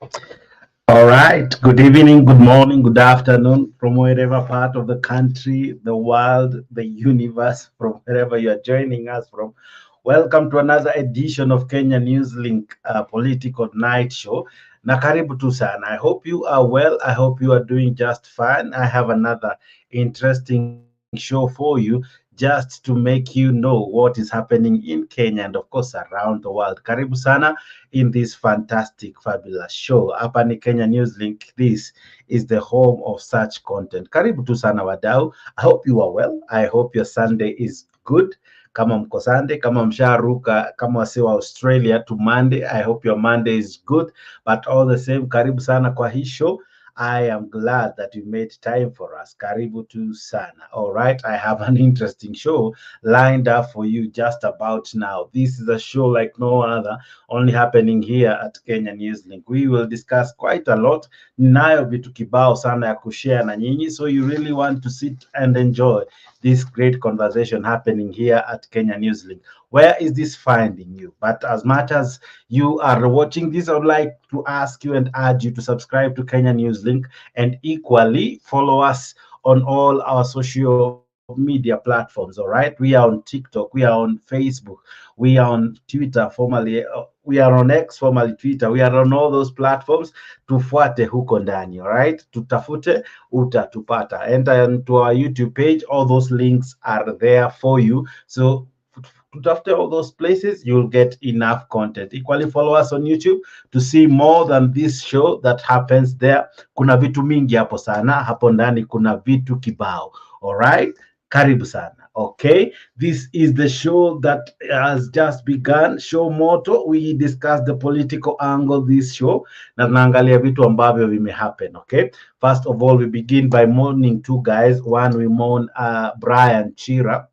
All right. Good evening, good morning, good afternoon from wherever part of the country, the world, the universe, from wherever you are joining us from. Welcome to another edition of Kenya News Link Political Night Show. Na karibu tu sana. I hope you are well. I hope you are doing just fine. I have another interesting show for you just to make you know what is happening in Kenya and of course around the world. Karibu sana in this fantastic, fabulous show. Hapa ni Kenya News Link. This is the home of such content. Karibu tu sana wadau. I hope you are well. I hope your Sunday is good. Kama mko Sunday, kama msharuka, kama wase wa Australia to Monday, I hope your Monday is good. But all the same, karibu sana kwa hii show. I am glad that you made time for us. Karibu tu sana. All right, I have an interesting show lined up for you just about now. This is a show like no other, only happening here at Kenya News Link. We will discuss quite a lot. Ninayo vitu kibao sana ya kushare na nyinyi, so you really want to sit and enjoy this great conversation happening here at Kenya News Link. Where is this finding you? But as much as you are watching this, I would like to ask you and urge you to subscribe to Kenya News Link and equally follow us on all our social media platforms. All right, we are on TikTok, we are on Facebook, we are on Twitter, formerly we are on X, formerly Twitter. We are on all those platforms. Tufuate huko ndani, all right? Tutafute utatupata. Enter into our YouTube page. All those links are there for you. So after all those places, you'll get enough content. Equally follow us on YouTube to see more than this show that happens there. Kuna vitu mingi hapo sana, hapo ndani kuna vitu kibao. All right? Karibu sana. Okay, this is the show that has just begun. Show motto, we discuss the political angle this show na tunaangalia vitu ambavyo vimehappen. Okay, first of all, we begin by mourning two guys. One, we mourn Brian Chira,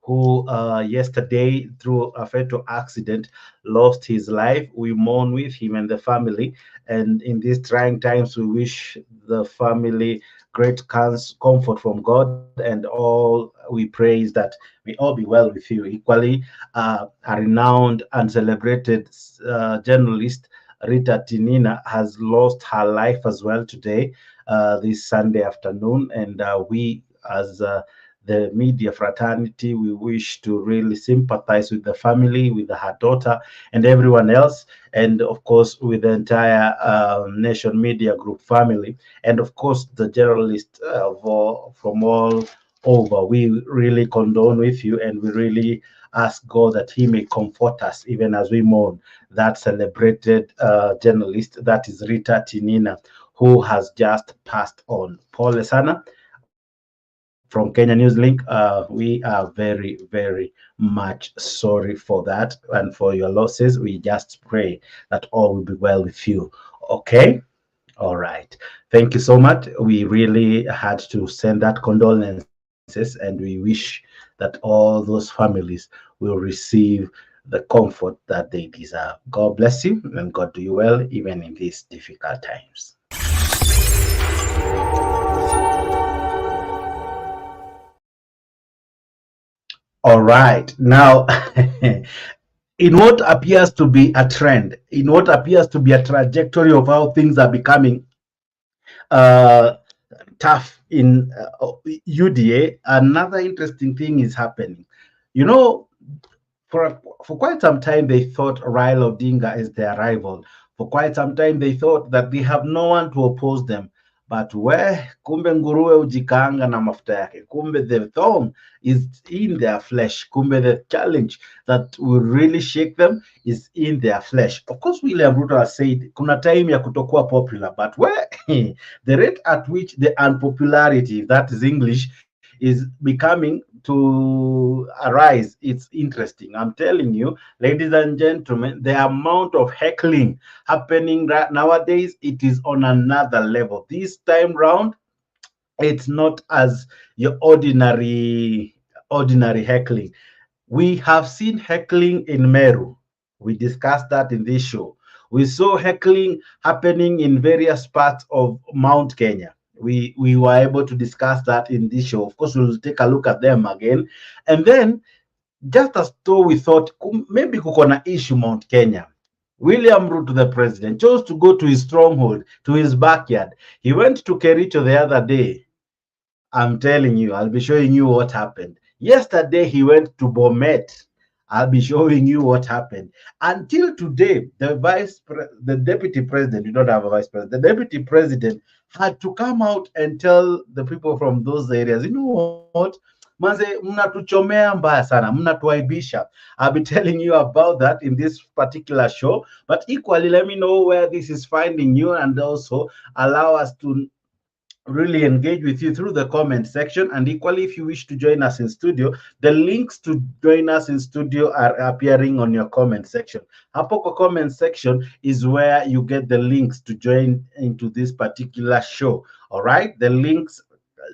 who yesterday through a fatal accident lost his life. We mourn with him and the family, and in these trying times we wish the family great comfort from God, and all we pray is that we all be well with you. Equally, a renowned and celebrated journalist, Rita Tinina, has lost her life as well today, this Sunday afternoon, and we as the media fraternity, we wish to really sympathize with the family, with her daughter, and everyone else, and of course with the entire Nation Media Group family, and of course the journalists from all over. We really condone with you, and we really ask God that He may comfort us even as we mourn that celebrated journalist, that is Rita Tinina, who has just passed on. Pole sana. From Kenya News Link, we are very, very much sorry for that and for your losses. We just pray that all will be well with you. Okay? All right. Thank you so much. We really had to send that condolences, and we wish that all those families will receive the comfort that they deserve. God bless you, and God do you well, even in these difficult times. All right. Now, in what appears to be a trend, in what appears to be a trajectory of how things are becoming uh, tough in UDA, another interesting thing is happening. You know, for quite some time, they thought Raila Odinga is their rival. For quite some time, they thought that they have no one to oppose them. But where kumbe nguruwe ujikaanga na mafuta yake. Kumbe the thorn is in their flesh. Kumbe the challenge that will really shake them is in their flesh. Of course, William Ruto has said, kuna time ya kutokuwa popular. But where the rate at which the unpopularity, that is English, is becoming to arise, it's interesting. I'm telling you, ladies and gentlemen, the amount of heckling happening right nowadays, it is on another level. This time round, it's not as your ordinary heckling. We have seen heckling in Meru. We discussed that in this show. We saw heckling happening in various parts of Mount Kenya. We were able to discuss that in this show. Of course, we'll take a look at them again. And then, just as though we thought maybe kuko na issue Mount Kenya, William Ruto, the president, chose to go to his stronghold, to his backyard. He went to Kericho the other day. I'm telling you, I'll be showing you what happened. Yesterday, he went to Bomet. I'll be showing you what happened. Until today, the deputy president, we don't have a vice president, the deputy president had to come out and tell the people from those areas, you know what? Manze, mnatuchomea mbaya sana, mnatuaibisha. I'll be telling you about that in this particular show. But equally, let me know where this is finding you, and also allow us to really engage with you through the comment section. And equally, if you wish to join us in studio, the links to join us in studio are appearing on your comment section. Hapo kwa comment section is where you get the links to join into this particular show. All right, the links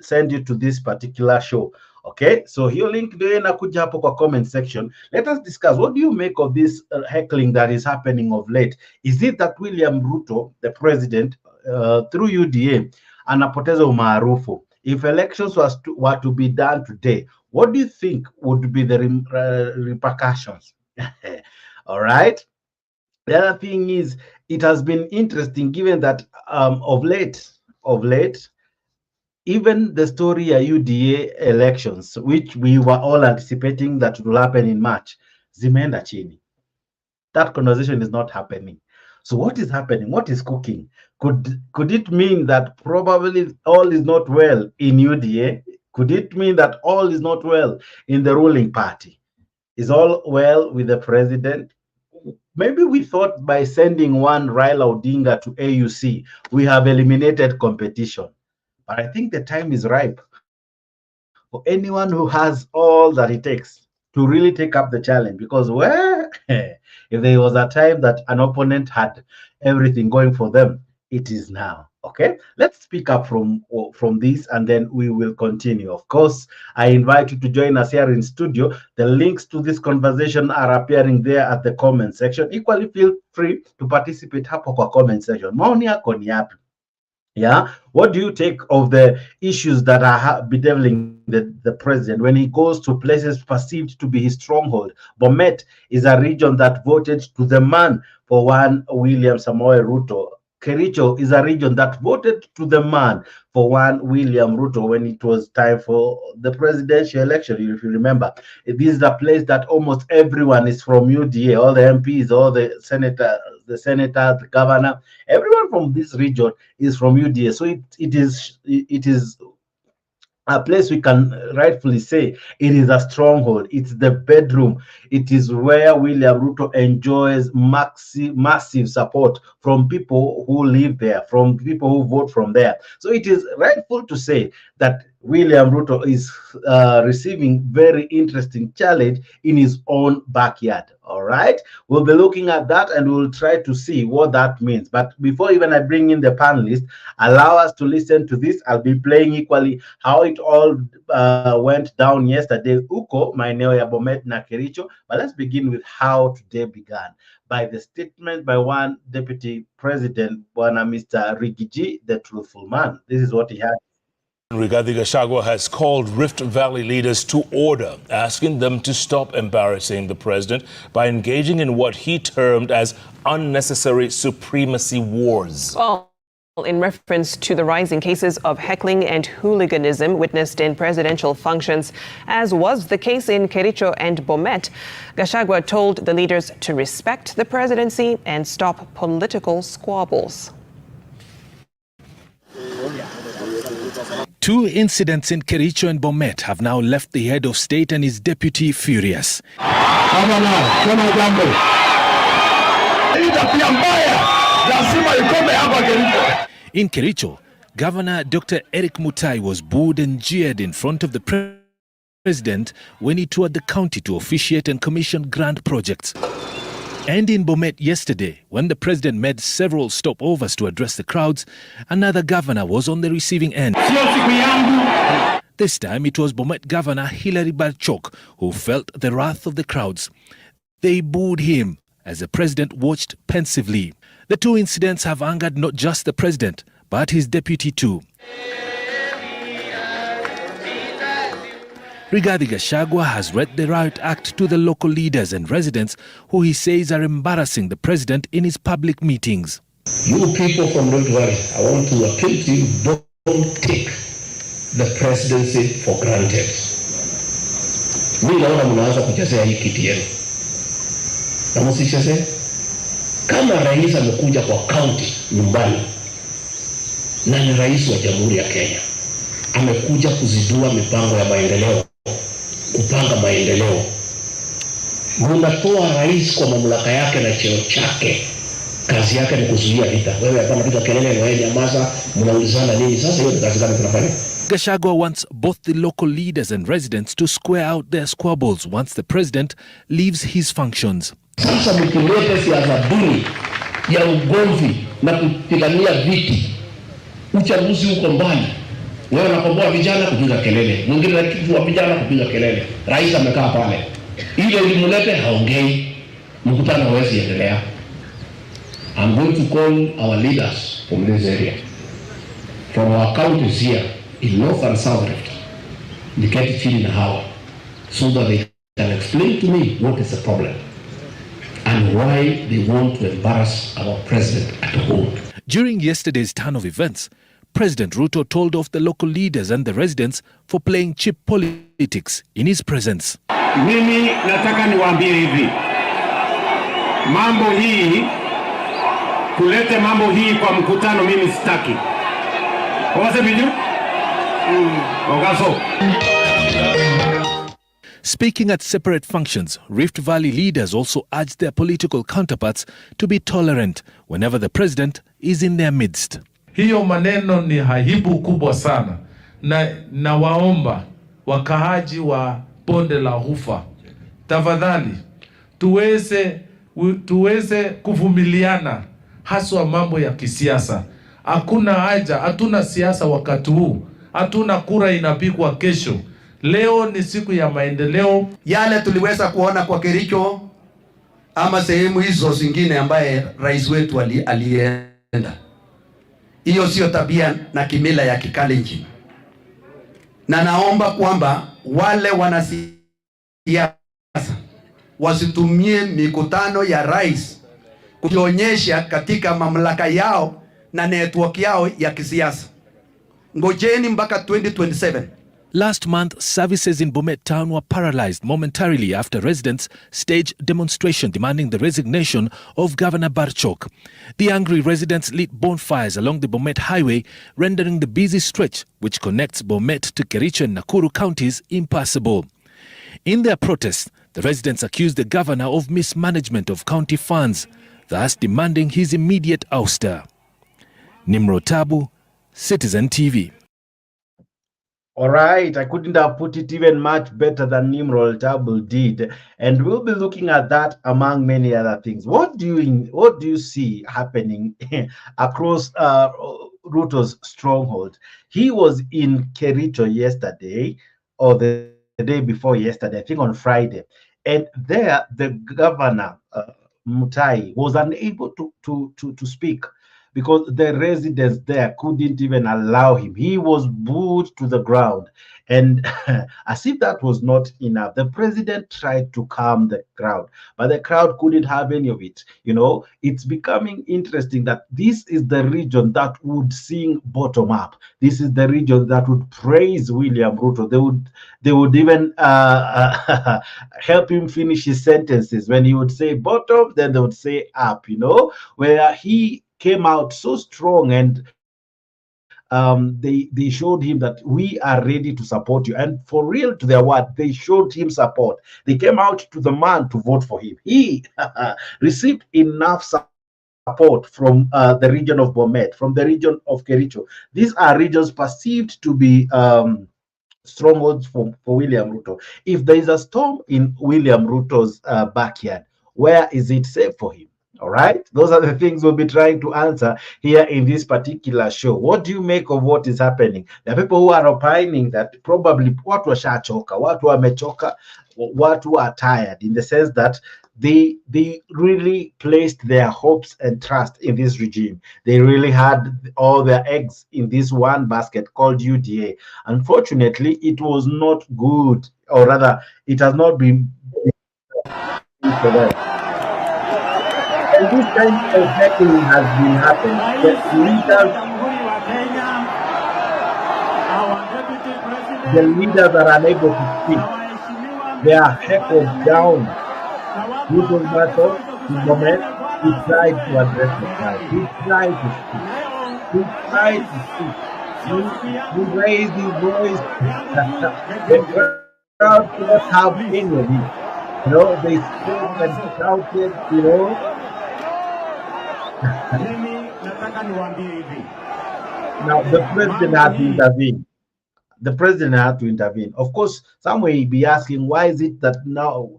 send you to this particular show. Okay, so hiyo link ndio inakuja hapo kwa comment section. Let us discuss, what do you make of this heckling that is happening of late? Is it that William Ruto, the president, through UDA, anapoteza umaarufu? If elections were to be done today, what do you think would be the repercussions? All right. The other thing is, it has been interesting given that of late, even the story of UDA elections, which we were all anticipating that will happen in March, zimeenda chini. That conversation is not happening. So what is happening? What is cooking? Could it mean that probably all is not well in UDA? Could it mean that all is not well in the ruling party? Is all well with the president? Maybe we thought by sending one Raila Odinga to AUC, we have eliminated competition. But I think the time is ripe for anyone who has all that it takes to really take up the challenge. Because if there was a time that an opponent had everything going for them, it is now. Okay, let's speak up from this, and then we will continue. Of course, I invite you to join us here in studio. The links to this conversation are appearing there at the comment section. Equally, feel free to participate hapo kwa comment section. Maoni yako ni yapi? Yeah, what do you take of the issues that are bedeviling the president when he goes to places perceived to be his stronghold? Bomet is a region that voted to the man for one William Samoei Ruto. Kericho is a region that voted to the man for one William Ruto when it was time for the presidential election. If you remember, this is a place that almost everyone is from UDA, all the MPs, all the senator, the governor, everyone from this region is from UDA. So it is a place we can rightfully say it is a stronghold. It's the bedroom. It is where William Ruto enjoys massive support from people who live there, from people who vote from there. So it is rightful to say that William Ruto is receiving very interesting challenge in his own backyard. All right, we'll be looking at that and we'll try to see what that means. But before even I bring in the panelists, allow us to listen to this. I'll be playing equally how it all went down yesterday, Uko, maeneo ya Bomet na Kericho. But let's begin with how today began, by the statement by one Deputy President, Bwana Mr. Rigiji, the truthful man. This is what he had. Rigathi Gachagua has called Rift Valley leaders to order, asking them to stop embarrassing the president by engaging in what he termed as unnecessary supremacy wars. Well, in reference to the rising cases of heckling and hooliganism witnessed in presidential functions, as was the case in Kericho and Bomet, Gachagua told the leaders to respect the presidency and stop political squabbles. Two incidents in Kericho and Bomet have now left the head of state and his deputy furious. In Kericho, Governor Dr. Eric Mutai was booed and jeered in front of the president when he toured the county to officiate and commission grand projects. And in Bomet yesterday, when the president made several stopovers to address the crowds, another governor was on the receiving end. This time it was Bomet Governor Hilary Barchok who felt the wrath of the crowds. They booed him as the president watched pensively. The two incidents have angered not just the president, but his deputy too. Rigathi Gachagua has read the riot act to the local leaders and residents who he says are embarrassing the president in his public meetings. You people from Rift Valley, I want to appeal to you, don't take the presidency for granted. Mimi naona mnaanza kuchezea hii kiti yenu. Na msichezee. Kama rais amekuja kwa county nyumbani na ni rais wa Jamhuri ya Kenya, amekuja kuzidua mipango ya maendeleo, kupanga maendeleo. Mnatoa rais kwa mamlaka yake na cheo chake. Kazi yake ni kuzuia vita. Wewe hapa unapiga kelele na wewe nyamaza, mnaulizana nini? Sasa hiyo ni kazi gani tunafanya? Gachagua wants both the local leaders and residents to square out their squabbles once the president leaves his functions. Sasa mkileta siasa duni ya ugomvi na kupigania viti, uchaguzi uko mbali. Wewe unakomboa vijana kupiga kelele, mwingine anachukua vijana kupiga kelele. Rais amekaa pale. Ile ilimlete haongei. Mkutano hawezi endelea. I'm going to call our leaders from this area, from our counties here in North and South Rift, get chini na hawa, so that they can explain to me what is the problem and why they want to embarrass our president at home. During yesterday's turn of events, President Ruto told off the local leaders and the residents for playing cheap politics in his presence. Mimi nataka niwaambie hivi, mambo hii, kulete mambo hii kwa mkutano mimi sitaki. Wawase biju? Ogaso. Speaking at separate functions, Rift Valley leaders also urged their political counterparts to be tolerant whenever the president is in their midst. Hiyo maneno ni aibu kubwa sana, na waomba wakaaji wa bonde la Ufa, tafadhali tuweze kuvumiliana, haswa mambo ya kisiasa. Hakuna haja, hatuna siasa wakati huu, hatuna kura inapigwa kesho. Leo ni siku ya maendeleo. Yale tuliweza kuona kwa Kericho ama sehemu hizo zingine ambaye rais wetu alienda. Hiyo sio tabia na kimila ya Kikalenjin. Na naomba kwamba wale wanasiasa wasitumie mikutano ya rais kujionyesha katika mamlaka yao na network yao ya kisiasa. Ngojeni mpaka 2027. Last month, services in Bomet town were paralyzed momentarily after residents staged demonstration demanding the resignation of Governor Barchok. The angry residents lit bonfires along the Bomet highway, rendering the busy stretch which connects Bomet to Kericho and Nakuru counties impassable. In their protest, the residents accused the governor of mismanagement of county funds, thus demanding his immediate ouster. Nimrod Tabu, Citizen TV. All right, I couldn't have put it even much better than Nimrod Tabu did, and we'll be looking at that among many other things. What do you see happening across Ruto's stronghold? He was in Kericho yesterday, or the day before yesterday, I think on Friday, and there the governor Mutai was unable to speak, because the residents there couldn't even allow him. He was booed to the ground. And as if that was not enough, the president tried to calm the crowd, but the crowd couldn't have any of it. You know, it's becoming interesting that this is the region that would sing bottom up. This is the region that would praise William Ruto. They would even help him finish his sentences. When he would say bottom, then they would say up, you know, where he came out so strong, and they showed him that we are ready to support you. And for real to their word, they showed him support. They came out to the man to vote for him. He received enough support from the region of Bomet, from the region of Kericho. These are regions perceived to be strongholds for William Ruto. If there is a storm in William Ruto's backyard, where is it safe for him? All right, those are the things we'll be trying to answer here in this particular show. What do you make of what is happening? There are people who are opining that probably watu washachoka, watu wamechoka, watu are tired, in the sense that they really placed their hopes and trust in this regime. They really had all their eggs in this one basket called UDA. Unfortunately, it was not good, or rather, it has not been for them. And this kind of heckling has been happening. The leaders are unable to speak. They are heckled down. Ruto Mato, in Bomet, he tried to address the crowd. He tried to speak. He tried to speak. He raised his voice. The crowd could not have any of it. You know, they spoke and shouted, you know. Now, the president had to intervene. The president had to intervene. Of course, some may be asking, why is it that now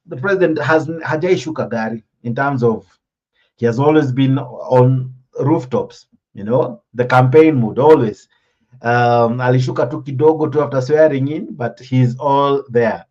the president hasn't hajaishuka gari, in terms of he has always been on rooftops, you know, the campaign mood always. Alishuka tu kidogo tu after swearing in, but he's all there.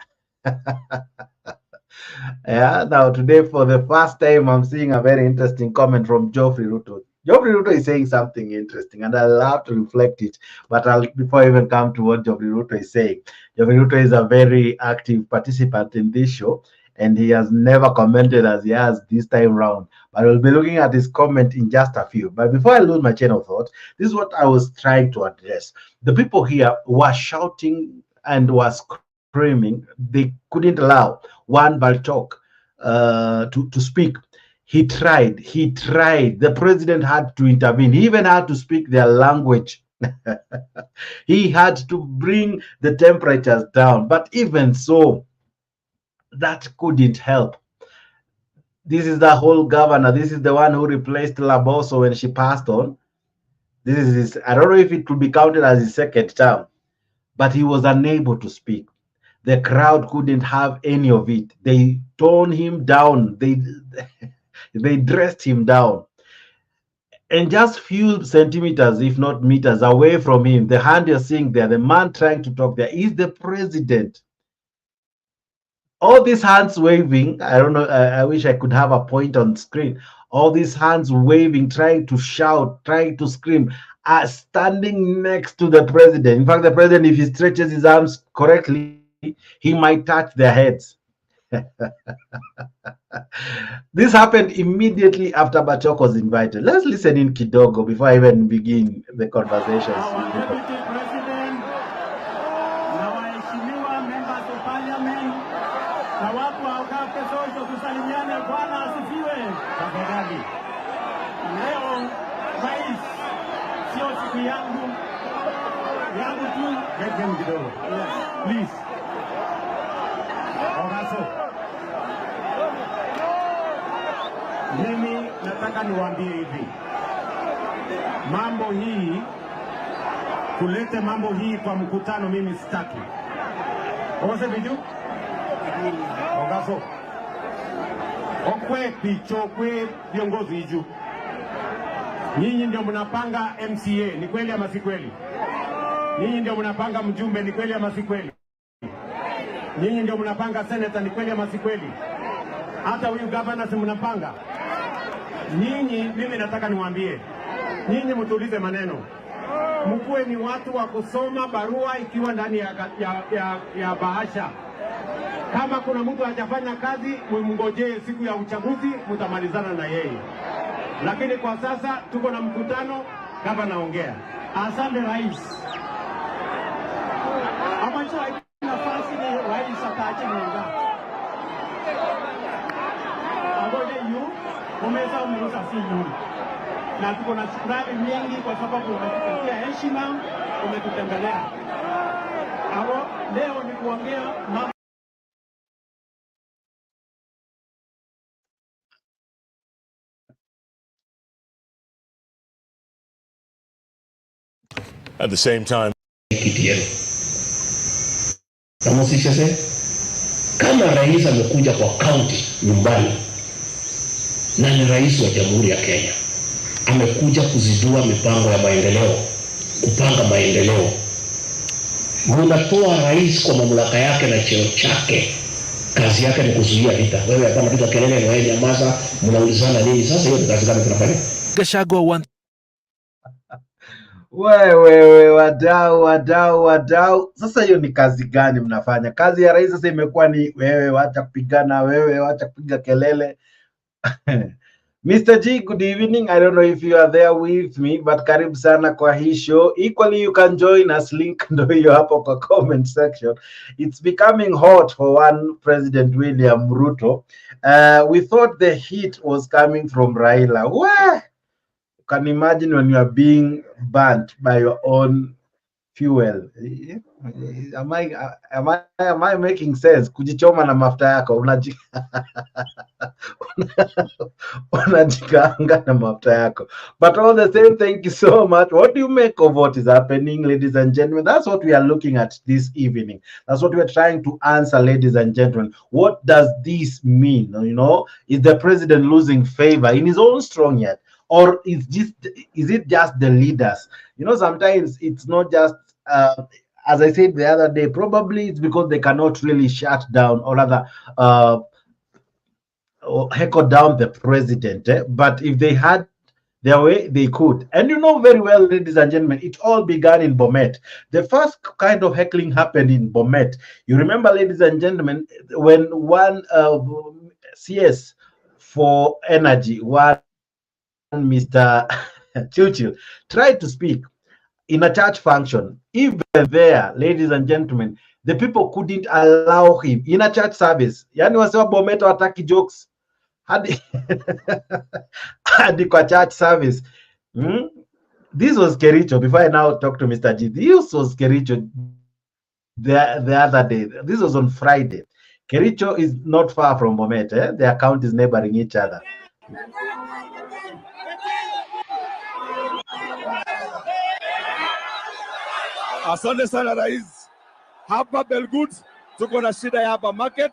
Yeah, now today for the first time I'm seeing a very interesting comment from Geoffrey Ruto. Geoffrey Ruto is saying something interesting, and I'll have to reflect it. But before I even come to what Geoffrey Ruto is saying, Geoffrey Ruto is a very active participant in this show, and he has never commented as he has this time round. But we'll be looking at his comment in just a few. But before I lose my chain of thought, this is what I was trying to address. The people here were shouting and were screaming. They couldn't allow one Balchok to speak. He tried. The president had to intervene. He even had to speak their language. He had to bring the temperatures down. But even so, that couldn't help. This is the whole governor. This is the one who replaced Laboso when she passed on. This is his, I don't know if it could be counted as his second term, but he was unable to speak. The crowd couldn't have any of it. They toned him down. They dressed him down. And just few centimeters, if not meters, away from him, the hand you're seeing there, the man trying to talk there, is the president. All these hands waving, I don't know, I wish I could have a point on screen. All these hands waving, trying to shout, trying to scream, are standing next to the president. In fact, the president, if he stretches his arms correctly, he might touch their heads. This happened immediately after Bachok was invited. Let's listen in kidogo before I even begin the conversations. Please. Mimi nataka niwaambie hivi, mambo hii, kulete mambo hii kwa mkutano, mimi sitaki. Ose biju? Ogaso. Okwe picho kwe viongozi hiju. Nyinyi ndio mnapanga MCA, ni kweli ama si kweli? Nyinyi ndio mnapanga mjumbe, ni kweli ama si kweli? Nyinyi ndio mnapanga senator, ni kweli ama si kweli? Hata huyu governor si mnapanga? Nyinyi, mimi nataka niwaambie, nyinyi mtulize maneno. Mkuwe ni watu wa kusoma barua ikiwa ndani ya bahasha. Kama kuna mtu hajafanya kazi, mngojee siku ya uchaguzi, mtamalizana na yeye. Lakini kwa sasa tuko na mkutano, kama naongea. Asante rais. Amacho nafasi ni rais ataje mwenga. Ngoja yu umeza umerusa simu. Na tuko na shukrani nyingi kwa sababu umetupatia heshima, umetutembelea. Hapo leo ni kuongea mambo. At the same time, kama rais amekuja kwa county nyumbani, na ni rais wa Jamhuri ya Kenya. Amekuja kuzidua mipango ya maendeleo, kupanga maendeleo. Unatoa rais kwa mamlaka yake na cheo chake. Kazi yake ni kuzuia vita. Wewe hapa unapiga kelele na wewe nyamaza, mnaulizana nini? Sasa hiyo ni kazi gani tunafanya? Gachagua wants Wewe wadau. Sasa hiyo ni kazi gani mnafanya? Kazi ya rais sasa imekuwa ni wewe wacha kupigana, wewe wacha kupiga kelele. Mr. G, good evening. I don't know if you are there with me, but karibu sana kwa hii show. Equally, you can join us. Link ndo hiyo hapo kwa comment section. It's becoming hot for one President William Ruto. We thought the heat was coming from Raila. Where? You can imagine when you are being burnt by your own fuel. Am I making sense? Kujichoma na mafuta yako unajikaanga na mafuta yako. But all the same, thank you so much. What do you make of what is happening, ladies and gentlemen? That's what we are looking at this evening. That's what we are trying to answer, ladies and gentlemen. What does this mean? You know, is the president losing favor in his own strong yet? Or is it just the leaders? You know, sometimes it's not just as I said the other day, probably it's because they cannot really shut down or rather heckle down the president. But if they had their way, they could. And you know very well, ladies and gentlemen, it all began in Bomet. The first kind of heckling happened in Bomet. You remember, ladies and gentlemen, when one CS for energy, one Mr. Churchill tried to speak in a church function. Even there, ladies and gentlemen, the people couldn't allow him in a church service. Yani wasewa Bomet wataki jokes hadi kwa church service. This was Kericho. Before I now talk to Mr. G, this was Kericho the other day. This was on Friday. Kericho is not far from Bomet. Their account is neighboring each other. Asante sana rais. Hapa Belgut tuko na shida ya hapa market,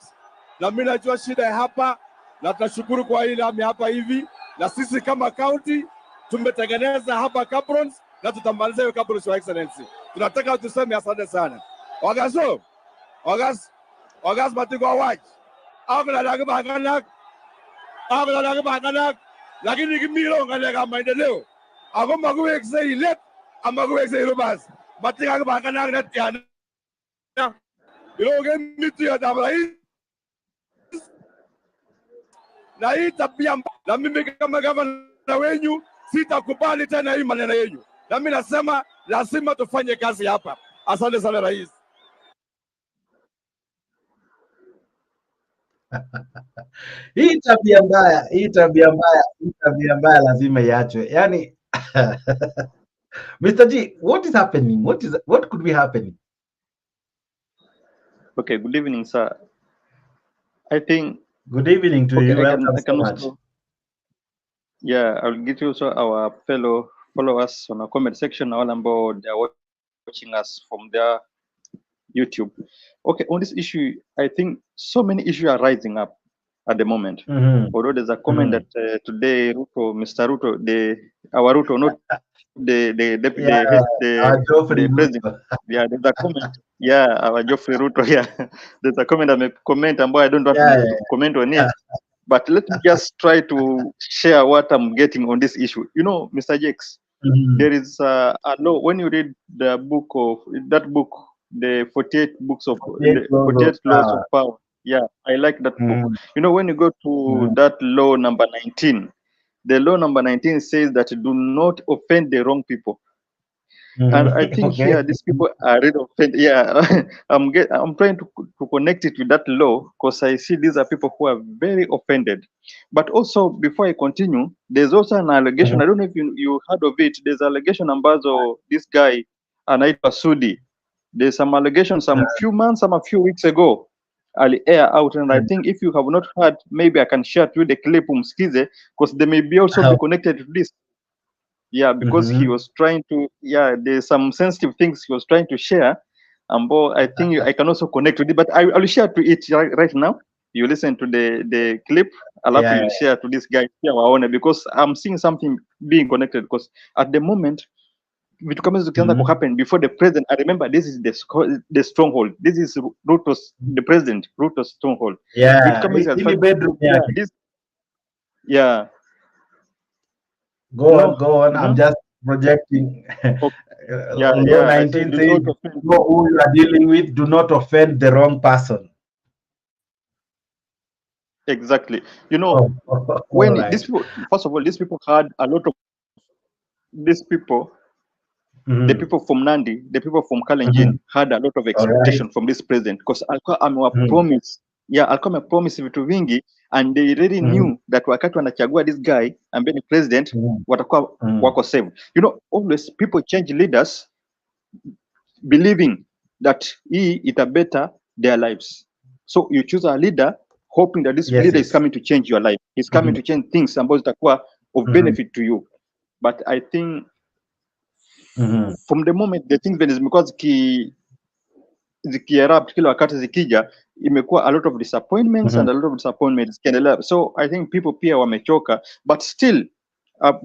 na mimi najua shida ya hapa, na tunashukuru kwa ile lami hapa hivi, na sisi kama county tumetengeneza hapa caprons na tutamaliza hiyo caprons, your excellency. Tunataka tuseme asante sana. Ogas matiko awaj. Agla lagi baganak. Lakini kimilo ngalega maendeleo. Ako maguwekse ilet, amaguwekse ilubas. Matika baganak na tiana. Iloge mitu ya tabrai. Na hii tabia na mimi kama gavana wenyu sitakubali tena hii maneno yenu. Na mimi nasema lazima tufanye kazi hapa. Asante sana rais. Hii tabia mbaya lazima iachwe. Yani Mr. G, what is happening? What could be happening? Okay, good evening, sir. I think good evening to you. Welcome so much. Yeah, I'll get you also our fellow followers on our comment section, all about they are watching us from their YouTube. Okay, on this issue, I think so many issues are rising up at the moment. Although there's a comment that today, Ruto, Mr. Ruto, our Ruto, not the president. Yeah, there's a comment. Yeah, our Geoffrey Ruto. Yeah, there's a comment. I comment, and boy, I don't want to comment on it. But let me just try to share what I'm getting on this issue. You know, Mr. Jakes, there is a law. When you read the book the 48 books of 48 laws of power. Yeah, I like that book. You know, when you go to that law number 19, the law number 19 says that do not offend the wrong people. And I think here these people are really offended. Yeah, I'm trying to connect it with that law because I see these are people who are very offended. But also, before I continue, there's also an allegation. I don't know if you heard of it. There's an allegation ambazo this guy anaitwa Sudi. There's some allegations some few months, a few weeks ago, Ali air out, and I think if you have not heard, maybe I can share to you the clip umskize, because they may be also be connected to this. Yeah, because he was trying to, there's some sensitive things he was trying to share. I think I can also connect with it, but I will share to it right now. You listen to the clip, alafu you share to this guy pia waone, because I'm seeing something being connected, because at the moment vitu kama zikianza ku happen before the president. I remember this is the stronghold, this is Ruto's, the president Ruto's stronghold. Vitu kama hizi in bedroom go on. I'm just projecting. Law 19 says, know who you are dealing with, do not offend the wrong person. Exactly. You know, when these people, first of all, these people had a lot of these people, the people from Nandi, the people from Kalenjin had a lot of expectation from this president, because alikuwa promise, alikuwa amepromise vitu vingi, and they really knew that wakati wanachagua this guy ambaye ni president watakuwa wako safe. You know, always people change leaders believing that it better their lives. So you choose a leader hoping that this leader is coming to change your life. He's coming to change things ambazo zitakuwa of benefit to you. But I think from the moment the things when zimekuwa ziki-erupt kila wakati zikija, imekuwa a lot of disappointments and a lot of disappointments kiendelea. So I think people pia wamechoka, but still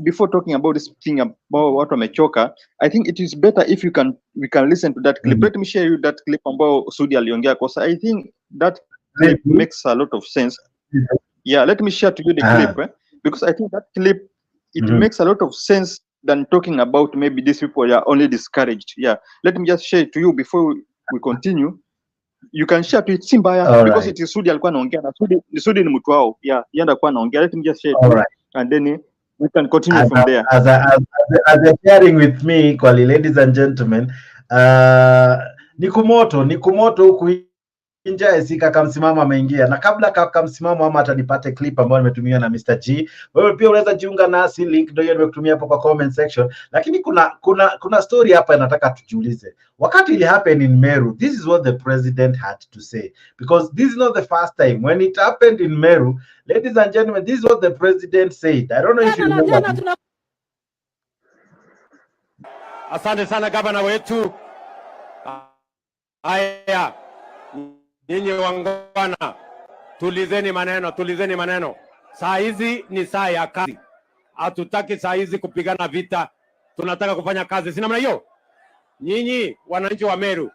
before talking about this thing about watu wamechoka, I think it is better if we can listen to that clip. Let me share you that clip ambao Sudi aliongea, because I think that clip makes a lot of sense. Let me share to you the clip, because I think that clip, it makes a lot of sense than talking about maybe these people are only discouraged. Let me just share it to you before we continue. You can share to it Simbaya, because it is Sudi alikuwa anaongea, na Sudi ni mtu wao. Yenda alikuwa anaongea. Let me just share it to you, and then we can continue from there. As you're sharing with me equally, ladies and gentlemen, nikumoto huku nje, si kaka msimamo ameingia, na kabla kaka msimamo ama atanipate clip ambayo nimetumia na Mr. G. Wewe pia unaweza jiunga nasi, link ndio hiyo nimekutumia hapo kwa comment section. Lakini kuna story hapa nataka tujiulize. Wakati it happened in Meru, this is what the president had to say, because this is not the first time when it happened in Meru. Ladies and gentlemen, this is what the president said. I don't know if you remember. Asante sana gavana wetu. Haya, nyinyi wangwana, tulizeni maneno. Saa hizi ni saa ya kazi. Hatutaki saa hizi kupigana vita. Tunataka kufanya kazi. Si namna hiyo? Nyinyi wananchi wa Meru,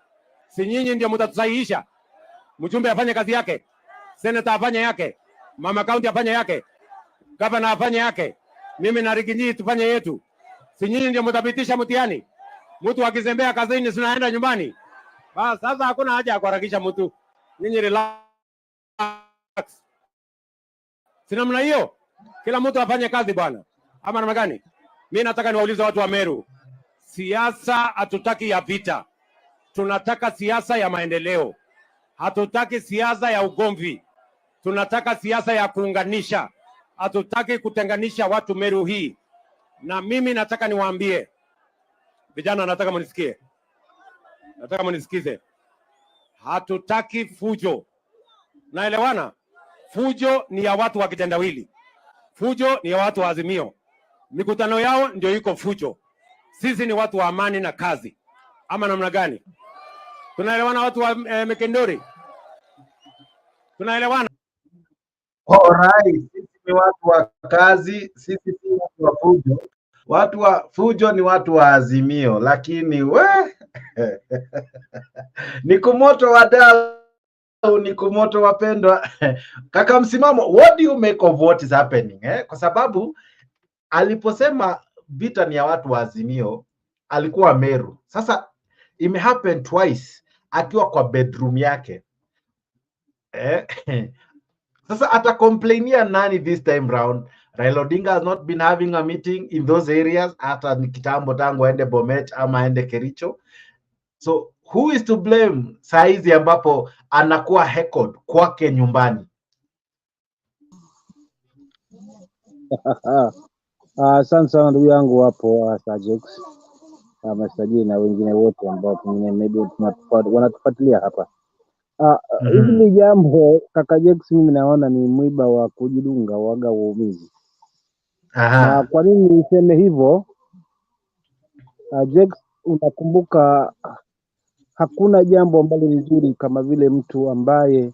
si nyinyi ndio mtatusahihisha? Mjumbe afanye kazi yake, senator afanye yake, mama county afanye yake, gavana afanye yake, mimi na Riginyi tufanye yetu. Si nyinyi ndio mtapitisha mtihani? Mtu akizembea kazini sinaenda nyumbani. Basi sasa hakuna haja ya kuharakisha mtu. Nyinyi relax. Si namna hiyo? Kila mtu afanye kazi bwana. Ama namna gani? Mimi nataka niwaulize watu wa Meru. Siasa hatutaki ya vita. Tunataka siasa ya maendeleo. Hatutaki siasa ya ugomvi. Tunataka siasa ya kuunganisha. Hatutaki kutenganisha watu Meru hii. Na mimi nataka niwaambie, vijana, nataka mnisikie. Nataka mnisikize. Hatutaki fujo. Naelewana? Fujo ni ya watu wa kitendawili. Fujo ni ya watu wa Azimio. Mikutano yao ndio iko fujo. Sisi ni watu wa amani na kazi. Ama namna gani? Tunaelewana watu wa Mekendori? Tunaelewana? Alright, sisi ni watu wa kazi, sisi si watu wa fujo. Watu wa fujo ni watu wa Azimio, lakini nikumoto wadau, nikumoto wapendwa. Kaka msimamo, what do you make of what is happening? Kwa sababu aliposema vita ni ya watu wa Azimio, alikuwa Meru. Sasa ime happen twice akiwa kwa bedroom yake. Sasa atacomplainia nani this time round? Raila Odinga has not been having a meeting in those areas hata ni kitambo tangu aende Bomet ama aende Kericho. So who is to blame saizi ambapo anakuwa heckled kwake nyumbani? Asante sana ndugu yangu hapo Sajex, Masaji na wengine wote ambao pengine maybe wanatufuatilia hapa. Hili ni jambo kaka Jex, mimi naona ni mwiba wa kujidunga waga uumizi. Kwa nini niseme hivyo? Jex, unakumbuka hakuna jambo ambalo nzuri kama vile mtu ambaye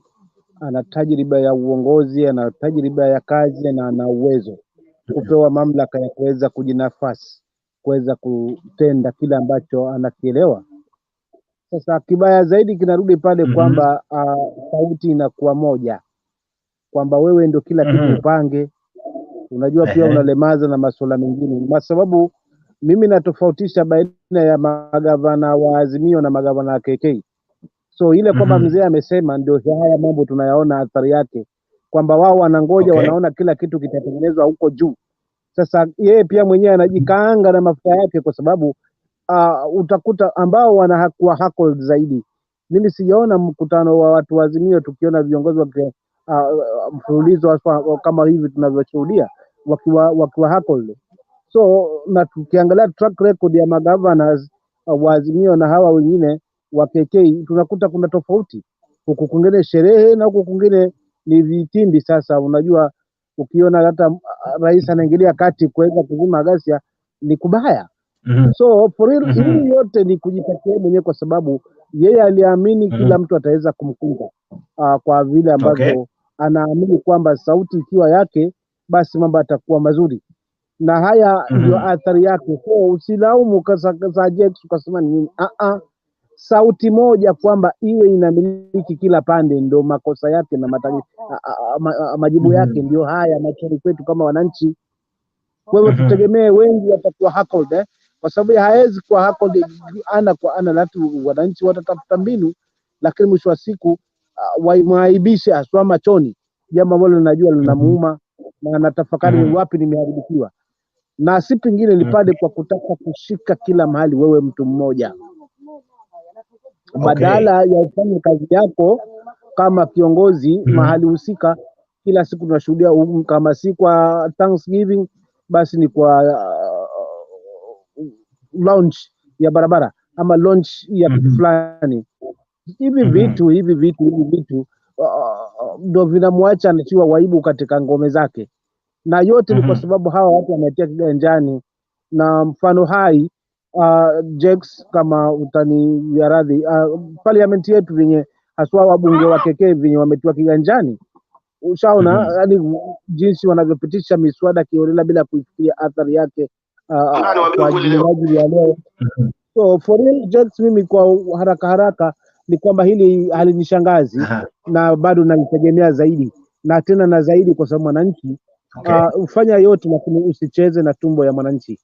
ana tajriba ya uongozi, ana tajriba ya kazi na ana uwezo kupewa mamlaka ya kuweza kujinafasi, kuweza kutenda kile ambacho anakielewa. Sasa kibaya zaidi kinarudi pale kwamba sauti inakuwa moja, kwamba wewe ndio kila kitu upange. Unajua pia unalemaza na masuala mengine, kwa sababu mimi natofautisha baina ya magavana wa Azimio na magavana wa KK. So ile kwamba mzee amesema ndio haya mambo tunayaona athari yake, kwamba wao wanangoja wanaona kila kitu kitatengenezwa huko juu. Sasa yeye pia mwenyewe anajikaanga na mafuta yake, kwa sababu utakuta ambao wanakuwa heckled zaidi. Mimi sijaona mkutano wa watu wa Azimio tukiona viongozi wa mfululizo kama hivi tunavyoshuhudia wakiwa heckled. So na tukiangalia track record ya magovernors wa Azimio na hawa wengine wa KK, tunakuta kuna tofauti. Huku kwingine sherehe na huku kwingine ni vitimbi. Sasa unajua, ukiona hata rais anaingilia kati kuweza kuzima ghasia ni kubaya. So for real, hili yote ni kujitakia mwenyewe, kwa sababu yeye aliamini kila mtu ataweza kumkunga kwa vile ambavyo anaamini kwamba sauti ikiwa yake basi mambo atakuwa mazuri, na haya ndio athari yake. So usilaumu kasa Jex ukasema nini. Sauti moja kwamba iwe inamiliki kila pande ndio makosa yake na majibu yake ndio haya machoni kwetu kama wananchi. Kwa hivyo tutegemee wengi watakuwa heckled, kwa sababu hawezi kuwa heckled ana kwa ana. Watu wananchi watatafuta mbinu, lakini mwisho wa siku waimaibishe aswa machoni, jambo ambalo linajua linamuuma na anatafakari wapi nimeharibikiwa, na si pengine lipade kwa kutaka kushika kila mahali wewe mtu mmoja. Badala ya ufanye kazi yako kama kiongozi mahali husika. Kila siku tunashuhudia kama si kwa Thanksgiving basi ni kwa launch ya barabara ama launch ya kitu fulani. Hivi vitu ndio vinamwacha anachiwa waibu katika ngome zake, na yote ni kwa sababu hawa watu wametia kiganjani. Na mfano hai Jex, kama utani ya radhi, parliament yetu venye haswa wabunge wa KK venye wametiwa kiganjani. Ushaona yani jinsi wanavyopitisha miswada kiolela bila kuifikiria athari yake kwa ajili ya leo. So for real Jex, mimi kwa haraka ni kwamba hili halinishangazi na bado nalitegemea zaidi na tena na zaidi, kwa sababu mwananchi ufanya yote lakini usicheze na tumbo ya mwananchi.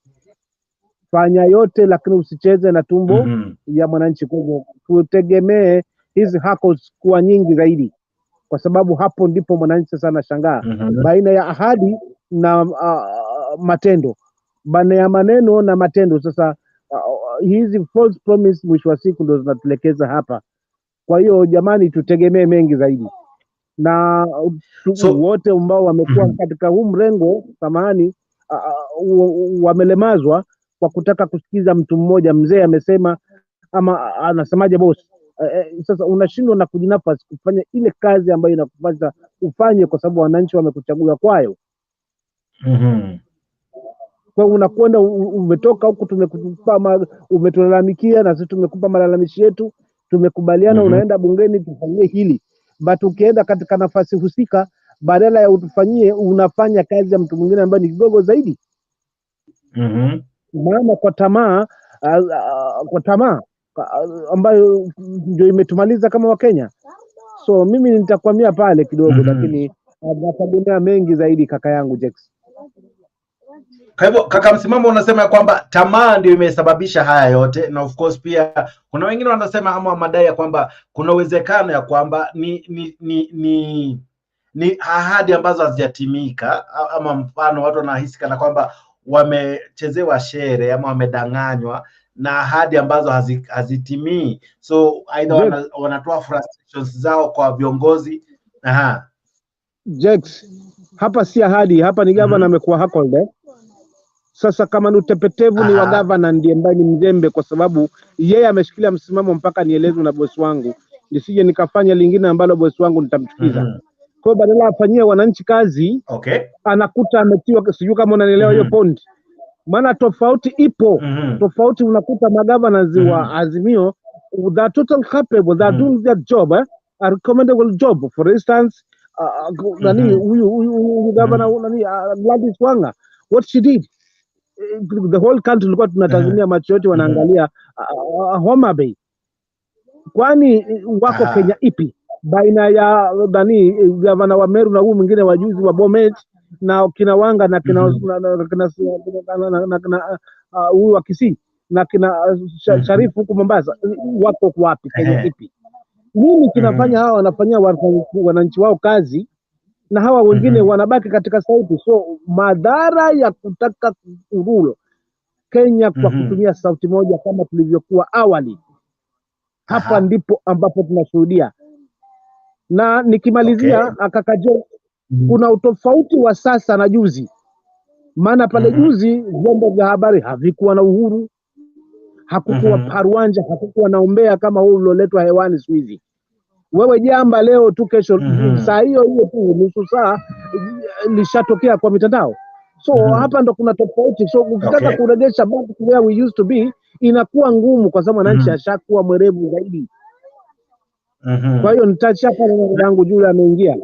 Fanya yote lakini usicheze na tumbo ya mwananchi. Kwa hivyo tutegemee hizi hackles kuwa nyingi zaidi, kwa sababu hapo ndipo mwananchi sasa anashangaa baina ya ahadi na matendo, baina ya maneno na matendo. Sasa hizi false promise mwisho wa siku ndio zinatulekeza hapa. Kwa hiyo jamani, tutegemee mengi zaidi, na wote ambao wamekuwa katika huu mrengo samahani wamelemazwa kwa kutaka kusikiza mtu mmoja. Mzee amesema ama anasemaje boss? Sasa unashindwa na kujinafasi kufanya ile kazi ambayo inakupasa ufanye, kwa sababu wananchi wamekuchagua kwayo. Kwa unakwenda umetoka huku, tumekupa umetulalamikia na sisi tumekupa malalamishi yetu, tumekubaliana unaenda bungeni tufanyie hili, but ukienda katika nafasi husika badala ya utufanyie unafanya kazi ya mtu mwingine ambaye ni kidogo zaidi. Maana kwa tamaa ambayo ndio imetumaliza kama Wakenya. So mimi nitakwamia pale kidogo lakini nategemea mengi zaidi kaka yangu Jex. Kwa hivyo kaka, msimamo unasema kwamba tamaa ndio imesababisha haya yote, na of course pia kuna wengine wanasema ama madai ya kwamba kuna uwezekano ya kwamba ni ahadi ambazo hazijatimika, ama mfano watu wanahisi kana kwamba wamechezewa shere ama wamedanganywa na ahadi ambazo hazitimii. So aidha wanatoa frustrations zao kwa viongozi. Jex, hapa si ahadi, hapa ni governor amekuwa heckled. Sasa kama ni utepetevu ni wa governor ndiye ambaye ni mzembe, kwa sababu yeye ameshikilia msimamo mpaka nielezwe na bosi wangu, nisije nikafanya lingine ambalo bosi wangu nitamchukiza. Kwa badala afanyie wananchi kazi, anakuta ametiwa, sijui kama unanielewa hiyo point. Maana tofauti ipo. Tofauti unakuta magovernors wa Azimio they are total capable, they are doing their job a recommendable job. For instance, Governor Gladys Wanga, what she did, the whole country tulikuwa tunatazamia macho yote wanaangalia Homa Bay. Kwani wako Kenya ipi baina ya gavana wa Meru na huyu mwingine wa juzi wa Bomet na kina Wanga na kina huyu wa Kisii na kina Sharifu huku Mombasa, wako wapi? Kenya ipi? Nini kinafanya hawa wanafanyia wananchi wao kazi na hawa wengine wanabaki katika sauti? So madhara ya kutaka uhuru Kenya kwa kutumia sauti moja kama tulivyokuwa awali, hapa ndipo ambapo tunashuhudia. Na nikimalizia akakaje, kuna utofauti wa sasa na juzi. Maana pale juzi vyombo vya habari havikuwa na uhuru, hakukuwa paruanja, hakukuwa naombea kama huu ulioletwa hewani siku hizi. Wewe jamba leo tu, kesho saa hiyo tu nusu saa lishatokea kwa mitandao. So hapa ndo kuna tofauti. So ukitaka kurejesha back to where we used to be inakuwa ngumu, kwa sababu wananchi ashakuwa mwerevu zaidi. Kwa hiyo nitachapa na yangu Julia ameingia.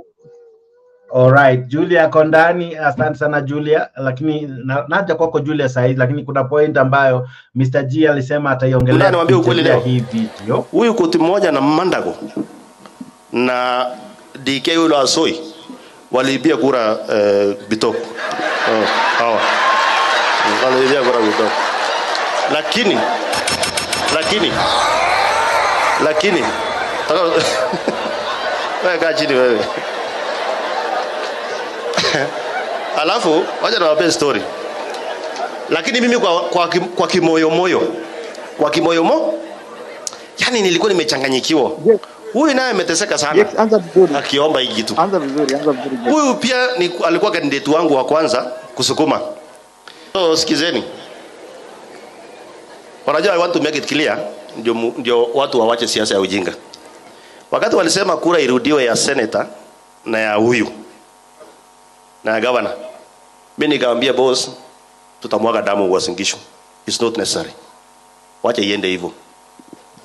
Alright, Julia kondani, asante sana Julia, lakini naja kwako Julia sasa hivi, lakini kuna point ambayo Mr. G alisema ataiongelea. Niambie ukweli leo. Hii video. Huyu koti mmoja na Mandago na DK yule Asoi waliibia kura Bitok. Hawa. Waliibia kura Bitok. Lakini wewe kaa chini wewe. Alafu wacha niwape story. Lakini mimi kwa kimoyo yani nilikuwa nimechanganyikiwa. Huyu naye ameteseka sana. Akiomba hiki kitu. Anza vizuri. Huyu pia alikuwa candidate wangu wa kwanza kusukuma. So sikizeni. Wanajua I want to make it clear ndio watu wawache siasa ya ujinga. Wakati walisema kura irudiwe ya senator na ya huyu na ya governor, mimi nikamwambia boss, tutamwaga damu Uasin Gishu. It's not necessary. Wacha iende hivyo.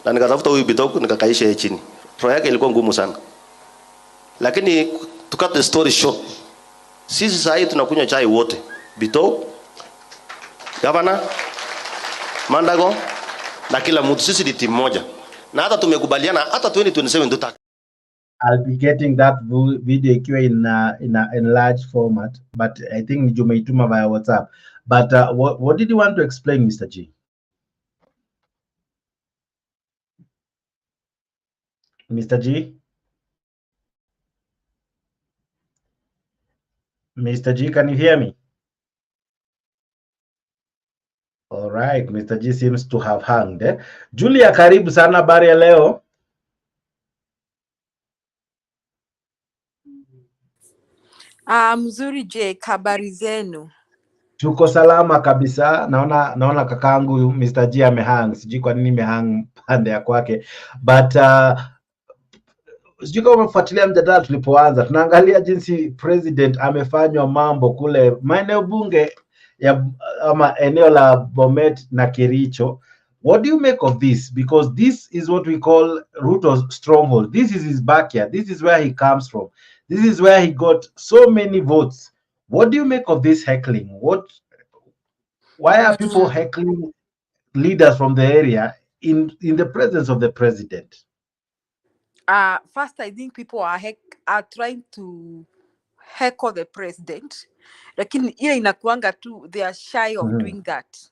Na nikatafuta huyu Bitok nikakaisha chini. Roho yake ilikuwa ngumu sana. Lakini to cut the story short, sisi sasa hivi tunakunywa chai wote. Bitok, governor, Mandago na kila mtu, sisi ni timu moja. Na hata tumekubaliana hata 2027 tutaka. I'll be getting that video ikiwa in large format, but I think nijumeituma via WhatsApp. But what did you want to explain, Mr. G? Mr. G? Mr. G, can you hear me? All right, Mr. G seems to have hanged. Julia, karibu sana, habari ya leo. Mzuri je, habari zenu? Tuko salama kabisa. Naona kakaangu Mr. G amehang. Sijui kwa nini amehang pande ya kwake. But sijui kama umefuatilia mjadala tulipoanza. Tunaangalia jinsi president amefanywa mambo kule maeneo bunge ya ama eneo la Bomet na Kericho. What do you make of this? Because this is what we call Ruto's stronghold. This is his backyard. This is where he comes from. This is where he got so many votes. What do you make of this heckling? Why are people heckling leaders from the area in the presence of the president? First, I think people are trying to heckle the president. Lakini ile inakuanga tu, they are shy of doing that.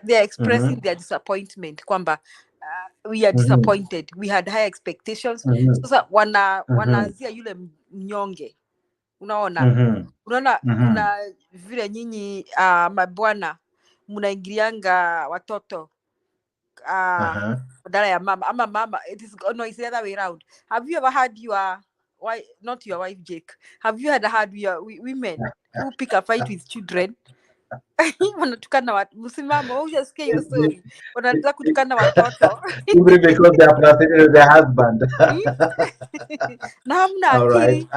They are expressing their disappointment kwamba we are disappointed, we had high expectations. Sasa wanaanzia yule mnyonge, unaona kuna vile nyinyi mabwana mnaingilianga watoto badala ya mama ama mama. It's the other way around. Have you ever had not your wife Jake, have you had your women who pick a fight with children? Wanatukana watu, msimamo hujasikia hiyo story, wanataka kutukana watoto because they are frustrated with their husband. Na hamna akili.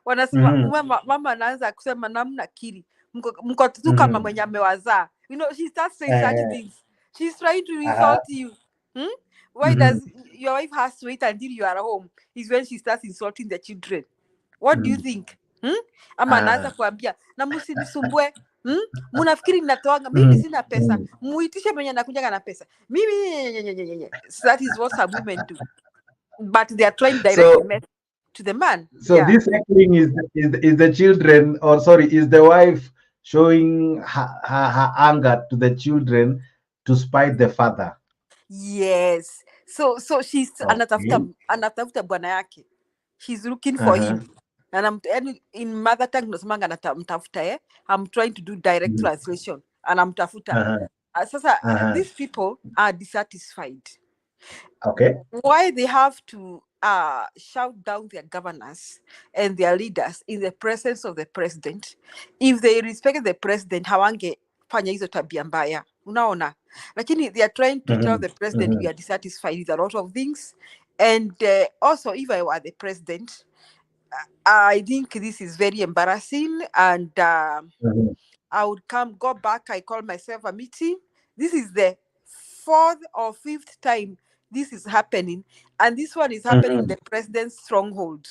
Wanasema mama anaanza kusema na hamna akili, mko tu kama mwenye amewazaa. You know, she starts saying such things. She's trying to insult you. Why does your wife has to wait until you are home? Is when she starts insulting the children. What do you think? Ama anaanza kuambia na msinisumbue. Munafikiri ninatoanga mimi sina pesa. Muitishe mwenye anakuja na pesa. Mimi so that is what some women do. But they are trying direct message to the man. So this heckling is the children, or sorry, is the wife showing her anger to the children to spite the father. Yes. So she's anatafuta bwana yake. She's looking for him. And in mother tongue nasemanga anamtafuta I'm trying to do direct translation. Anamtafuta. Sasa these people are dissatisfied. Okay. Why they have to shout down their governors and their leaders in the presence of the president? If they respected the president, hawange fanya hizo tabia mbaya. Unaona? Lakini they are trying to tell the president we are dissatisfied with a lot of things. And also, if I were the president, I think this is very embarrassing, and I would go back. I call myself a meeting. This is the 4th or 5th time this is happening, and this one is happening in the president's stronghold.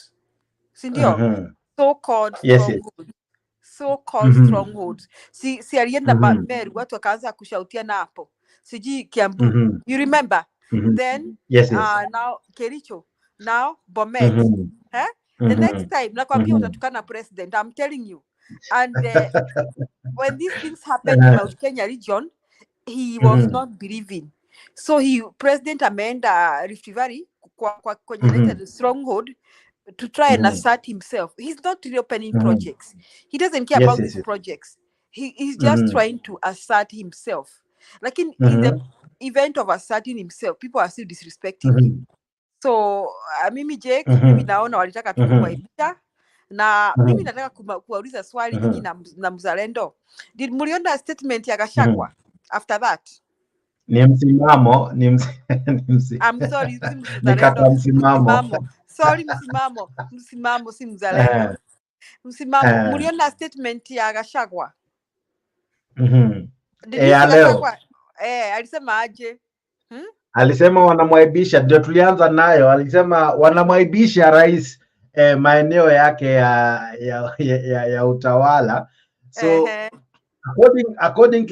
Sindio? So-called stronghold. So-called strongholds. Si alienda Meru, watu wakaanza kushautiana hapo. Siji Kiambu. You remember? Then now Kericho. Now Bomet. The next time, nakwambia utatukana president. I'm telling you. And when these things happened in Mount Kenya region, he was not believing. So president ameenda Rift Valley kwenye the stronghold to try and assert himself. He's not reopening projects. He doesn't care about these projects. He's just trying to assert himself. Like in the event of asserting himself, people are still disrespecting him. So mimi Jake, mimi naona walitaka tu kumwaibisha, na mimi nataka kuwauliza swali nyinyi na mzalendo. Did mliona statement ya Gachagua after that? Ni msimamo. I'm sorry, msimamo. Sorry, msimamo si mzalendo. Msimamo. Mliona statement ya Gachagua? Leo. Alisema aje? Alisema wanamwaibisha, ndio tulianza nayo. Alisema wanamwaibisha rais maeneo yake ya utawala. So according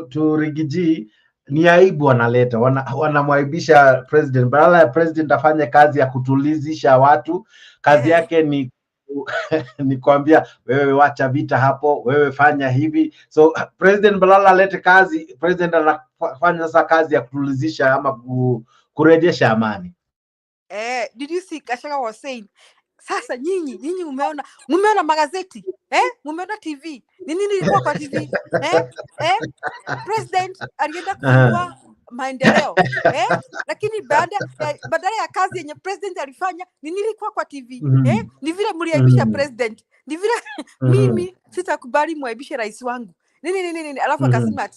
to Rigiji, ni aibu wanaleta, wanamwaibisha president. Badala ya president afanye kazi ya kutulizisha watu, kazi yake ni ni kuambia wewe wacha vita hapo, wewe fanya hivi. So president badala alete kazi, president anafanya sasa kazi ya kutulizisha ama kurejesha amani. Did you see Gachagua was saying, sasa nyinyi mumeona magazeti, mumeona TV, nini ilikuwa kwa TV, president alienda kununua maendeleo, lakini badala ya kazi yenye president alifanya, nini ilikuwa kwa TV, ni vile mliaibisha president, ni vile mimi sitakubali mwaibishe rais wangu, nini, alafu akasema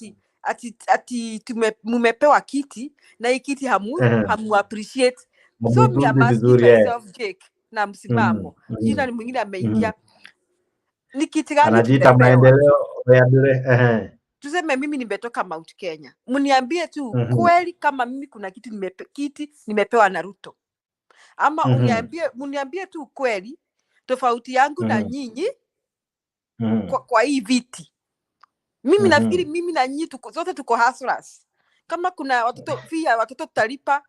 ati mumepewa kiti na hii kiti hamu appreciate. So me am asking myself, Jake, na msimamo. Jina ni mwingine ameingia. Ni kiti gani anajiita maendeleo ya bure? Tuseme mimi nimetoka Mount Kenya. Mniambie tu kweli kama mimi kuna kiti nimepewa na Ruto. Ama mniambie tu kweli tofauti yangu na nyinyi kwa hii viti. Mimi nafikiri mimi na nyinyi zote tuko hustlers. Kama kuna watoto tutalipa,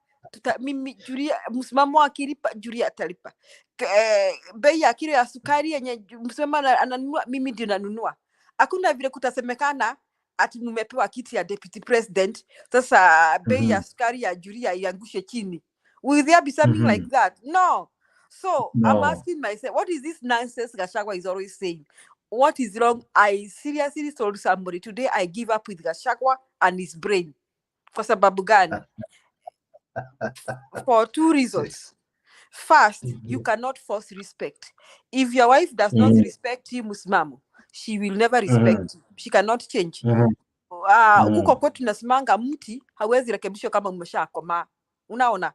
mimi Julia msimamo akilipa, Julia atalipa. Bei ya kilo ya sukari yenye msimamo ananunua, mimi ndio nanunua. Hakuna vile kutasemekana ati mmepewa kiti ya deputy president, sasa bei ya sukari ya Julia iangushe chini. Will there be something like that? No. So I'm asking myself, what is this nonsense Gachagua is always saying? What is wrong? I seriously told somebody today I give up with Gachagua and his brain. Kwa sababu gani? For 2 reasons. First, you cannot force respect. If your wife does not respect you, msimamo, she will never respect you. She cannot change. Huko kwetu nasimanga mti hawezi rekebishwa kama mmeshakoma. Unaona?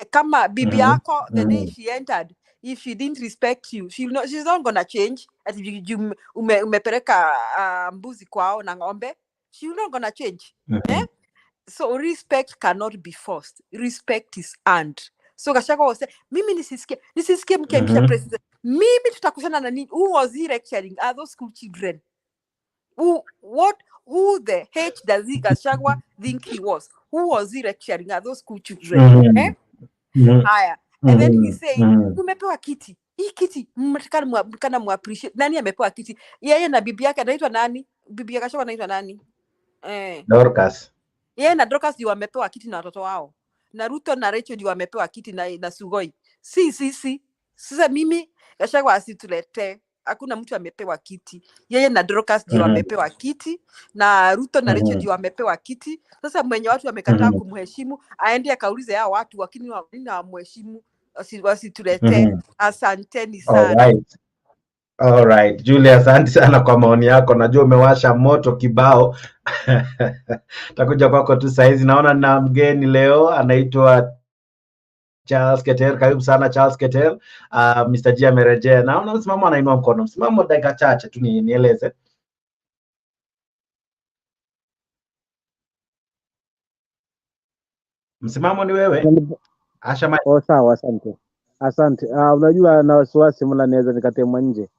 Kama bibi yako the day she entered, if she didn't respect you, she's not gonna change. At umepeleka mbuzi kwao na ng'ombe, she's not gonna change. So respect cannot be forced. Respect is earned. So Gachagua was saying, mimi nisisikie mkiambisha president. Mimi tutakushana na nini? Who was he lecturing? Are those school children? Who the H does he Gachagua think he was? Who was he lecturing? Are those school children? Haya. And then he said, tumepewa kiti. Hii kiti mtakana muappreciate. Nani amepewa kiti? Yeye na bibi yake anaitwa nani? Bibi ya Gachagua anaitwa nani? Dorcas. Yeye na Dorcas ndio wamepewa kiti na watoto wao. Na Ruto na Rachel ndio wamepewa kiti na Sugoi. Si. Sasa mimi Gachagua asitulete. Hakuna mtu amepewa kiti. Yeye na Dorcas ndio wamepewa kiti na Ruto na Rachel ndio wamepewa kiti. Sasa mwenye watu wamekataa kumheshimu aende akaulize hao watu wakini wamheshimu wasitulete. Asanteni sana. All right. Julia, asante sana kwa maoni yako. Najua umewasha moto kibao. Takuja kwako tu saizi. Naona na mgeni leo anaitwa Charles Keter. Karibu sana Charles Keter. Mr. G amerejea. Naona msimamo anainua mkono. Msimamo dakika chache tu nieleze. Msimamo ni wewe. Asha sawa, asante. Unajua na wasiwasi mbona naweza nikatemwa nje.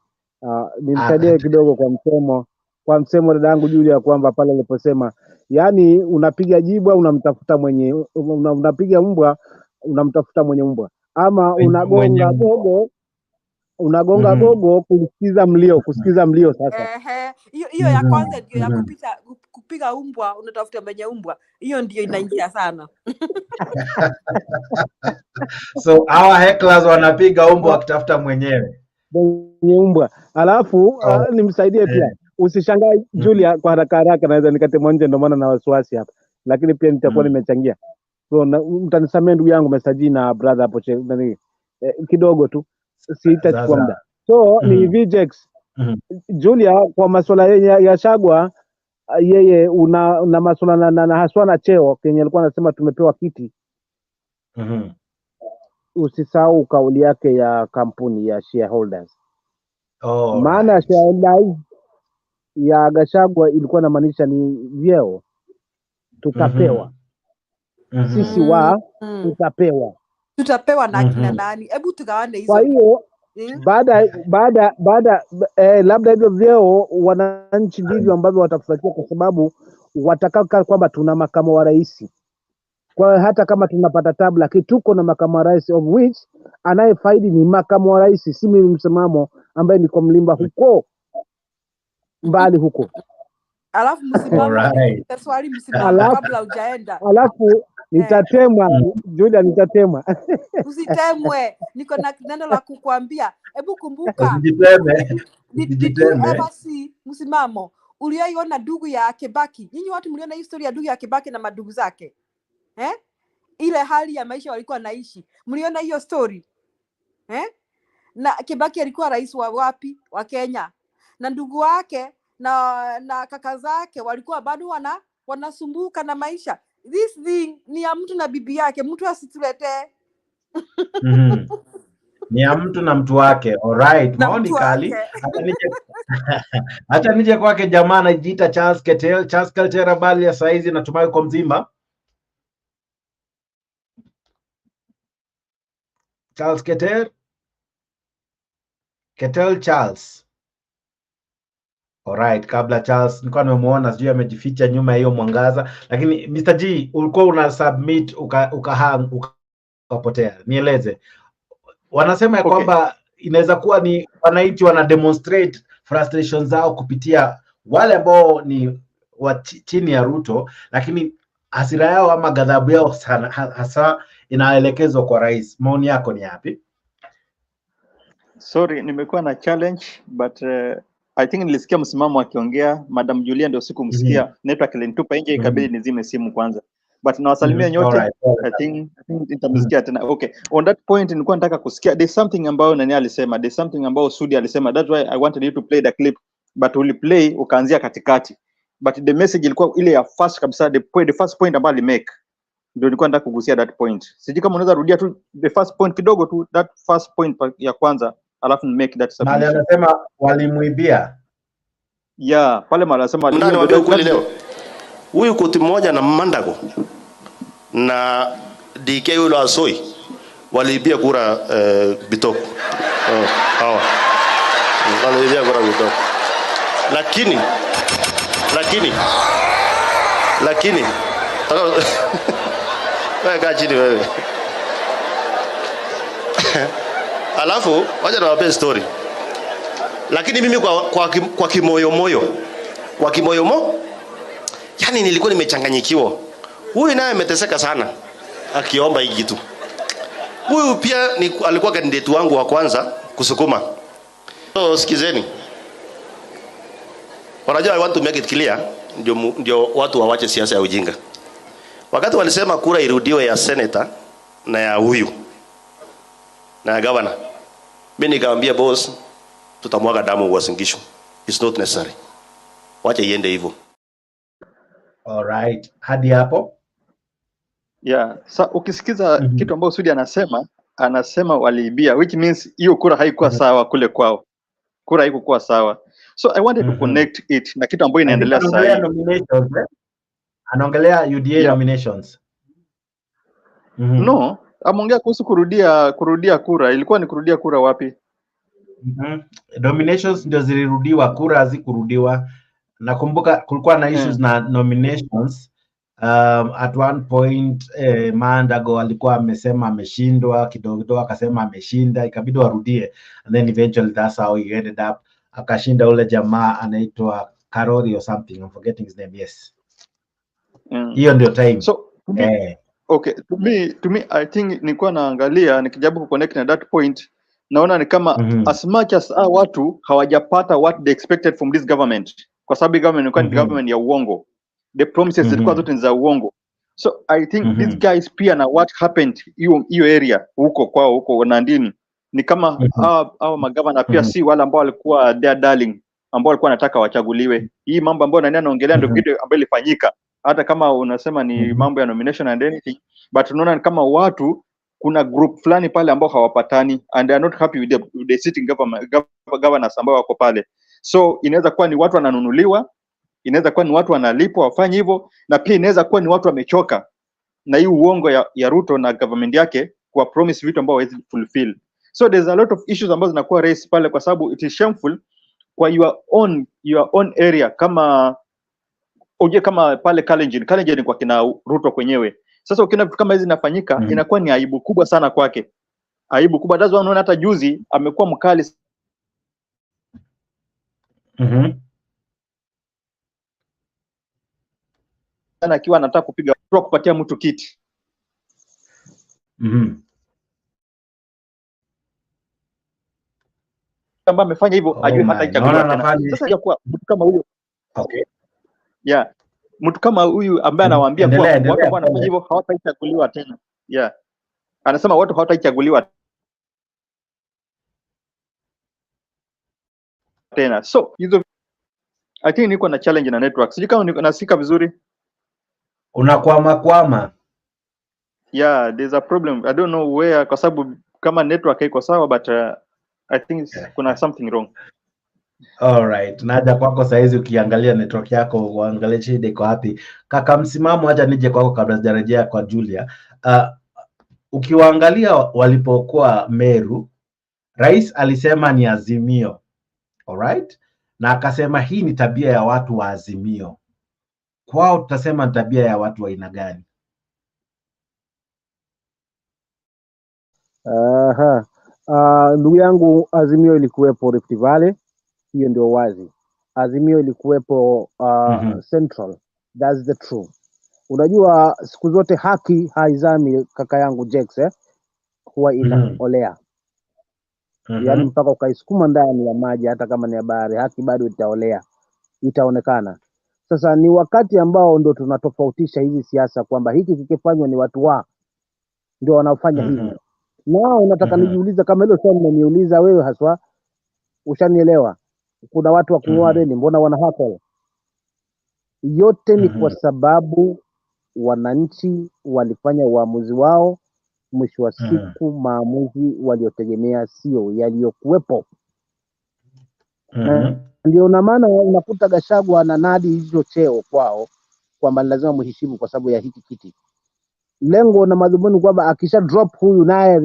Nimsaidie kidogo kwa msemo dadangu Julia kwamba pale aliposema yani unapiga jibwa unamtafuta mwenye unapiga mbwa unamtafuta mwenye mbwa ama unagonga gogo kusikiza mlio sasa. Hiyo ya kwanza ndio ya kupiga mbwa unatafuta mwenye mbwa. Hiyo ndio inaingia sana. So our hecklers wanapiga mbwa wakitafuta mwenye mbwa. Alafu nimsaidie pia. Usishangae Julia kwa haraka naweza nikatemwa nje ndio maana na wasiwasi hapa. Lakini pia nitakuwa nimechangia. So mtanisamee ndugu yangu Mr. na brother hapo kidogo tu. Sitachukua muda. So ni VJX. Julia kwa masuala ya Gachagua yeye una masuala na haswa na cheo Kenya alikuwa anasema tumepewa kiti. Usisahau kauli yake ya kampuni ya shareholders. Maana shareholders ya Gachagua ilikuwa inamaanisha ni vyeo tutapewa. Sisi tutapewa na kina nani? Hebu tugawane hizo. Kwa hiyo baada labda hivyo vyeo wananchi ndivyo ambavyo watafuatia kwa sababu watakaa kwamba tuna makamu wa rais. Kwa hata kama tunapata tabu lakini tuko na makamu wa rais of which anayefaidi ni makamu wa rais, si mimi msimamo ambaye niko mlimba huko mbali huko. Alafu msimamo swali msimamo kabla hujaenda. Alafu nitatemwa Julia nitatemwa. Usitemwe. Niko na neno la kukuambia. Hebu kumbuka. Basi msimamo. Uliona ndugu ya Kibaki. Nyinyi watu mliona historia ya ndugu ya Kibaki na madugu zake? Ile hali ya maisha walikuwa naishi. Mliona hiyo story? Na Kibaki alikuwa rais wa wapi? Wa Kenya. Na ndugu wake na kaka zake walikuwa bado wanasumbuka na maisha. This thing ni ya mtu na bibi yake, mtu asituletee. Ni ya mtu na mtu wake. Alright, maoni kali. Hata nije kwake jamaa anajiita Charles Keter. Charles Keter, habari ya saizi, natumai uko mzima. Charles Keter. Charles. Alright, kabla Charles nilikuwa nimemuona sijui amejificha nyuma ya hiyo mwangaza, lakini Mr. G ulikuwa una submit ukapotea. Nieleze. Wanasema ya kwamba inaweza kuwa ni wananchi wana demonstrate frustration zao kupitia wale ambao ni chini ya Ruto, lakini hasira yao ama ghadhabu yao sana hasa inaelekezwa kwa rais. Maoni yako ni yapi? Sorry, nimekuwa na challenge but I think nilisikia msimamo akiongea. Madam Julia ndio sikumsikia. Network ilinitupa nje ikabidi nizime simu kwanza. But nawasalimia nyote. I think nitamsikia tena. Okay. On that point nilikuwa nataka kusikia there's something ambayo nani alisema. There's something ambayo Sudi alisema. That's why I wanted you to play the clip. But uli play ukaanzia katikati. But the message ilikuwa ile ya first kabisa, the first point ambayo alimake. Ndio nilikuwa nataka kugusia that point. Sijui kama unaweza rudia tu the first point kidogo tu, that first point ya kwanza. Alafu make that submission. Mali anasema walimuibia. Yeah, pale mali anasema nani waambia ukweli leo. Huyu koti mmoja na Mandago na DK yule Asoi waliibia kura Bitok. Hawa waliibia kura Bitok. Lakini wewe kaa chini wewe. Alafu wacha niwape story. Lakini mimi kwa kimoyo yani nilikuwa nimechanganyikiwa. Huyu naye ameteseka sana akiomba hiki kitu. Huyu pia alikuwa candidate wangu wa kwanza kusukuma. So sikizeni. Wanajua I want to make it clear ndio watu wawache siasa ya ujinga. Wakati walisema kura irudiwe ya senator na ya huyu na ya governor, mimi nikamwambia boss, tutamwaga damu Uasin Gishu. It's not necessary. Wacha iende hivyo. All right. Hadi hapo? Yeah. Sa ukisikiza kitu ambacho Sudi anasema waliibia, which means hiyo kura haikuwa sawa kule kwao. Kura haikuwa sawa. So I wanted to connect it na kitu ambacho inaendelea sasa. Anaongelea UDA nominations. No, ameongea kuhusu kurudia kura. Ilikuwa ni kurudia kura wapi? Nominations ndio zilirudiwa, kura hazikurudiwa. Nakumbuka kulikuwa na issues na nominations. At one point Mandago alikuwa amesema ameshindwa, kidogo akasema ameshinda, ikabidi warudie, and then eventually that's how he ended up akashinda ule jamaa anaitwa Karori or something, I'm forgetting his name. Yes. Hiyo ndio time. So okay, to me I think nilikuwa naangalia nikijaribu ku connect na that point, naona ni kama as much as watu hawajapata what they expected from this government, kwa sababu government ilikuwa ni government ya uongo. The promises zilikuwa zote ni za uongo. So I think these guys pia na what happened hiyo area huko kwao huko Nandini ni kama hao magavana pia si wale ambao walikuwa their darling ambao walikuwa wanataka wachaguliwe. Hii mambo ambayo nani anaongelea ndio kitu ambayo ilifanyika, hata kama unasema ni mambo ya nomination and anything, but unaona kama watu kuna group fulani pale ambao hawapatani and they are not happy with the sitting governors ambao wako pale. So inaweza kuwa ni watu wananunuliwa, inaweza kuwa ni watu wanalipwa wafanye hivyo, na pia inaweza kuwa ni watu wamechoka na hii uongo ya Ruto na government yake kwa promise vitu ambao hawezi fulfill. So there's a lot of issues ambazo zinakuwa raised pale, kwa sababu it is shameful kwa your own area. Kama uje kama pale Kalenjin kwa kina Ruto kwenyewe. Sasa ukiona vitu kama hizi zinafanyika, inakuwa ni aibu kubwa sana kwake. Aibu kubwa. That's why unaona hata juzi amekuwa mkali sana akiwa anataka kupiga kupatia mtu kiti. Kama amefanya hivyo ajue hata ichaguliwa tena. Sasa ya kuwa mtu kama huyo yeah, mtu kama huyu ambaye anawaambia kwa watu ambao wanafanya hivyo hawataichaguliwa tena. Yeah. Anasema watu hawataichaguliwa tena. So hizo I think niko na challenge na network. Sijui kama nasikika vizuri. Unakwama. Yeah, there's a problem. I don't know where, kwa sababu kama network haiko sawa, but I think kuna something wrong. All right. Naja kwako saizi ukiangalia network yako uangalie shida iko wapi. Kaka msimamo, acha nije kwako kabla sijarejea kwa Julia. Ukiwaangalia walipokuwa Meru, Rais alisema ni Azimio. All right? Na akasema hii ni tabia ya watu wa Azimio. Kwao tutasema tabia ya watu wa aina gani? Ndugu yangu, Azimio ilikuwepo Rift Valley, hiyo ndio wazi. Azimio ilikuwepo Central, that's the truth. Unajua siku zote haki haizami, kaka yangu Jex, huwa inaolea. Yaani mpaka ukaisukuma ndani ya maji, hata kama ni ya bahari, haki bado itaolea, itaonekana. Sasa ni wakati ambao ndo tunatofautisha hizi siasa kwamba hiki kikifanywa ni watu ndio wanaofanya hivi. Nao unataka nijiuliza kama hilo swali nimeniuliza wewe haswa, ushanielewa? Kuna watu wa kununua reli, mbona wana hako? Yote ni kwa sababu wananchi walifanya uamuzi wao, mwisho wa siku maamuzi waliotegemea sio yaliyokuwepo. Ndio na maana unakuta Gachagua na nadi hizo cheo kwao, kwamba lazima muheshimu kwa sababu ya hiki kiti. Lengo na madhumuni kwamba akisha drop huyu naye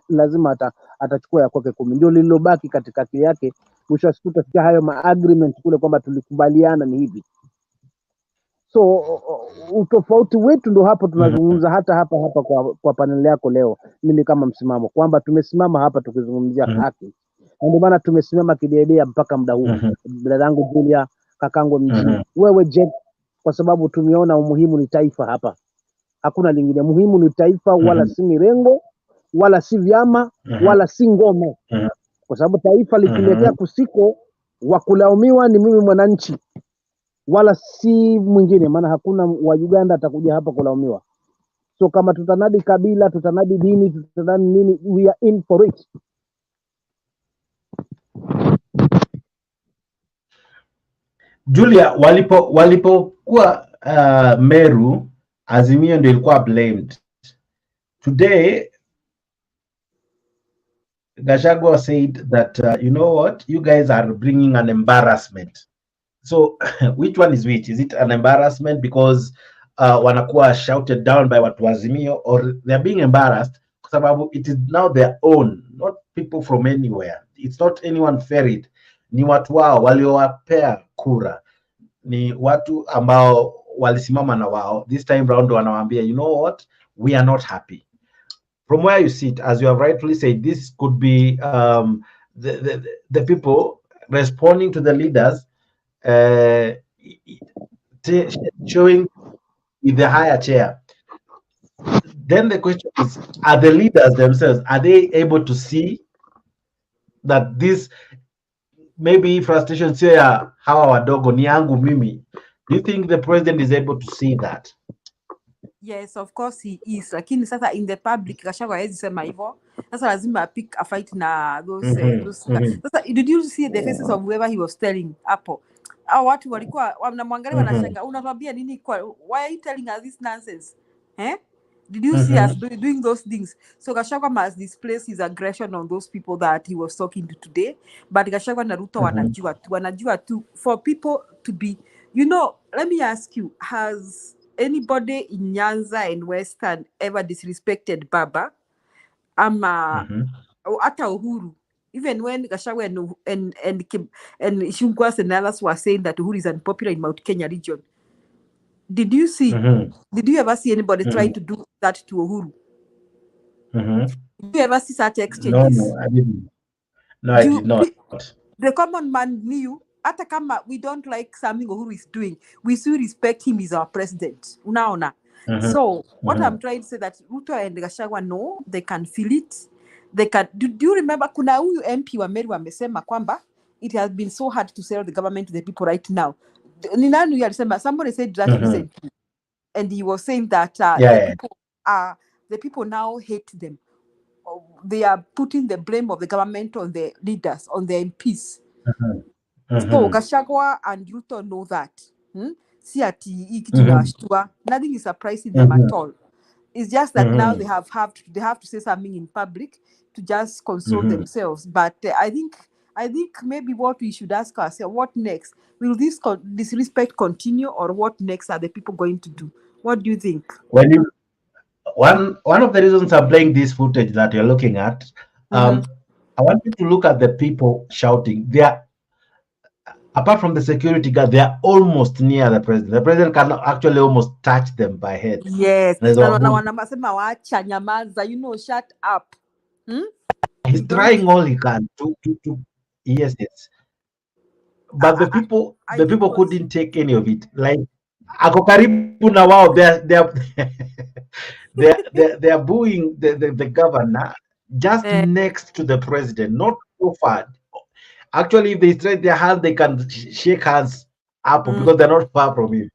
lazima atachukua ya kwake 10. Ndio lililobaki katikati yake. Mwisho wa siku tutafikia hayo agreement kule kwamba tulikubaliana ni hivi. So utofauti wetu ndo hapo tunazungumza hata hapa kwa panel yako leo. Mimi kama msimamo kwamba tumesimama hapa tukizungumzia haki. Ndio maana tumesimama kidedea mpaka muda huu. Dadangu Julia, kakangu mjini, wewe Jack, kwa sababu tumeona umuhimu ni taifa hapa. Hakuna lingine. Muhimu ni taifa, wala si mirengo, wala si vyama, wala si ngome. Kwa sababu taifa likiletea kusiko, wa kulaumiwa ni mimi mwananchi, wala si mwingine. Maana hakuna wa Uganda atakuja hapa kulaumiwa. So kama tutanadi kabila, tutanadi dini, tutanadi nini, we are in for it. Julia, walipokuwa Meru, Azimio ndio ilikuwa blamed. Today, Gachagua said that, you know what, you guys are bringing an embarrassment. So, which one is which? Is it an embarrassment because wanakuwa shouted down by watu Azimio, or they're being embarrassed kwa sababu it is now their own, not people from anywhere. It's not anyone ferried. Ni watu wao waliowapea kura. Ni watu ambao walisimama na wao. This time round wanawaambia, you know what, we are not happy. From where you sit, as you have rightly said, this could be the people responding to the leaders, showing with the higher chair. Then the question is, are the leaders themselves, are they able to see that this maybe frustration say hawa wadogo ni yangu mimi? Do you think the president is able to see that? Yes, of course he is. Lakini sasa in the public Gachagua hawezi sema hivyo. Sasa lazima pick a fight na those Sasa did you see the faces of whoever he was telling hapo? Hao watu walikuwa wanamwangalia wanashanga. Unatuambia nini kwa, why are you telling us this nonsense? Did you see us doing those things? So Gachagua must display his aggression on those people that he was talking to today. But Gachagua na Ruto wanajua tu for people to be, you know, let me ask you, has anybody in Nyanza and Western ever disrespected Baba? Ama ata Uhuru? Even when Gachagua and Shungwas and others were saying that Uhuru is unpopular in Mount Kenya region. Did you see? Did you ever see anybody try to do that to Uhuru? Did you ever see such exchanges? No, I didn't. No, I did not. The common man knew, hata kama we don't like something Uhuru is doing, we still respect him as our president. Unaona? So, what I'm trying to say that Ruto and Gachagua know, they can feel it. They can. Do you remember kuna huyu MP wa Meru amesema kwamba it has been so hard to sell the government to the people right now. Ni nani alisema? Somebody said that recently, and he was saying that the people now hate them. They are putting the blame of the government on the leaders, on the MPs. So Gachagua and Ruto know that. See ati kitu inawashtua. Nothing is surprising them at all. It's just that now they have to say something in public to just console themselves. But I think maybe what we should ask ourselves, what next? Will this disrespect continue, or what next are the people going to do? What do you think? When you one of the reasons I'm playing this footage that you're looking at, I want you to look at the people shouting. They are, apart from the security guard, they are almost near the president. The president can actually almost touch them by head. Yes. You know, shut up. He's trying all he can to yes. But the people couldn't take any of it. Like ako karibu na wao, they are booing the governor just next to the president, not so far. Actually, if they stretch their hands, they can shake hands up because they're not far from him.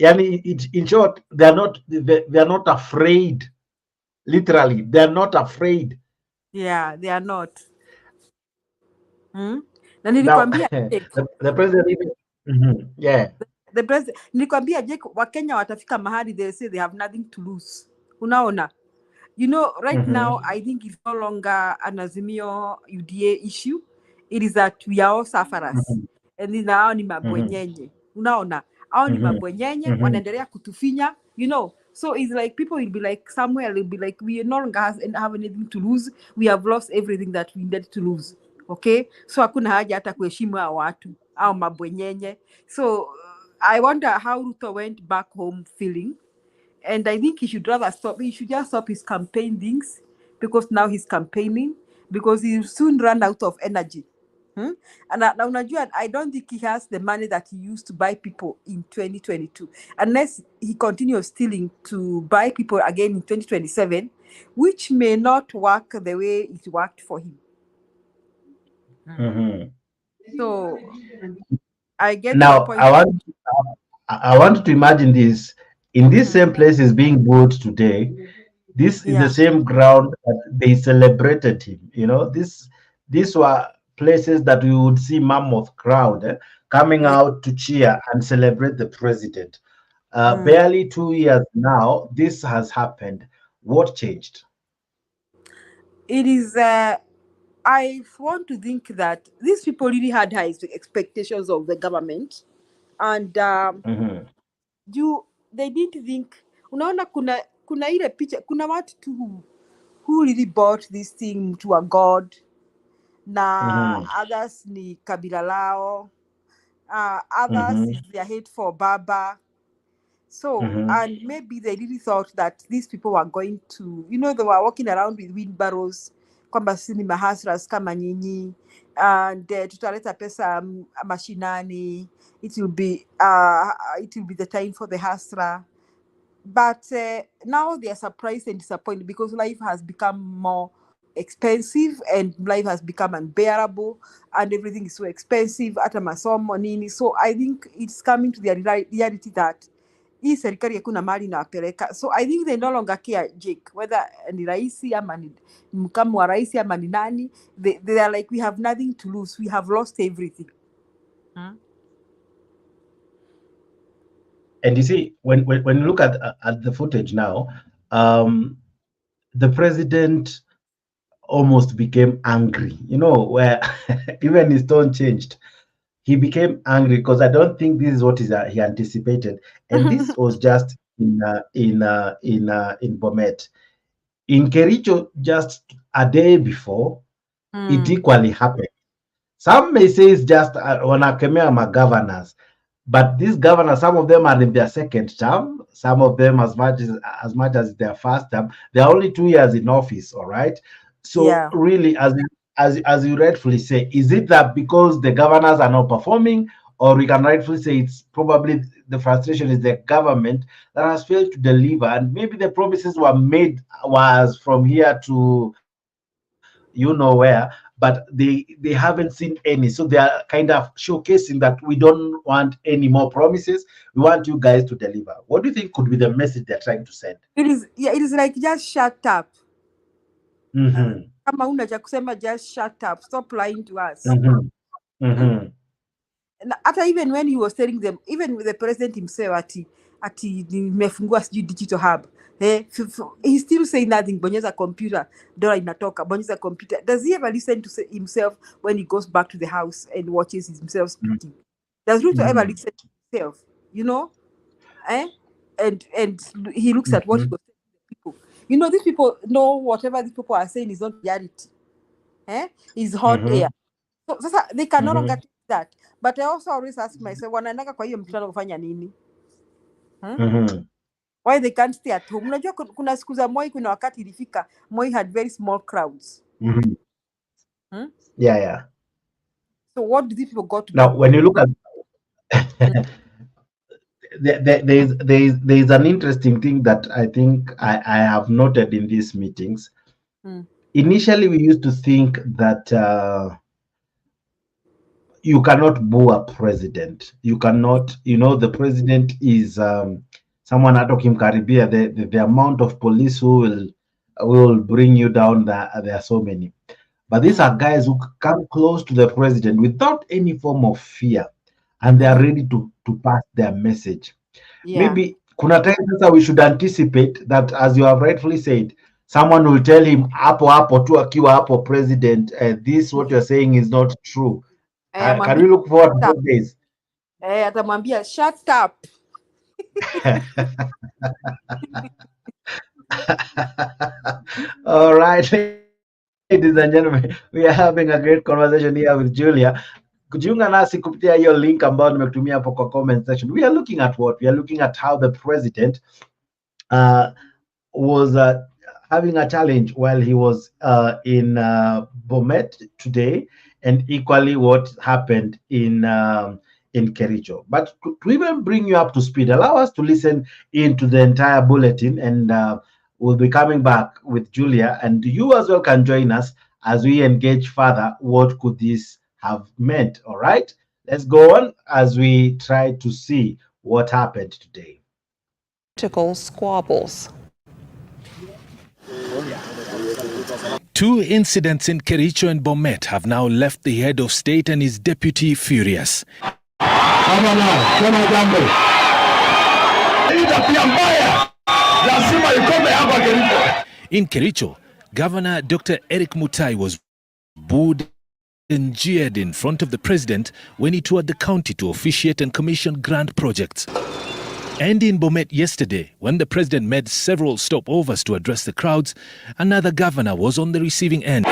Yani, in short, they are not afraid. Literally, they are not afraid. Yeah, they are not. Now, the president even, the president, nilikwambia Jake, Wakenya watafika mahali they say they have nothing to lose. Unaona? You know, right now, I think it's no longer an Azimio UDA issue. It is that we are all sufferers. And now ni mabwenyenye. Unaona? au ni mabwenyenye wanaendelea kutufinya, you know. So it's like people will be like somewhere, they'll be like, we no longer have anything to lose, we have lost everything that we needed to lose. Okay, so hakuna haja hata kuheshimu hao watu au mabwenyenye. So I wonder how Ruto went back home feeling. And I think he should rather stop. He should just stop his campaign things, because now he's campaigning, because he'll soon run out of energy. And unajua, I don't think he has the money that he used to buy people in 2022, unless he continues stealing to buy people again in 2027, which may not work the way it worked for him. So I get now your point. I want to imagine this. In this same place is being built today. This is the same ground that they celebrated him. You know, these were places that we would see mammoth crowd coming out to cheer and celebrate the president. Barely 2 years now, this has happened. What changed? It is, I want to think that these people really had high expectations of the government, and they didn't think, unaona kuna ile picha, kuna watu tu who really bought this thing to a god, na others ni kabila lao, others is their hate for Baba. So, and maybe they really thought that these people were going to, you know, they were walking around with wheelbarrows, kwamba sisi ni mahasras kama nyinyi, and tutaleta pesa mashinani, it will be the time for the hasra. But now they are surprised and disappointed, because life has become more expensive and life has become unbearable and everything is so expensive, hata masomo nini. So I think it's coming to the reality that hii serikali hakuna mali inawapeleka. So I think they no longer care, Jake, whether ni raisi ama ni mkamu wa raisi ama ni nani. They are like, we have nothing to lose, we have lost everything. And you see, when you look at the footage now, the president almost became angry, you know, where even his tone changed. He became angry because I don't think this is what he anticipated, and this was just in Bomet. In Kericho, just a day before, it equally happened. Some may say it's just wanakemea ma governors, but these governors, some of them are in their second term, some of them as much as their first term. They're only 2 years in office, all right? So really, as you rightfully say, is it that because the governors are not performing, or we can rightfully say it's probably the frustration is the government that has failed to deliver, and maybe the promises were made was from here to you know where, but they haven't seen any, so they are kind of showcasing that we don't want any more promises, we want you guys to deliver. What do you think could be the message they're trying to send? It is like, just shut up. Kama una cha kusema, just shut up, stop lying to us. Hata even when he was telling them, even with the president himself, ati nimefungua sijui digital hub, he still say nothing. Bonyeza computer, dola inatoka, bonyeza computer. Does he ever listen to himself when he goes back to the house and watches himself speaking? Does Ruto ever listen to himself, you know? And he looks at what he was saying to the people. You know, these people know whatever these people are saying is not reality. It's hot air. So they can no longer take that. But I also always ask myself, wanaendanga kwa hiyo mkutano kufanya nini? Why they can't stay at home? Unajua kuna siku za Moi, kuna wakati ilifika Moi had very small crowds. Yeah. So what do these people got to now do? When you look at there is an interesting thing that I think I have noted in these meetings. Initially, we used to think that you cannot boo a president. You cannot, you know, the president is someone at Karibia. The amount of police who will bring you down, there are so many. But these are guys who come close to the president without any form of fear, and they are ready to pass their message. Maybe kuna time we should anticipate that, as you have rightfully said, someone will tell him hapo tu akiwa hapo president, this what you're saying is not true. Can we look forward to those days? Atamwambia shut up. All right, ladies and gentlemen, we are having a great conversation here with Julia. Kujiunga nasi kupitia hiyo link ambayo nimekutumia hapo kwa comment section. We are looking at what? We are looking at how the president was having a challenge while he was in Bomet today, and equally what happened in Kericho. But to even bring you up to speed, allow us to listen into the entire bulletin, and we'll be coming back with Julia, and you as well can join us as we engage further. What could this have meant? All right, let's go on as we try to see what happened today. Political squabbles. Two incidents in Kericho and Bomet have now left the head of state and his deputy furious. In Kericho, Governor Dr. Eric Mutai was booed and jeered in front of the president when he toured the county to officiate and commission grand projects. And in Bomet yesterday, when the president made several stopovers to address the crowds, another governor was on the receiving end.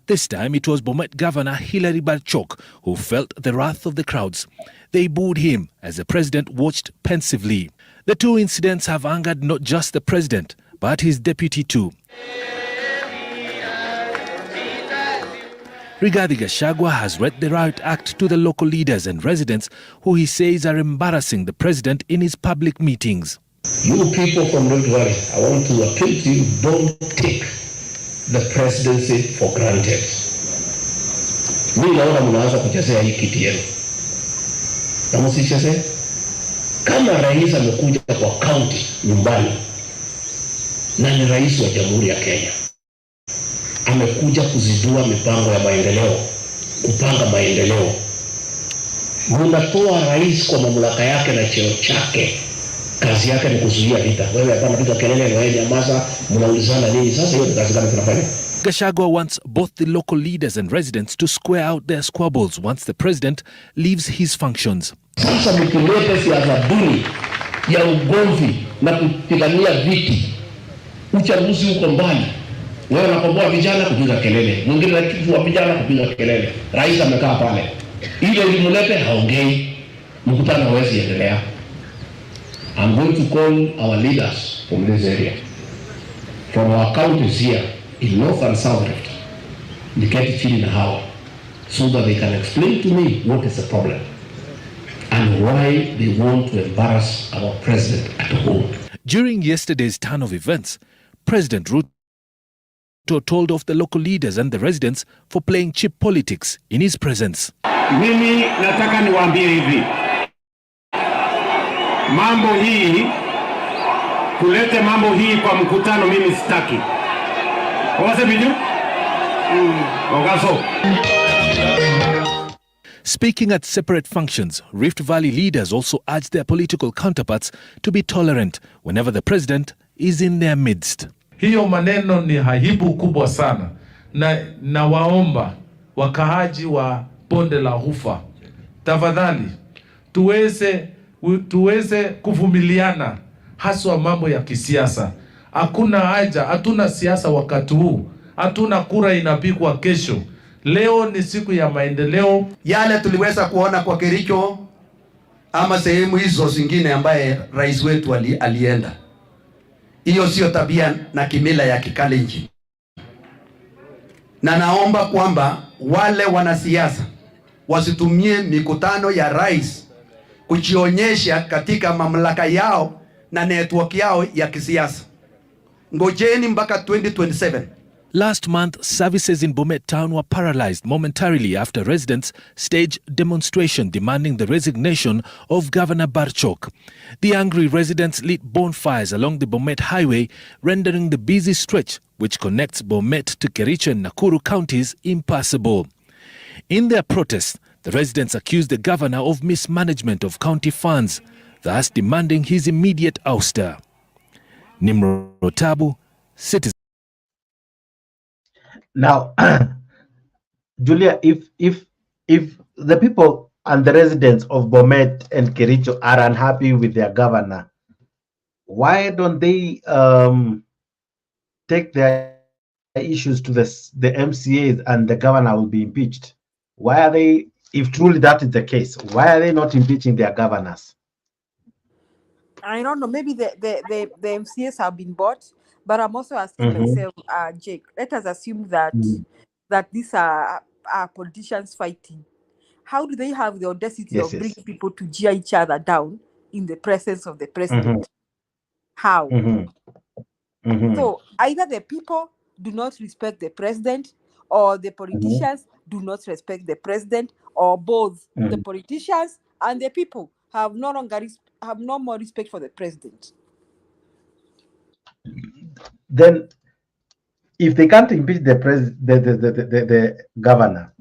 This time it was Bomet Governor Hilary Barchok who felt the wrath of the crowds. They booed him as the president watched pensively. The two incidents have angered not just the president, but his deputy too. Rigathi Gachagua has read the riot act to the local leaders and residents who he says are embarrassing the president in his public meetings. You people from Rift Valley, I want to appeal to you, don't take the presidency for granted. Mimi naona mnaanza kuchezea hii kiti yenu. Na msichezee. Kama rais amekuja kwa county nyumbani na ni rais wa Jamhuri ya Kenya, amekuja kuzidua mipango ya maendeleo, kupanga maendeleo. Mnatoa rais kwa mamlaka yake na cheo chake. Kazi yake ni kuzuia vita. Wewe hapa unapiga kelele na wewe nyamaza, mnaulizana nini? Sasa hiyo kazi gani tunafanya? Gachagua wants both the local leaders and residents to square out their squabbles once the president leaves his functions. Sasa mkileta siasa duni ya ugomvi na kupigania viti, uchaguzi uko mbali. Wewe unakomboa vijana kupiga kelele, mwingine anachukua vijana kupiga kelele. Rais amekaa pale. Ile ulimlete haongei, mkutano hawezi endelea. I'm going to call our leaders from this area, from our counties here in North and South Rift, niketi chini na hawa, so that they can explain to me what is the problem and why they want to embarrass our president at home. During yesterday's turn of events, President Ruto told off the local leaders and the residents for playing cheap politics in his presence. Mimi nataka niwaambie hivi. Mambo hii, kulete mambo hii kwa mkutano mimi sitaki. Wawase biju? Ogaso. Speaking at separate functions, Rift Valley leaders also urged their political counterparts to be tolerant whenever the president is in their midst. Hiyo maneno ni aibu kubwa sana, na waomba wakaaji wa bonde la Ufa, tafadhali tuweze kuvumiliana, haswa mambo ya kisiasa. Hakuna haja, hatuna siasa wakati huu, hatuna kura inapigwa kesho. Leo ni siku ya maendeleo. Yale tuliweza kuona kwa Kericho ama sehemu hizo zingine ambaye rais wetu alienda, hiyo sio tabia na kimila ya Kikalenjin. Na naomba kwamba wale wanasiasa wasitumie mikutano ya rais kujionyesha katika mamlaka yao na network yao ya kisiasa. Ngojeni mpaka 2027. Last month, services in Bomet town were paralyzed momentarily after residents staged demonstration demanding the resignation of Governor Barchok. The angry residents lit bonfires along the Bomet highway, rendering the busy stretch which connects Bomet to Kericho and Nakuru counties impassable. In their protest, the residents accused the governor of mismanagement of county funds, thus demanding his immediate ouster. Nimrotabu, Citizen. Now, Julia, if the people and the residents of Bomet and Kericho are unhappy with their governor, why don't they take their issues to the MCAs and the governor will be impeached? Why are they, if truly that is the case, why are they not impeaching their governors? I don't know. Maybe the MCAs have been bought, but I'm also asking myself, Jake. Let us assume that these are politicians fighting. How do they have the audacity of bringing people to jeer each other down in the presence of the president? How? So either the people do not respect the president, or the politicians do not respect the president, or both the politicians and the people have no more respect for the president. Then, if they can't impeach the governor,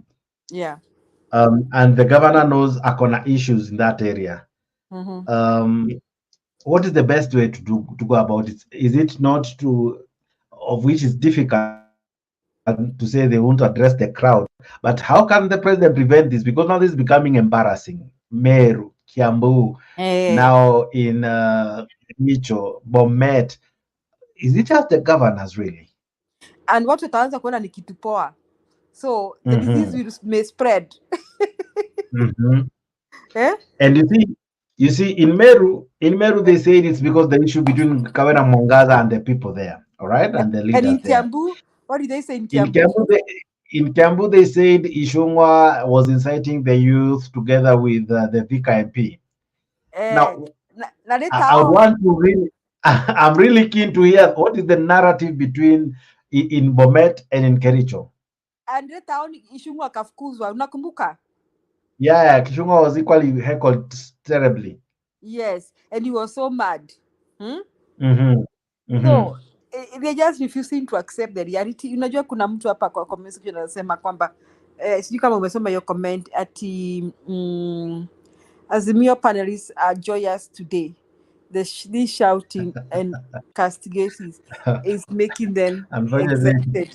yeah, and the governor knows Akona issues in that area, what is the best way to go about it? Is it not of which is difficult to say they won't address the crowd, but how can the president prevent this? Because now this is becoming embarrassing. Meru, Kiambu, now in Nicho, Bomet. Is it just the governors really? And what wataanza kuona ni kitu poa, so the disease may spread. And you see in Meru they say it's because the issue between Kawena Mongaza and the people there, all right, and the leaders. And in Kiambu, what did they say in Kiambu? In Kiambu, they said Ishungwa was inciting the youth together with the Vika MP. Now, I want to really, I'm really keen to hear what is the narrative between in Bomet and in Kericho. And Ishungwa kafukuzwa, unakumbuka? Yeah, Kishungwa was equally heckled terribly. Yes, and he was so mad. So they're just refusing to accept the reality. Unajua kuna mtu hapa kwa comment section anasema kwamba sijui kama umesoma your comment ati Azimio panelists are joyous today. This shouting and castigating is making them excited.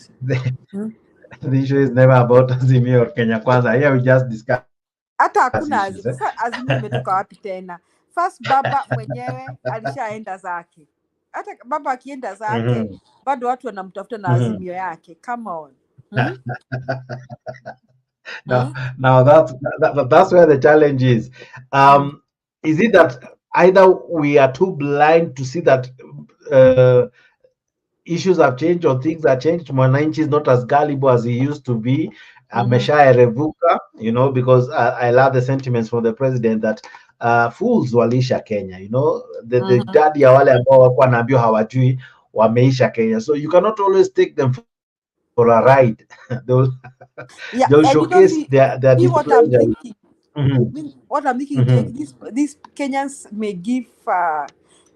The issue is never about Azimio or Kenya Kwanza. Here we just discuss. Hata hakuna Azimio imetoka wapi tena? First baba mwenyewe alishaenda zake. Hata baba akienda zake bado watu wanamtafuta na Azimio yake. Come on. Now that's where the challenge is. Is it that either we are too blind to see that issues have changed or things are changed? Mwananchi is not as gullible as he used to be. Amesha erevuka, you know, because I love the sentiments from the president that fools walisha Kenya, you know, the daddy ya wale ambao wako wanaambiwa hawajui wameisha Kenya. So you cannot always take them for a ride. they'll showcase their what I'm thinking. What I'm thinking, these Kenyans may give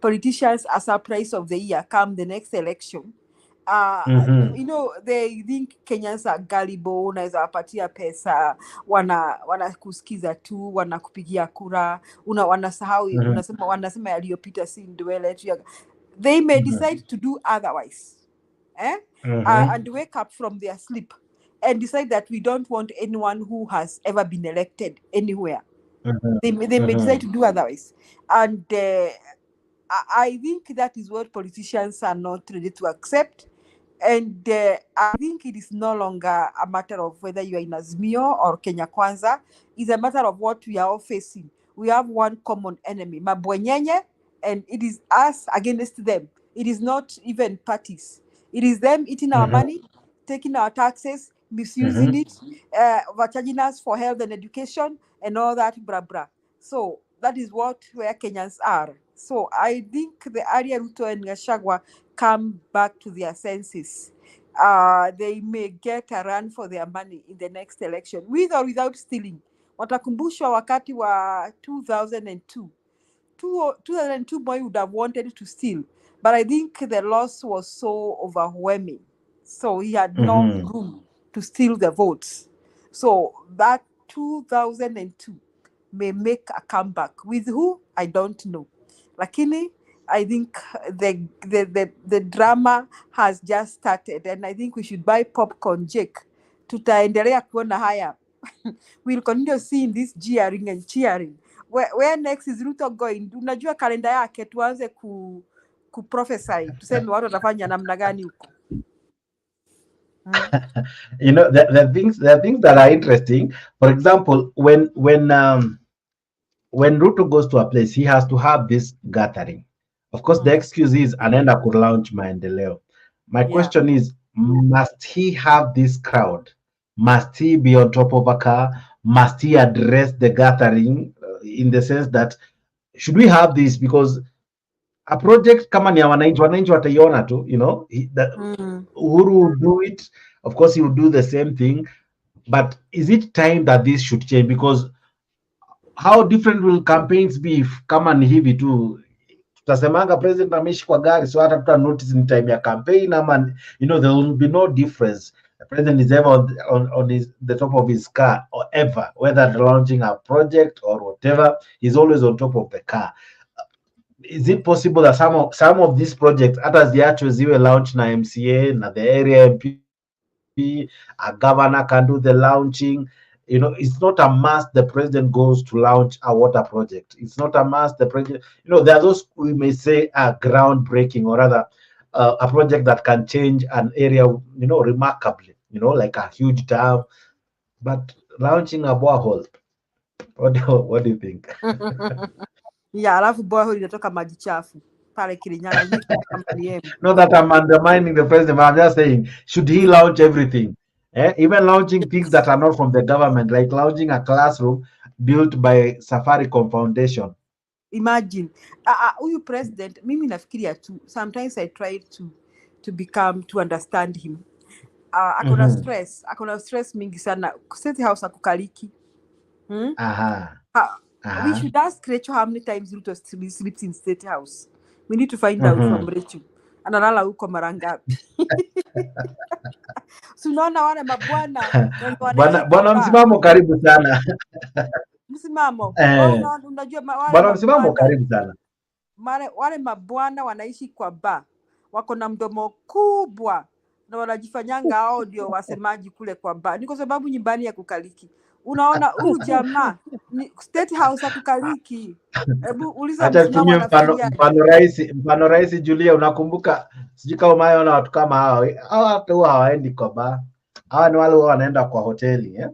politicians a surprise of the year come the next election. You know, they think Kenyans are gullible, unaweza wapatia pesa, wanakusikiza tu, wanakupigia kura, wanasahau, wanasema yaliyopita si ndwele. They may decide to do otherwise. And wake up from their sleep and decide that we don't want anyone who has ever been elected anywhere. They may decide to do otherwise. And I think that is what politicians are not ready to accept. And I think it is no longer a matter of whether you are in Azimio or Kenya Kwanza. It's a matter of what we are all facing. We have one common enemy, Mabwenyenye, and it is us against them. It is not even parties. It is them eating our money, taking our taxes, misusing it, charging us for health and education, and all that, blah, blah. So that is where Kenyans are. So I think the area Ruto and Gachagua come back to their senses. They may get a run for their money in the next election, with or without stealing. Watakumbushwa wakati wa 2002. 2002 boy would have wanted to steal, but I think the loss was so overwhelming. So he had no room to steal the votes. So that 2002 may make a comeback. With who? I don't know. Lakini, I think the drama has just started, and I think we should buy popcorn, Jake. Tutaendelea kuona haya we'll continue seeing this jeering and cheering. Where next is Ruto going? Unajua kalenda yake tuanze ku prophesy. Tuseme watu watafanya namna gani huko. You know, there are things that are interesting. For example, when Ruto goes to a place, he has to have this gathering. Of course, the excuse is anaenda ku launch maendeleo. My question is, must he have this crowd? Must he be on top of a car? Must he address the gathering in the sense that should we have this? Because a project kama ni ya wananchi wataiona tu, you know, Uhuru will do it. Of course, he will do the same thing. But is it time that this should change? Because how different will campaigns be if kama ni hivi tu tutasemanga president ameishi kwa gari, so hata tuta notice in time ya campaign ama, you know, there will be no difference. The president is ever on the top of his car, or ever, whether launching a project or whatever, he's always on top of the car. Is it possible that some of these projects, hata ziachwe ziwe launch na MCA na the area MP, a governor can do the launching? You know, it's not a must the president goes to launch a water project. It's not a must the president, you know, there are those we may say are groundbreaking, or rather a project that can change an area, you know, remarkably, you know, like a huge dam. But launching a borehole, what do you think? Yeah, alafu borehole inatoka maji chafu pale Kirinyaga. Not that I'm undermining the president, but I'm just saying, should he launch everything? Even launching things that are not from the government, like launching a classroom built by Safaricom Foundation. Imagine, huyu president, mimi nafikiria tu, sometimes I try to understand him. Akona stress mingi sana. State House akukaliki. We should ask Rachel how many times Ruto sleeps in State House. We need to find out from Rachel. Analala huko mara ngapi? Sunaona wale mabwana bwana msimamo karibu sana. Msimamo. Unajua bwana msimamo karibu sana. Wale mabwana wanaishi kwa bar. Wako na mdomo kubwa na wanajifanyanga hao ndio wasemaji kule kwa bar. Ni kwa sababu nyumbani ya kukaliki. Unaona huyu jamaa State House akukaliki. Hebu uliza msimamo anafikiria. Mfano rais Julia, unakumbuka, sijui kama umeona watu kama hao watu hawaendi kwa bar. Hawa ni wale wanaenda kwa hoteli,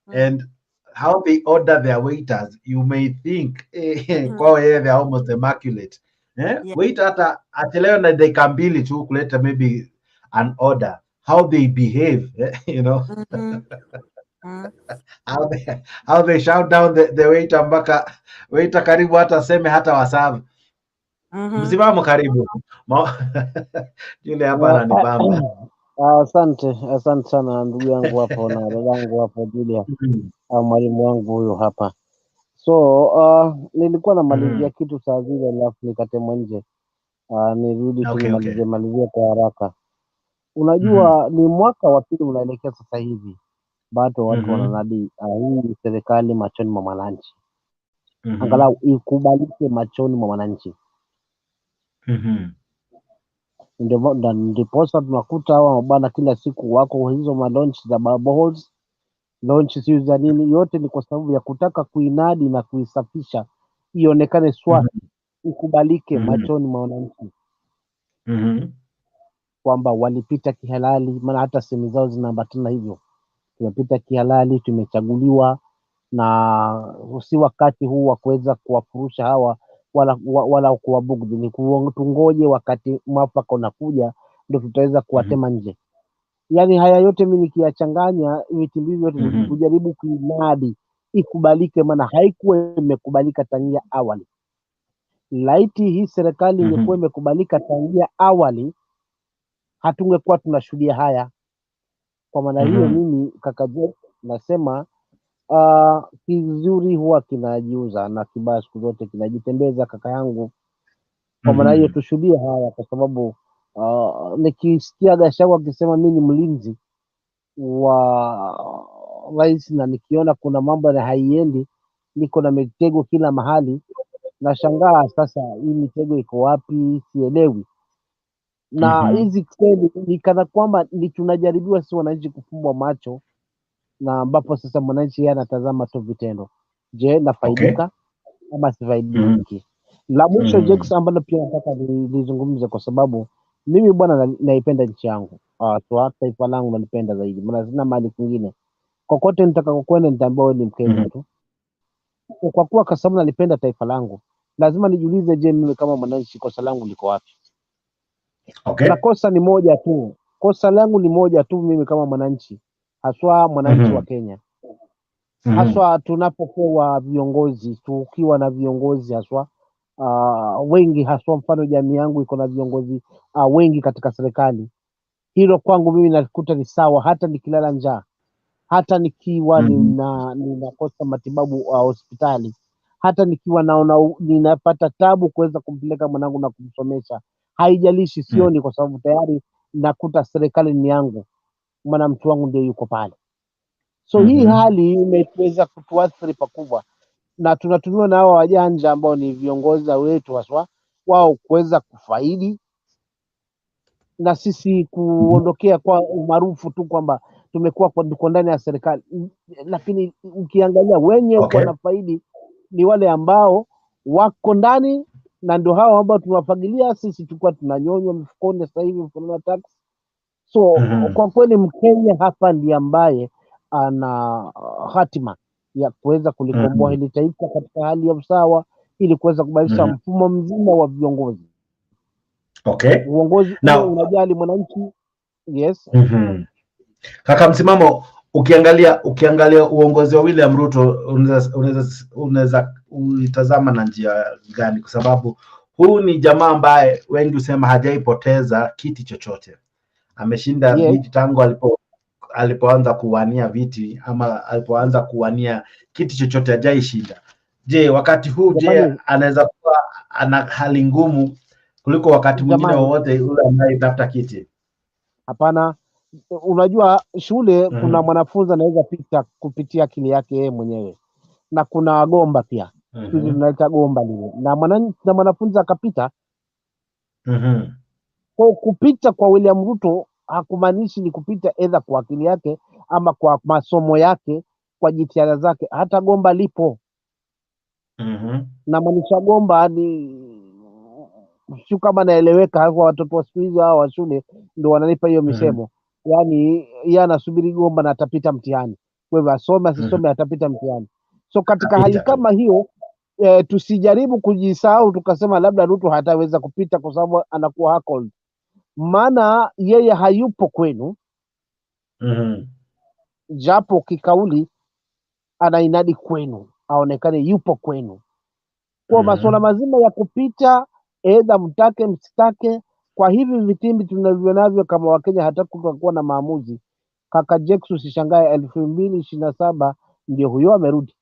and how they order their waiters, you may think kwa yeye they are almost immaculate. Wait hata atelewa na dakika mbili tu kuleta maybe an order, how they behave, you know. How they shout down the waiter mpaka waiter karibu hata seme hata wasavu. Msimamo karibu. Yule hapa ananibamba. Asante sana ndugu yangu hapo na dadangu hapo Julia, mwalimu wangu huyo hapa. So nilikuwa namalizia kitu saa zile alafu nikatemwa nje. Nirudi malizia kwa haraka. Unajua ni mwaka wa pili unaelekea sasa hivi, bado watu wananadi hii serikali machoni mwa mwananchi. Angalau ikubalike machoni mwa mwananchi. Ndiposa tunakuta hawa bwana kila siku wako hizo launch za boreholes, launch sio za nini, yote ni kwa sababu ya kutaka kuinadi na kuisafisha ionekane swali, ikubalike machoni mwa wananchi kwamba walipita kihalali. Maana hata semi zao zinaambatana hivyo, tumepita kihalali, tumechaguliwa, na si wakati huu wa kuweza kuwafurusha hawa wala kuwabugudhi. Ni tungoje wakati mwafaka unakuja ndio tutaweza kuwatema nje. Yani haya yote mimi nikiyachanganya vitu hivi yote ni kujaribu kuinadi ikubalike, maana haikuwa imekubalika tangia awali. Laiti hii serikali ingekuwa imekubalika tangia awali, hatungekuwa tunashuhudia haya. Kwa maana hiyo mimi kaka Jeff nasema kizuri huwa kinajiuza na kibaya siku zote kinajitembeza kaka yangu. Kwa maana hiyo tushuhudie haya, kwa sababu nikisikia Gachagua akisema mimi ni mlinzi wa rais na nikiona kuna mambo na haiendi, niko na mitego kila mahali, na shangaa sasa hii mitego iko wapi, sielewi. Na hizi kweli ni kana kwamba ni tunajaribiwa sisi wananchi kufumbwa macho na ambapo sasa mwananchi yeye anatazama tu vitendo. Je, nafaidika ama sifaidiki? La mwisho Jex, ambalo pia nataka nizungumze, kwa sababu mimi bwana naipenda nchi yangu, taifa langu nalipenda zaidi, maana sina mali kwingine. Kokote nitakakokwenda nitaambiwa wewe ni Mkenya tu. Kwa kuwa kwa sababu nalipenda taifa langu, lazima nijiulize, je, mimi kama mwananchi kosa langu liko wapi? Na kosa ni moja tu, kosa langu ni moja tu mimi kama mwananchi, haswa mwananchi wa Kenya, haswa tunapokuwa viongozi, tukiwa na viongozi haswa wengi, haswa mfano jamii yangu iko na viongozi wengi katika serikali. Hilo kwangu mimi nakuta ni sawa, hata nikilala njaa, hata nikiwa ninakosa matibabu hospitali, hata nikiwa naona ninapata tabu kuweza kumpeleka mwanangu na kumsomesha, haijalishi, sioni, kwa sababu tayari nakuta serikali ni yangu, maana mtu wangu ndio yuko pale. So hii hali imeweza kutuathiri pakubwa, na tunatumiwa na hao wajanja ambao ni viongozi wetu haswa, wao kuweza kufaidi na sisi kuondokea kwa umaarufu tu kwamba tumekuwa kwa ndani ya serikali. Lakini ukiangalia wenye wanafaidi ni wale ambao wako ndani, na ndio hao ambao tunawafagilia sisi, tulikuwa tunanyonywa mfukoni, sasa hivi mfukoni tax. So kwa kweli Mkenya hapa ndiye ambaye ana hatima ya kuweza kulikomboa hili taifa katika hali ya usawa, ili kuweza kubadilisha mfumo mzima wa viongozi. Uongozi unajali mwananchi. Yes. Kaka Msimamo, ukiangalia uongozi wa William Ruto unaweza uitazama na njia gani? Kwa sababu huu ni jamaa ambaye wengi husema hajaipoteza kiti chochote. Ameshinda viti tangu alipoanza kuwania viti, ama alipoanza kuwania kiti chochote hajaishinda. Je, wakati huu anaweza kuwa ana hali ngumu kuliko wakati mwingine wowote ule ambaye tafuta kiti? Hapana. Unajua shule kuna mwanafunzi anaweza pita kupitia akili yake yeye mwenyewe, na kuna gomba pia, sisi tunaita gomba lile, na mwanafunzi akapita. Kwa kupita kwa William Ruto hakumaanishi ni kupita either kwa akili yake ama kwa masomo yake, kwa jitihada zake. Hata gomba lipo. Na maanisha gomba ni sio kama naeleweka, hapo watoto wa siku hizi hao wa shule ndio wananipa hiyo misemo. Yani yeye anasubiri gomba na atapita mtihani. Kwa hivyo asome asisome atapita mtihani. So katika hali kama hiyo tusijaribu kujisahau tukasema labda Ruto hataweza kupita kwa sababu anakuwa Heckled. Maana yeye hayupo kwenu. Japo kikauli anainadi kwenu, aonekane yupo kwenu. Kwa masuala mazima ya kupita, aidha mtake msitake, kwa hivi vitimbi tunavyonavyo kama Wakenya, hata kutakuwa na maamuzi. Kaka Jex, usishangae 2027 ndio huyo amerudi.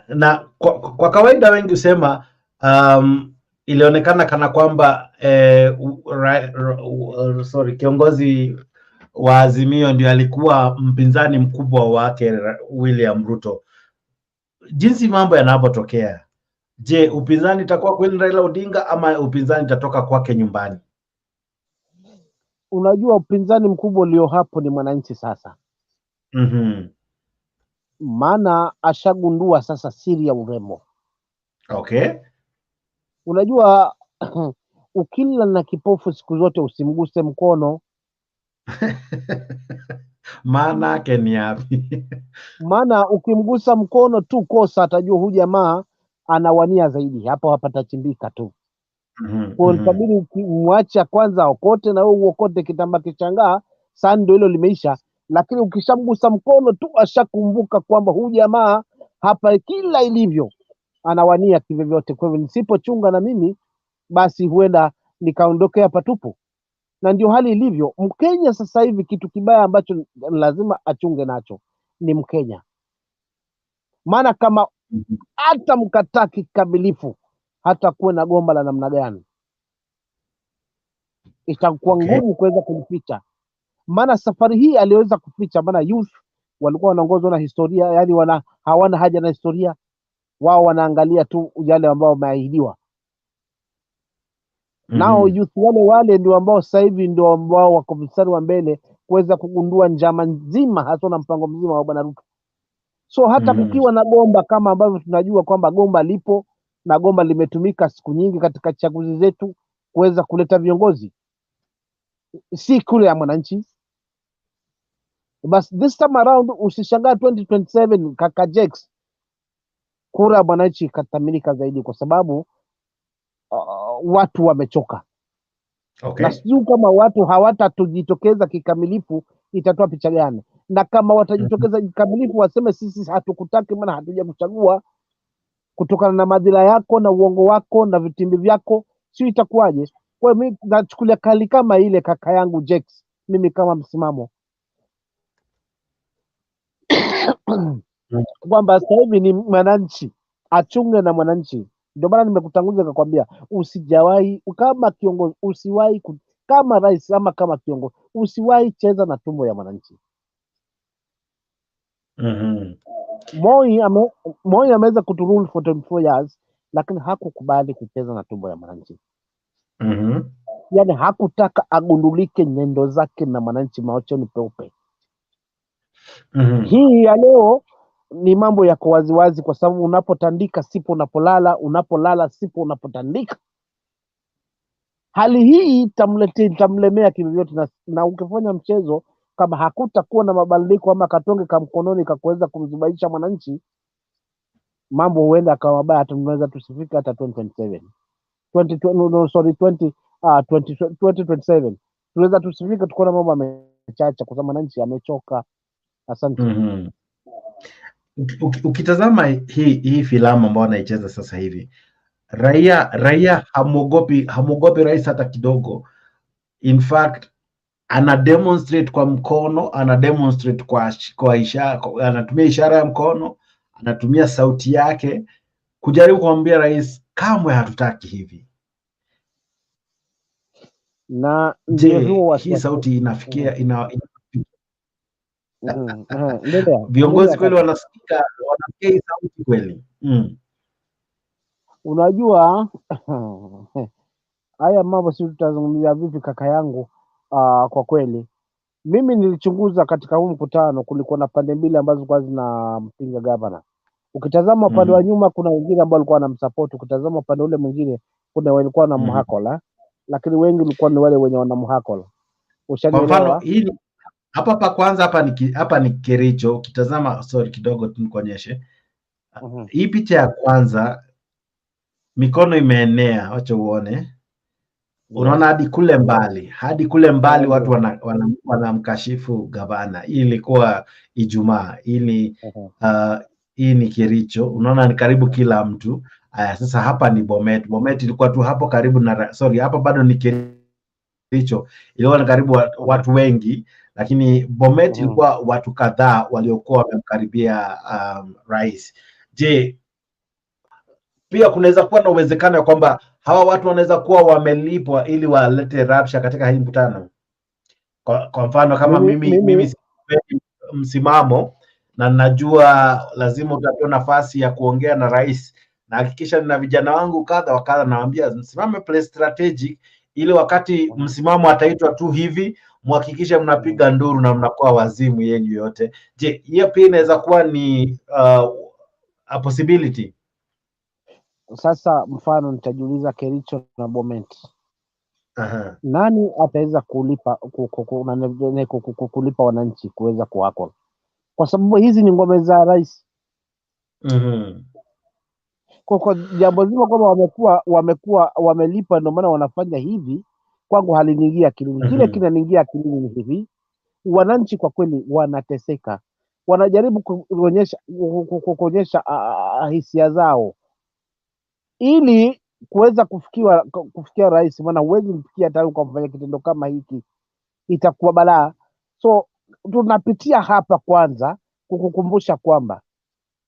Na kwa kawaida wengi husema ilionekana kana kwamba kiongozi wa Azimio ndio alikuwa mpinzani mkubwa wake William Ruto. Jinsi mambo yanavyotokea, je, upinzani itakuwa kweli Raila Odinga ama upinzani itatoka kwake nyumbani? Unajua upinzani mkubwa ulio hapo ni mwananchi sasa. Maana ashagundua sasa siri ya urembo. Unajua ukila na kipofu siku zote usimguse mkono. Maana yake ni yapi? Maana ukimgusa mkono tu kosa, atajua huyu jamaa anawania zaidi, hapo hapatachimbika tu. Kwa sababu ukimwacha kwanza okote na wewe uokote kitamba kichangaa, sasa ndio hilo limeisha. Lakini ukishamgusa mkono tu ashakumbuka kwamba huyu jamaa hapa kila ilivyo anawania kivyovyote. Kwa hivyo nisipochunga na mimi, basi huenda nikaondokea patupu. Na ndio hali ilivyo. Mkenya sasa hivi kitu kibaya ambacho lazima achunge nacho ni Mkenya. Maana kama hata mkataa kikamilifu, hata kuwe na gomba la namna gani, itakuwa ngumu kuweza kulificha. Maana safari hii aliweza kuficha, maana youth walikuwa wanaongozwa na historia, yani hawana haja na historia. Wao wanaangalia tu yale ambao wameahidiwa. Nao youth wale ndio ambao sasa hivi ndio ambao wako mstari wa mbele kuweza kugundua njama nzima hasa na mpango mzima wa Bwana Ruto. So hata kukiwa na gomba kama ambavyo tunajua kwamba gomba lipo na gomba limetumika siku nyingi katika chaguzi zetu kuweza kuleta viongozi, si kule ya mwananchi. But this time around usishangaa 2027 kaka Jex, kura ya mwananchi ikathamilika zaidi kwa sababu watu wamechoka. Okay. Na sijui kama watu hawatatujitokeza kikamilifu itatoa picha gani, na kama watajitokeza kikamilifu waseme sisi hatukutaki maana hatuja kuchagua kutokana na madhila yako na uongo wako na vitimbi vyako, sio itakuwaje? Kwa mimi nachukulia kali kama ile kaka yangu Jex, mimi kama msimamo kwamba sasa hivi ni mwananchi achunge na mwananchi. Ndio maana nimekutanguza nikakwambia usijawahi kama kiongozi, usiwahi kama rais ama kama kiongozi, usiwahi cheza na tumbo ya mwananchi. Moi ameweza kuturule for 24 years lakini hakukubali kucheza na tumbo ya mwananchi. Yani hakutaka agundulike nyendo zake na mwananchi maochoni peupe. Hii ya leo ni mambo yako waziwazi kwa sababu unapotandika sipo unapolala, unapolala sipo unapotandika. Hali hii itamlemea kivyovyote na ukifanya mchezo kama hakutakuwa na mabadiliko ama katonge ka mkononi kakuweza kumzubaisha mwananchi, mambo huenda akawa mabaya, hata tunaweza tusifika hata 2027. 2027 tunaweza tusifika tukaona mambo amechacha kwa sababu mwananchi amechoka. Asante. Ukitazama hii filamu ambayo anaicheza sasa hivi, raia hamuogopi rais hata kidogo. In fact ana demonstrate kwa mkono, ana demonstrate kwa ishara, anatumia ishara ya mkono, anatumia sauti yake kujaribu kumwambia rais kamwe hatutaki hivi. Na hii sauti inafikia viongozi kweli wanasikia hii sauti kweli? Unajua haya mambo si tutazungumzia vipi kaka yangu? Kwa kweli mimi nilichunguza katika huu mkutano, kulikuwa na pande mbili ambazo zilikuwa zinampinga gavana. Ukitazama upande wa nyuma kuna wengine ambao walikuwa wanamsupport, ukitazama upande ule mwingine kuna walikuwa na mhakola, lakini wengi walikuwa ni wale wenye wana mhakola. Kwa mfano hili hapa pa kwanza hapa ni Kericho. Ukitazama kidogo tu nikuonyeshe. Hii picha ya kwanza mikono imeenea, acha uone. Unaona hadi kule mbali watu wanamkashifu gavana. Hii ilikuwa Ijumaa. Hii ni Kericho. Unaona ni karibu kila mtu. Sasa hapa ni Bomet. Bomet ilikuwa tu hapo karibu na hapa bado ni Kericho. Ilikuwa ni karibu watu wengi, lakini Bomet ilikuwa watu kadhaa waliokuwa wamemkaribia rais. Je, pia kunaweza kuwa na uwezekano ya kwamba hawa watu wanaweza kuwa wamelipwa ili walete rabsha katika hii mkutano? Kwa mfano kama mimi msimamo na najua lazima utapewa nafasi ya kuongea na rais, na hakikisha nina vijana wangu kadha wa kadha, nawaambia msimame play strategic ili wakati msimamo ataitwa tu hivi muhakikishe mnapiga nduru na mnakuwa wazimu yenyu yote. Je, hiyo pia inaweza kuwa ni a possibility? Sasa mfano nitajiuliza Kericho na Bomet. Nani ataweza kulipa wananchi kuweza kuwako? Kwa sababu hizi ni ngome za rais. Kwa jambo zima kwamba wamekuwa wamelipa ndio maana wanafanya hivi, kwangu haliniingia akilini. Kile kinaniingia akilini ni hivi, wananchi kwa kweli wanateseka, wanajaribu kuonyesha hisia zao ili kuweza kufikia rais, maana huwezi mfikia hata ukamfanya kitendo kama hiki, itakuwa balaa. So tunapitia hapa kwanza kukukumbusha kwamba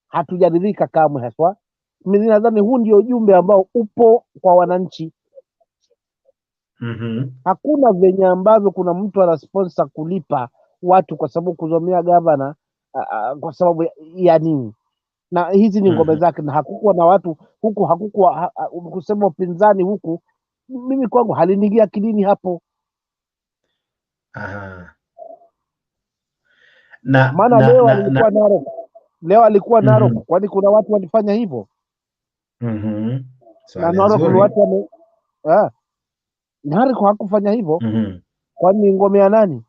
hatujaridhika kamwe haswa. Mimi nadhani huu ndio ujumbe ambao upo kwa wananchi. Hakuna venye ambavyo kuna mtu ana sponsor kulipa watu kwa sababu kuzomea gavana kwa sababu ya nini? Na hizi ni ngome zake, na hakukuwa na watu huku, hakukuwa kusema upinzani huku mimi kwangu haliniingia akilini hapo. Aha. Maana leo alikuwa Narok. Leo alikuwa Narok. Kwani kuna watu walifanya hivyo? Na Narok ni watu Narok hakufanya hivyo. Kwani ngome ya nani?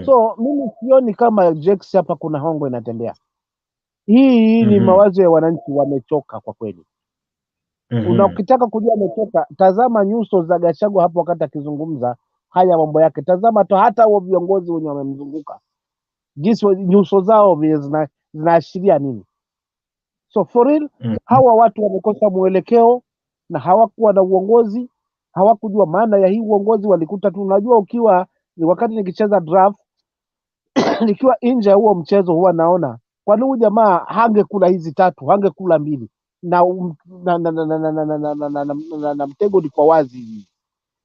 So mimi sioni kama Jex hapa kuna hongo inatembea. Hii ni mawazo ya wananchi, wamechoka kwa kweli. Ukitaka kujua wamechoka, tazama nyuso za Gachagua hapo wakati akizungumza haya mambo yake. Tazama tu hata wao viongozi wenye wamemzunguka, jinsi nyuso zao vile zinaashiria nini. So for real, hawa watu wamekosa mwelekeo na hawakuwa na uongozi, hawakujua maana ya hii uongozi. Walikuta tu, unajua, ukiwa wakati nikicheza draft nikiwa nje ya huo mchezo huwa naona kwani huyu jamaa hangekula hizi tatu, hangekula mbili na mtego ni kwa wazi hivi.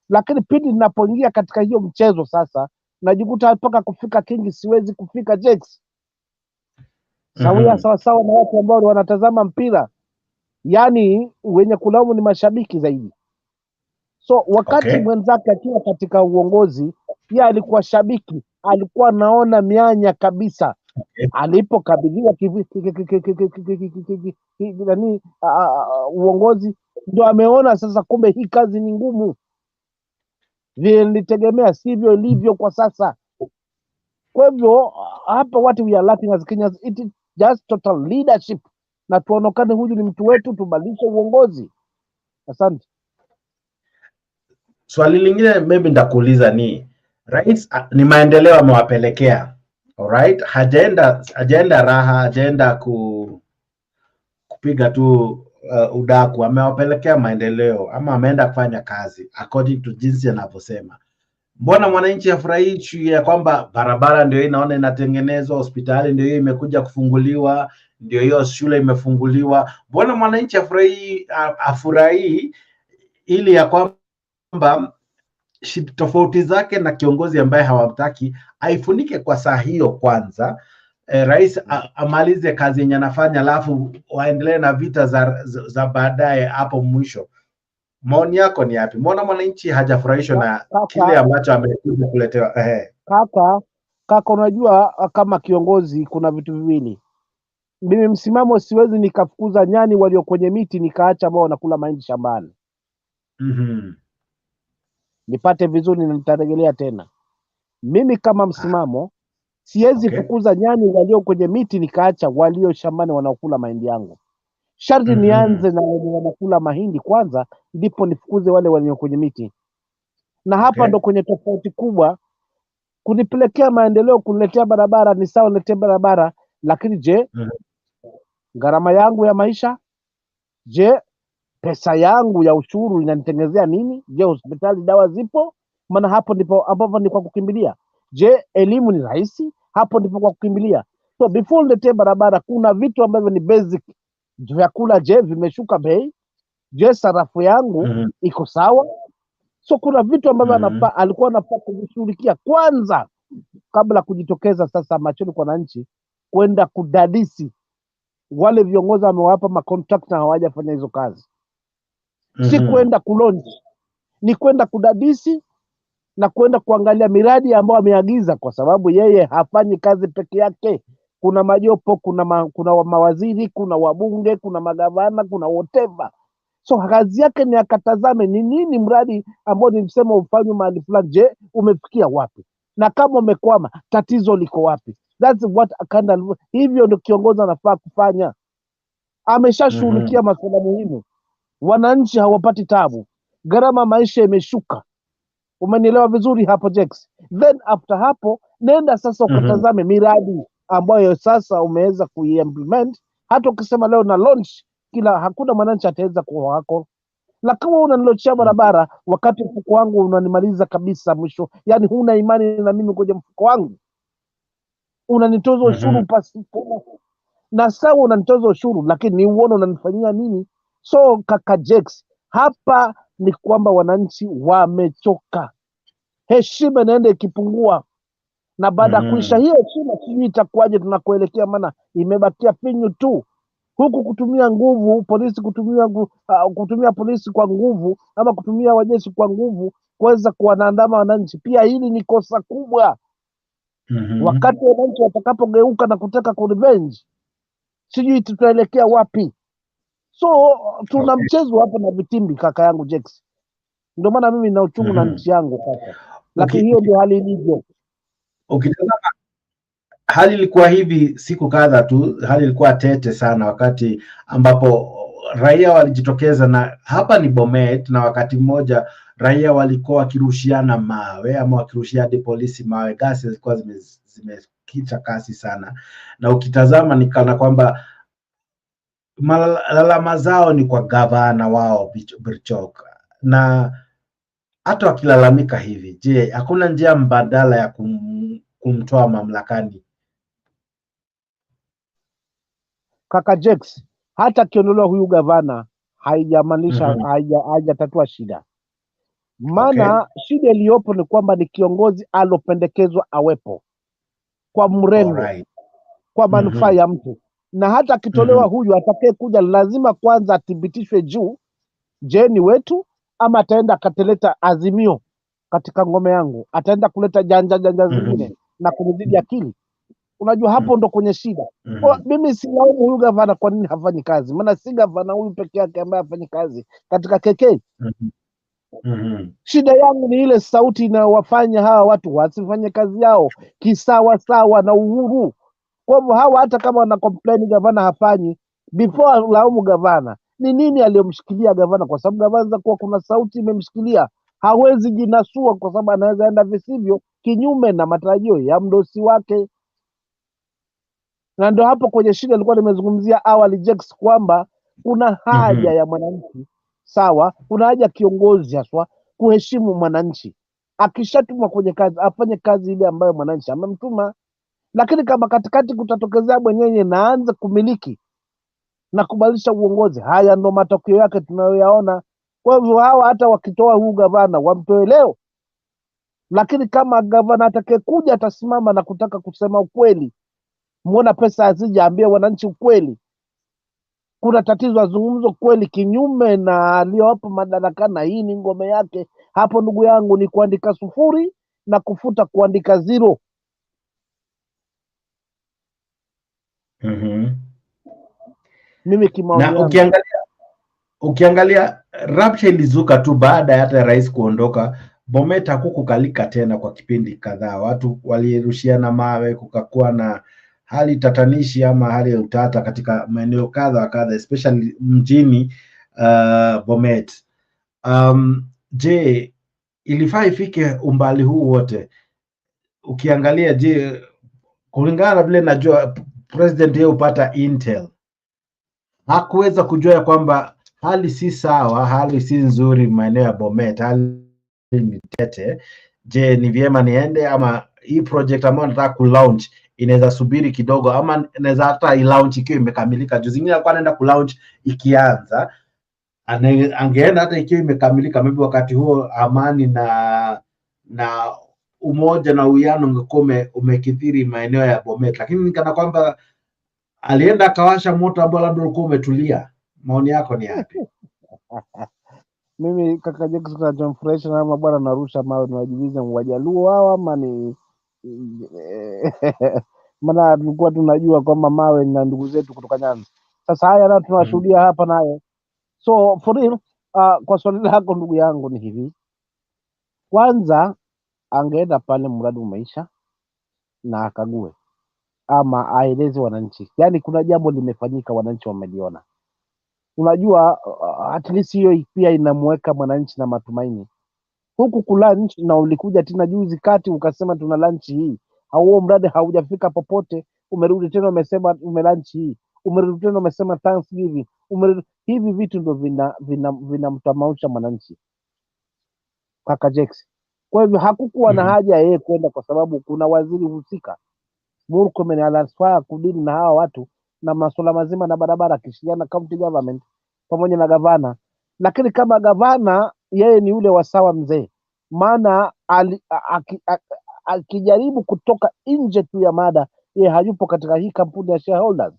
Lakini pindi ninapoingia katika hiyo mchezo sasa, najikuta mpaka kufika kingi siwezi kufika Jex. Sawia sawa na watu ambao wanatazama mpira, yani wenye kulaumu ni mashabiki zaidi. So wakati mwenzake akiwa katika uongozi, yeye alikuwa shabiki, alikuwa naona mianya kabisa. Alipokabidhiwa uongozi ndio ameona sasa kumbe hii kazi ni ngumu, vile nilitegemea sivyo ilivyo kwa sasa. Kwa hivyo hapa what we are lacking as Kenyans, it is just total leadership, na tuonekane huyu ni mtu wetu, tubadilishe uongozi. Asante. Swali lingine maybe ndakuuliza ni rais ni maendeleo amewapelekea, alright, hajaenda raha, hajaenda kupiga tu udaku, amewapelekea maendeleo ama ameenda kufanya kazi according to jinsi anavyosema. Mbona mwananchi afurahi ya kwamba barabara ndio inaona inatengenezwa, hospitali ndio hiyo imekuja kufunguliwa, ndio hiyo shule imefunguliwa? Mbona mwananchi afurahi ili ya kwamba tofauti zake na kiongozi ambaye hawamtaki aifunike kwa saa hiyo kwanza, rais amalize kazi yenye anafanya, alafu waendelee na vita za baadaye hapo mwisho? Maoni yako ni yapi? Mbona mwananchi hajafurahishwa na kile ambacho amekuja kuletewa? Kaka, unajua kama kiongozi kuna vitu viwili. Mimi msimamo, siwezi nikafukuza nyani walio kwenye miti nikaacha ambao wanakula mahindi shambani. Nipate vizuri na nitarejelea tena. Mimi kama msimamo siwezi fukuza nyani walio kwenye miti nikaacha walio shambani wanaokula mahindi yangu. Sharti nianze na wale wanakula mahindi kwanza, ndipo nifukuze wale walio kwenye miti. Na hapa ndo kwenye tofauti kubwa. Kunipelekea maendeleo, kuniletea barabara ni sawa, niletee barabara, lakini je, gharama yangu ya maisha? Je, pesa yangu ya ushuru inanitengenezea nini? Je, hospitali dawa zipo? Maana hapo ndipo ambapo ni kwa kukimbilia. Je, elimu ni rahisi? Hapo ndipo kwa kukimbilia. So before niletee barabara, kuna vitu ambavyo ni basic. Vyakula, je, vimeshuka bei? Je, sarafu yangu iko sawa? So kuna vitu ambavyo alikuwa anafaa kuvishughulikia kwanza kabla kujitokeza sasa machoni kwa wananchi kwenda kudadisi wale viongozi wamewapa macontract na hawajafanya hizo kazi. Si kwenda kulonji, ni kwenda kudadisi na kwenda kuangalia miradi ambayo ameagiza, kwa sababu yeye hafanyi kazi peke yake. Kuna majopo, kuna mawaziri, kuna wabunge, kuna magavana, kuna whatever. So kazi yake ni akatazame ni nini mradi ambao nilisema ufanywe mahali fulani, je, umefikia wapi? Na kama umekwama, tatizo liko wapi? That's what hivyo ndio kiongozi anafaa kufanya. Ameshashughulikia masuala muhimu, wananchi hawapati tabu, gharama maisha imeshuka. Umenielewa vizuri hapo Jex? Then after hapo nenda sasa ukatazame miradi ambayo sasa umeweza kuimplement. Hata ukisema leo na launch hakuna mwananchi ataweza kuwa wako. La, kama unanilochea barabara wakati mfuko wangu unanimaliza kabisa mwisho, yani huna imani na mimi kwenye mfuko wangu, unanitoza ushuru pasipo na sawa, unanitoza ushuru, lakini ni uone unanifanyia nini? So kaka Jex, hapa ni kwamba wananchi wamechoka, heshima inaenda ikipungua, na baada ya kuisha hiyo heshima sijui itakuwaje tunakuelekea, maana imebakia finyu tu. Huku kutumia nguvu, polisi kutumia polisi kwa nguvu ama kutumia wajeshi kwa nguvu kuweza kuwanaandama wananchi, pia hili ni kosa kubwa. Wakati wananchi watakapogeuka na kutaka kurevenge, sijui tutaelekea wapi. So tuna mchezo hapa na vitimbi, kaka yangu Jex. Ndio maana mimi nina uchungu na nchi yangu kaka, lakini hiyo ndio hali ilivyo. Ukitazama hali ilikuwa hivi siku kadha tu, hali ilikuwa tete sana wakati ambapo raia walijitokeza, na hapa ni Bomet, na wakati mmoja raia walikuwa wakirushiana mawe ama wakirushia hadi polisi mawe. Gasi zilikuwa zimekita kasi sana, na ukitazama ni kana kwamba malalama zao ni kwa gavana wao Birchok, na hata wakilalamika hivi, je, hakuna njia mbadala ya kumtoa mamlakani? Kaka Jex, hata akiondolewa huyu gavana haijamaanisha haijatatua shida. Maana shida iliyopo ni kwamba ni kiongozi alopendekezwa awepo kwa mrengo, kwa manufaa ya mtu, na hata akitolewa huyu atakaye kuja lazima kwanza athibitishwe juu, je ni wetu ama ataenda akateleta azimio katika ngome yangu, ataenda kuleta janja zingine na kunizidi akili. Unajua hapo ndo kwenye shida. Mimi silaumu huyu gavana kwa nini hafanyi kazi, maana si gavana huyu peke yake ambaye hafanyi kazi katika KK. Shida yangu ni ile sauti inayowafanya hawa watu wasifanye kazi yao kisawa sawa na uhuru. Kwa hivyo hawa hata kama wana complain gavana hafanyi, before laumu gavana, ni nini aliyomshikilia gavana? Kwa sababu gavana za kuwa kuna sauti imemshikilia, hawezi jinasua kwa sababu anaweza enda visivyo kinyume na matarajio ya mdosi wake. Na ndio hapo kwenye shida nilikuwa nimezungumzia awali Jex, kwamba kuna haja ya mwananchi, sawa, kuna haja kiongozi haswa kuheshimu mwananchi. Akishatumwa kwenye kazi afanye kazi ile ambayo mwananchi amemtuma, lakini kama katikati kutatokezea mwenyewe naanza kumiliki na kubadilisha uongozi, haya ndo matokeo yake tunayoyaona. Kwa hivyo hawa hata wakitoa huu gavana wamtoe leo, lakini kama gavana atakayekuja atasimama na kutaka kusema ukweli, muona pesa hazija, ambia wananchi ukweli, kuna tatizo, azungumzo kweli, kinyume na aliyopo madarakani, hii ni ngome yake. Hapo ndugu yangu ni kuandika sufuri na kufuta kuandika zero. Mimi na ukiangalia rapsha ilizuka tu baada ya hata rais kuondoka. Bomet hakukukalika tena kwa kipindi kadhaa, watu walirushiana mawe, kukakuwa na hali tatanishi ama hali ya utata katika maeneo kadha wa kadha, especially mjini Bomet. Je, ilifaa ifike umbali huu wote? Ukiangalia, je, kulingana na vile najua president yeye upata intel, hakuweza kujua ya kwamba hali si sawa, hali si nzuri maeneo ya Bomet, hali ni tete. Je, ni vyema niende ama hii project ambayo nataka kulaunch inaweza subiri kidogo, ama inaweza hata ilaunch ikiwa imekamilika? Juu zingine alikuwa anaenda kulaunch ikianza, angeenda hata ikiwa imekamilika, maybe wakati huo amani na umoja na uwiano ungekuwa umekithiri maeneo ya Bomet, lakini nikana kwamba alienda akawasha moto ambao labda ulikuwa umetulia. Maoni yako ni yapi? Mimi kaka Jex, kinachomfurahisha na bwana narusha mawe, niwajiulize Wajaluo hao ama ni maana tulikuwa tunajua kwamba mawe na ndugu zetu kutoka Nyanza. Sasa haya na tunashuhudia hapa nayo. So for real, kwa swali lako ndugu yangu ni hivi, kwanza angeenda pale mradi umeisha na akague ama aeleze wananchi, yani kuna jambo limefanyika, wananchi wameliona. Unajua at least hiyo pia inamweka mwananchi na matumaini. Huku kulunch na ulikuja tena juzi kati ukasema tuna lunch hii, huo mradi haujafika popote, umerudi tena umesema umelunch hii, umerudi tena umesema Thanksgiving, hivi vitu ndio vinamtamausha mwananchi kaka Jex. Kwa hivyo hakukuwa na haja yeye kwenda, kwa sababu kuna waziri husika Murkomen anafaa kudili na hawa watu na masuala mazima na barabara, kishiriana county government pamoja na gavana. Lakini kama gavana yeye ni ule wasawa mzee, maana akijaribu kutoka nje tu ya mada, yeye hayupo katika hii kampuni ya shareholders.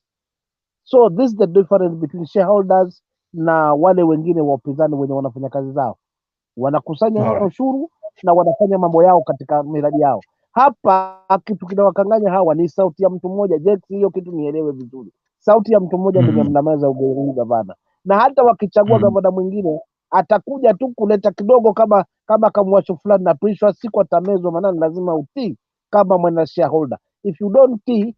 So this is the difference between shareholders na wale wengine wa upinzani wenye wanafanya kazi zao, wanakusanya ushuru na wanafanya mambo yao katika miradi yao. Hapa kitu kinawakanganya hawa ni sauti ya mtu mmoja. Je, hiyo kitu nielewe vizuri, sauti ya mtu mmoja ndio imemlamaza huyu gavana, na hata wakichagua gavana mwingine atakuja tu kuleta kidogo kama kamwasho fulani, na mwisho siku atamezwa, maana lazima utii kama mwana shareholder. If you don't tii,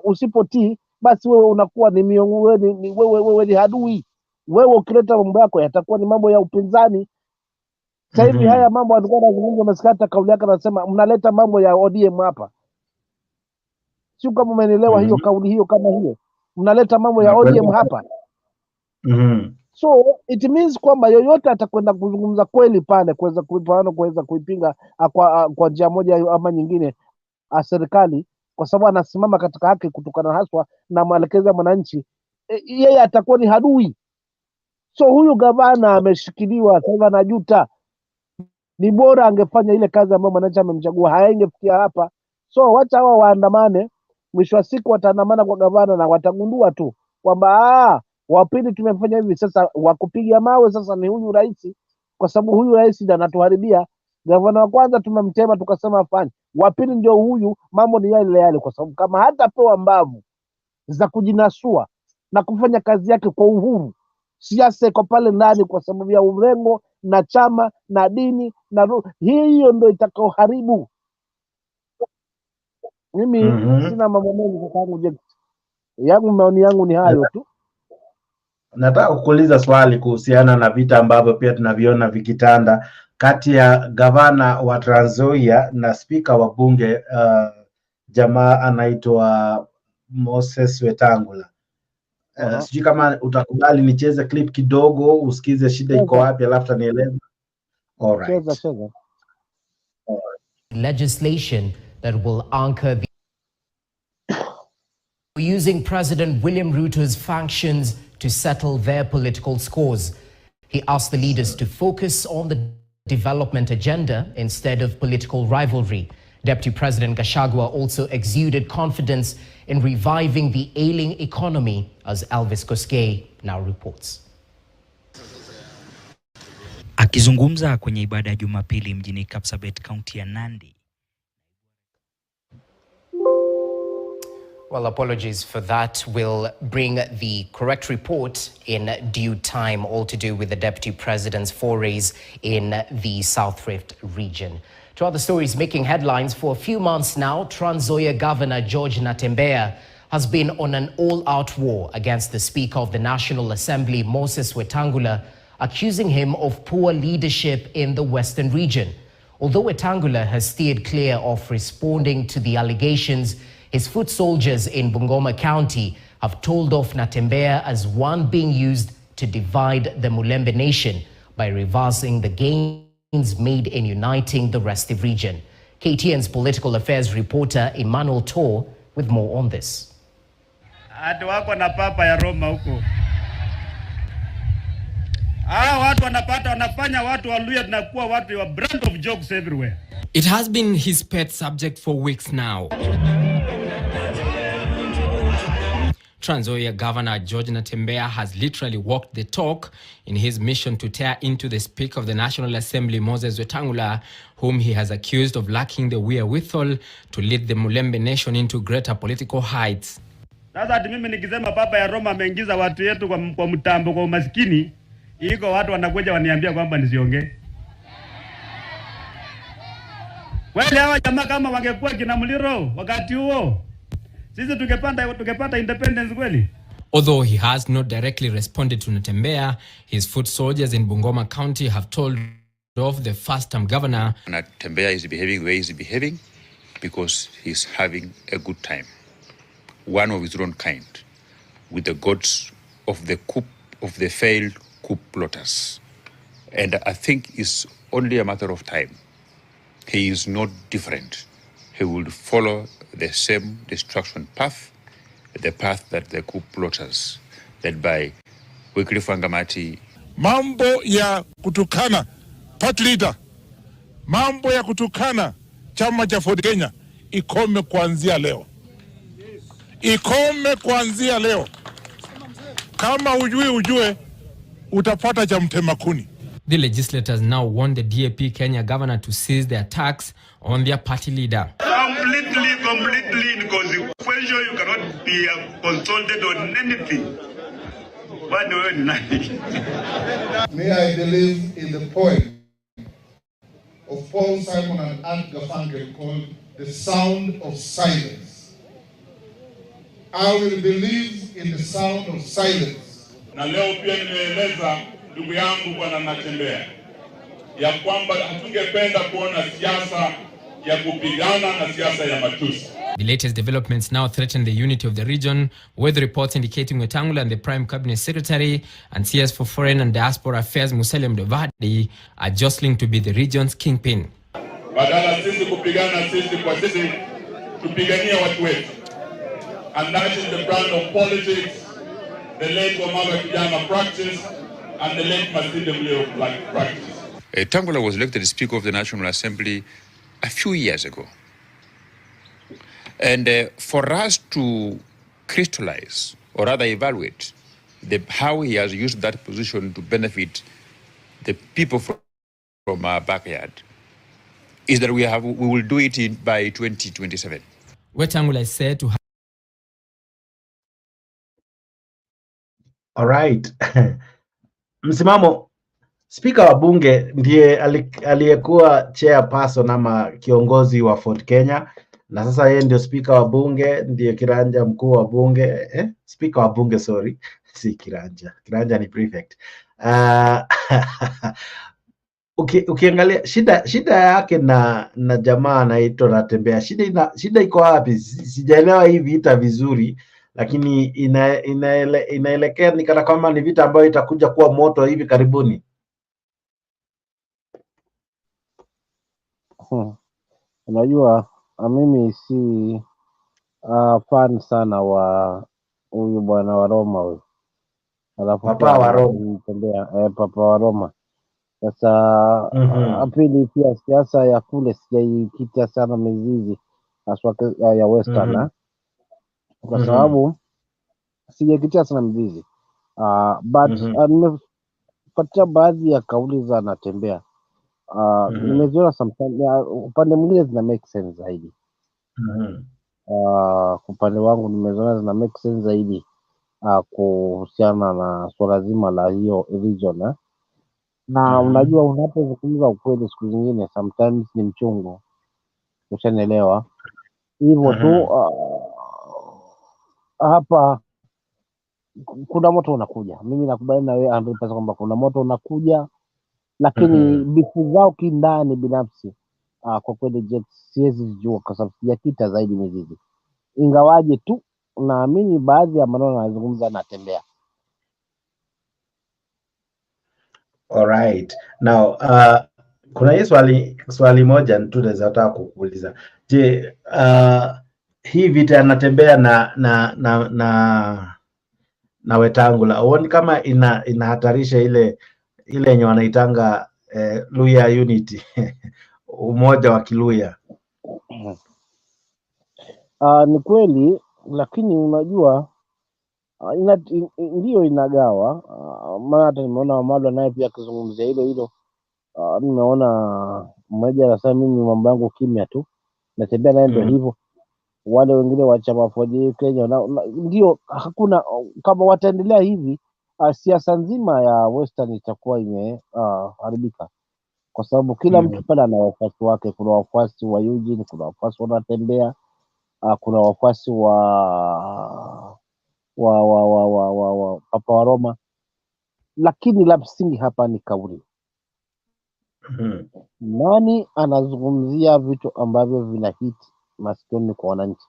usipotii, basi wewe unakuwa ni wewe ni adui. Wewe ukileta mambo yako yatakuwa ni mambo ya upinzani. Sasa hivi haya mambo alikuwa anazungumza, maskata kauli yake anasema mnaleta mambo ya ODM hapa. Sio kama umeelewa hiyo kauli hiyo, kama hiyo mnaleta mambo ya ODM hapa. So it means kwamba yoyote atakwenda kuzungumza kweli pale kuweza kuipinga kwa njia moja ama nyingine serikali, kwa sababu anasimama katika haki kutokana haswa na maelekezo ya mwananchi, yeye atakuwa ni adui. So huyu gavana ameshikiliwa sasa, anajuta. Ni bora angefanya ile kazi ambayo mwananchi amemchagua, haingefikia hapa. So wacha hawa waandamane, mwisho wa siku wataandamana kwa gavana na watagundua tu kwamba wa pili tumefanya hivi, sasa wakupiga mawe sasa ni huyu rais, kwa sababu huyu rais ndiye anatuharibia. Gavana wa kwanza tumemtema tukasema afanye, wa pili ndio huyu, mambo ni yale, kwa sababu kama hatapewa mbavu za kujinasua na kufanya kazi yake kwa uhuru, siasa iko pale ndani kwa sababu ya urengo na chama na dini na hiyo ndio itakaoharibu. Mimi sina mambo mengi yangu, maoni yangu ni hayo tu. Nataka kukuuliza swali kuhusiana na vita ambavyo pia tunaviona vikitanda kati ya gavana wa Trans Nzoia na spika wa bunge jamaa anaitwa Moses Wetangula. Sijui kama utakubali nicheze clip kidogo usikize shida iko wapi, alafu nieleze. All right. Legislation that will anchor the using President William Ruto's functions to settle their political scores. He asked the leaders to focus on the development agenda instead of political rivalry. Deputy President Gachagua also exuded confidence in reviving the ailing economy, as Elvis Koskei now reports. Akizungumza kwenye ibada ya Jumapili mjini Kapsabet, kaunti ya Nandi. Well, apologies for that. We'll bring the correct report in due time, all to do with the Deputy President's forays in the South Rift region. To other stories making headlines for a few months now, Trans Nzoia Governor George Natembeya has been on an all-out war against the Speaker of the National Assembly, Moses Wetangula, accusing him of poor leadership in the Western region. Although Wetangula has steered clear of responding to the allegations, his foot soldiers in Bungoma County have told off Natembeya as one being used to divide the Mulembe nation by reversing the gains made in uniting the restive region. KTN's political affairs reporter Emmanuel Tor with more on this. Ati wako na papa ya Roma huko. Watu wanapata wanafanya watu wa Luhya tunakuwa watu wa brand of jokes everywhere. It has been his pet subject for weeks now. Trans Nzoia Governor George Natembeya has literally walked the talk in his mission to tear into the Speaker of the National Assembly, Moses Wetangula, whom he has accused of lacking the wherewithal to lead the Mulembe nation into greater political heights. Sasa ati mimi nikisema papa ya Roma ameingiza watu yetu kwa mtambo kwa umaskini, iko watu wanakuja waniambia kwamba nisiongee. Wale hawa jamaa kama wangekuwa kina Muliro wakati huo, sisi tungepata independence kweli. Although he has not directly responded to Natembeya, his foot soldiers in Bungoma County have told off the first-term governor. Natembeya is behaving the way he's behaving because he's having a good time, one of his own kind, with the gods of the coup, of the failed coup plotters. And I think it's only a matter of time. He is not different. He will follow the same destruction path, the path that the coup plotters, led by Wycliffe Wangamati. Mambo ya kutukana party leader, mambo ya kutukana chama cha Ford Kenya ikome kuanzia leo. ikome kuanzia leo. Kama hujui ujue, utapata cha mtema kuni. The legislators now want the DAP Kenya governor to cease the attacks on their party leader. Completely inconsequential. You cannot be consulted on anything. May I believe in the poem of Paul Simon and Ant Garfunkel called The Sound of Silence. I will believe in the sound of silence. Na leo pia nimeeleza ndugu yangu Bwana Natembea ya kwamba hatungependa kuona siasa ya kupigana na siasa ya matusi. The latest developments now threaten the unity of the region, with reports indicating Wetangula and the Prime Cabinet Secretary and CS for Foreign and Diaspora Affairs Musalia Mudavadi are jostling to be the region's kingpin. Badala sisi kupigana sisi kwa sisi, tupigania watu wetu. And that is the brand of politics the late Wamama Kijana practice and the late Mathira MP practice. Wetangula was elected Speaker of the National Assembly a few years ago. And for us to crystallize, or rather evaluate, how he has used that position to benefit the people from our backyard, is that we will do it by 2027. Wetangula is said to have... All right. Msimamo, Spika wa bunge ndiye aliyekuwa chairperson ama kiongozi wa Ford Kenya, na sasa yeye ndio spika wa bunge, ndiye kiranja mkuu wa bunge, spika wa bunge, sorry, si kiranja. Kiranja ni prefect. Ukiangalia shida yake na jamaa anaitwa Natembea, shida iko wapi? Sijaelewa hii vita vizuri, lakini inaelekea ni kana kama ni vita ambayo itakuja kuwa moto hivi karibuni. Unajua, mimi si fan sana wa huyu bwana wa Roma huyu. Papa wa Roma. Papa wa Roma. Sasa pili pia siasa ya kule sijaikita sana mizizi haswa ya Western, kwa sababu sijaikita sana mizizi. But nimefuatia baadhi ya kauli za Natembea. Nimeziona sometimes upande mwingine zina make sense zaidi. Upande wangu nimeziona zina make sense zaidi kuhusiana na swala zima la hiyo region. Na unajua, unapozungumza ukweli siku zingine sometimes ni mchungu, ushanielewa hivyo tu. Hapa kuna moto unakuja, mimi nakubaliana na wewe 100% kwamba kuna moto unakuja, lakini bifu zao kindani binafsi kwa kweli siwezi jua kwa sababu sijakita zaidi mizizi, ingawaje tu naamini baadhi ya maneno anazungumza Natembea. All right. Now, kuna hii swali moja tu nataka kukuuliza. Je, hii vita ya Natembea na Wetangula, uone kama inahatarisha ile yenye wanaitanga Luhya unity umoja wa Kiluhya? Ni kweli, lakini unajua ndio inagawa. Maana hata nimeona Wamalwa naye pia akizungumzia hilo. Nimeona mmoja anasema mimi mambo yangu kimya tu, Natembea naye ndio hivyo. Wale wengine wa chama Ford Kenya ndio hakuna, kama wataendelea hivi siasa nzima ya Western itakuwa imeharibika, kwa sababu kila mtu pale ana wafuasi wake. Kuna wafuasi wa Eugene, kuna wafuasi wa Natembea, kuna wafuasi wa Papa wa Roma, lakini la msingi hapa ni kauli. Nani anazungumzia vitu ambavyo vinahiti masikioni kwa wananchi?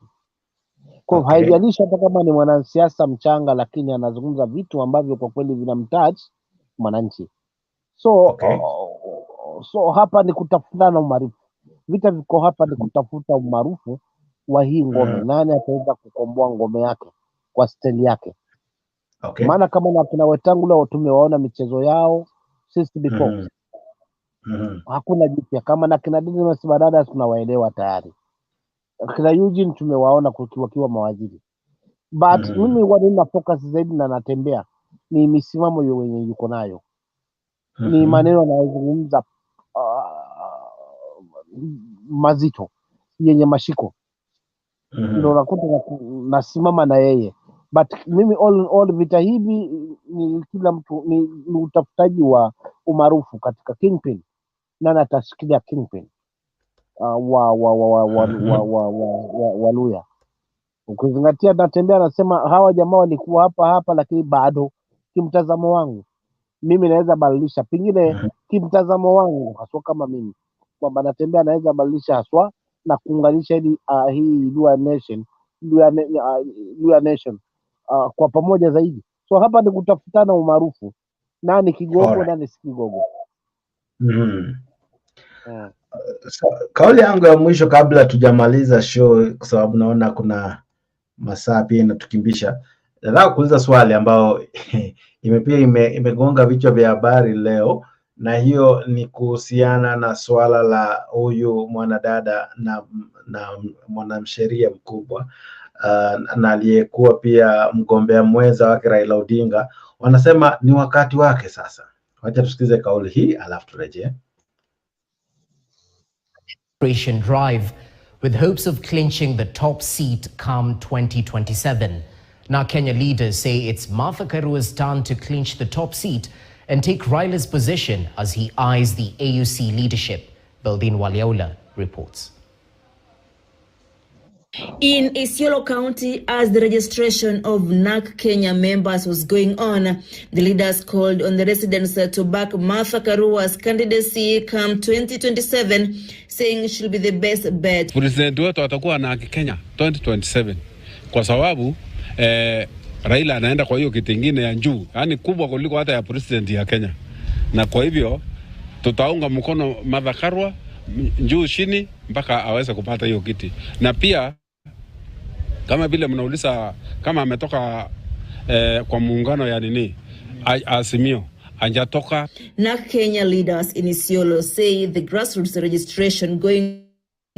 Kwa haijalishi hata kama ni mwanasiasa mchanga, lakini anazungumza vitu ambavyo kwa kweli vinamtouch mwananchi. So hapa ni kutafutana umaarufu. Vita viko hapa ni kutafuta umaarufu wa hii ngome. Nani ataweza kukomboa ngome yake kwa steli yake? Maana kama na kina Wetangula tumewaona michezo yao since before. Hakuna jipya. Kama na kina Dismas Badada tunawaelewa tayari. Kina Eugene tumewaona wakiwa mawaziri. But mimi nina focus zaidi na natembea ni misimamo yenye yuko nayo. Ni maneno anayozungumza mazito yenye mashiko. Ndio nakuta nasimama na yeye. But mimi all vita hivi ni kila mtu ni utafutaji wa umaarufu katika kingpin na natashikilia kingpin wa Luhya. Ukizingatia natembea nasema hawa jamaa walikuwa hapa lakini bado kimtazamo wangu mimi naweza badilisha, pengine kimtazamo wangu haswa kama mimi kwamba natembea naweza badilisha haswa na kuunganisha hii Luhya nation kwa pamoja zaidi. So hapa ni kutafutana umaarufu, nani kigogo nani si kigogo. So, kauli yangu ya mwisho kabla tujamaliza show, kwa sababu naona kuna masaa pia inatukimbisha, nataka kuuliza swali ambao imegonga vichwa vya habari leo, na hiyo ni kuhusiana na swala la huyu mwanadada na mwanamsheria mkubwa na aliyekuwa pia mgombea mwenza wake Raila Odinga. Wanasema ni wakati wake sasa. Wacha tusikize kauli hii alafu turejee. Drive with hopes of clinching the top seat come 2027. Now Kenya leaders say it's Martha Karua's turn to clinch the top seat and take Raila's position as he eyes the AUC leadership. Beldin Waliaula reports. In Isiolo County, as the registration of NAC Kenya members was going on, the leaders called on the residents to back Martha Karua's candidacy come 2027, saying she'll be the best bet. President wetu atakuwa NAC Kenya 2027 kwa sababu Raila anaenda kwa hiyo kiti kingine ya juu, yani kubwa kuliko hata ya president ya Kenya. Na kwa hivyo tutaunga mkono Martha Karua juu chini mpaka aweze kupata hiyo kiti. Na pia kama vile mnauliza kama ametoka kwa muungano ya nini Azimio anjatoka. NAC Kenya leaders in Isiolo say the grassroots registration going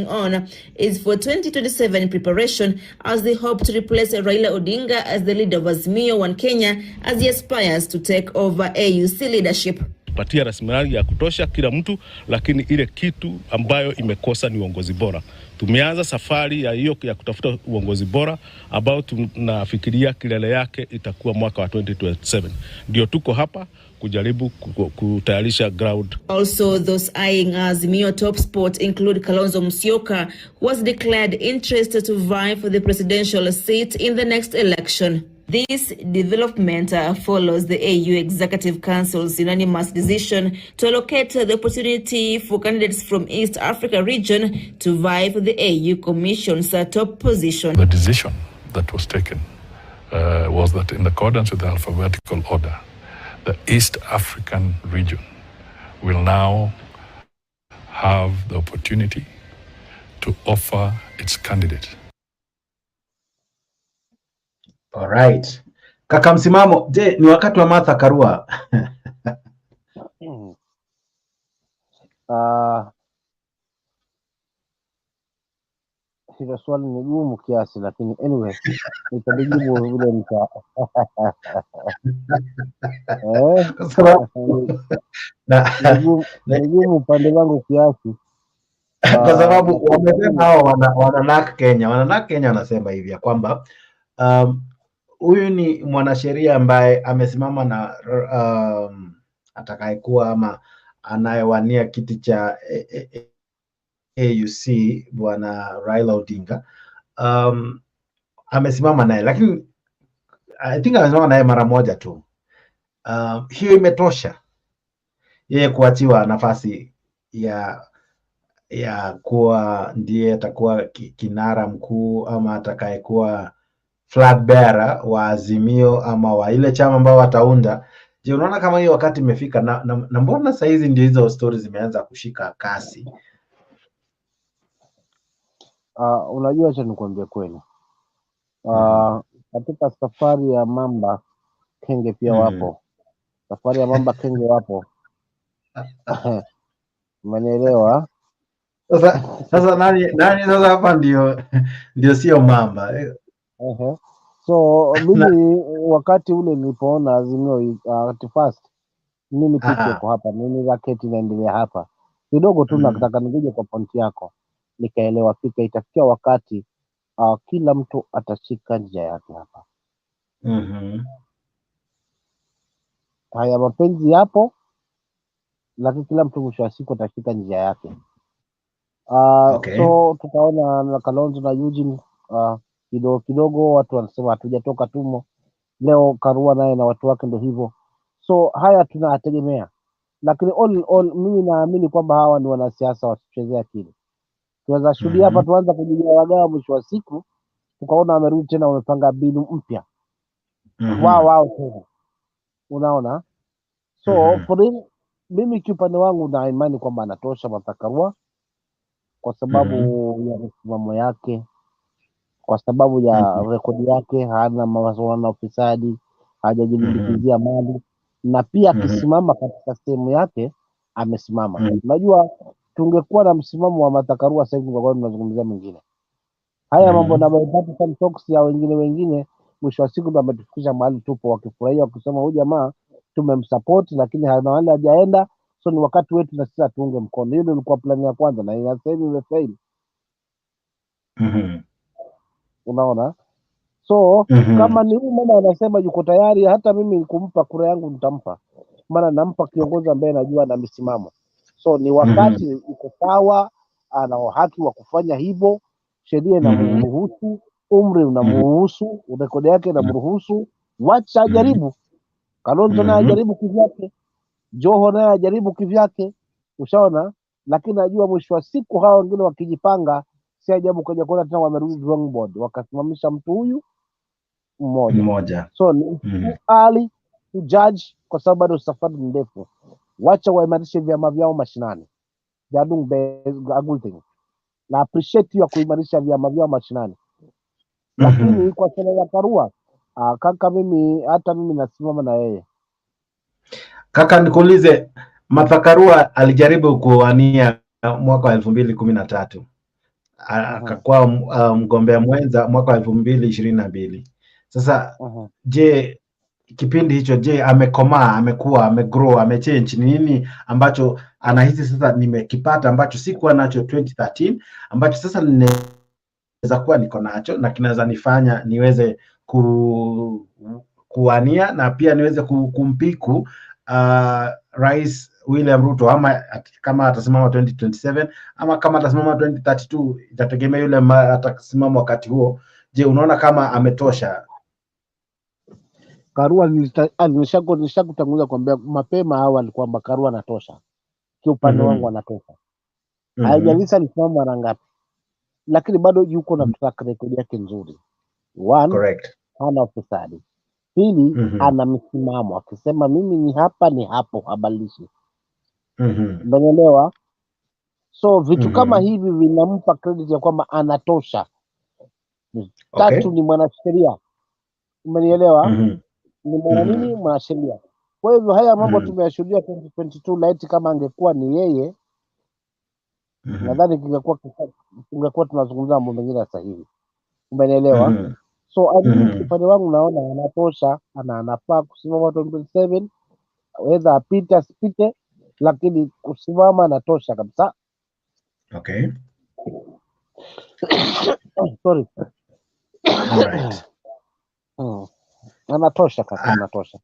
on is for 2027 preparation as they hope to replace Raila Odinga as the leader of Azimio One Kenya as he aspires to take over AUC leadership. Patia rasilimali ya kutosha kila mtu, lakini ile kitu ambayo imekosa ni uongozi bora. Tumeanza safari ya hiyo ya kutafuta uongozi bora ambao tunafikiria kilele yake itakuwa mwaka wa 2027. Ndio tuko hapa kujaribu kutayarisha ground. Also, those eyeing Azimio top spot include Kalonzo Musyoka, who was declared interested to vie for the presidential seat in the next election. This development follows the AU Executive Council's unanimous decision to allocate the opportunity for candidates from East Africa region to vie for the AU Commission's top position. The decision that was taken was that in accordance with the alphabetical order, the East African region will now have the opportunity to offer its candidate. All right. Kaka Msimamo, je, ni wakati wa Martha Karua? Hilo swali ni gumu kiasi, lakini anyway nitajibu vile ni gumu upande wangu kiasi. Kwa sababu wamesema hao wana NAC Kenya. Wana NAC Kenya wanasema hivi ya kwamba huyu ni mwanasheria ambaye amesimama na atakayekuwa ama anayewania kiti cha AUC bwana Raila Odinga. Amesimama naye, lakini I think amesimama naye mara moja tu. Hiyo imetosha yeye kuachiwa nafasi ya kuwa ndiye atakuwa kinara mkuu ama atakayekuwa flag bearer wa Azimio ama wa ile chama ambao wataunda. Je, unaona kama hiyo wakati imefika na mbona saa hizi ndio hizo stories zimeanza kushika kasi? Unajua acha nikwambie kweli. Katika safari ya Mamba Kenge pia wapo. Safari ya Mamba Kenge wapo. Umenielewa? Sasa nani sasa hapa ndio sio Mamba. So mimi wakati ule nilipoona Azimio at first mimi picha iko hapa, mimi raketi inaendelea hapa kidogo tu. Nataka ningije kwa pointi yako, nikaelewa fika itafikia wakati kila mtu atashika njia yake hapa. Haya mapenzi yapo, lakini kila mtu mwisho wa siku atashika njia yake. So tukaona na Kalonzo na Eugene kidogo kidogo watu wanasema hatujatoka tumo. Leo Karua naye na watu wake ndio hivyo. So haya tunategemea, lakini all mimi naamini kwamba hawa ni wanasiasa wasichezea akili. Tunaweza shuhudia hapa tuanza kujigawa mwisho wa siku tukaona wamerudi tena wamepanga mbinu mpya. Wao tena. Unaona? So mimi kiupande wangu na imani kwamba anatosha Martha Karua kwa sababu ya msimamo yake, kwa sababu ya rekodi yake, hana masuala na ufisadi, hajajilimbikizia mali, na pia akisimama katika sehemu yake amesimama. Unajua tungekuwa na msimamo wa Martha Karua sasa hivi kwa tunazungumzia mwingine. Haya mambo na bipartisan talks ya wengine mwisho wa siku ndio ametufikisha mahali tupo, wakifurahia wakisema huyu jamaa tumemsupport, lakini hana wale hajaenda, so ni wakati wetu na sisi tuunge mkono. Hiyo ndio ilikuwa plani ya kwanza na sasa hivi imefail. Unaona? So kama ni huyu mama anasema yuko tayari, hata mimi kumpa kura yangu nitampa, maana nampa kiongozi ambaye najua na misimamo. So ni wakati iko sawa, ana haki wa kufanya hivyo, sheria inamruhusu, umri unamruhusu, rekodi yake inamruhusu, wacha ajaribu. Kalonzo naye ajaribu kivyake, Joho naye ajaribu kivyake, ushaona. Lakini najua mwisho wa siku hao wengine wakijipanga, si ajabu kaja kuona tena wamerudi drawing board, wakasimamisha mtu huyu mmoja. So ni early to judge kwa sababu bado safari ndefu. Wacha waimarishe vyama vyao mashinani. They are doing a good thing. Na appreciate ya kuimarisha vyama vyao mashinani. Lakini kwa sala ya Karua, kaka hata mimi nasimama na yeye. Kaka nikuulize, Martha Karua alijaribu kuwania mwaka wa 2013. Akakuwa mgombea mwenza mwaka wa 2022. Sasa je, kipindi hicho amekomaa, amekuwa, amegrow, amechange? Nini ambacho anahisi sasa nimekipata ambacho sikuwa nacho 2013, ambacho sasa ninaweza kuwa niko nacho na kinaweza nifanya niweze kuwania na pia niweze kumpiku Rais William Ruto, ama kama atasimama 2027 ama kama atasimama 2032, itategemea yule atasimama wakati huo. Je, unaona kama ametosha? Karua nishakutangulia kuambia mapema awali kwamba Karua anatosha. Kiupande wangu anatosha. Haijalishi alisimama mara ngapi, lakini bado yuko na track record yake nzuri. One, hana ufisadi. Pili, ana msimamo, akisema mimi ni hapa ni hapo, habalishi. Umeelewa? So vitu kama hivi vinampa credit ya kwamba anatosha. Tatu, ni mwanasheria. Umenielewa? Ni mwanasheria. Kwa hivyo haya mambo tumeyashuhudia 2022, laiti kama angekuwa ni yeye, nadhani tungekuwa tunazungumza mambo mengine sasa hivi. Umenielewa? So upande wangu naona anatosha, anafaa kusimama 2027, whether apite asipite, lakini kusimama anatosha kabisa. Sorry. Alright. Anatosha kaka, anatosha.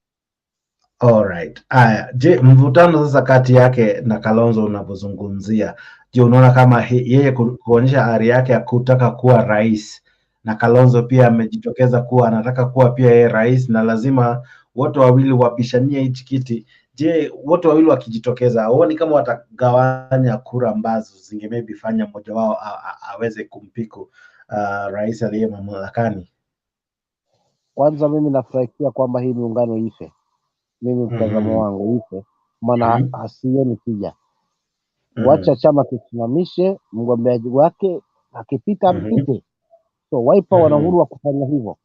Alright. Je, mvutano sasa kati yake na Kalonzo unavyozungumzia, je, unaona kama yeye kuonyesha ari yake ya kutaka kuwa rais, na Kalonzo pia amejitokeza kuwa anataka kuwa pia yeye rais, na lazima wote wawili wabishanie hichi kiti. Je, wote wawili wakijitokeza, huoni kama watagawanya kura ambazo zinge fanya mmoja wao aweze kumpiku rais aliye mamlakani? Kwanza mimi nafurahikia kwamba hii muungano ife. Mimi mtazamo wangu ife, maana hasioni tija. Wacha chama kisimamishe mgombeaji wake, akipita mpite. So Wiper wana uhuru wa kufanya hivyo.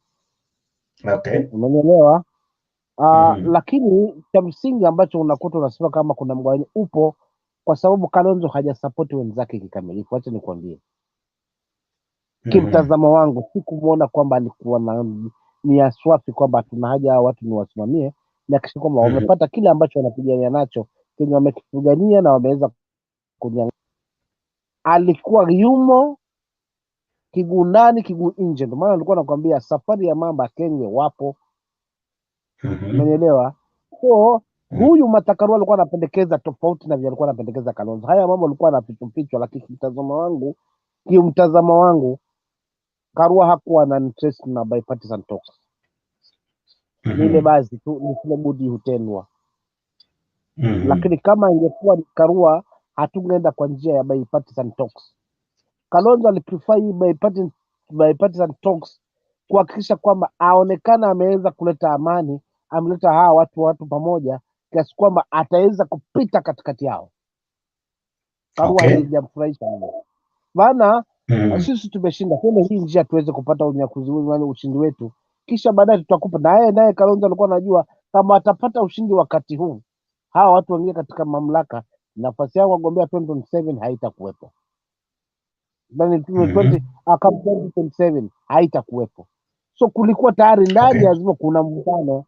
Umeelewa? Lakini cha msingi ambacho unakuta unasema kama kuna mgawanyiko upo, kwa sababu Kalonzo hajasupport wenzake kikamilifu. Acha nikwambie. Kimtazamo wangu sikumuona kwamba alikuwa ni ya swafi kwamba tuna haja hao watu ni wasimamie na kisha kwamba wamepata kile ambacho wanapigania nacho kenye wamekipigania na wameweza kunyang'anya. Alikuwa yumo kiguu ndani kiguu nje, ndio maana nilikuwa nakwambia safari ya mamba Kenya wapo. Umenielewa? So huyu Matakarua alikuwa anapendekeza tofauti na vile alikuwa anapendekeza Kalonzo. Haya mambo alikuwa anafichwa, lakini kimtazamo wangu Karua hakuwa na interest na bipartisan talks. Ile basi tu ni kile budi hutendwa. Lakini kama ingekuwa ni Karua hatungeenda kwa njia ya bipartisan talks. Kalonzo aliprefer hii bipartisan talks kuhakikisha kwamba aonekana ameweza kuleta amani, ameleta hawa watu pamoja kiasi kwamba ataweza kupita katikati yao. Karua haijamfurahisha mno. Maana sisi tumeshinda, kwenye hii njia tuweze kupata ushindi wetu, kisha baadaye tutakupa naye Kalonzo alikuwa anajua kama atapata ushindi wakati huu, hawa watu wengine katika mamlaka, nafasi yao wagombea 2027 haitakuwepo. 2027 haitakuwepo. So kulikuwa tayari ndani lazima kuna mvutano.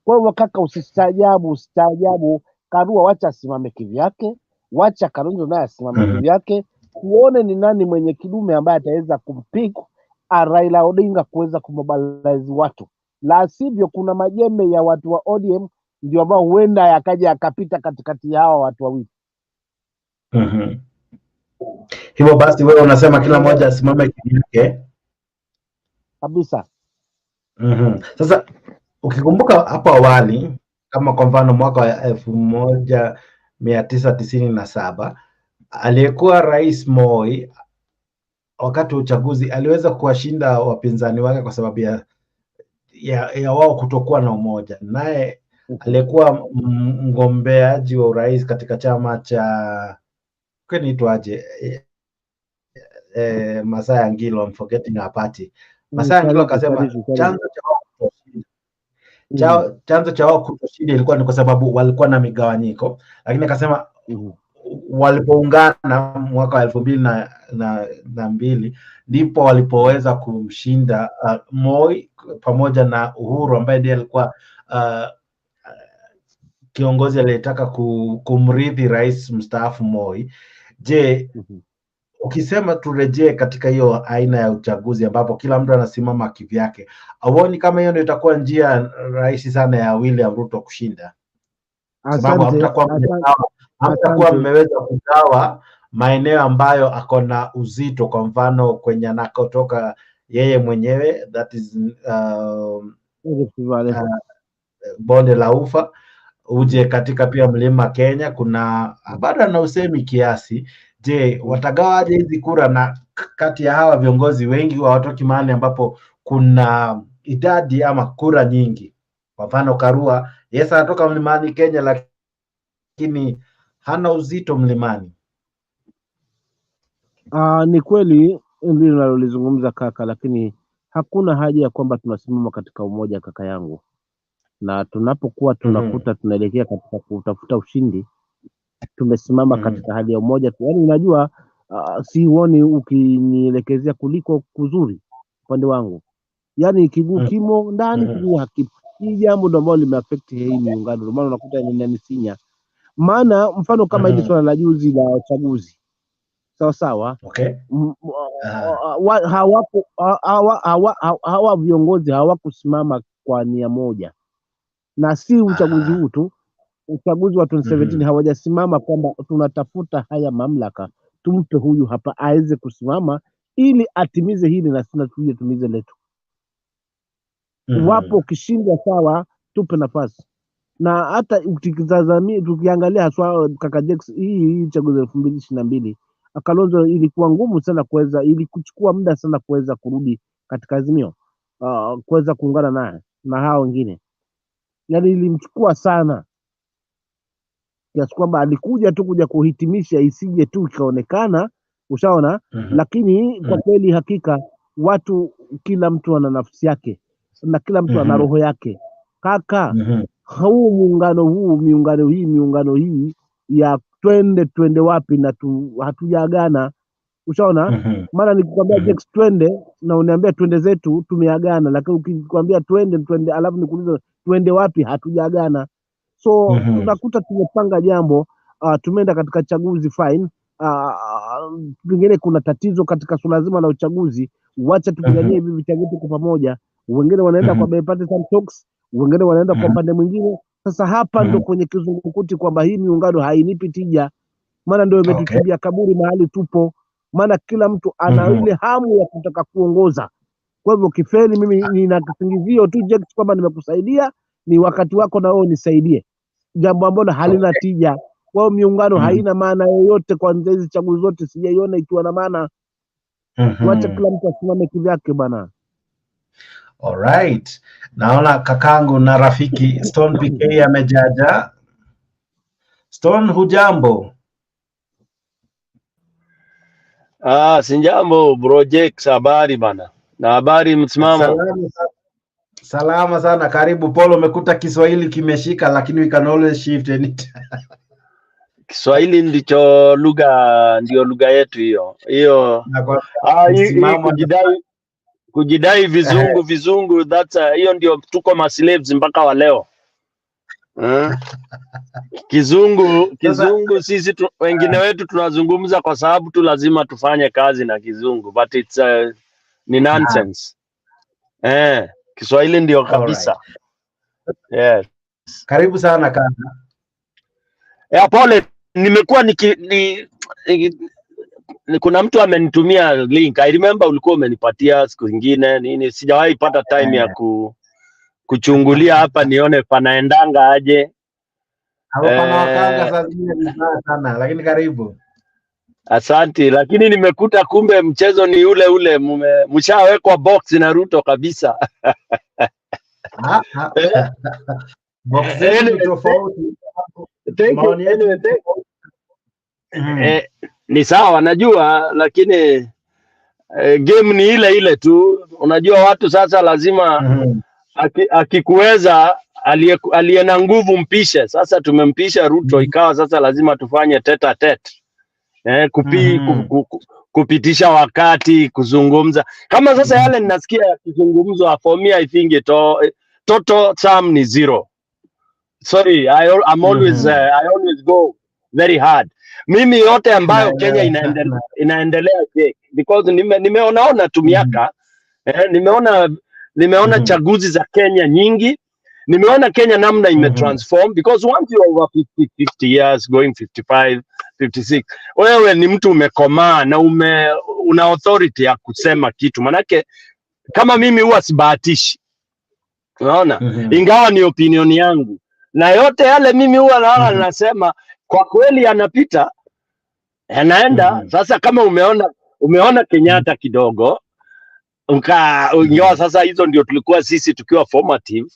Kwa hiyo kaka, usistaajabu Karua, wacha asimame kivyake, wacha Kalonzo naye asimame kivyake, kuone ni nani mwenye kidume ambaye ataweza kumpick Raila Odinga kuweza kumobilize watu. La sivyo kuna majembe ya watu wa ODM ndio ambao huenda yakaja yakapita katikati ya hawa watu wawili. Hivyo basi wewe unasema kila mmoja asimame kivyake kabisa. Sasa ukikumbuka hapo awali, kama kwa mfano mwaka wa 1997 aliyekuwa Rais Moi wakati wa uchaguzi aliweza kuwashinda wapinzani wake kwa sababu ya wao kutokuwa na umoja. Naye aliyekuwa mgombeaji wa urais katika chama cha kinaitwaje, Masaya Ngilo, I'm forgetting her party. Masaya Ngilo akasema chanzo cha wao kutoshinda ilikuwa ni kwa sababu walikuwa na migawanyiko, lakini akasema walipoungana mwaka wa 2002 ndipo walipoweza kumshinda Moi pamoja na Uhuru ambaye ndiye alikuwa kiongozi aliyetaka kumrithi rais mstaafu Moi. Je, ukisema turejee katika hiyo aina ya uchaguzi ambapo kila mtu anasimama kivyake, auoni kama hiyo ndio itakuwa njia rahisi sana ya William Ruto kushinda? Sababu hamtakuwa mmeweza kugawa maeneo ambayo akona uzito, kwa mfano kwenye anakotoka yeye mwenyewe, that is bonde la Ufa, uje katika pia mlima Kenya, kuna bado na usemi kiasi. Je, watagawaje hizi kura? Na kati ya hawa viongozi wengi hawatoki mahali ambapo kuna idadi ama kura nyingi. Kwa mfano Karua, yes anatoka mlimani Kenya, lakini hana uzito mlimani. Ni kweli ndilo nalolizungumza kaka, lakini hakuna haja ya kwamba tunasimama katika umoja kaka yangu, na tunapokuwa tunakuta tunaelekea katika kutafuta ushindi, tumesimama katika hali ya umoja. Yaani unajua sioni ukinielekezea kuliko kuzuri upande wangu, yaani kiguu kimo ndani kiguu hakipo. Hii jambo ndio ambalo limeaffect hii miungano, ndio maana unakuta inanisinya. Maana mfano kama hili swala la juzi la uchaguzi, sawa hawa viongozi hawakusimama kwa nia moja, na si uchaguzi huu tu, uchaguzi wa 2017 hawajasimama kwamba tunatafuta haya mamlaka tumpe huyu hapa aweze kusimama ili atimize hili na sina tuje tumize letu. Wapo ukishindwa sawa, tupe nafasi. Na hata ukitazamia tukiangalia haswa kaka Jex, hii uchaguzi 2022 Kalonzo ilikuwa ngumu sana kuweza, ili kuchukua muda sana kuweza kurudi katika Azimio, kuweza kuungana naye na hao wengine, yaani ilimchukua sana kiasi kwamba alikuja tu kuja kuhitimisha, isije tu ikaonekana, ushaona. Lakini kwa kweli hakika watu, kila mtu ana nafsi yake na kila mtu ana roho yake kaka. Huu miungano hii ya twende wapi na hatujaagana, Ushaona? Maana nikikwambia Jex twende na uniambia twende zetu tumeagana, lakini ukikwambia twende alafu nikuuliza twende wapi, hatujaagana. So tunakuta tumepanga jambo, tumeenda katika chaguzi fine. Pengine kuna tatizo katika suala zima la uchaguzi, wacha tupiganie hivi vita vyetu kwa pamoja. Wengine wanaenda kwa bipartisan talks, wengine wanaenda kwa pande mwingine. Sasa hapa ndo kwenye kizungumkuti kwamba hii miungano hainipi tija, maana ndio imetuchimbia kaburi mahali tupo, maana kila mtu ana ile hamu ya kutaka kuongoza. Kwa hivyo kifeli, mimi nina kisingizio tu Jex kwamba nimekusaidia, ni wakati wako na wewe nisaidie, jambo ambalo halina tija. Kwa hiyo miungano haina maana yoyote. Kwanza hizi chaguzi zote sijaiona ikiwa na maana. Wacha kila mtu asimame kivyake bana. Alright. Naona kakangu na rafiki Stone PK amejaja. Stone, hujambo? Sinjambo bro Jex, habari bana. Na habari msimamo? Salama sana, karibu. Polo, umekuta Kiswahili kimeshika, lakini we can always shift anytime. Kiswahili ndio lugha yetu hiyo. Kujidai vizungu that's hiyo ndio tuko ma slaves mpaka wa leo. Kizungu sisi wengine wetu tunazungumza kwa sababu tu lazima tufanye kazi na kizungu, but it's ni nonsense. Kiswahili ndio kabisa. Yes. Karibu sana kaka. Pole, nimekuwa kuna mtu amenitumia link. I remember ulikuwa umenipatia siku nyingine nini, sijawahi pata time ya kuchungulia hapa nione panaendanga aje. Sana, lakini karibu. Asante, lakini nimekuta kumbe mchezo ni ule mshawekwa box na Ruto kabisa. Box ni tofauti. Ni sawa najua, lakini game ni ile tu. Unajua watu sasa lazima akikuweza aliye na nguvu mpishe. Sasa tumempisha Ruto, ikawa sasa lazima tufanye tete-a-tete. Kupitisha wakati, kuzungumza. Kama sasa yale ninasikia kuzungumzwa, for me I think total sum ni 0. Sorry, I'm always I always go very hard. Mimi yote ambayo Kenya inaendelea because nimeona tu miaka nimeona chaguzi za Kenya nyingi. Nimeona Kenya namna imetransform because once you over 50 years going 55 56, wewe ni mtu umekomaa na una authority ya kusema kitu. Manake kama mimi huwa sibahatishi, unaona, ingawa ni opinion yangu, na yote yale mimi huwa naona nasema kwa kweli yanapita, yanaenda. Sasa kama umeona Kenyatta kidogo ingawa sasa hizo ndio tulikuwa sisi tukiwa formative.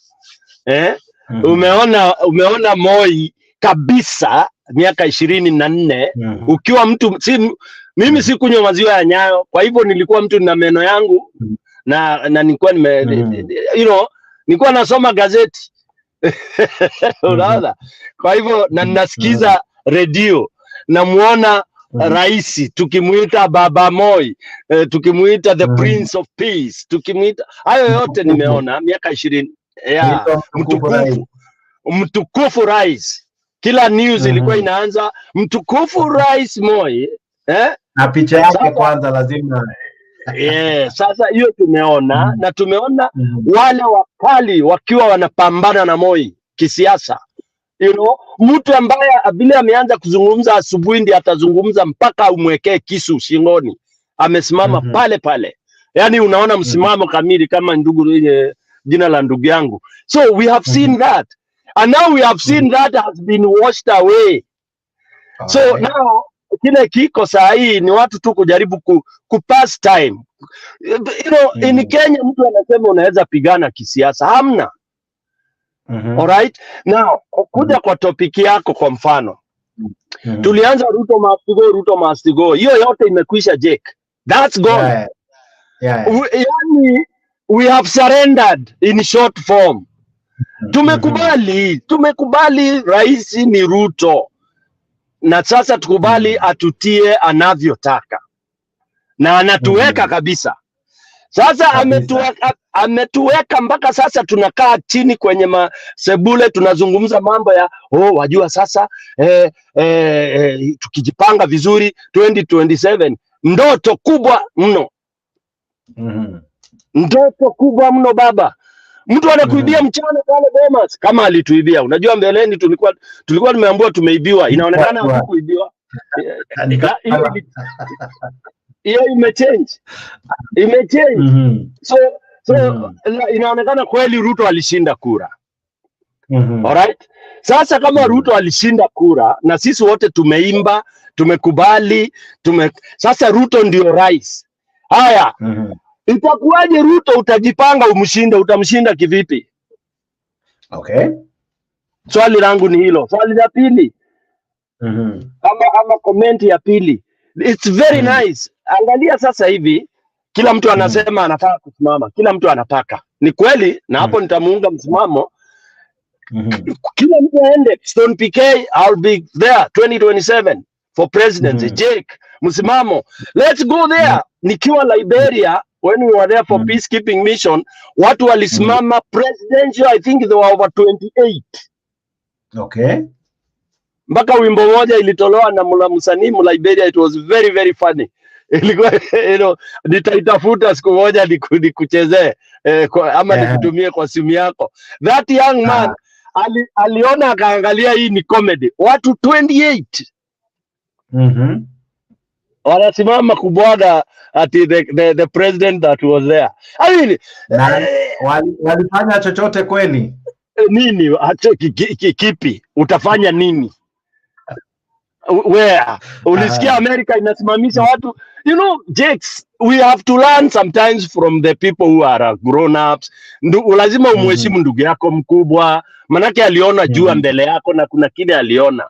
Umeona Moi kabisa miaka 24 ukiwa mtu mimi sikunywa maziwa ya Nyayo, kwa hivyo nilikuwa mtu na meno yangu na nilikuwa nilikuwa nasoma gazeti. Unaona? Kwa hivyo na nasikiza radio, namuona rais tukimuita Baba Moi, tukimuita the Prince of Peace, tukimuita hayo yote nimeona miaka 20. Mtukufu rais. Kila news ilikuwa inaanza mtukufu rais Moi, na picha yake kwanza lazima. Sasa hiyo tumeona na tumeona wale wakali wakiwa wanapambana na Moi kisiasa. Mtu ambaye vile ameanza kuzungumza asubuhi ndiye atazungumza mpaka umwekee kisu shingoni. Amesimama pale pale. Yaani unaona msimamo kamili kama jina la ndugu yangu. So we have seen that. And now we have seen that has been washed away. So now kile kiko saa hii ni watu tu kujaribu kupass time. In Kenya mtu anasema unaweza pigana kisiasa, hamna. Alright? Now kuja kwa topic yako, kwa mfano tulianza Ruto must go. Hiyo yote imekwisha Jake. That's gone. We have surrendered in short form. Tumekubali rais ni Ruto, na sasa tukubali atutie anavyotaka. na anatuweka kabisa. Sasa ametuweka mpaka sasa tunakaa chini kwenye sebule tunazungumza mambo ya wajua sasa tukijipanga vizuri 2027 ndoto kubwa mno. Ndoto kubwa mno baba. Mtu anakuibia mchana pale Bomas kama alituibia. Unajua mbeleni tulikuwa tumeambiwa tumeibiwa. Inaonekana hakukuibiwa. Hiyo imechange. So inaonekana kweli Ruto alishinda kura. Alright? Sasa kama Ruto alishinda kura na sisi wote tumeimba, tumekubali, sasa Ruto ndio rais. Haya. Itakuwaje Ruto utajipanga utamshinda kivipi? Okay. Swali langu ni hilo. Swali la pili. Ama comment ya pili. It's very nice. Angalia sasa hivi kila mtu anasema anataka kusimama. Kila mtu anataka. Ni kweli na hapo nitamuunga msimamo. Kila mtu aende. Stone PK, I'll be there 2027 for presidency. Jake, msimamo. Let's go there. Nikiwa Liberia, when we were there for peacekeeping mission, watu walisimama presidential, I think there were over 28. Okay. Mpaka wimbo moja ilitolewa na msanii Liberia, it was very very funny. Ilikuwa nitaitafuta siku moja nikuchezee ama nikutumie kwa simu yako. That young man aliona akaangalia hii ni comedy. Watu 28. Wanasimama kubwaga ati the president that was there. I mean, walifanya chochote kweli? Nini? Kipi? Utafanya nini? Where? Ulisikia America inasimamisha watu? You know, Jakes, we have to learn sometimes from the people who are grown ups. Lazima umheshimu ndugu yako mkubwa, manake aliona jua mbele yako na kuna kile aliona.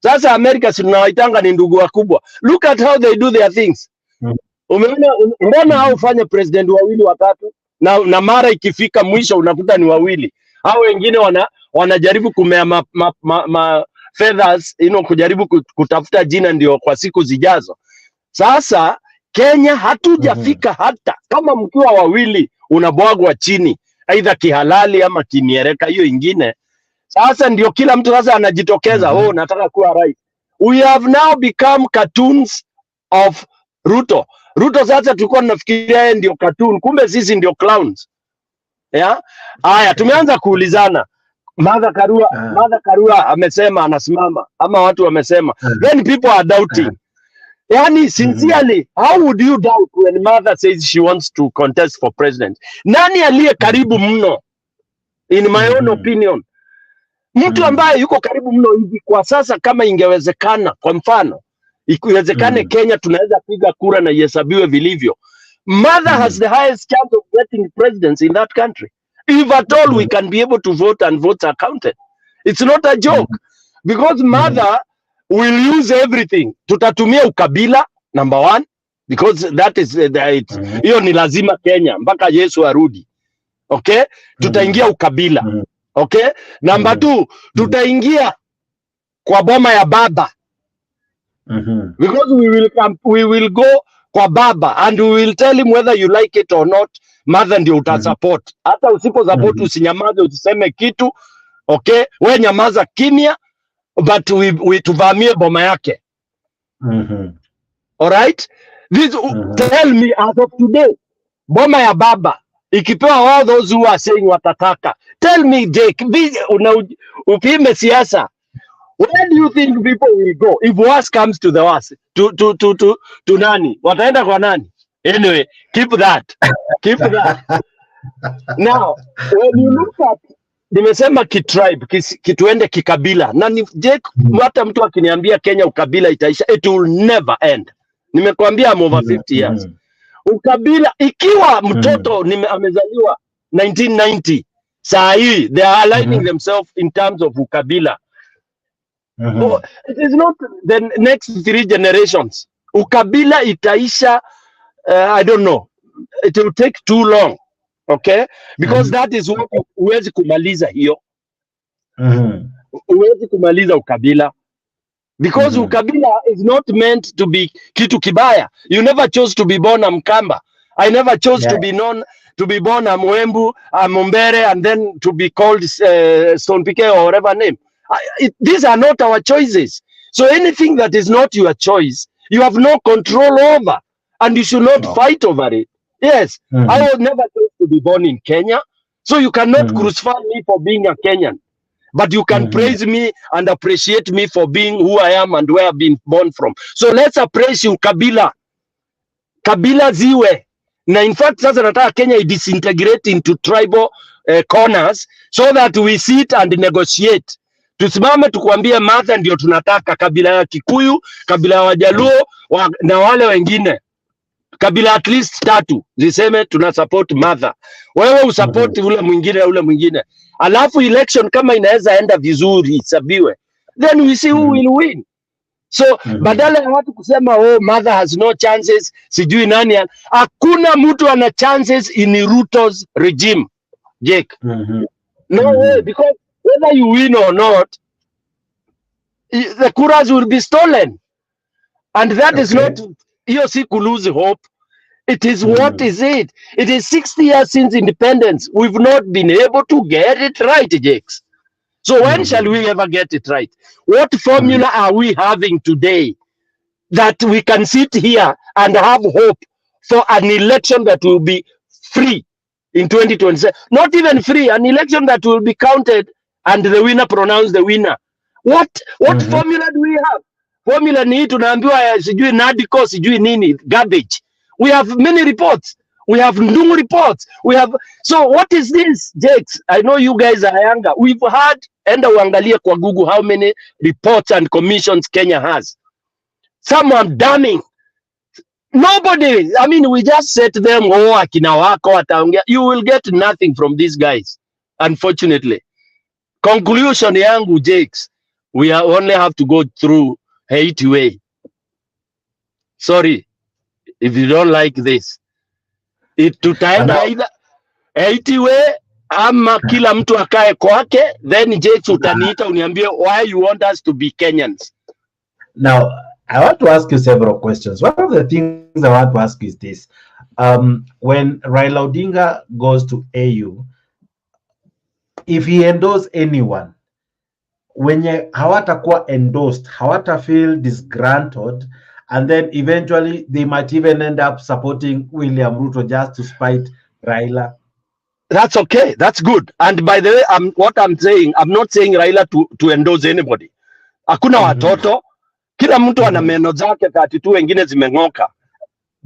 Sasa America si tunawaitanga ni ndugu wakubwa. Look at how they do their things. Umeona mbona hao fanya president wawili watatu na mara ikifika mwisho unakuta ni wawili. Hao wengine wanajaribu kumea feathers, kujaribu kutafuta jina ndio kwa siku zijazo. Sasa Kenya hatujafika hata kama mkiwa wawili unabwagwa chini aidha kihalali ama kimiereka hiyo ingine. Sasa ndio kila mtu sasa anajitokeza, nataka kuwa rais. We have now become cartoons of Ruto. Ruto sasa tulikuwa tunafikiria yeye ndio cartoon, kumbe sisi ndio clowns. Yeah? Haya, tumeanza kuulizana. Martha Karua amesema anasimama ama watu wamesema. Then people are doubting. Yani sincerely, how would you doubt when Martha says she wants to contest for president? Nani aliye karibu mno? In my own opinion. Mtu ambaye yuko karibu mno hivi kwa sasa, kama ingewezekana, kwa mfano ikiwezekane Kenya tunaweza piga kura na ihesabiwe vilivyo, Martha has the highest chance of getting presidency in that country. If at all we can be able to vote and votes are counted. It's not a joke. Because Martha will use everything. Tutatumia ukabila, number one, because that is hiyo ni lazima Kenya mpaka Yesu arudi. Okay? Tutaingia ukabila. Okay? Number two, tutaingia kwa boma ya baba. Because we will go kwa baba and we will tell him whether you like it or not. Martha ndio utasupport. Hata usipo support usinyamaze, usiseme kitu. Okay? We nyamaza kimya, but we tuvamie boma yake. Alright? This tell me as of today, boma ya baba ikipewa all those who are saying watataka. Tell me Jake, upime siasa. Where do you think people will go if worse comes to the worst? To nani? Wataenda kwa nani? Anyway, keep that. Keep that. Now, when you look at, nimesema kitribe, kituende kikabila. Na Jake, hata mtu akiniambia Kenya ukabila itaisha, it will never end. Nimekuambia I'm over 50 years. Ukabila, ikiwa mtoto amezaliwa 1990, saa hii, they are aligning themselves in terms of ukabila. It is not the next 3 generations. Ukabila itaisha, I don't know. It will take too long. Okay? Because that is what huwezi kumaliza hiyo. Huwezi kumaliza ukabila. because ukabila is not meant to be kitu kibaya. You never chose to be born a Mkamba. I never chose to be known to be born a Mwembu, a Mumbere, and then to be called Stone Pike or whatever name. These are not our choices. So anything that is not your choice, you have no control over, and you should not fight over it. Yes, I was never chose to be born in Kenya, so you cannot crucify me for being a Kenyan. But you can praise me and appreciate me for being who I am and where I've been born from. So let's appraise you, Kabila. Kabila ziwe. Na in fact, sasa nataka Kenya disintegrate into tribal corners so that we sit and negotiate. Tusimame tukuambie Martha ndio tunataka, kabila ya Kikuyu, kabila ya Wajaluo na wale wengine. Kabila at least 3 ziseme tuna support Martha. Wewe usupport ule mwingine. Alafu election kama inaweza enda vizuri isabiwe, then we see who will win. So badala ya watu kusema Martha has no chances, sijui nani, hakuna mtu ana chances in Ruto's regime, Jake. No way, because whether you win or not, the kuras will be stolen, and that is not, hiyo si lose hope. It is what is it? It is 60 years since independence. We've not been able to get it right, Jakes. So when shall we ever get it right? What formula are we having today that we can sit here and have hope for an election that will be free in 2027? Not even free, an election that will be counted and the winner pronounced the winner. What formula do we have? Formula ni tunaambiwa sijui NADCO sijui nini, garbage. We have many reports. We have new reports. We have, so what is this, Jakes? I know you guys are younger. We've had, enda uangalie kwa Google how many reports and commissions Kenya has. Some are damning. Nobody, I mean, we just said to them, akina wako wataongea. You will get nothing from these guys, unfortunately. Conclusion yangu, Jakes, we only have to go through Haiti way. Sorry. If you don't like this, tutaenda either Haiti way ama kila mtu akae kwake, then Jakes utaniita uniambie why you want us to be Kenyans. Now, I want to ask you several questions. One of the things I want to ask is this. When Raila Odinga goes to AU, if he endorses anyone, wenye hawatakuwa endorsed, hawata feel disgruntled, and then eventually they might even end up supporting William Ruto just to spite Raila. That's okay. That's good. And by the way, what I'm saying, I'm not saying Raila to endorse anybody. Hakuna watoto. Kila mtu ana meno zake, 32 wengine zimeng'oka.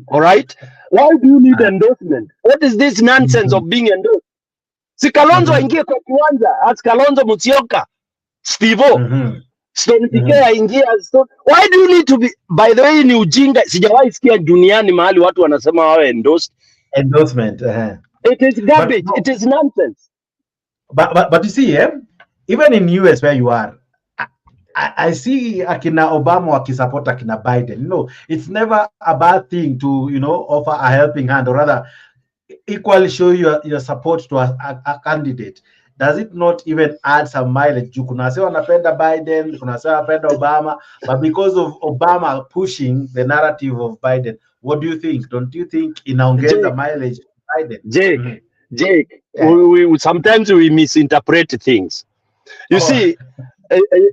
All right? Why do you need endorsement? What is this nonsense of being endorsed? Si Kalonzo aingie kwa kiwanja as Kalonzo Musyoka, Steve-O. Stone Pike aingie as Stone. Why do you need to be, by the way, ni ujinga. Sijawahi sikia duniani mahali watu wanasema wawe endorsed. Endorsement. It is garbage. It is nonsense. But you see, even in US where you are, I see akina Obama wakisupport akina Biden. You know, it's never a bad thing to, you know, offer a helping hand, or rather equally show your support to a candidate. Does it not even add some mileage? Kuna wase wanapenda Biden, kuna wase wanapenda Obama, but because of Obama pushing the narrative of Biden, what do you think? Don't you think inaongeza mileage to Biden? Jake, we sometimes we misinterpret things. You see,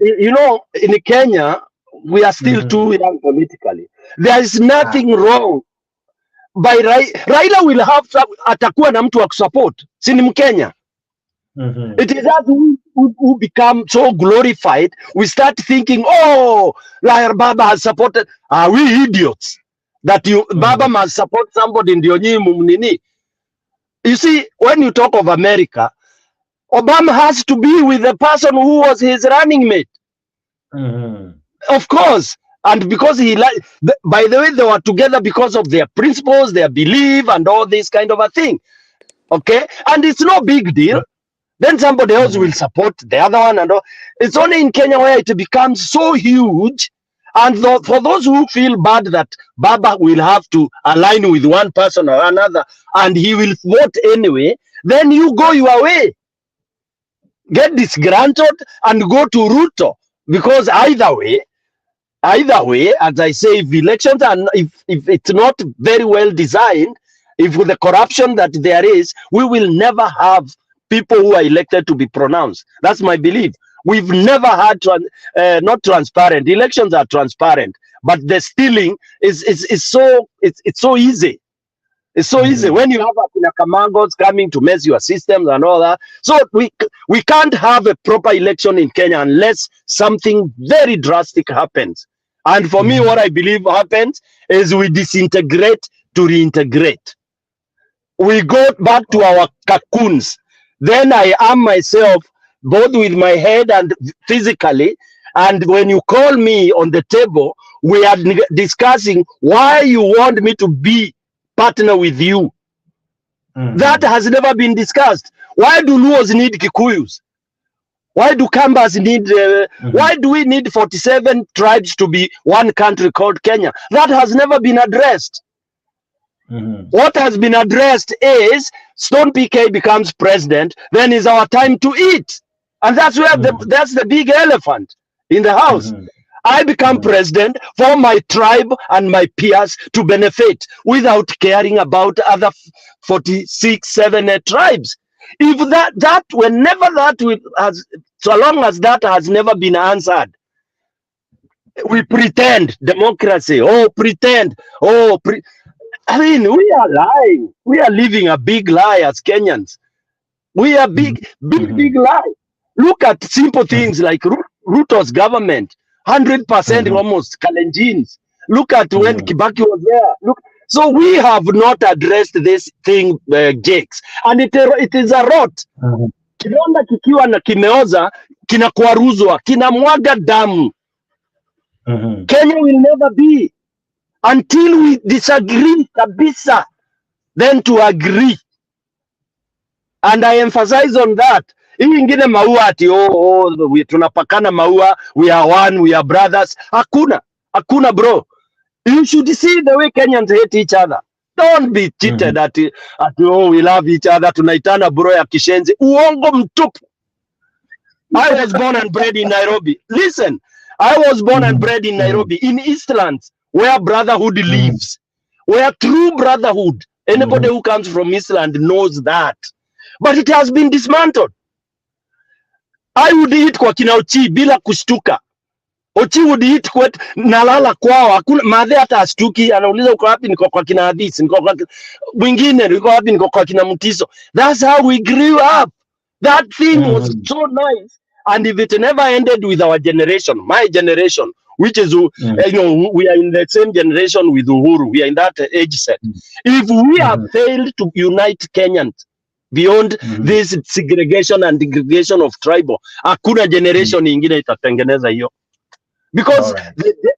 you know, in Kenya, we are still too young politically. There is nothing wrong. By Raila will have atakuwa na mtu wa kusupport. Si ni Mkenya. It is us who become so glorified. We start thinking, oh, Liar Baba has supported. Are we idiots that Baba must support somebody in the You see, when you talk of America, Obama has to be with the person who was his running mate. Of course. And because by the way, they were together because of their principles, their belief, and all this kind of a thing. Okay? And it's no big deal. Then somebody else will support the other one. And all. It's only in Kenya where it becomes so huge. And for those who feel bad that Baba will have to align with one person or another, and he will vote anyway, then you go your way. Get disgruntled and go to Ruto. Because either way, Either way, as I say, if elections are, if it's not very well designed, if with the corruption that there is, we will never have people who are elected to be pronounced. That's my belief. We've never had not transparent. Elections are transparent, but the stealing is so easy. It's so easy when you have Kamangos coming to mess your systems and all that. So we can't have a proper election in Kenya unless something very drastic happens. And for me, what I believe happens is we disintegrate to reintegrate. We go back to our cocoons. Then I arm myself both with my head and physically. And when you call me on the table, we are discussing why you want me to be partner with you. That has never been discussed. Why do Luos need Kikuyus? Why do Kambas need, why do we need 47 tribes to be one country called Kenya? That has never been addressed. What has been addressed is Stone PK becomes president, then is our time to eat. And that's where that's the big elephant in the house. I become president for my tribe and my peers to benefit without caring about other 46, 7 tribes. If whenever that so long as that has never been answered, we pretend democracy. I mean, we are lying. We are living a big lie as Kenyans. We are big lie. Look at simple things like Ruto's government. 100% almost Kalenjins. Look at when Kibaki was there. Look, so we have not addressed this thing, Jakes, and it is a rot. Kidonda kikiwa na kimeoza kinakwaruzwa, kinamwaga damu. Kenya will never be until we disagree kabisa, then to agree. And I emphasize on that. Hii ingine maua ati tunapakana maua, we are one, we are brothers. Hakuna bro. You should see the way Kenyans hate each other. Don't be cheated at we love each other, tunaitana bro ya kishenzi. Uongo mtupu. I was born and bred in Nairobi. Listen, I was born and bred in Nairobi, in Eastlands, where brotherhood lives, where true brotherhood, anybody who comes from Eastland knows that. But it has been dismantled. I would eat kwa kina Ochi bila kushtuka. Ochi would eat kwa nalala kwao. Hakuna madhe hata astuki, anauliza uko wapi, niko kwa kina Hadisi, niko kwa mwingine, niko wapi, niko kwa kina Mutiso. That's how we grew up. That thing was so nice. And if it never ended with our generation, my generation, which is, we are in the same generation with Uhuru, we are in that age set. If we have failed to unite Kenyans beyond this segregation and degradation of tribal, hakuna generation ingine itatengeneza hiyo. Because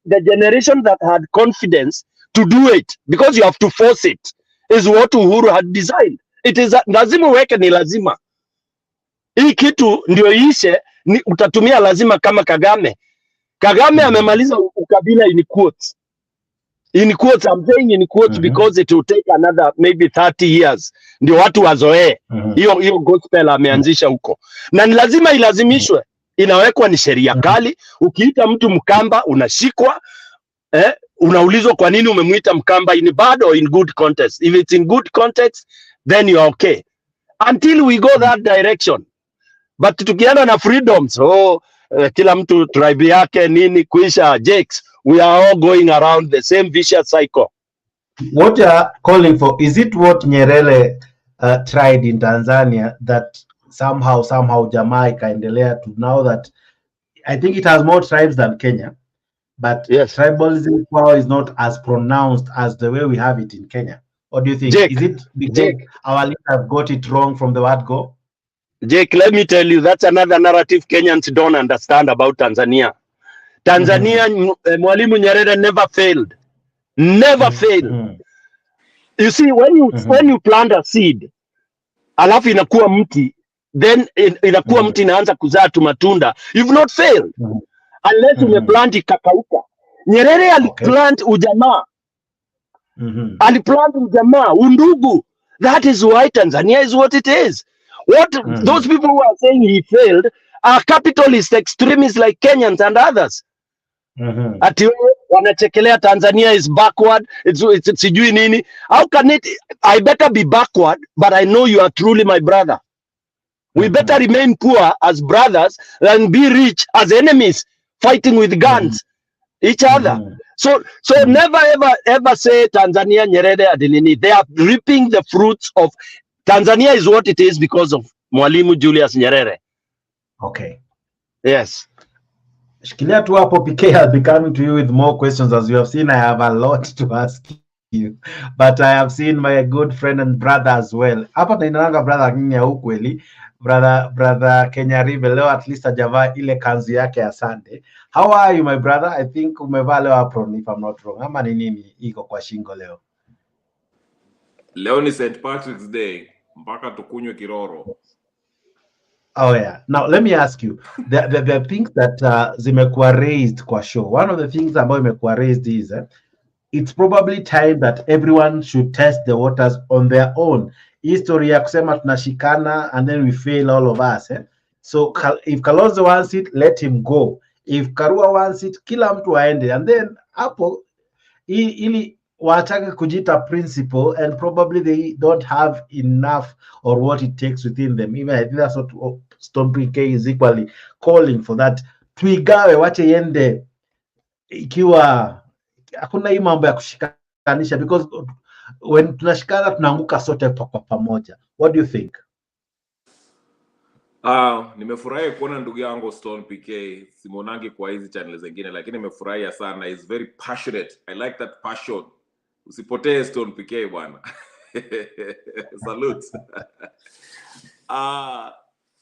the generation that had confidence to do it, because you have to force it, is what Uhuru had designed. It is lazima uweke ni lazima. Hii kitu ndio ishe, utatumia lazima kama Kagame. Kagame amemaliza ukabila in quotes. In quotes, I'm saying in quotes because it will take another maybe 30 years. Ndio watu wazoee. Hiyo gospel ameanzisha huko. Na ni lazima ilazimishwe. Inawekwa ni sheria kali. Ukiita mtu Mkamba unashikwa. Unaulizwa kwa nini umemuita Mkamba, in bad or in good context. If it's in good context, then you are okay. Until we go that direction. But tukienda na freedoms, kila mtu tribe yake nini kuisha, Jakes, we are all going around the same vicious cycle. What you are calling for, is it what Nyerere tried in Tanzania, that somehow Jamaica ikaendelea to now that I think it has more tribes than Kenya, but tribalism power is not as pronounced as the way we have it in Kenya? What do you think? Is it because our leaders got it wrong from the word go? Jake, let me tell you, that's another narrative Kenyans don't understand about Tanzania. Tanzania, Mwalimu Nyerere never failed. Never failed. You see, when you plant a seed, alafu inakuwa mti, then inakuwa mti inaanza kuzaa matunda, you've not failed. Unless umeplant ikakauka. Nyerere aliplant ujamaa. Aliplant ujamaa, undugu. That is why Tanzania is what it is. What those people who are saying he failed are capitalist extremists like Kenyans and others. Ati wanachekelea Tanzania is backward, it's sijui nini. How can it, I better be backward, but I know you are truly my brother. We better remain poor as brothers than be rich as enemies, fighting with guns each other. So never ever say Tanzania Nyerere Adenini. They are reaping the fruits of Tanzania is what it is because of Mwalimu Julius Nyerere. Okay. Yes. Shikilia tu hapo PK, I'll be coming to you with more questions. As you have seen, I have a lot to ask you. But I have seen my good friend and brother as well. Hapa tunainanga brother nyinyi ya ukweli. Brother Kenya Ribe leo at least ajavaa ile kanzu yake ya Sunday. How are you my brother? I think umevaa leo apron if I'm not wrong. Ama ni nini iko kwa shingo leo? Leo ni St. Patrick's Day. Mpaka tukunywe kiroro. Oh yeah. Now let me ask you, the things that zimekuwa raised kwa show. One of the things ambayo imekuwa raised is it's probably time that everyone should test the waters on their own. History ya kusema tunashikana and then we fail all of us. So if Kalonzo wants it, let him go. If Karua wants it, kila mtu aende. And then hapo ili wataka kujita principle and probably they don't have enough or what it takes within them. Even I think that's what Stone K is equally calling for, that tuigawe wache yende ikiwa hakuna hii mambo ya kushikanisha, because when tunashikana tunaanguka sote kwa pamoja. What do you think? Nimefurahi kuona ndugu yangu Stone PK, simonangi kwa hizi channel zingine, lakini nimefurahia sana. He's very passionate. I like that passion. Usipotee Stone PK bwana. Salute.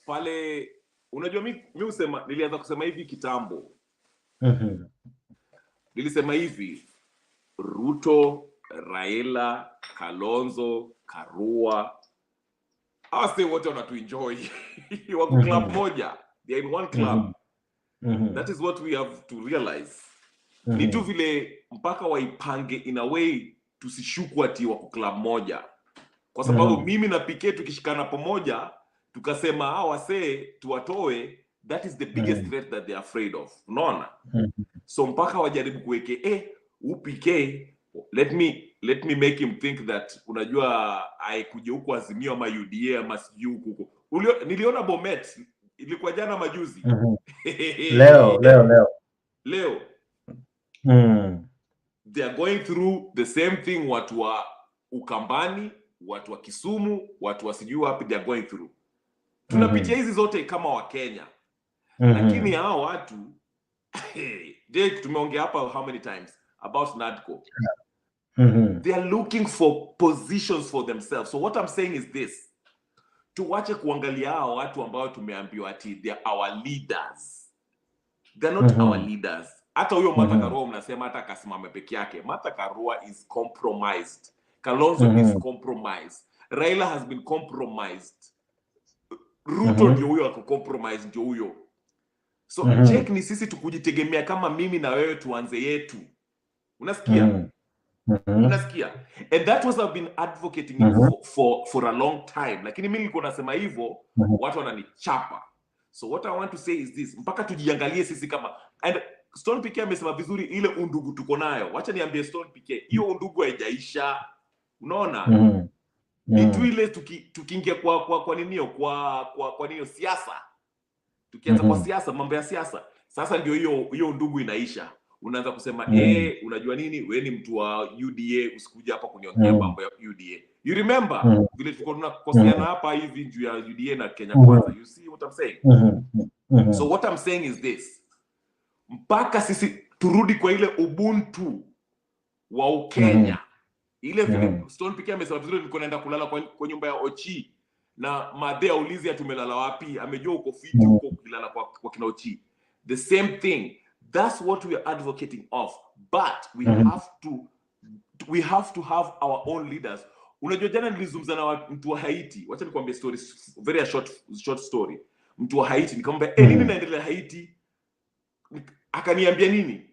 Pale unajua mimi usema, nilianza kusema hivi kitambo. Nilisema hivi, Ruto, Raila, Kalonzo, Karua, say wote wanatuenjoy. Wako club moja. They are in one club. That is what we have to realize. Ni tu vile mpaka waipange in a way tusishuku ati wako club moja. Kwa sababu mimi na PK tukishikana pamoja, tukasema wase tuwatoe, that is the biggest threat that they are afraid of. Unaona? So mpaka wajaribu kuweke PK, let me make him think that unajua aikuje huko Azimio ama UDA ama sijui huko. Niliona Bomet ilikuwa jana majuzi. Leo. They are going through the same thing watu wa Ukambani, watu wa Kisumu, watu wa sijui wapi they are going through. Tunapitia hizi zote kama wa Kenya. Lakini hao watu Jake, tumeongea hapa how many times about NADCO. They are looking for positions for themselves. So what I'm saying is this. Tuwache kuangalia hao watu ambao tumeambiwa ati they are our leaders. They're not our leaders. Hata huyo Martha Karua mnasema hata kasimame peke yake. Martha Karua is compromised. Kalonzo is compromised. Raila has been compromised. Ruto ndio huyo ako compromised ndio huyo. So check ni sisi tukujitegemea kama mimi na wewe tuanze yetu. Unasikia? Unasikia? And that was I've been advocating for a long time. Lakini mimi nilikuwa nasema hivyo, watu wananichapa. So what I want to say is this, mpaka tujiangalie sisi kama, and Stone PK amesema vizuri ile undugu tuko nayo. Wacha niambie Stone PK, hiyo undugu haijaisha. Unaona? Ni tu ile tukiingia kwa ninio kwa ninio siasa. Tukianza kwa siasa, mambo ya siasa. Sasa ndio hiyo ndugu inaisha. Unaanza kusema unajua nini, wewe ni mtu wa UDA, usikuja hapa kuniongea mambo ya UDA. You remember vile tulikuwa tunakosiana hapa hivi juu ya UDA na Kenya Kwanza. You see what I'm saying? So what I'm saying is this. Mpaka sisi turudi kwa ile ubuntu wa Ukenya. Ile vile Stone PK amesema vizuri, nilikuwa naenda kulala kwa nyumba ya Ochi na Madhe aulizi atumelala wapi, amejua uko fiti huko kulala kwa kina Ochi. The same thing. That's what we are advocating of. But we have to have our own leaders. Unajua jana nilizungumza na mtu wa Haiti. Wacha nikwambie story, very short story. Mtu wa Haiti nikamwambia nini naendelea Haiti? Akaniambia nini?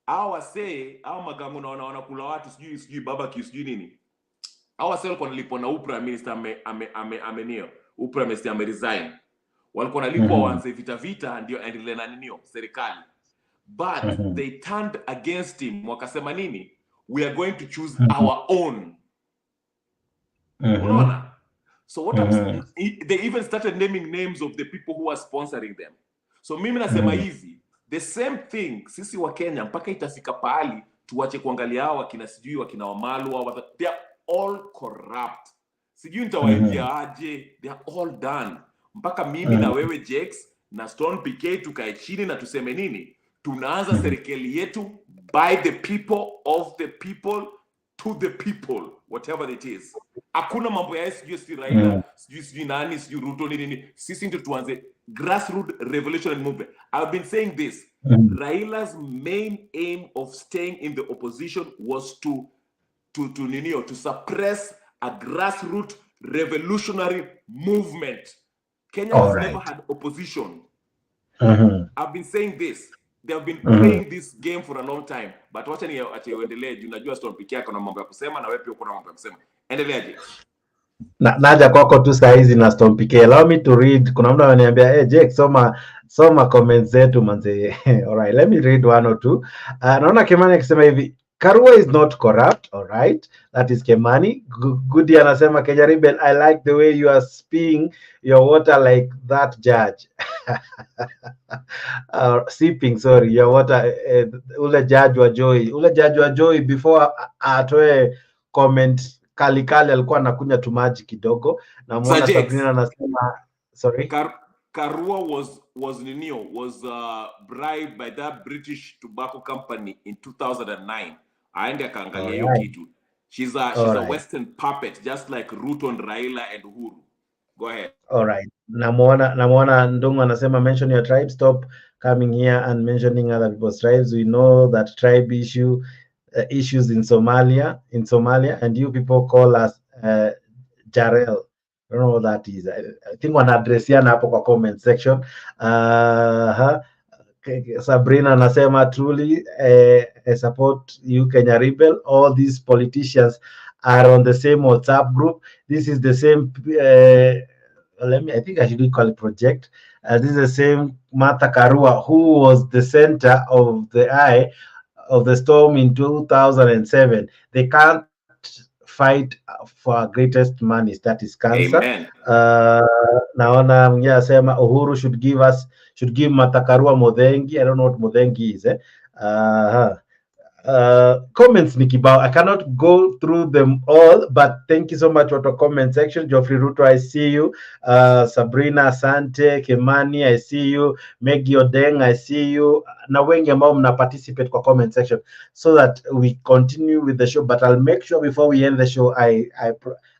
Hao wasee, hao magango na wanakula watu sijui barbecue sijui nini. Hao wasee walikuwa nalipwa na Prime Minister Prime Minister resign. Walikuwa nalipwa waanze vita ndio endelee na ninio serikali. but they turned against him. Wakasema nini? We are going to choose our own. Unaona? So what they even started naming names of the people who are sponsoring them. So mimi nasema hivi, the same thing sisi wa Kenya mpaka itafika pahali tuache kuangalia hao wakina sijui wakina Wamalwa, they are all corrupt. Sijui nitawaambia aje, they are all done. Mpaka mimi na wewe Jex na Stone PK tukae chini na tuseme nini? Tunaanza serikali yetu by the people, of the people, to the people, whatever it is. Hakuna mambo ya sijui Raila, sijui nani, sijui Ruto nini. Sisi ndio tuanze grassroots revolution and movement. I've been saying this. Raila's main aim of staying in the opposition was to suppress a grassroots revolutionary movement. Kenya has never had opposition. I've been saying this. They have been playing this game for a long time. But wacha ni uendelee, unajua Stone PK yako na mambo ya kusema na wewe pia uko na mambo ya kusema. Endeleaje? Naja kwako tu saa hizi na Stone PK. Allow me to read. Kuna mtu ananiambia, Jake, soma comments zetu manze. All right, let me read one or two. Naona Kimani akisema hivi, Karua is not corrupt. All right, that is Kimani. Goody anasema, Kenya Rebel, I like the way you are spilling your water like that judge. Sipping, sorry, your water. Ule judge wa Joy before atoe comment kali alikuwa anakunya tu maji kidogo. Na muona Sabrina anasema, sorry, Karua was bribed by that British tobacco company in 2009. Aende akaangalia hiyo kitu. She's a Western puppet, just like Ruto and Raila and Uhuru. Go ahead. All right. Namuona Ndungu anasema, mention your tribe, stop coming here and mentioning other people's tribes. We know that tribe issues in Somalia, and you people call us Jarel. I don't know what that is. I think wanaadresiana hapo kwa comment section. Sabrina anasema, truly I support you, Kenya Rebel. All these politicians are on the same WhatsApp group. This is the same I think I should call it project. This is the same Martha Karua who was the center of the eye of the storm in 2007. They can't fight for our greatest money, that is cancer. Amen. Naona mwingine asema Uhuru should give Martha Karua Modhengi. I don't know what Modhengi is. Comments ni kibao. I cannot go through them all, but thank you so much for the comment section. Geoffrey Ruto, I see you. Sabrina Asante, Kimani, I see you. Maggie Odeng, I see you. Na wengi ambao mna participate kwa comment section, so that we continue with the show. But I'll make sure before we end the show,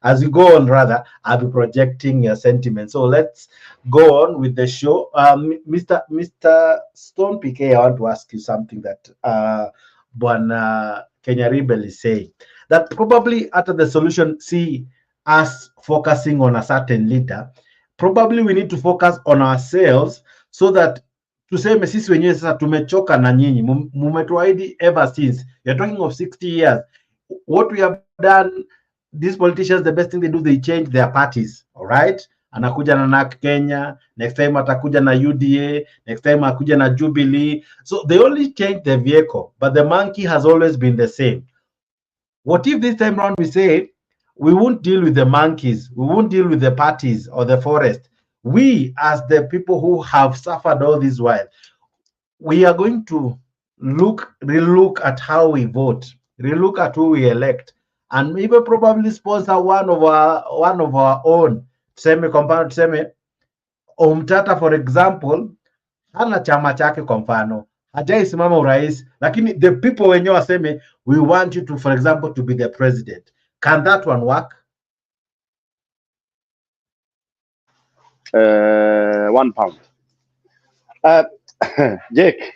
as we go on, rather, I'll be projecting your sentiments. So let's go on with the show. Mr. Stone PK, I want to ask you something that Bwana Kenya Rebel is saying, that probably after the solution, see us focusing on a certain leader, probably we need to focus on ourselves, so that tuseme sisi wenyewe sasa tumechoka na nyinyi, mumetuahidi ever since. You're talking of 60 years. What we have done, these politicians, the best thing they do, they change their parties. All right? Anakuja na NAK Kenya, next time atakuja na UDA, next time akuja na Jubilee. So they only change the vehicle, but the monkey has always been the same. What if this time around we say, we won't deal with the monkeys, we won't deal with the parties or the forest. We, as the people who have suffered all this while, we are going to relook at how we vote, relook at who we elect, and maybe probably sponsor one of our own. Tuseme Omtata, for example, hana chama chake kwa mfano, hajaisimama urais, lakini the people wenyewe waseme, we want you to, for example, to be the president. Can that one work? £1. Jake,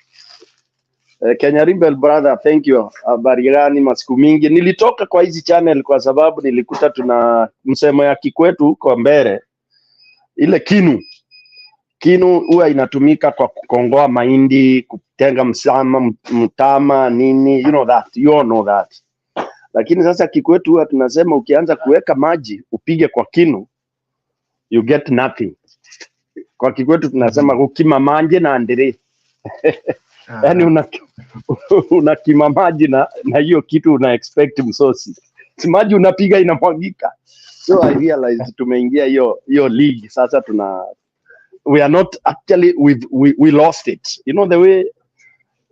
Kenya Rebel brother, thank you. Habari gani masiku mingi? Nilitoka kwa hizi channel kwa sababu nilikuta tuna msemo ya kikwetu kwa mbele. Ile kinu huwa inatumika kwa kukongoa mahindi, kutenga mtama nini, you know that. Lakini sasa kikwetu huwa tunasema ukianza kuweka maji upige kwa kinu, you get nothing. Kwa kikwetu tunasema ukima manje na andere. Yani unakima maji na hiyo kitu una expect msosi. Maji unapiga inamwagika. So I realized tumeingia hiyo league sasa we are not actually we lost it. You know the way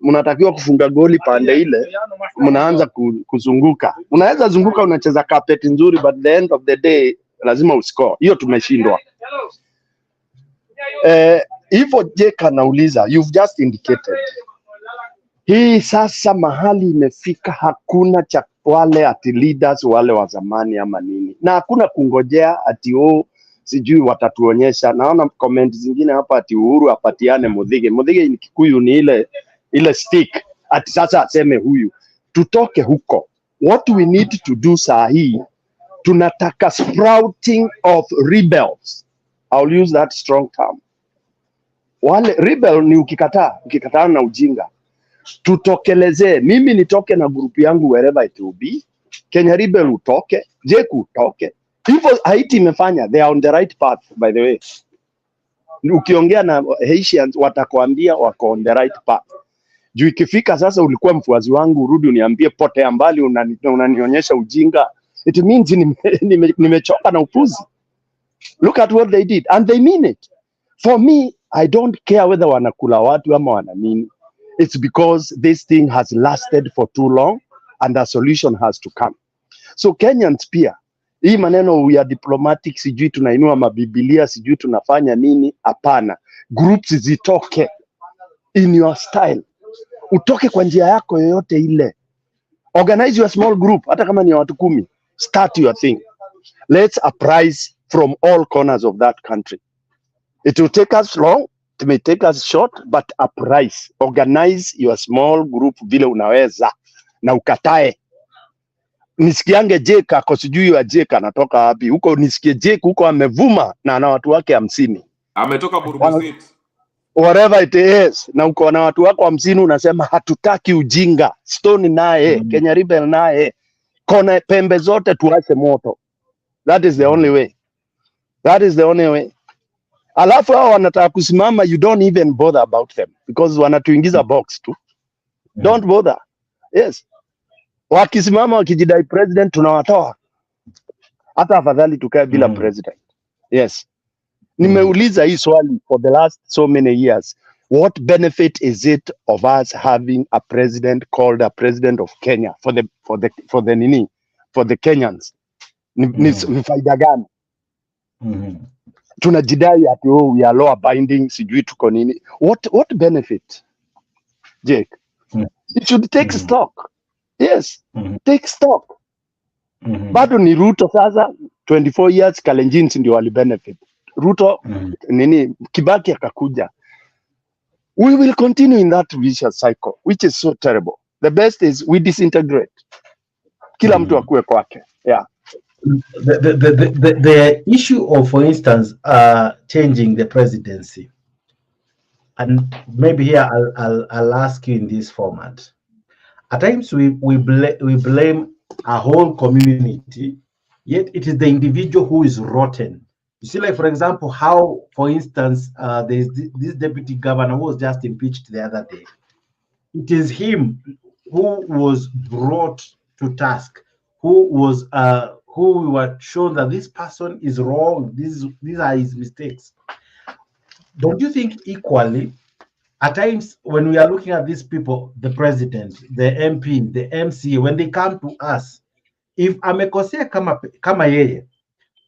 mnatakiwa kufunga goli pande ile mnaanza kuzunguka. Unaweza zunguka unacheza carpet nzuri but the end of the day lazima uscore. Hiyo tumeshindwa. Hivyo Jeka nauliza, you've just indicated. Hii sasa mahali imefika hakuna cha wale ati leaders wale wa zamani ama nini. Na hakuna kungojea ati sijui watatuonyesha. Naona comment zingine hapa ati Uhuru apatiane Muthige. Muthige ni Kikuyu ni ile stick. Ati sasa aseme huyu. Tutoke huko. What we need to do saa hii, tunataka sprouting of rebels. I'll use that strong term. Wale rebel ni ukikataa na ujinga. Tutokeleze, mimi nitoke na grupu yangu wherever it will be. Kenya rebel utoke, Jeku utoke. Hivyo Haiti imefanya, they are on the right path by the way. Ukiongea na Haitians watakwambia wako on the right path. Juu ikifika sasa ulikuwa mfuazi wangu, urudi uniambie pote mbali unanionyesha ujinga. It means nimechoka na upuzi. Look at what they did and they mean it. For me, I don't care whether wanakula watu ama wana nini. It's because this thing has lasted for too long and a solution has to come. So Kenyans pia, hii maneno we are diplomatic, sijui tunainua mabibilia, sijui tunafanya nini, hapana. Groups zitoke in your style. Utoke kwa njia yako yoyote ile. Organize your small group, hata kama ni watu 10. Start your thing. Let's uprise from all corners of that country. It will take us long, it may take us short, but uprise. Organize your small group vile unaweza na ukatae. Nisikiange Jeka kwa sijui ya Jeka anatoka wapi. Huko nisikie Jeka huko amevuma na ana watu wake 50. Ametoka Burubusiti. Whatever it is, na uko na watu wako 50 unasema hatutaki ujinga. Stone naye, Kenya rebel naye. Kona pembe zote tuache moto. That is the only way. That is the only way. Alafu hao wanataka kusimama, you don't even bother about them because wanatuingiza box tu. Don't bother. Yes. Wakisimama wakijidai president tunawatoa. Hata afadhali tukae bila president. Yes. Nimeuliza hii swali for the last so many years. What benefit is it of us having a president called a president of Kenya for the Kenyans? Ni faida gani? Tunajidai ati we are law abiding, sijui tuko nini. What benefit? Jake, it should take stock. Yes, take stock. Bado ni Ruto sasa 24 years Kalenjins ndio wali benefit. Ruto Kibaki akakuja. We will continue in that vicious cycle, which is so terrible. The best is we disintegrate. Kila mtu akue kwake. Yeah. The issue of, for instance, changing the presidency, and maybe here I'll ask you in this format. At times we blame a whole community, yet it is the individual who is rotten. You see, like for example, how, for instance, there's this deputy governor who was just impeached the other day. It is him who was brought to task, who we were shown that this person is wrong, these are his mistakes. Don't you think equally, at times when we are looking at these people, the president, the MP, the MC, when they come to us, if amekosea kama yeye,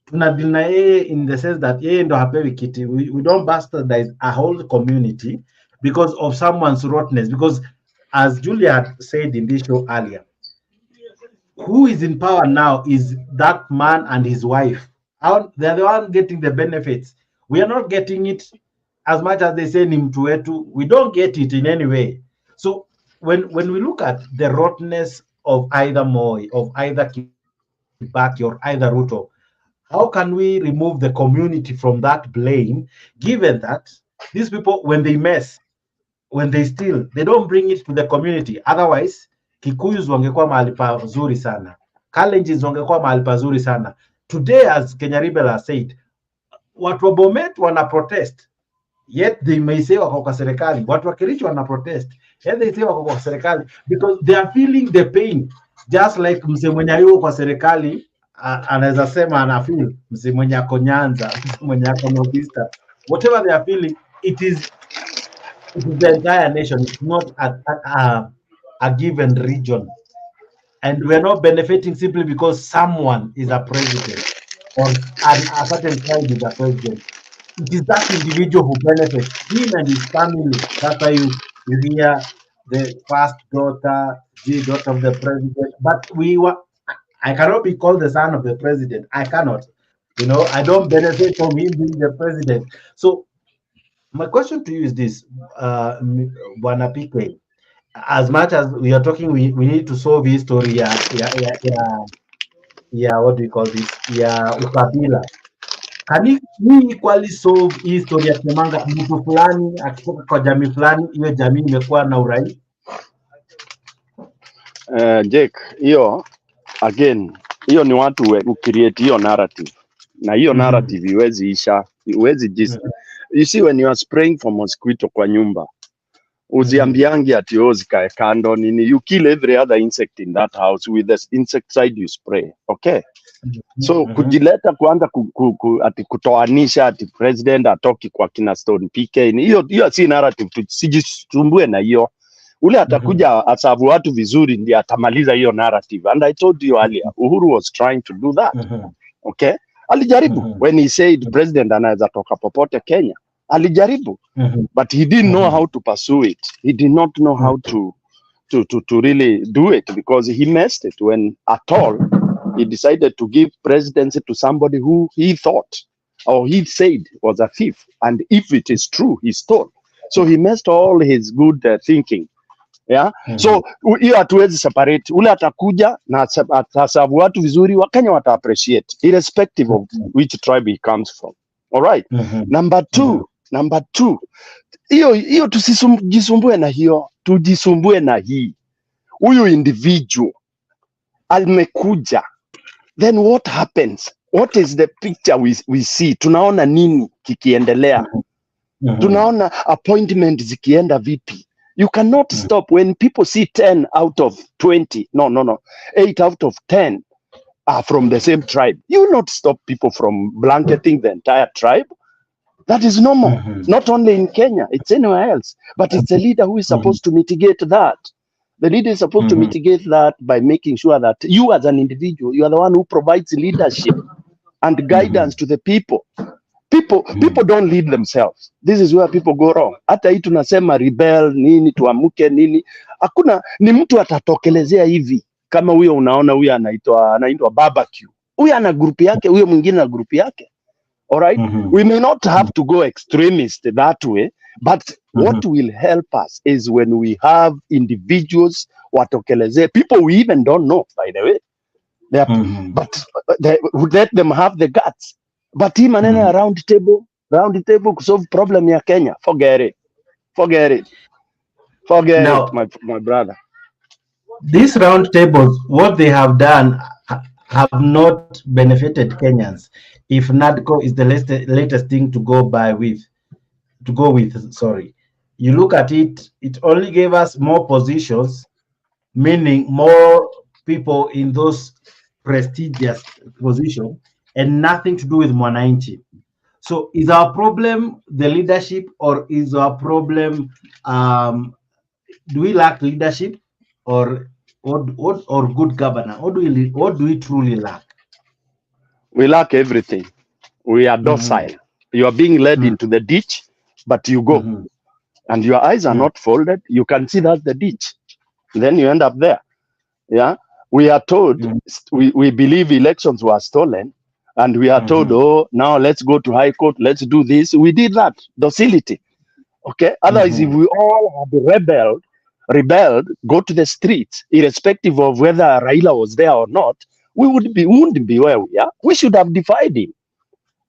tunadili na yeye in the sense that yeye ndo hapewi kiti, we don't bastardize a whole community because of someone's rottenness. Because as Julia had said in this show earlier, who is in power now is that man and his wife. They're the one getting the benefits. We are not getting it as much as they say ni mtu wetu. We don't get it in any way. So when we look at the rottenness of either Moi, of either Kibaki, or either Ruto, how can we remove the community from that blame, given that these people, when they mess, when they steal, they don't bring it to the community? Otherwise, Kikuyus wangekuwa mahali pazuri sana. Kalenjins wangekuwa mahali pazuri sana. Today, as Kenya Rebel has said, watu wa Bomet wana protest. yet they may say wako kwa serikali. Watu wa Kericho wana protest, yet they say wako kwa serikali because they are feeling the pain, just like mse mwenye yuko kwa serikali anaweza sema ana feel, mse mwenye ako Nyanza, mse mwenye ako Northeastern, whatever they are feeling, it is the entire nation. It's not a given region, and we are not benefiting simply because someone is a president or a certain tribe is a president. It is that individual who benefits, him and his family. That's why you hear the first daughter, the daughter of the president. But I cannot be called the son of the president. I cannot. You know, I don't benefit from him being the president. So my question to you is this, Bwana PK. As much as we are talking, we need to solve his story. What do we call this? Ukabila. Can we equally solve hii story ya kumanga mtu fulani akitoka kwa jamii fulani, hiyo jamii imekuwa na urai? Jake, hiyo again, hiyo ni watu create hiyo narrative, na hiyo narrative iwezi isha, iwezi you see, when you are spraying for mosquito kwa nyumba, uziambiangi ati zikae kando nini, you kill every other insect in that house with the insecticide you spray, okay? So kujileta kuanza ati kutoanisha ati president atoki kwa kina Stone PK, hiyo si narrative, sijisumbue na hiyo. Ule atakuja asavu watu vizuri ndiye atamaliza hiyo narrative, and I told you earlier, Uhuru was trying to do that, okay? Alijaribu when he said president anaweza toka popote Kenya, alijaribu, but he didn't know how to pursue it. He did not know how to really do it, because he messed it when at all he decided to give presidency to somebody who he thought or he said was a thief, and if it is true, he stole. So he messed all his good thinking. Yeah. So hiyo hatuwezi separate. Ule atakuja na atasabu watu vizuri, Wakenya wata appreciate irrespective of which tribe he comes from. All right. Number two, hiyo tusijisumbue na hiyo, tujisumbue na hii. Huyu individual almekuja, then what happens? What is the picture we see? Tunaona nini kikiendelea? Tunaona appointment zikienda vipi? You cannot stop when people see 10 out of 20. No. 8 out of 10 are from the same tribe. You will not stop people from blanketing the entire tribe. That is normal. Not only in Kenya, it's anywhere else. But it's a leader who is supposed to mitigate that. The leader is supposed to mitigate that by making sure that you as an individual, you are the one who provides leadership and guidance to the people. People don't lead themselves. This is where people go wrong. Hata hii tunasema rebel nini, tuamuke nini, hakuna, ni mtu atatokelezea hivi. Kama huyo unaona huyo anaitwa barbecue. Huyo ana group yake, huyo mwingine na group yake. All right? We may not have to go extremist that way, but what will help us is when we have individuals watokelezea, people we even don't know, by the way. But they let them have the guts. But him and a round table to solve problem ya Kenya. Forget it, my brother. These round tables, what they have done have not benefited Kenyans. If NADCO is the latest thing to go with, sorry. You look at it, it only gave us more positions, meaning more people in those prestigious positions, and nothing to do with Mwananchi. So is our problem the leadership, or is our problem, do we lack leadership or good governance? What do we truly lack? We lack everything. We are docile. You are being led into the ditch, but you go. And your eyes are not folded. You can see that's the ditch. Then you end up there. Yeah. We are told, we believe elections were stolen. And we are told, oh, now let's go to High Court, let's do this. We did that, docility. Okay? Otherwise, if we all had rebelled, go to the streets, irrespective of whether Raila was there or not, we wouldn't be where we are. We should have defied him.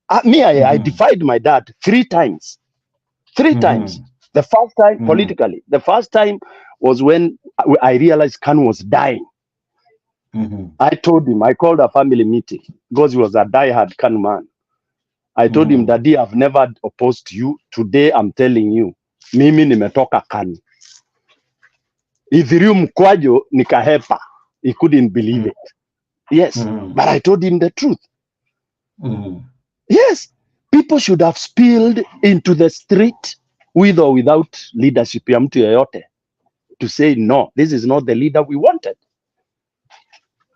I defied my dad 3 times. 3 times. The first time, politically, the first time was when I realized Kanu was dying. I told him, I called a family meeting because he was a diehard Kanu man. I told him, Daddy, I've never opposed you. Today, I'm telling you, mimi nimetoka kani. Ithirium kwajo nikahepa. He couldn't believe it. Yes, but I told him the truth. Yes, people should have spilled into the street with or without leadership ya mtu yoyote to say, no, this is not the leader we wanted.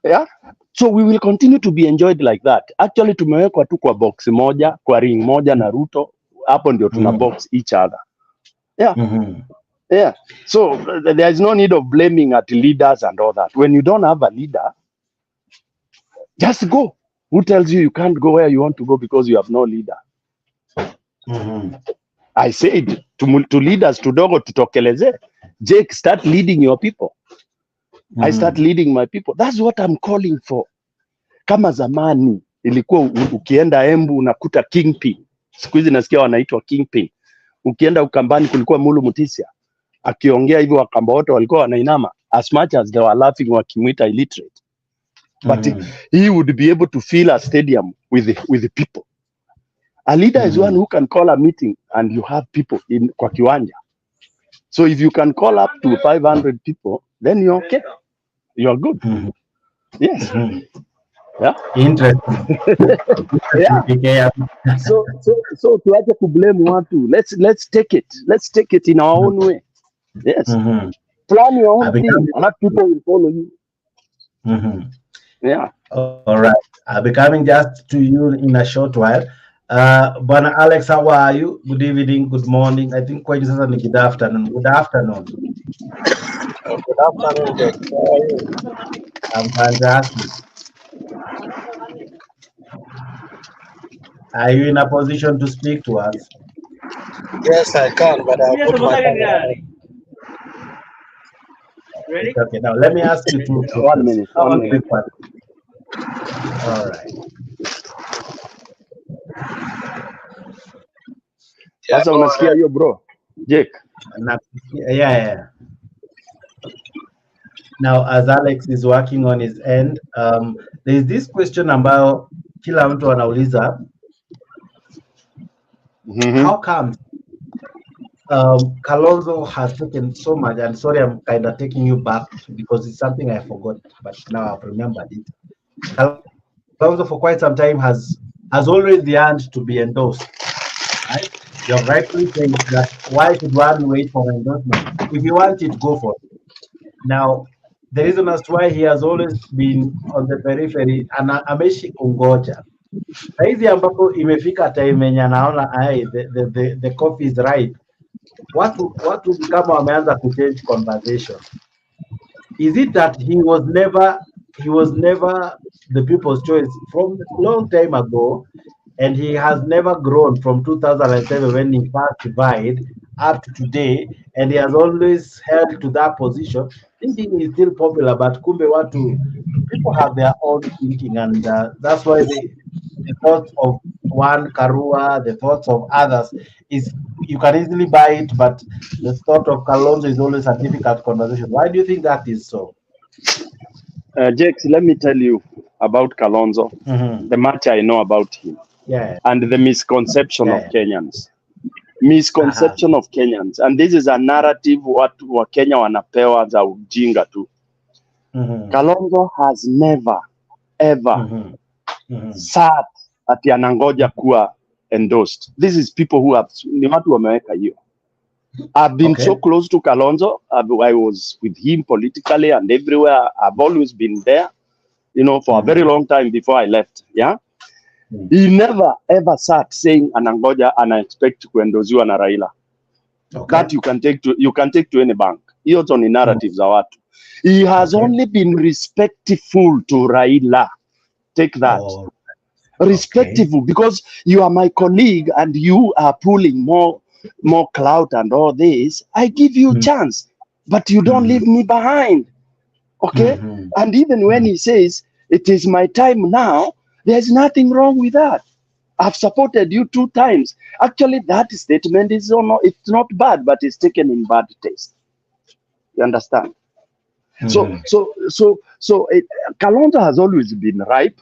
Yeah. So we will continue to be enjoyed like that. Actually, tumewekwa tu kwa box moja, kwa ring moja na Ruto. Hapo ndio tuna box each other. Yeah. Yeah. So there is no need of blaming at leaders and all that. When you don't have a leader, just go. Who tells you can't go where you want to go because you have no leader? I said to leaders, tudogo tutokeleze. Jake, start leading your people. I start leading my people. That's what I'm calling for. Kama zamani ilikuwa ukienda Embu unakuta kingpin. Siku hizi nasikia wanaitwa kingpin. Ukienda Ukambani kulikuwa Mulu Mutisia. Akiongea hivyo Wakamba wote walikuwa wanainama, as much as they were laughing wakimwita illiterate. But he would be able to fill a stadium with the people. A leader is one who can call a meeting and you have people in kwa kiwanja. So if you can call up to 500 people, then you're okay. You're good. Yes. Yeah. Interesting. Yeah. So tuache to blame watu. Let's take it. Let's take it in our own way. Yes. Plan your own thing, and that people will follow you. Yeah. All right. I'll be coming just to you in a short while. Bwana Alex, how are you? Good evening, good morning. I think quite sasa ni good afternoon. Good afternoon. Good afternoon, Jack. How are you? I'm fantastic. Are you in a position to speak to us? Yes, I can, but I put my camera. Ready? Okay, now let me ask you two. 1 minute. 1 minute. All right. Sasa unasikia hiyo bro? Jake. Yeah. Now, as Alex is working on his end, there is this question ambayo kila mtu anauliza. How come Kalonzo has taken so much, and sorry, I'm kind of taking you back because it's something I forgot, but now I've remembered it. Kalonzo for quite some time has always yearned to be endorsed. Right? You're rightly saying that why should one wait for endorsement? If you want it, go for it. Now, the reason as to why he has always been on the periphery, ameshi kungoja. Saizi ambapo imefika time yenye anaona the coffee is ripe. Watu kama wameanza kuchange conversation. Is it that he was never the people's choice from a long time ago, and he has never grown from 2007 when he first vied up to today, and he has always held to that position, thinking he's still popular, but kumbe people have their own thinking, and that's why the thoughts of one Karua, the thoughts of others is you can easily buy it, but the thought of Kalonzo is always a difficult conversation. Why do you think that is so? Jake, let me tell you about Kalonzo, the much I know about him, and the misconception of Kenyans. Misconception of Kenyans, and this is a narrative what Kenya wanapewa za ujinga tu. Kalonzo has never ever sat ati anangoja kuwa endorsed. This is people who have ni watu wameweka hiyo. I've been so close to Kalonzo. I was with him politically and everywhere. I've always been there, for a very long time before I left. Yeah. He never ever sat saying anangoja ana expect kuendoziwa na Raila. That you can take to any bank. Hiyo ni narrative za watu. He has only been respectful to Raila. Take that. Respectful because you are my colleague and you are pulling more clout and all this. I give you a chance, but you don't leave me behind. Okay? And even when he says it is my time now, there's nothing wrong with that. I've supported you 2 times. Actually, that statement is it's not bad, but it's taken in bad taste. You understand? So Kalonzo has always been ripe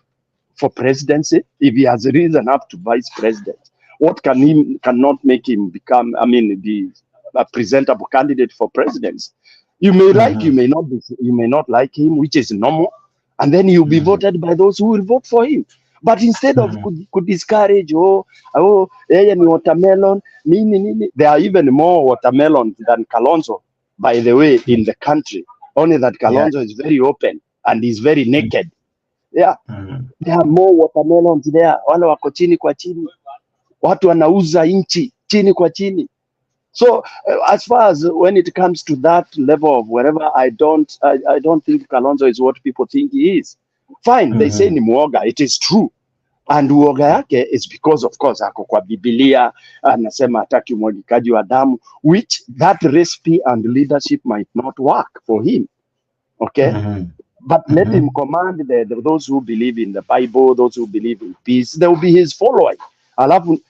for presidency, if he has risen up to vice president, what cannot make him become, be a presentable candidate for presidency? You may like, you may not like him, which is normal, and then he'll be voted by those who will vote for him. But instead of could discourage, ni watermelon, there are even more watermelon than Kalonzo, by the way, in the country. Only that Kalonzo is very open and is very naked. Yeah. There are more watermelons there. Wale wako chini kwa chini. Watu wanauza inchi chini kwa chini. So as far as when it comes to that level of whatever, I don't think Kalonzo is what people think he is. Fine, they say ni muoga. It is true. And uoga yake is because, of course, ako kwa Biblia, anasema hataki umwagikaji wa damu, which that recipe and leadership might not work for him. Okay? But let him command those who believe in the Bible, those who believe in peace, they will be his followers. Alafu,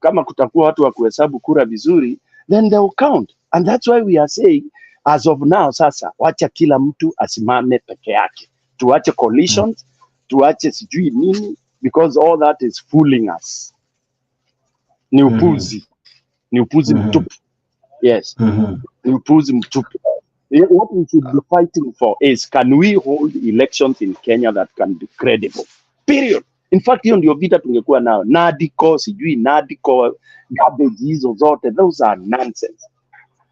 kama kutakuwa watu wa kuhesabu kura vizuri, then they will count. And that's why we are saying, as of now, sasa, wacha kila mtu asimame peke yake. Tuache coalitions, tuache sijui nini, because all that is fooling us. Ni upuzi. Ni upuzi mtupu. Yes. Ni upuzi mtupu. What we should be fighting for is, can we hold elections in Kenya that can be credible? Period. In fact, hiyo ndio vita tungekuwa nao. Nadiko, sijui nadiko, garbage hizo zote, those are nonsense.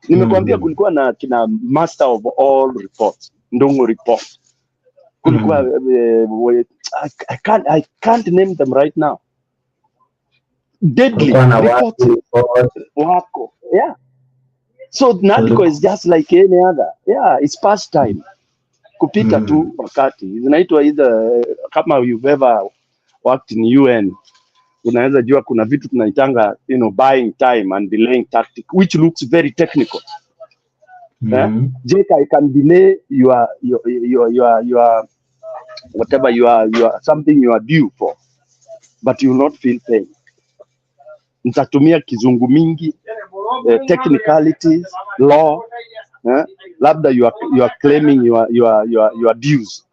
Nimekuambia kulikuwa na kina master of all reports, Ndungu report. Kulikuwa, I can't name them right now. Deadly reports. Wako. Yeah. So Nadiko is just like any other. Yeah, it's past time. Kupita tu wakati. Zinaitwa either, kama you've ever worked in UN, unaweza jua kuna vitu tunaitanga, buying time and delaying tactic, which looks very technical. Jake, I can delay your whatever you are something you are due for, but you will not feel pain. Nitatumia kizungu mingi, technicalities, law, labda you are claiming your dues.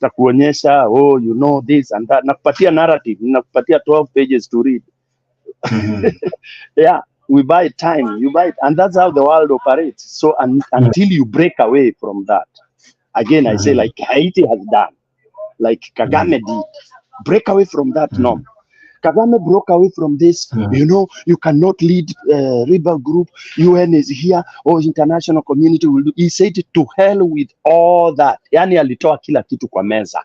Takuonyesha, you know this and that. Nakupatia narrative, nakupatia 12 pages to read. Yeah, we buy time, you buy it, and that's how the world operates. So until you break away from that, again, I say, like Haiti has done, like Kagame did, break away from that norm. Kagame broke away from this, you cannot lead rebel group, UN is here, international community will do. He said to hell with all that. Yani alitoa kila kitu kwa meza.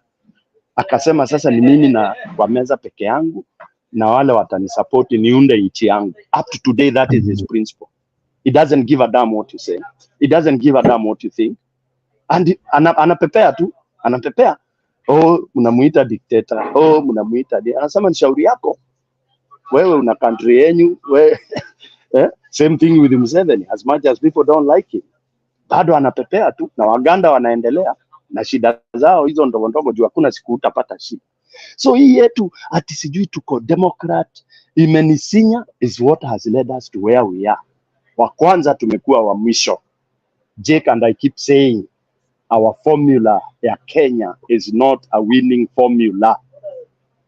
Akasema sasa ni mimi na kwa meza peke yangu, na wale watanisupport niunde nchi yangu. Up to today, that is his principle. He doesn't give a damn what you say. He doesn't give a damn what you think. And anapepea tu, anapepea. Mnamuita dictator. Mnamuita. Anasema ni shauri yako. Wewe una country yenyu. Same thing with Museveni. As much as people don't like him, bado anapepea tu, na Waganda wanaendelea na shida zao hizo ndogo ndogo, juu hakuna siku utapata shida. So hii yetu ati sijui tuko Democrat imenisinya is what has led us to where we are. Wa kwanza tumekuwa wa mwisho. Jake, and I keep saying, our formula ya Kenya is not a winning formula.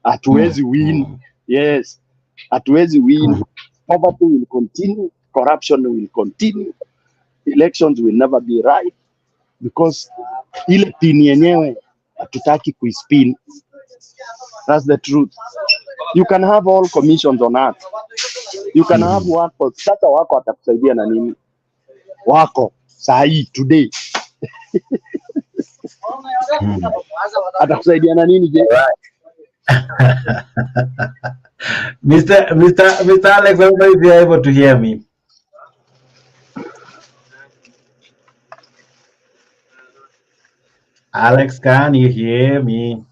Hatuwezi win. Yes. Hatuwezi win. Poverty will continue. Corruption will continue. Elections will never be right. Because ile pin yenyewe hatutaki kuispin. That's the truth. You can have all commissions on earth. You can have wako. Sasa wako atakusaidia na nini? Wako. Sahi, today. Atakusaidia na nini, je? Mr. Alex, I don't know if you are able to hear me. Alex, can you hear me?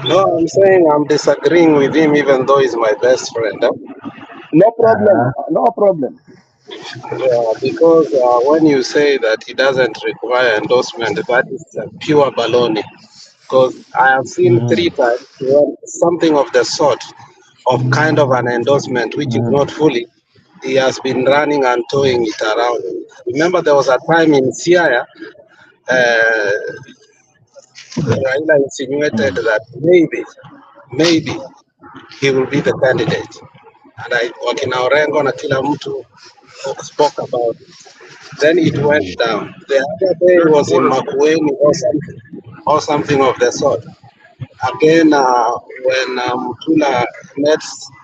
No, I'm saying I'm disagreeing with him, even though he's my best friend. No problem. No problem. Yeah, because when you say that he doesn't require endorsement, that is pure baloney. Because I have seen 3 times something of the sort of kind of an endorsement, which is not fully. He has been running and towing it around. Remember, there was a time in Siaya, Raila insinuated that maybe he will be the candidate. And wakina Orengo na kila mtu spoke about it. Then it went down. The other day was in Makueni or something of the sort. Again, when Mutula made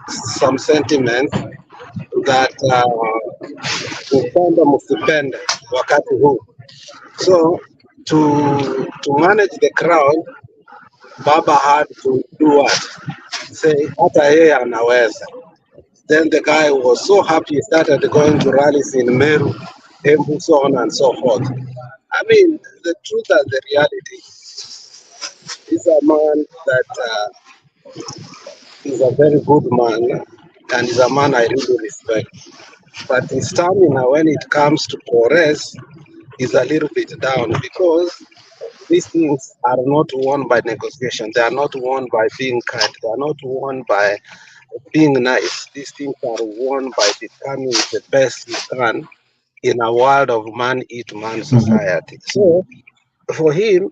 some sentiment that upende msipende wakati huu. So to manage the crowd, Baba had to do what? Say hata yeye anaweza. Then the guy was so happy, he started going to rallies in Meru, Embu, so on and so forth. I mean, the truth and the reality is a man that is a very good man, and is a man I really respect. But his stamina, when it comes to progress, is a little bit down, because these things are not won by negotiation. They are not won by being kind. They are not won by being nice. These things are won by becoming the best you can in a world of man-eat-man society. So for him,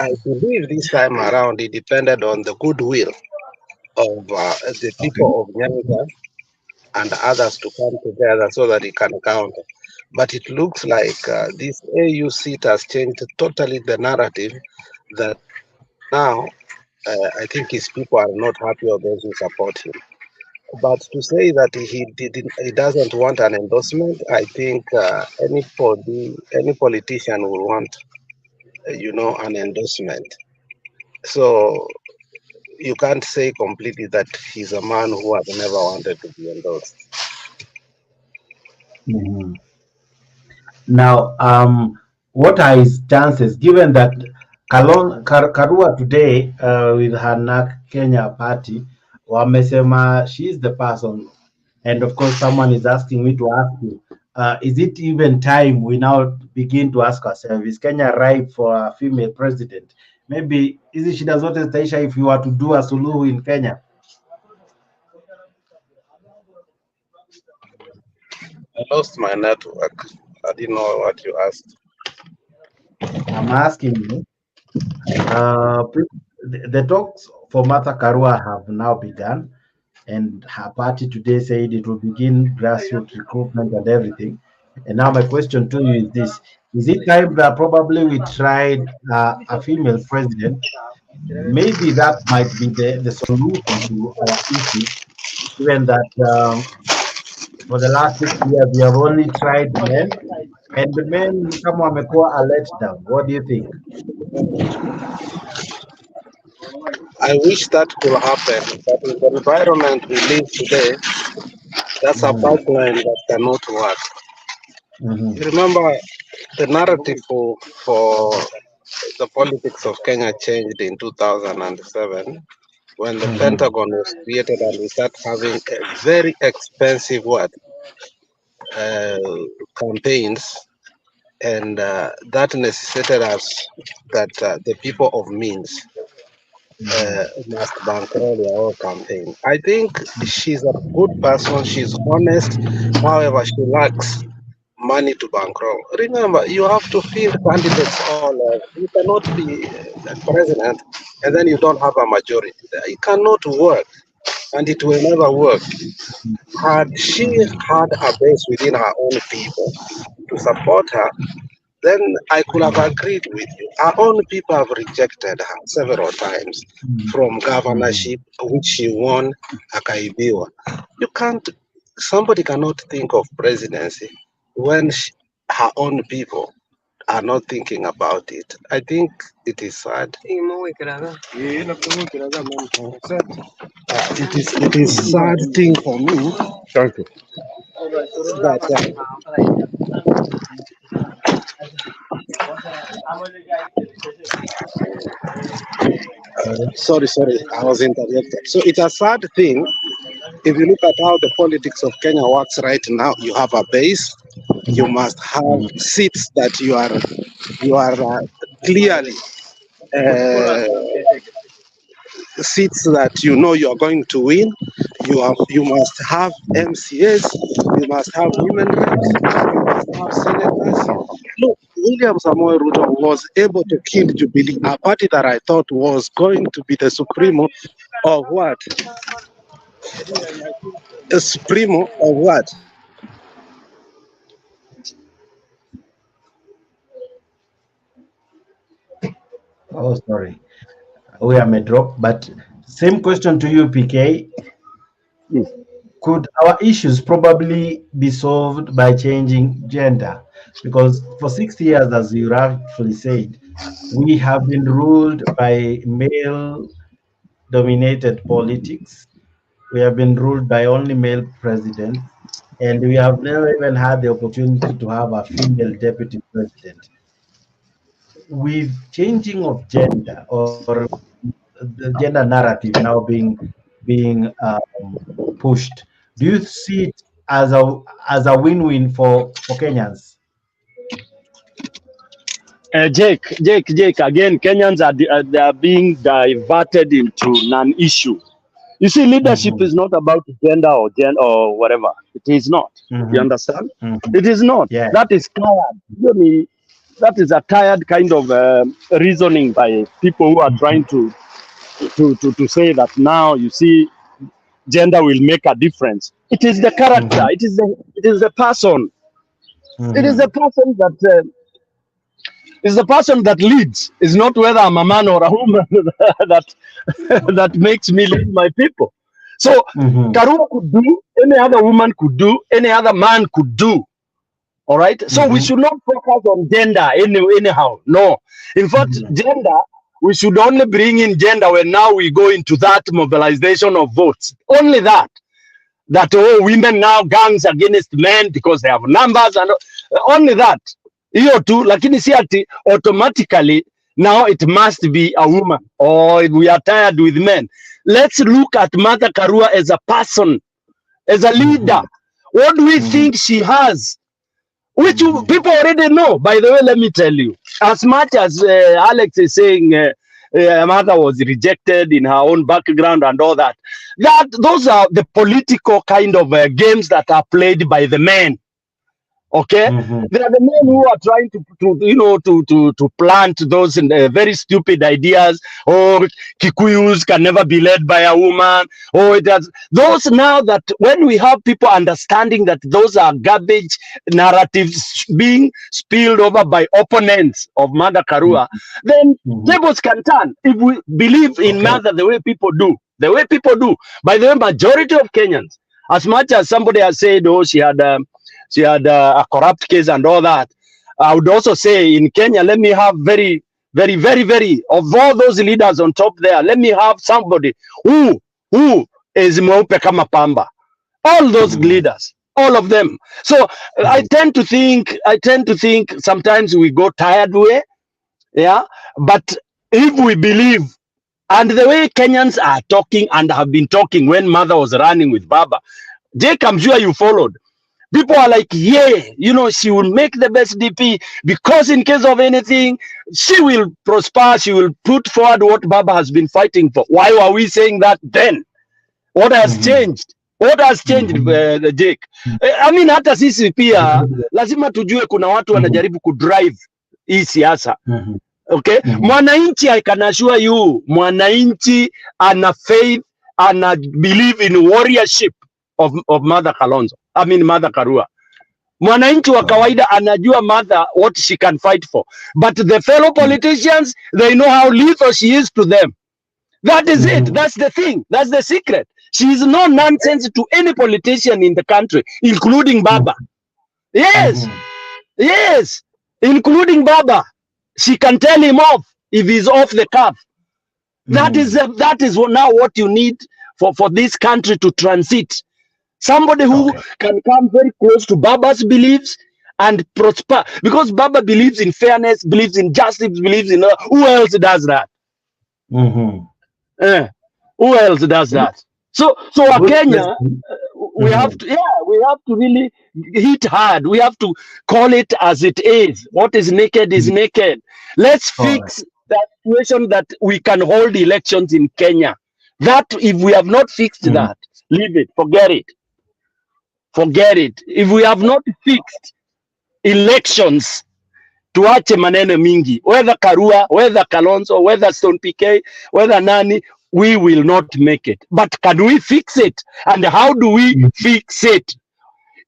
I believe this time around, it depended on the goodwill of the people of Nyanza and others to come together so that he can counter. But it looks like this AU seat has changed totally the narrative, that now I think his people are not happy or those who support him. But to say that he doesn't want an endorsement, I think any politician will want, an endorsement. So you can't say completely that he's a man who has never wanted to be endorsed. Now, what are his chances, given that Karua today with her NAK Kenya party, wamesema she is the person, and of course someone is asking me to ask you, is it even time we now begin to ask ourselves, is Kenya ripe for a female president? Maybe hizi shida zote zitaisha if you were to do a suluhu in Kenya. I lost my network. I didn't know what you asked. I'm asking you, the talks for Martha Karua have now begun, and her party today said it will begin grassroots recruitment and everything. And now my question to you is this: is it time that probably we tried a female president? Maybe that might be the solution to our issue, given that for the last 6 years we have only tried men, and the men kama wamekuwa a letdown. What do you think? I wish that could happen, but in the environment we live today, that's a pipeline that cannot work. You remember the narrative for the politics of Kenya changed in 2007 when the Pentagon was created, and we started having a very expensive campaigns, and that necessitated us that the people of means must bankroll their own campaign. I think she's a good person, she's honest, however, she lacks money to bankroll. Remember, you have to field candidates all. You cannot be president and then you don't have a majority. It cannot work, and it will never work. Had she had a base within her own people to support her, then I could have agreed with you. Our own people have rejected her several times from governorship, which she won akaibiwa. Somebody cannot think of presidency when her own people are not thinking about it. I think it is sad. It is sad thing for me. Thank you. Sorry, I was interrupted. So it's a sad thing. If you look at how the politics of Kenya works right now, you have a base. You must have seats that you are clearly seats that you know you are going to win. You must have MCAs. You must have women reps. You must have senators. Look, William Samoei Ruto was able to kill Jubilee, a party that I thought was going to be the supremo of what? A supremo of what? Oh, sorry. We are drop, but same question to you, PK. Could our issues probably be solved by changing gender? Because for 60 years, as you rightfully said, we have been ruled by male-dominated politics. We have been ruled by only male presidents, and we have never even had the opportunity to have a female deputy president. With changing of gender, or the gender narrative now being pushed, do you see it as a win-win for Kenyans? Jake, again, Kenyans they are being diverted into non-issue. You see, leadership is not about gender or whatever. It is not. You understand? It is not. Yeah. That is tired. That is a tired kind of reasoning by people who are trying to say that now, you see, gender will make a difference. It is the character. It is the person. It is the person that is the person that leads. It's not whether I'm a man or a woman that makes me lead my people. So Karua could do, any other woman could do, any other man could do. All right. So we should not focus on gender anyhow. No. In fact, gender, we should only bring in gender when now we go into that mobilization of votes. Only that. That women now gangs against men because they have numbers and only that. Hiyo tu, lakini si ati automatically now it must be a woman or we are tired with men. Let's look at Martha Karua as a person, as a leader. What do we think she has? Which people already know. By the way, let me tell you, as much as Alex is saying Martha was rejected in her own background and all that, those are the political kind of games that are played by the men. Okay, there are the men who are trying to plant those very stupid ideas. Or Kikuyus can never be led by a woman. Or those now that when we have people understanding that those are garbage narratives being spilled over by opponents of Martha Karua, then tables can turn. If we believe in Martha the way people do, By the way, majority of Kenyans, as much as somebody has said, oh, she had a corrupt case and all that, I would also say in Kenya, let me have very, of all those leaders on top there, let me have somebody who is mweupe kama pamba. All those leaders, all of them. So I tend to think sometimes we go tired way, yeah. But if we believe, and the way Kenyans are talking and have been talking when Mother was running with Baba, Jake, I'm sure you followed. People are like, yeah, she will make the best DP because in case of anything, she will prosper. She will put forward what Baba has been fighting for. Why were we saying that then? What has changed? What has changed, Jake? I mean, hata sisi pia lazima tujue kuna watu wanajaribu kudrive hii siasa. Okay? Mwananchi, I can assure you, mwananchi ana faith, ana believe in warriorship of Mother Karua. Mwananchi wa kawaida anajua Mother what she can fight for. But the fellow politicians, they know how lethal she is to them. That is it. That's the thing. That's the secret. She is no nonsense to any politician in the country, including Baba. Yes. Yes. Including Baba. She can tell him off if he's off the cuff. That is now what you need for this country to transit. Somebody who can come very close to Baba's beliefs and prosper. Because Baba believes in fairness, believes in justice, believes in... who else does that? Who else does that? So Kenya, we have to really hit hard. We have to call it as it is. What is naked is naked. Let's fix that situation that we can hold elections in Kenya. That if we have not fixed that, leave it, forget it. Forget it. If we have not fixed elections, tuache maneno mingi, whether Karua, whether Kalonzo, whether Stone PK, whether nani, we will not make it. But can we fix it? And how do we fix it?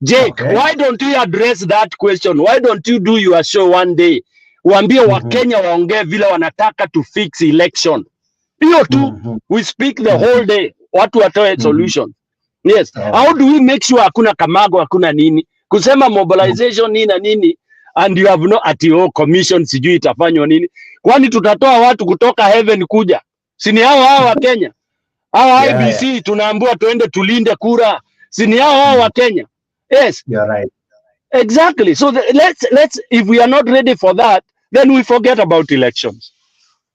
Jake, why don't you address that question? Why don't you do your show one day? Waambie Wakenya waongee vile wanataka to fix election. Hiyo tu, we speak the whole day. Watu watoe solution. Yes. How do we make sure hakuna Kamago, hakuna nini? Kusema mobilization nini na nini, and you have no commission sijui itafanywa nini. Kwani tutatoa watu kutoka heaven kuja? Sini hao wa Kenya. Hao IBC tunaambiwa tuende tulinde kura. Sini hao wa Kenya. Yes. You're right. Exactly. So let's if we are not ready for that, then we forget about elections.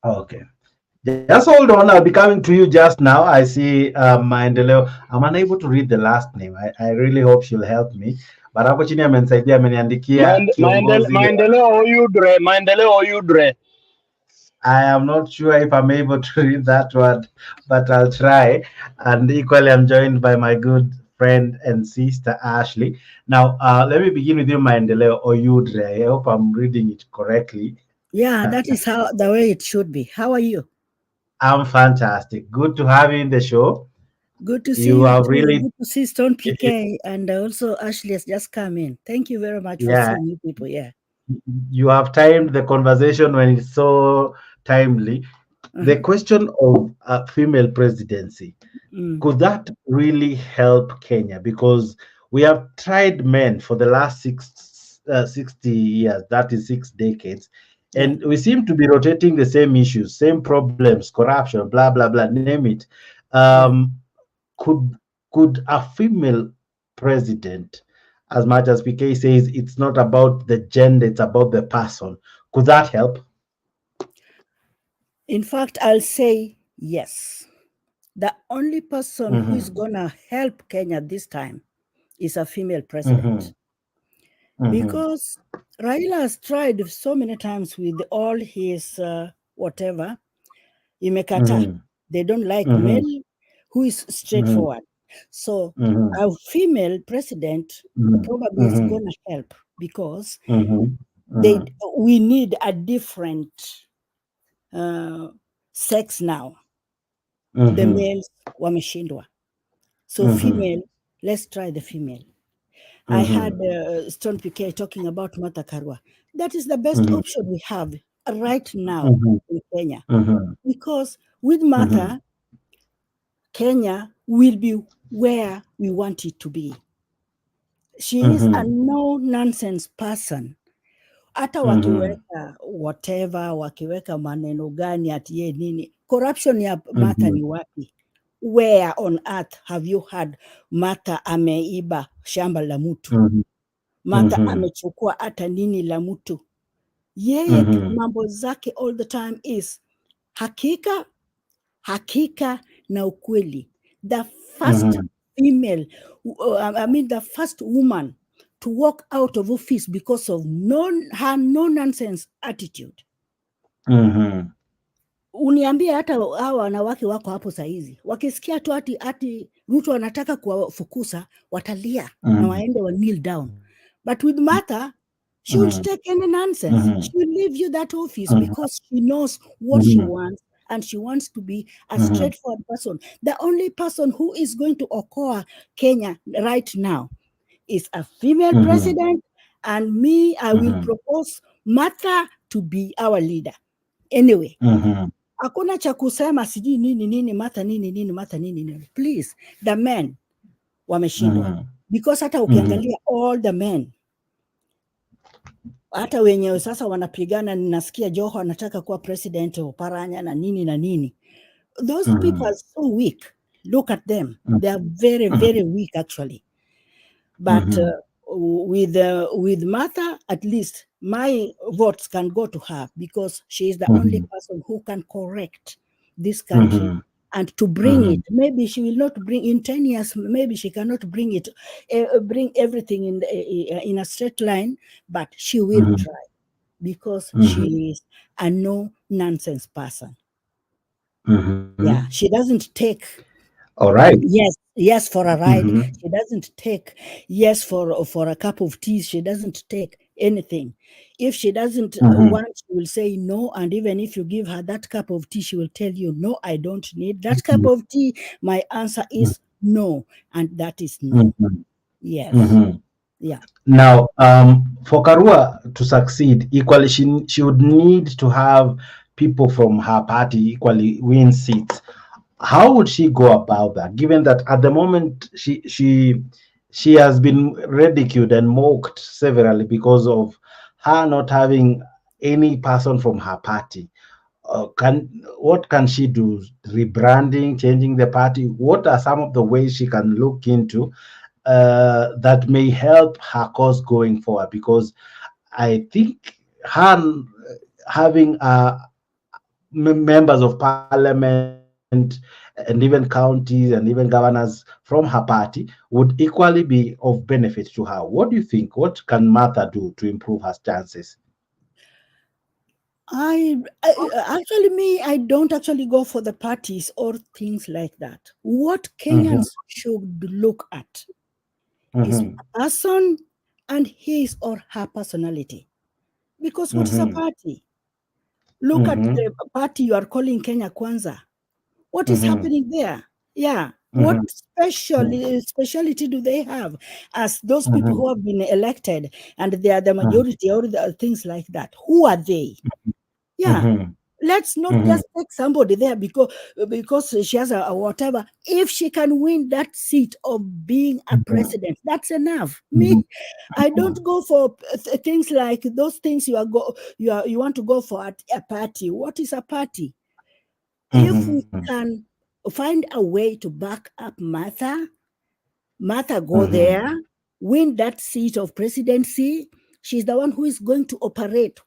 Okay. Just hold on. I'll be coming to you just now. I see Maendeleo. I'm unable to read the last name. I really hope she'll help me. But hapo chini amenisaidia, ameniandikia Maendeleo Oyudre. I am not sure if I'm able to read that word, but I'll try. And equally, I'm joined by my good friend and sister Ashley. Now, let me begin with you, Maendeleo Oyudre. I hope I'm reading it correctly. Yeah, that is how the way it should be. How are you? I'm fantastic. Good to have you in the show. Good to see you. Are really good to see Stone PK, and also Ashley has just come in. Thank you very much for seeing you people. Yeah. You have timed the conversation when it's so timely. The question of a female presidency, could that really help Kenya? Because we have tried men for the last 60 years, that is 6 decades, and we seem to be rotating the same issues, same problems, corruption, blah, blah, blah, name it. Could a female president, as much as PK says it's not about the gender, it's about the person, could that help? In fact, I'll say yes. The only person who is going to help Kenya this time is a female president. Because Raila has tried so many times with all his whatever, imekata. They don't like male who is straightforward. So a female president probably is going to help, because we need a different sex now. The males wameshindwa. So female, let's try the female. I had Stone PK talking about Mathira. That is the best option we have right now in Kenya. Because with Mathira, Kenya will be where we want it to be. She is a no-nonsense person. Hata wakiweka whatever, wakiweka maneno gani ati ye nini, corruption ya Mathira ni wapi? Where on earth have you had Mathira ameiba shamba la mtu? Mathira amechukua hata nini la mtu? Yeye mambo zake all the time is hakika, hakika na ukweli. The first female, the first woman to walk out of office because of her no-nonsense attitude. Uniambie hata hawa wanawake wako hapo saizi, wakisikia tu ati Ruto anataka kuwafukuza, watalia na waende wa kneel down. But with Mathira, she would take any nonsense. She will leave you that office because she knows what she wants, and she wants to be a straightforward person. The only person who is going to occur Kenya right now is a female president, and me, I will propose Mathira to be our leader. Anyway, hakuna cha kusema sijui nini Mathira nini Mathira nini. Please, the men wameshindwa. Because hata ukiangalia all the men, hata wenyewe sasa wanapigana, ninasikia Joho anataka kuwa president, Oparanya na nini. Those people are so weak. Look at them. They are very, very weak actually. But with Mathira, at least my votes can go to her, because she is the only person who can correct this country and to bring it. Maybe she will not bring in 10 years. Maybe she cannot bring it, bring everything in a straight line, but she will try, because she is a no-nonsense person. Yeah, she doesn't take All right. Yes, for a ride. Mm-hmm. She doesn't take. Yes, for a cup of tea. She doesn't take anything. If she doesn't Mm-hmm. want, she will say no. And even if you give her that cup of tea, she will tell you, no, I don't need that cup of tea. My answer is no. And that is no. Mm-hmm. Yes. Mm-hmm. Yeah. Now, for Karua to succeed, equally, she would need to have people from her party equally win seats. How would she go about that, given that at the moment she has been ridiculed and mocked severally because of her not having any person from her party? What can she do? Rebranding, changing the party? What are some of the ways she can look into that may help her cause going forward? Because I think her having members of parliament and even counties and even governors from her party would equally be of benefit to her. What do you think? What can Martha do to improve her chances? I don't actually go for the parties or things like that. What Kenyans should look at is a person and his or her personality. Because what is a party? Look at the party you are calling Kenya Kwanza. What is happening there? Yeah. What speciality do they have as those people who have been elected and they are the majority or the things like that? Who are they? Yeah. Let's not just take somebody there because she has a whatever. If she can win that seat of being a president, that's enough. Me, I don't go for things like those things you want to go for at a party. What is a party? If we can find a way to back up Martha go there, win that seat of presidency. She's the one who is going to operate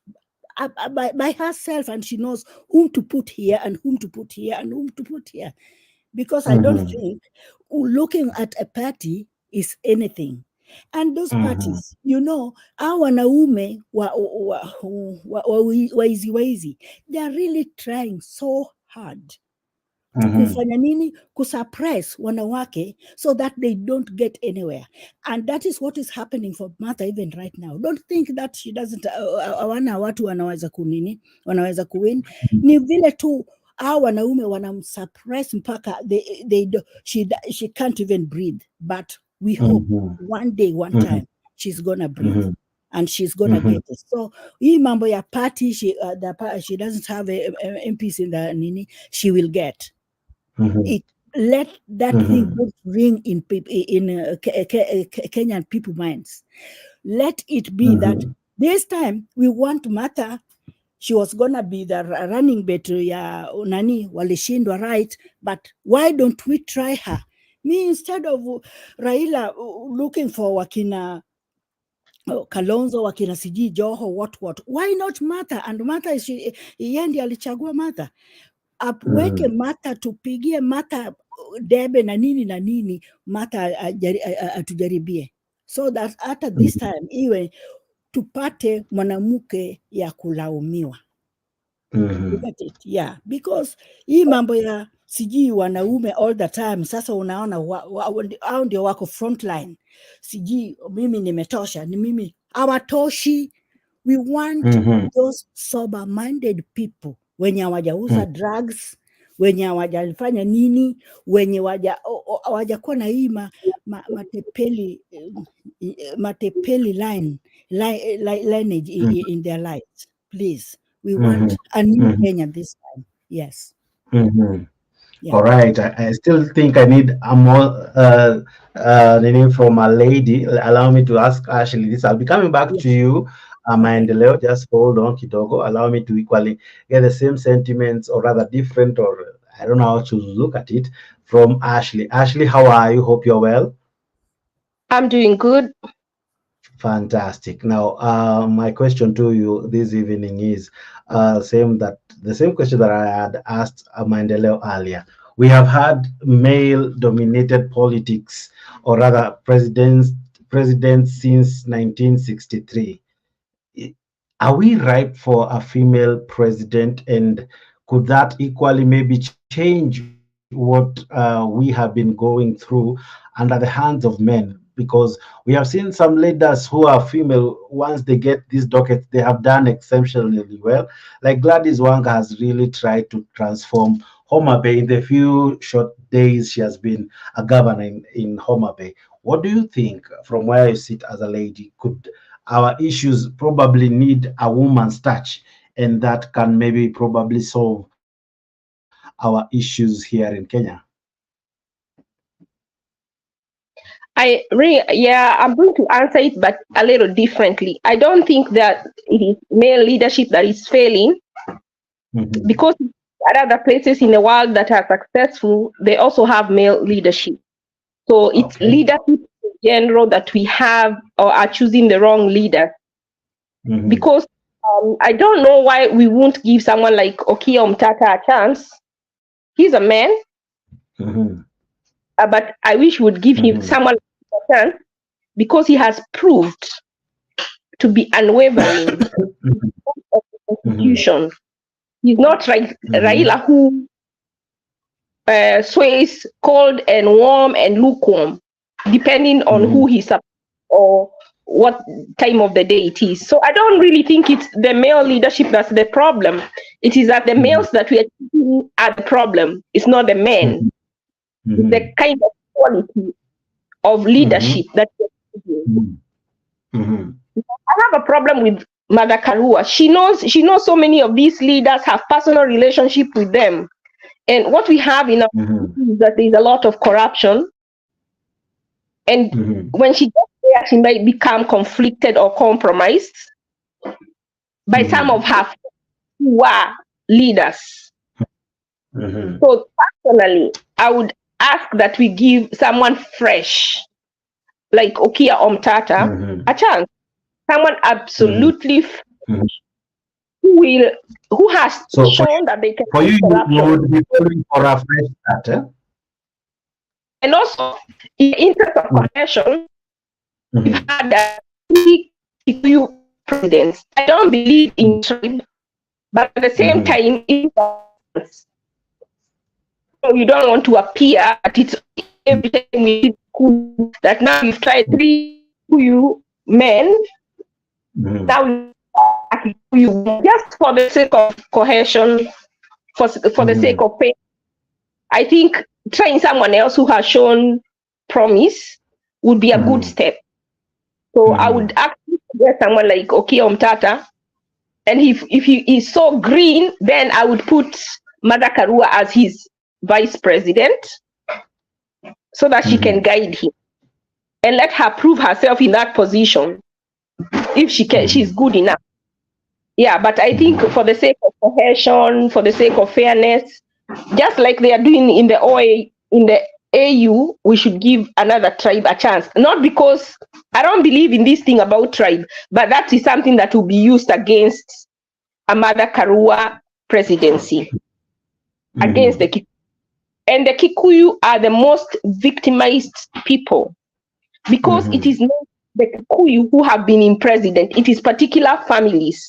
by herself, and she knows whom to put here and whom to put here and whom to put here. Because I don't think looking at a party is anything. And those parties, our wanaume waizi, they are really trying so hard to kufanya nini, kusuppress wanawake so that they don't get anywhere. And that is what is happening for Martha even right now. Don't think that she doesn't hawana watu wanaweza kuwin. Ni vile tu hao wanaume wanamsuppress mpaka she can't even breathe. But we hope one day, one time, she's gonna breathe. And she's gonna get it. So hii mambo ya party, she doesn't have MPs in the nini, she will get. Let that thing ring in Kenyan people minds. Let it be that this time we want Martha. She was gonna be the running mate ya nani walishindwa, right? But why don't we try her? Me, instead of Raila looking for wakina Kalonzo, wakina siji Joho, what? Why not Martha? And Martha yeye ndiye alichagua Martha. Apweke Martha, tupigie Martha debe na nini Martha atujaribie, so that hata this time iwe tupate mwanamke ya kulaumiwa. Look at it, yeah, because hii mambo ya sijui wanaume all the time. Sasa unaona hao ndio wako frontline, sijui mimi nimetosha, ni mimi hawatoshi. We want those sober-minded people wenye hawajauza drugs, wenye hawajafanya nini, wenye hawajakuwa na hii matepeli lineage in their lives. Please, we want a new Kenya this time. Yes. Yeah. All right. I still think I need a more name from a lady. Allow me to ask Ashley this. I'll be coming back to you, Maendeleo. Just hold on, kidogo. Allow me to equally get the same sentiments, or rather different, or I don't know how to look at it, from Ashley. Ashley, how are you? Hope you're well. I'm doing good. Fantastic. Now, my question to you this evening is the same question that I had asked Maendeleo earlier. We have had male-dominated politics, or rather presidents since 1963. Are we ripe for a female president, and could that equally maybe change what we have been going through under the hands of men, because we have seen some leaders who are female. Once they get these dockets, they have done exceptionally well. Like Gladys Wanga has really tried to transform Homa Bay in the few short days she has been a governor in Homa Bay. What do you think, from where you sit as a lady, could our issues probably need a woman's touch, and that can maybe probably solve our issues here in Kenya? I'm going to answer it, but a little differently. I don't think that it is male leadership that is failing, because at other places in the world that are successful, they also have male leadership. So it's leadership in general that we have or are choosing the wrong leader. Because I don't know why we won't give someone like Okia Omtata a chance. He's a man, but I wish we would give him someone a chance, because he has proved to be unwavering of the constitution. He's not like Raila, who sways cold and warm and lukewarm, depending on who he's up or what time of the day it is. So I don't really think it's the male leadership that's the problem. It is that the males that we are choosing are the problem. It's not the men. It's the kind of quality of leadership that we're choosing. I have a problem with Mother Karua. She knows so many of these leaders have personal relationship with them. And what we have in our country is that there's a lot of corruption. And when she gets there, she might become conflicted or compromised by some of her who are leaders. So personally, I would ask that we give someone fresh, like Okia Omtata, a chance. Someone absolutely fresh, who has shown that they can. For you, you would be calling for a fresh start. And also, in the interest of connection, we've had few presidents. I don't believe in tribe, but at the same time, you don't want to appear that it's every time we cool, that now we've tried 3 men. Now you just for the sake of cohesion, for the sake of pain. I think trying someone else who has shown promise would be a good step. So I would actually suggest someone like Okia Omtata, and if he is so green, then I would put Mother Karua as his vice president, so that she can guide him and let her prove herself in that position. If she can, she's good enough. Yeah, but I think for the sake of cohesion, for the sake of fairness, just like they are doing in the AU, we should give another tribe a chance. Not because I don't believe in this thing about tribe, but that is something that will be used against a Mother Karua presidency, against the Kikuyu. And the Kikuyu are the most victimized people, because it is not the Kikuyu who have been in president, it is particular families.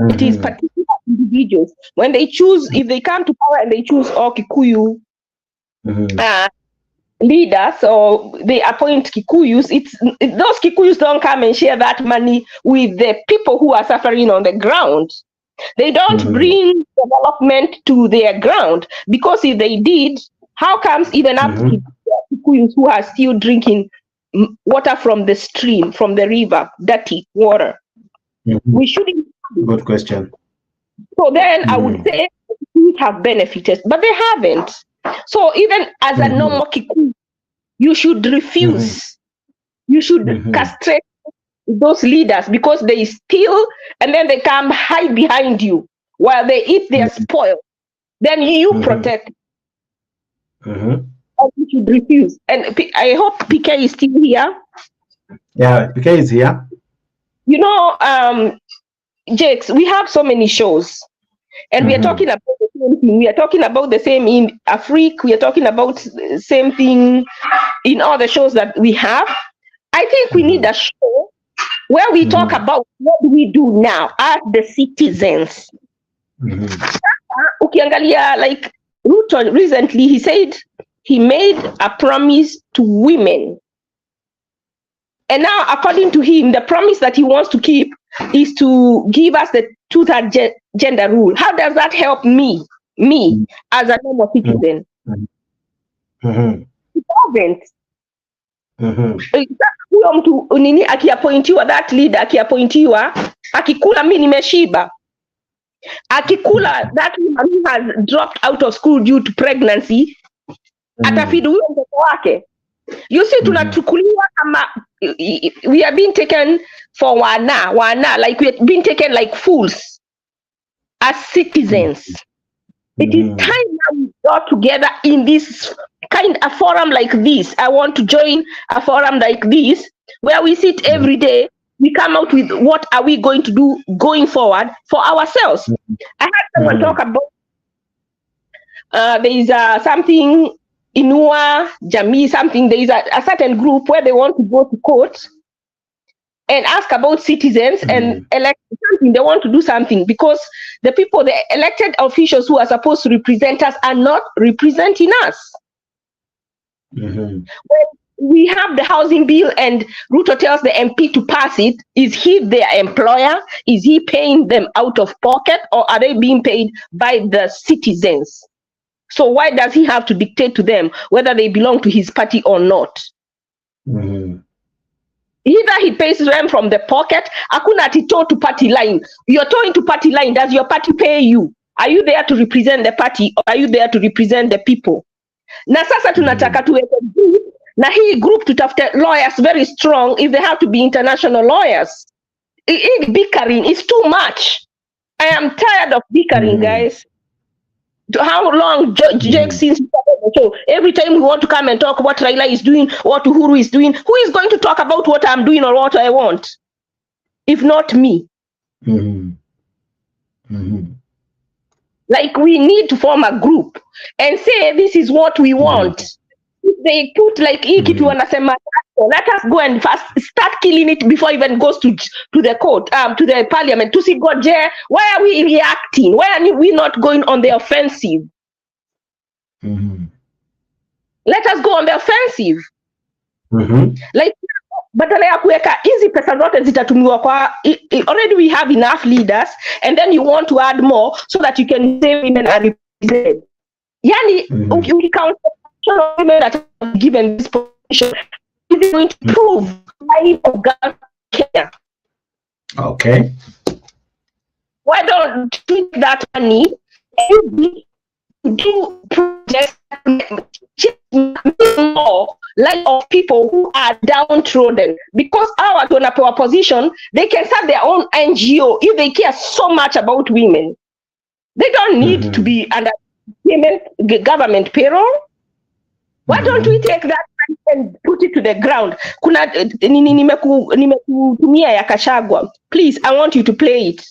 It is particular individuals. When they choose, if they come to power and they choose all Kikuyu leaders, or they appoint Kikuyus, those Kikuyus don't come and share that money with the people who are suffering on the ground. They don't bring development to their ground, because if they did, how comes even up to Kikuyus who are still drinking water from the stream, from the river, dirty water? We shouldn't. Good question. So then I would say we have benefited, but they haven't. So even as a normal Kikuyu, you should refuse. You should castrate those leaders, because they steal and then they come hide behind you while they eat their spoil. Then you protect. And you should refuse. And I hope PK is still here. Yeah, PK is here. You know, Jakes, we have so many shows, and we are talking about the same thing. We are talking about the same in Africa. We are talking about the same thing in all the shows that we have. I think we need a show where we talk about what do we do now as the citizens. Ukiangalia, like Ruto recently, he said he made a promise to women. And now, according to him, the promise that he wants to keep is to give us the two-third gender rule. How does that help me as a normal citizen? It doesn't. Huyo mtu nini akiappointiwa, that leader akiappointiwa, akikula mimi nimeshiba. Akikula that woman who has dropped out of school due to pregnancy, atafidi huyo mtoto wake. You see, tunachukuliwa kama we are being taken for wana, like we are being taken like fools as citizens. It is time now we got together in this kind of forum like this. I want to join a forum like this where we sit every day. We come out with what are we going to do going forward for ourselves. I had someone talk about there is something Inua Jamii, something, there is a certain group where they want to go to court and ask about citizens and elect something. They want to do something because the people, the elected officials who are supposed to represent us are not representing us. When we have the housing bill and Ruto tells the MP to pass it, is he their employer? Is he paying them out of pocket, or are they being paid by the citizens? So why does he have to dictate to them whether they belong to his party or not? Either he pays them from the pocket, akuna ati toe to party line. You're towing to party line. Does your party pay you? Are you there to represent the party, or are you there to represent the people? Na sasa tunataka tuweke group, na hii group tutafute lawyers very strong if they have to be international lawyers. Bickering is too much. I am tired of bickering, guys. How long, Jake, since we started the show? Every time we want to come and talk what Raila is doing, what Uhuru is doing, who is going to talk about what I'm doing or what I want? If not me. Like, we need to form a group and say, this is what we want. If they put like let us go and first start killing it before it even goes to the court, to the parliament, to see God there. Why are we reacting? Why are we not going on the offensive? Let us go on the offensive. Like, badala ya kuweka hizi pesa zote zitatumiwa kwa already we have enough leaders, and then you want to add more so that you can say women are represented. Yani, you count women that are given this position, is going to prove life of God care. Okay. Why don't you take that money and do projects more like of people who are downtrodden? Because our to position, they can start their own NGO if they care so much about women. They don't need to be under government payroll. Why don't we take that and put it to the ground? Kuna nimekutumia ya Gachagua. Please, I want you to play it.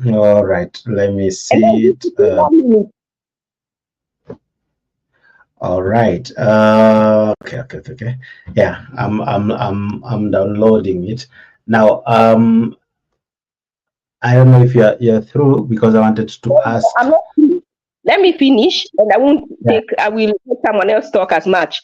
All right, let me see it. All right. Okay. Yeah, I'm downloading it now. I don't know if you're through, because I wanted to ask. I'm not through. Let me finish, and I won't take. I will let someone else talk as much.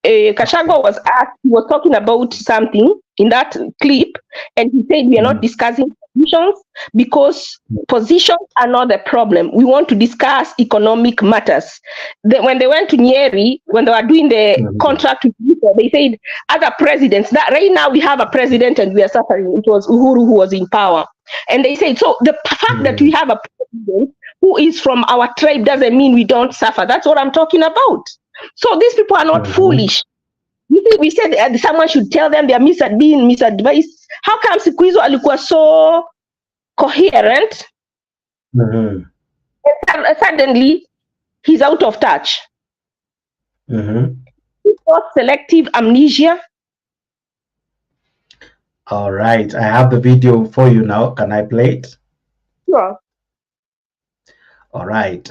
Gachagua was asked. He was talking about something in that clip, and he said we are not discussing positions because positions are not the problem. We want to discuss economic matters. When they went to Nyeri, when they were doing the contract with Ruto, they said other presidents. That right now we have a president and we are suffering. It was Uhuru who was in power, and they said so. The fact that we have a president who is from our tribe doesn't mean we don't suffer. That's what I'm talking about. So these people are not foolish. We said someone should tell them they are being misadvised. How come siku hizo alikuwa so coherent? And suddenly he's out of touch. It's not selective amnesia. All right, I have the video for you now. Can I play it? Sure. All right,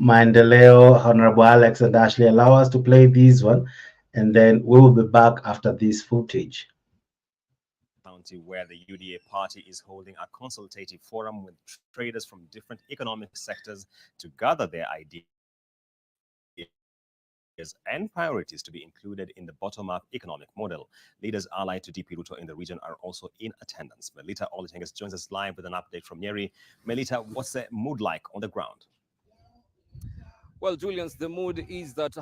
Maendeleo, Honorable Alex and Ashley, allow us to play this one, and then we will be back after this footage. County, where the UDA party is holding a consultative forum with traders from different economic sectors to gather their ideas and priorities to be included in the bottom-up economic model. Leaders allied to DP Ruto in the region are also in attendance. Melita Oletenges joins us live with an update from Nyeri. Melita, what's the mood like on the ground? Well, Julians, the mood is that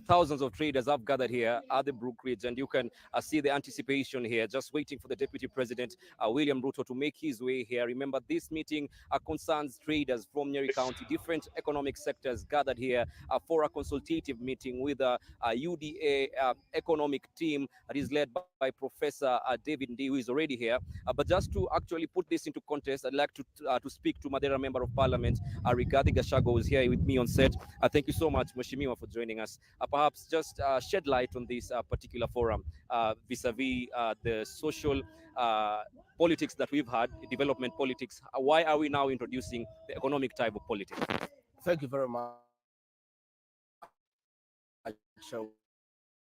thousands of traders have gathered here at the Brookridge, and you can see the anticipation here, just waiting for the Deputy President William Ruto to make his way here. Remember, this meeting concerns traders from Nyeri County, different economic sectors gathered here for a consultative meeting with a UDA economic team that is led by Professor David Ndi, who is already here. But just to actually put this into context, I'd like to speak to Mathira Member of Parliament Rigathi Gachagua, who is here with me on set. Thank you so much, Mheshimiwa, for joining us. Perhaps just shed light on this particular forum vis-a-vis the social politics that we've had, development politics. Why are we now introducing the economic type of politics? Thank you very much. So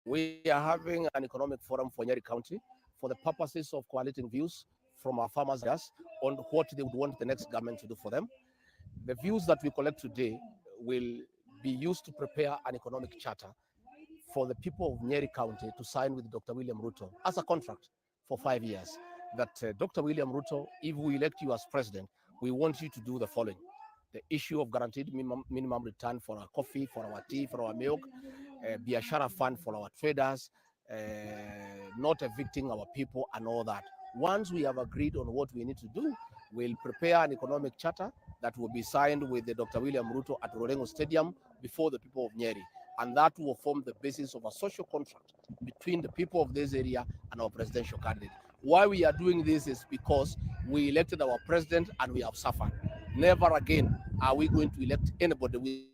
we are having an economic forum for Nyeri County for the purposes of collating views from our farmers on what they would want the next government to do for them. The views that we collect today will be used to prepare an economic charter for the people of Nyeri County to sign with Dr. William Ruto as a contract for 5 years. That Dr. William Ruto, if we elect you as president, we want you to do the following: the issue of guaranteed minimum return for our coffee, for our tea, for our milk, biashara fund for our traders, not evicting our people and all that. Once we have agreed on what we need to do, we'll prepare an economic charter that will be signed with the Dr. William Ruto at Rorengo Stadium before the people of Nyeri. And that will form the basis of a social contract between the people of this area and our presidential candidate. Why we are doing this is because we elected our president and we have suffered. Never again are we going to elect anybody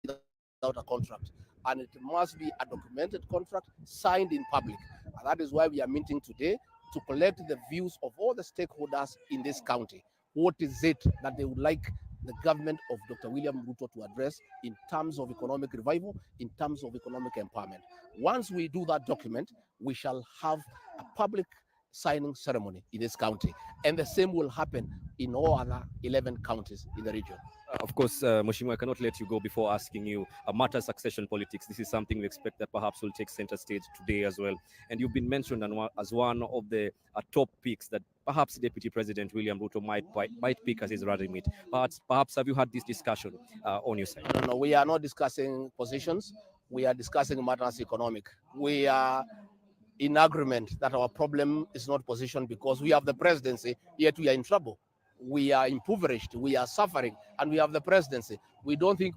without a contract. And it must be a documented contract signed in public. And that is why we are meeting today, to collect the views of all the stakeholders in this county. What is it that they would like the government of Dr. William Ruto to address in terms of economic revival, in terms of economic empowerment? Once we do that document, we shall have a public signing ceremony in this county. And the same will happen in all other 11 counties in the region. Of course, Mheshimiwa, I cannot let you go before asking you matter succession politics. This is something we expect that perhaps will take center stage today as well. And you've been mentioned as one of the top picks that perhaps Deputy President William Ruto might pick as his running mate. Perhaps have you had this discussion on your side? No, we are not discussing positions. We are discussing matters economic. We are in agreement that our problem is not position, because we have the presidency, yet we are in trouble. We are impoverished, we are suffering, and we have the presidency. We don't think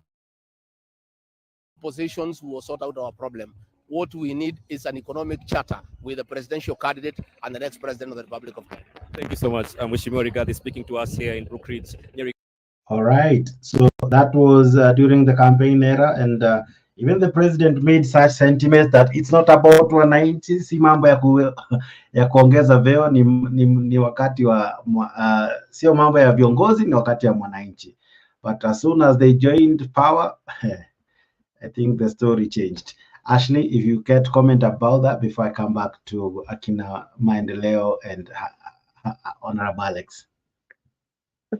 positions will sort out our problem. What we need is an economic charter with the presidential candidate and the next president of the Republic of Kenya. Thank you so much. Mheshimiwa Rigathi speaking to us here in Brookridge. All right. So that was during the campaign era, and even the president made such sentiments that it's not about wananchi, si mambo ya kuongeza veo, ni wakati wa sio mambo ya viongozi, ni wakati ya mwananchi. But as soon as they joined power, I think the story changed. Ashley, if you can comment about that before I come back to Akina Maendeleo and Honorable Alex.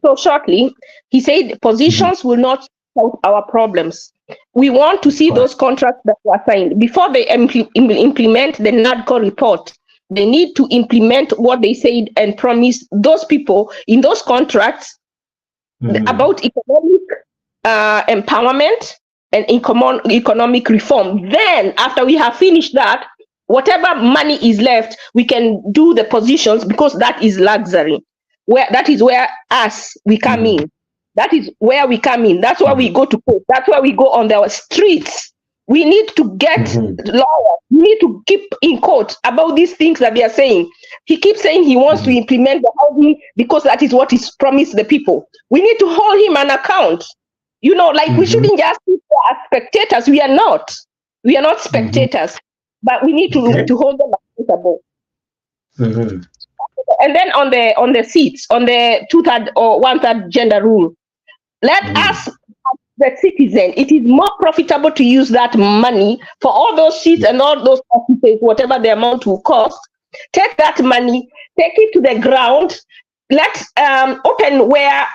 So shortly, he said positions will not solve our problems. We want to see those contracts that were signed. Before they implement the NADCO report, they need to implement what they said and promise those people in those contracts about economic empowerment and economic reform. Then, after we have finished that, whatever money is left, we can do the positions, because that is luxury. That is where we come in. That is where we come in. That's why we go to court. That's why we go on the streets. We need to get lawyers. We need to keep in court about these things that they are saying. He keeps saying he wants to implement the housing because that is what is promised the people. We need to hold him an account. You know, like we shouldn't just sit there as spectators. We are not. We are not spectators. But we need to hold them accountable. And then on the seats, on the 2/3 or 1/3 gender rule, let us, the citizen, it is more profitable to use that money for all those seats and all those offices, whatever the amount will cost, Take that money, take it to the ground. Let's open where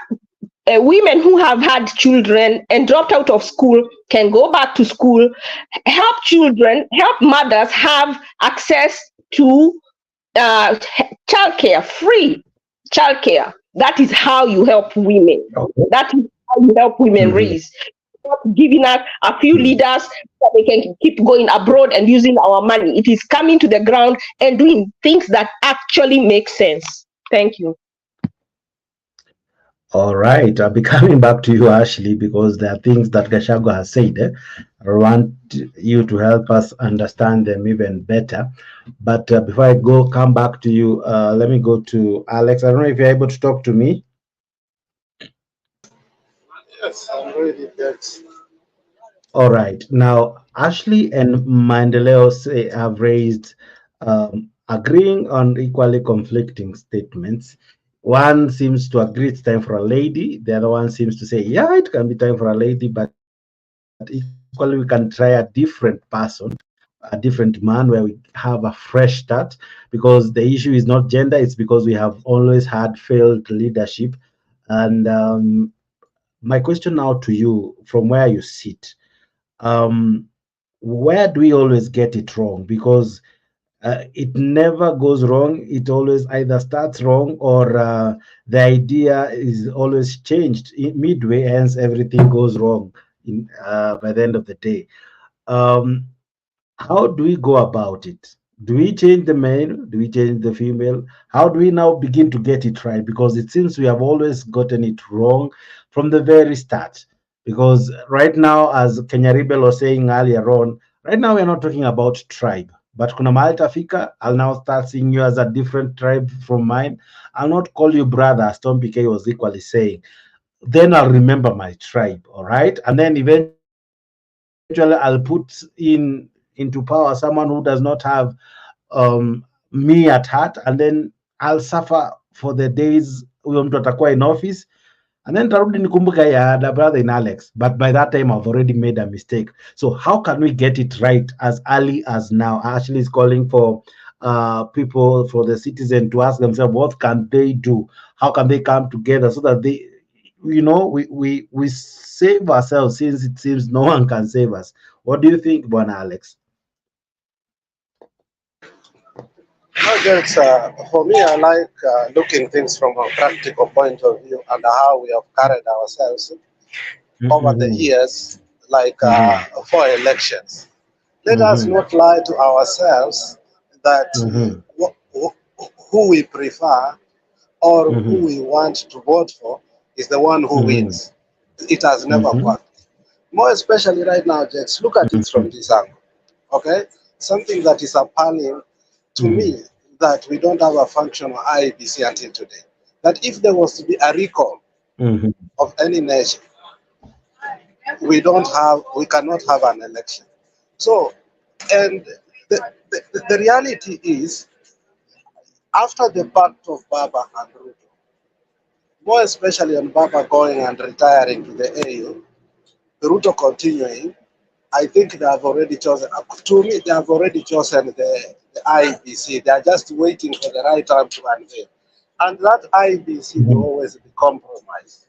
women who have had children and dropped out of school can go back to school, help children, help mothers have access to childcare, free childcare. That is how you help women. That is how you help women raise. Not giving us a few leaders so they can keep going abroad and using our money. It is coming to the ground and doing things that actually make sense. Thank you. All right, I'll be coming back to you, Ashley, because there are things that Gachagua has said. I want you to help us understand them even better. But before I come back to you, let me go to Alex. I don't know if you're able to talk to me. Yes, I'm ready. Yes. All right. Now, Ashley and Mandeleo have raised agreeing on equally conflicting statements. One seems to agree it's time for a lady. The other one seems to say, yeah, it can be time for a lady, but equally we can try a different person, a different man where we have a fresh start, because the issue is not gender. It's because we have always had failed leadership. And my question now to you, from where you sit, where do we always get it wrong? Because it never goes wrong. It always either starts wrong or the idea is always changed midway, hence everything goes wrong by the end of the day. How do we go about it? Do we change the male? Do we change the female? How do we now begin to get it right? Because it seems we have always gotten it wrong from the very start. Because right now, as Kenya Rebel was saying earlier on, right now we're not talking about tribe. But kuna mahali tafika, I'll now start seeing you as a different tribe from mine. I'll not call you brother, as Tom PK was equally saying. Then I'll remember my tribe, all right? And then eventually I'll put into power someone who does not have me at heart, and then I'll suffer for the days huyo mtu atakuwa in office, and then tarudi nikumbuka ya the brother in Alex, but by that time I've already made a mistake. So how can we get it right as early as now? Ashley is calling for people, for the citizen to ask themselves, what can they do? How can they come together so that they, you know, we save ourselves, since it seems no one can save us. What do you think, Bwana Alex? For me, I like looking things from a practical point of view and how we have carried ourselves over the years, like for elections. Let us not lie to ourselves that who we prefer or who we want to vote for is the one who wins. It has never worked. More especially right now, Jax, look at it from this angle. Okay? Something that is appalling to me, that we don't have a functional IEBC until today. That if there was to be a recall of any nation, we cannot have an election. So, and the reality is, after the pact of Baba and Ruto, more especially on Baba going and retiring to the AU, Ruto continuing, I think they have already chosen, to me, they have already chosen the IBC. They are just waiting for the right time to unveil. And that IBC will always be compromised.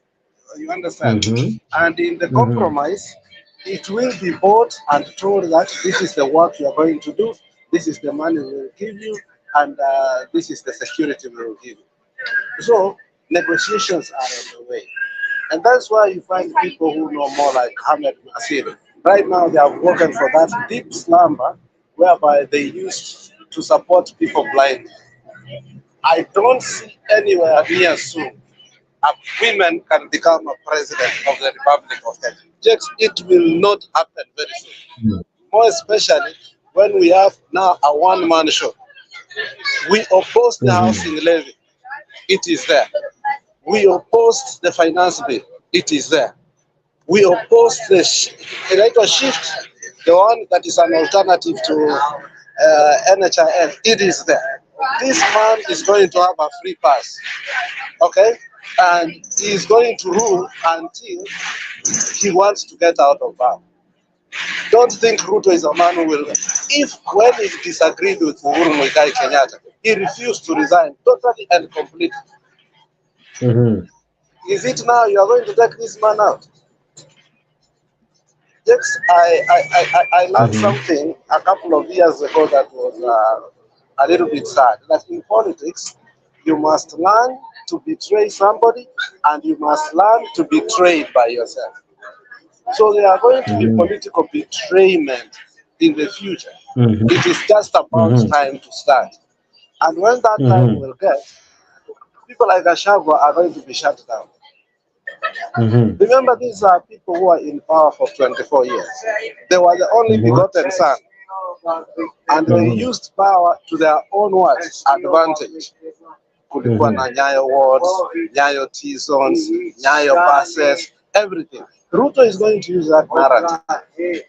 You understand? And in the compromise, it will be bought and told that this is the work you are going to do, this is the money we will give you, and this is the security we will give you. So negotiations are on the way. And that's why you find people who know more, like Ahmed Nasir. Right now they have woken for that deep slumber whereby they used to support people blindly. I don't see anywhere near soon women can become a president of the Republic of Kenya. Just, it will not happen very soon. More especially when we have now a one-man show. We opposed the housing levy. It is there. We opposed the finance bill. It is there. We opposed the electoral shift, the one that is an alternative to NHIF. It is there. This man is going to have a free pass, okay? And he is going to rule until he wants to get out of power. Don't think Ruto is a man who will. If when he disagreed with Uhuru Muigai Kenyatta, he refused to resign totally and completely. Is it now you are going to take this man out? Yes, I learned something a couple of years ago that was a little bit sad. That in politics, you must learn to betray somebody and you must learn to be betrayed by yourself. So there are going to be political betrayment in the future. It is just about time to start. And when that time will get, people like Gachagua are going to be shut down. Remember, these are people who are in power for 24 years. They were the only begotten son. And they used power to their own words, advantage. Kulikuwa na Nyayo wards, Nyayo T-zones, Nyayo buses, everything. Ruto is going to use that narrative,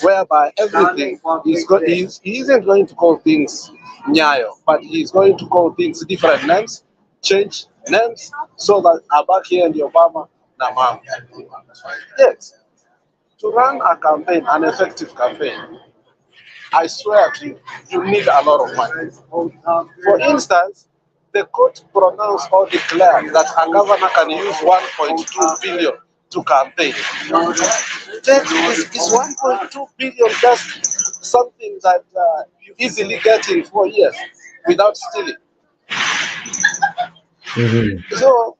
whereby everything he isn't going to call things Nyayo, but he's going to call things different names, change names, so that Abaki and Obama Namam. Yes, to run a campaign, an effective campaign, I swear to you, you need a lot of money. For instance, the court pronounced or declared that a governor can use 1.2 billion to campaign. Is 1.2 billion just something that you easily get in 4 years without stealing? So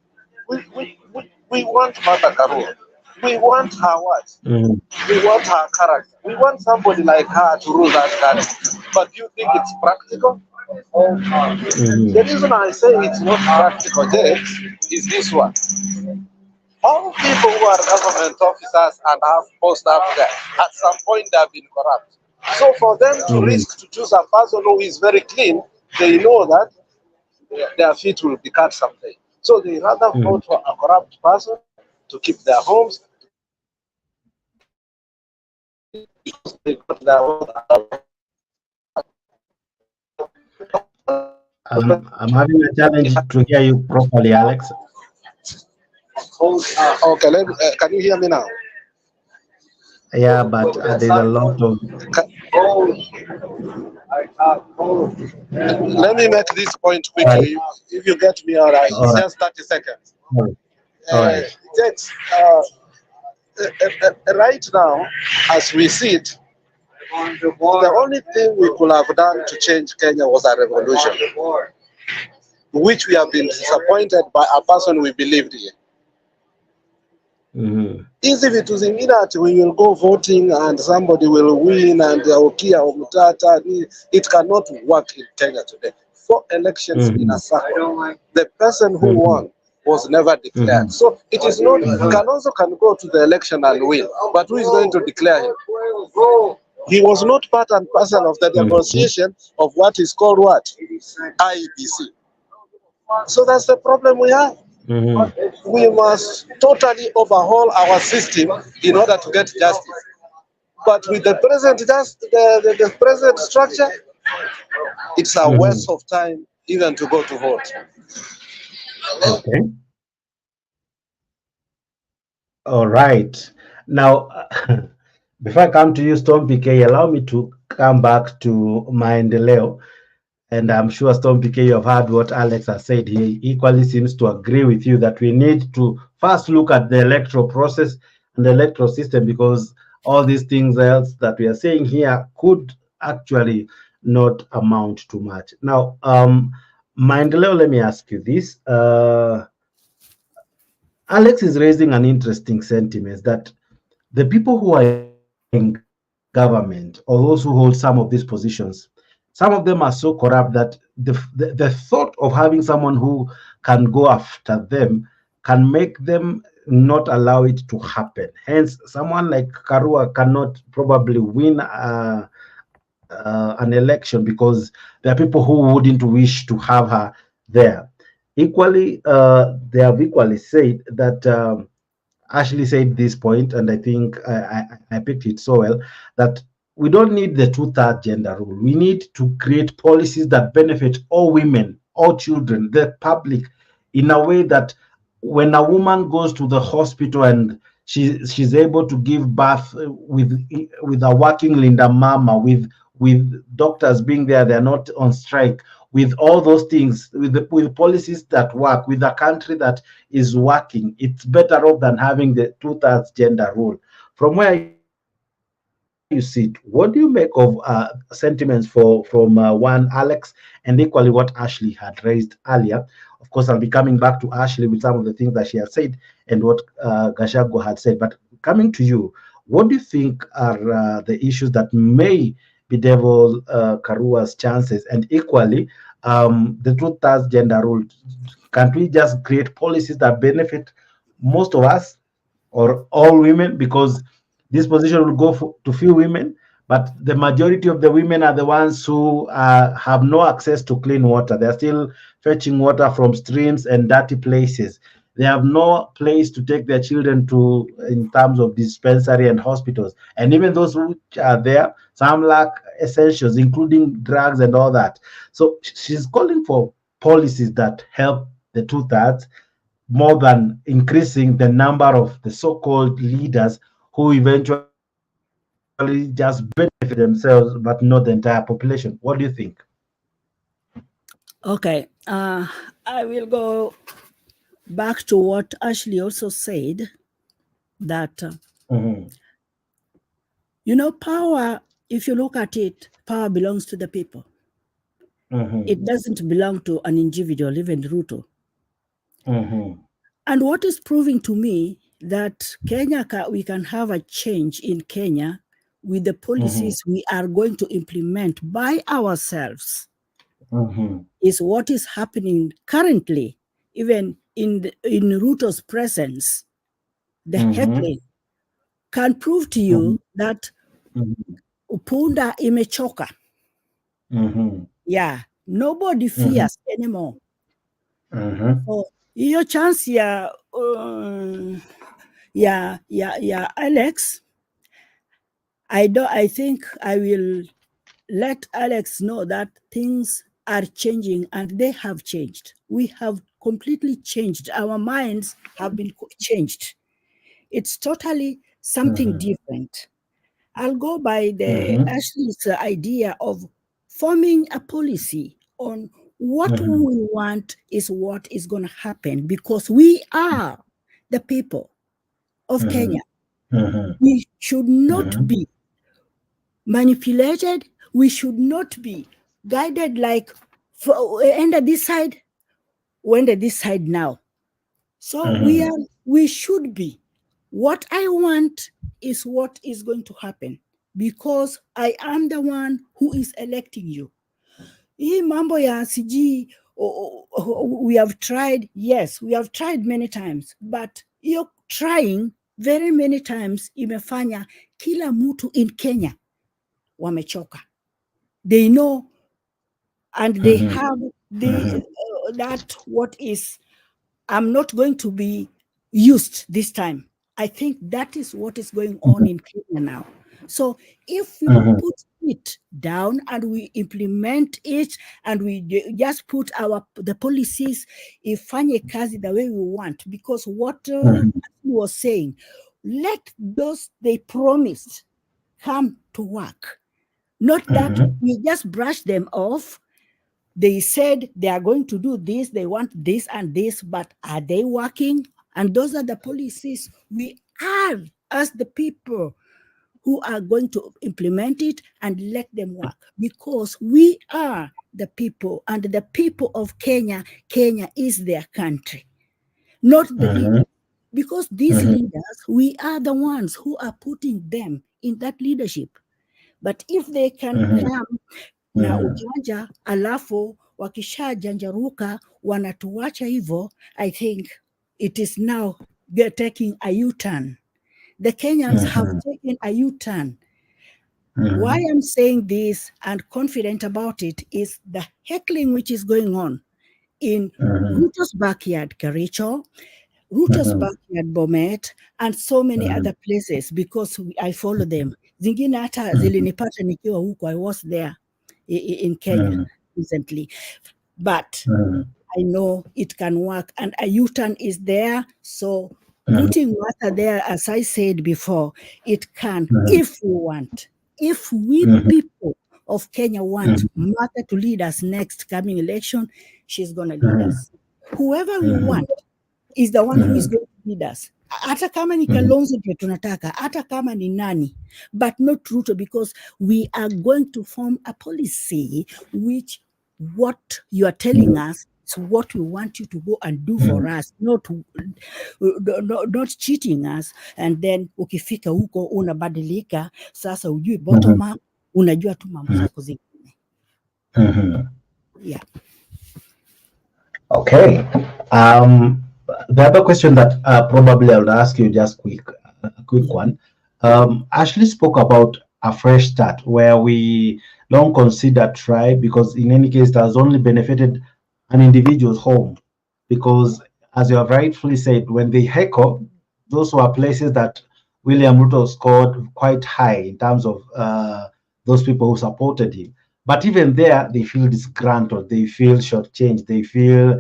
we want Martha Karua. We want her what? We want her character. We want somebody like her to rule that country. But do you think it's practical? The reason I say it's not practical yet is this one. All people who are government officers and have posts up there, at some point they have been corrupt. So for them to risk to choose a person who is very clean, they know that their feet will be cut someday. So they rather vote for a corrupt person to keep their homes, because they got their own. I'm having a challenge to hear you properly, Alex. Okay, can you hear me now? Yeah, but there's a lot of... Let me make this point quickly. If you get me all right, it's just 30 seconds. Tex, right now, as we see it, the only thing we could have done to change Kenya was a revolution, which we have been disappointed by a person we believed in. Easy vitu zingine ati we will go voting and somebody will win and ukia umtata. It cannot work in Kenya today. 4 elections in a circle. The person who won was never declared. So it is not, Kalonzo can go to the election and win, but who is going to declare him? He was not part and parcel of the negotiation of what is called what? IEBC. So that's the problem we have. We must totally overhaul our system in order to get justice. But with the present the present structure, it's a waste of time even to go to vote. Okay. All right. Now, before I come to you, Storm PK, allow me to come back to Maendeleo. And I'm sure Storm PK, you have heard what Alex has said. He equally seems to agree with you that we need to first look at the electoral process and the electoral system, because all these things else that we are saying here could actually not amount to much. Now, Maendeleo, let me ask you this. Alex is raising an interesting sentiment that the people who are in government or those who hold some of these positions, some of them are so corrupt that the thought of having someone who can go after them can make them not allow it to happen. Hence, someone like Karua cannot probably win an election because there are people who wouldn't wish to have her there. Equally, they have equally said that Ashley said this point, and I think I picked it so well, that we don't need the 2/3 gender rule. We need to create policies that benefit all women, all children, the public, in a way that when a woman goes to the hospital and she's able to give birth with a working Linda Mama, with doctors being there, they're not on strike. with all those things, with policies that work, with a country that is working, it's better off than having the 2/3 gender rule. From where you sit, what do you make of sentiments from one Alex, and equally what Ashley had raised earlier? Of course, I'll be coming back to Ashley with some of the things that she has said and what Gachagua had said. But coming to you, what do you think are the issues that may bedevil Karua's chances? And equally, the 2/3 gender rule, can't we just create policies that benefit most of us or all women? Because this position will go to few women, but the majority of the women are the ones who have no access to clean water. They're still fetching water from streams and dirty places. They have no place to take their children to in terms of dispensary and hospitals. And even those who are there, some lack essentials, including drugs and all that. So she's calling for policies that help the 2/3 more than increasing the number of the so-called leaders who eventually just benefit themselves, but not the entire population. What do you think? Okay, I will go back to what Ashley also said, that, you know, power, if you look at it, power belongs to the people. It doesn't belong to an individual, even Ruto. And what is proving to me that Kenya, we can have a change in Kenya with the policies we are going to implement by ourselves, is what is happening currently, even in Ruto's presence. The Heckling can prove to you that Upunda imechoka. Yeah, nobody fears anymore. So, your chance Alex, I think I will let Alex know that things are changing, and they have changed. We have completely changed. Our minds have been changed. It's totally something different. I'll go by the Ashley's idea of forming a policy on what we want is what is going to happen, because we are the people of Kenya. We should not be manipulated. We should not be guided like, enter this side, enter this side now. So we should be. What I want is what is going to happen, because I am the one who is electing you. Hii mambo ya siji, we have tried, yes, we have tried many times, but you're trying very many times imefanya kila mtu in Kenya wamechoka. They know, and they have that what is, I'm not going to be used this time. I think that is what is going on in Kenya now. So if we put it down and we implement it, and we just put the policies, ifanye kazi the way we want, because what he was saying, let those they promised come to work. Not that we just brush them off. They said they are going to do this, they want this and this, but are they working? And those are the policies we are, as the people who are going to implement it and let them work, because we are the people, and the people of Kenya, Kenya is their country, not the leaders. Because these leaders, we are the ones who are putting them in that leadership. But if they can come na ujanja, alafu wakisha janjaruka wanatuacha hivyo, I think it is now they're taking a U-turn. The Kenyans have taken a U-turn. Why I'm saying this and confident about it is the heckling which is going on in Ruto's backyard, Kericho, Ruto's backyard, Bomet, and so many other places, because I follow them. Zingine hata zilinipata nikiwa huko. I was there in Kenya recently. But I know it can work, and a U-turn is there. So putting water there, as I said before, it can, if we want. If we people of Kenya want Martha to lead us next coming election, she's going to lead us. Whoever we want is the one who is going to lead us. Hata kama ni Kalonzo ndio tunataka, hata kama ni nani, but not Ruto, because we are going to form a policy which what you are telling us is what we want you to go and do for us, not cheating us, and then ukifika huko unabadilika, sasa ujui bottom up, unajua tu mambo zako zingine. Yeah. Okay. The other question that probably I would ask you, just a quick one. Ashley spoke about a fresh start where we don't consider tribe, because in any case, it has only benefited an individual's home. Because as you have rightfully said, when they heckle, those were places that William Ruto scored quite high in terms of those people who supported him. But even there, they feel disgruntled, they feel shortchanged, they feel